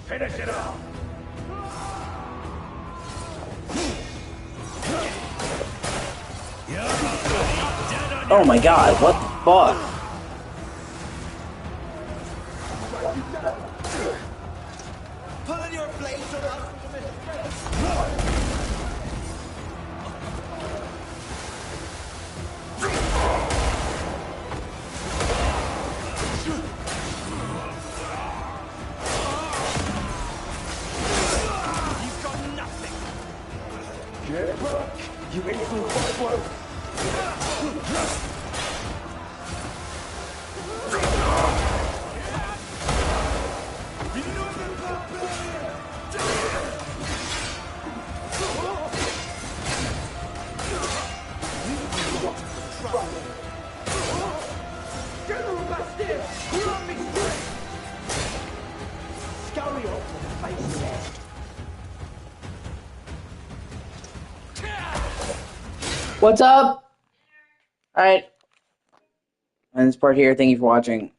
Finish it off! Oh my god, what the fuck? Pulling your blades around. You've got nothing! Get back, you infant buffalo! General Bastille, you're on me straight! Scurry off to the face there. What's up? Alright. And this part here, thank you for watching.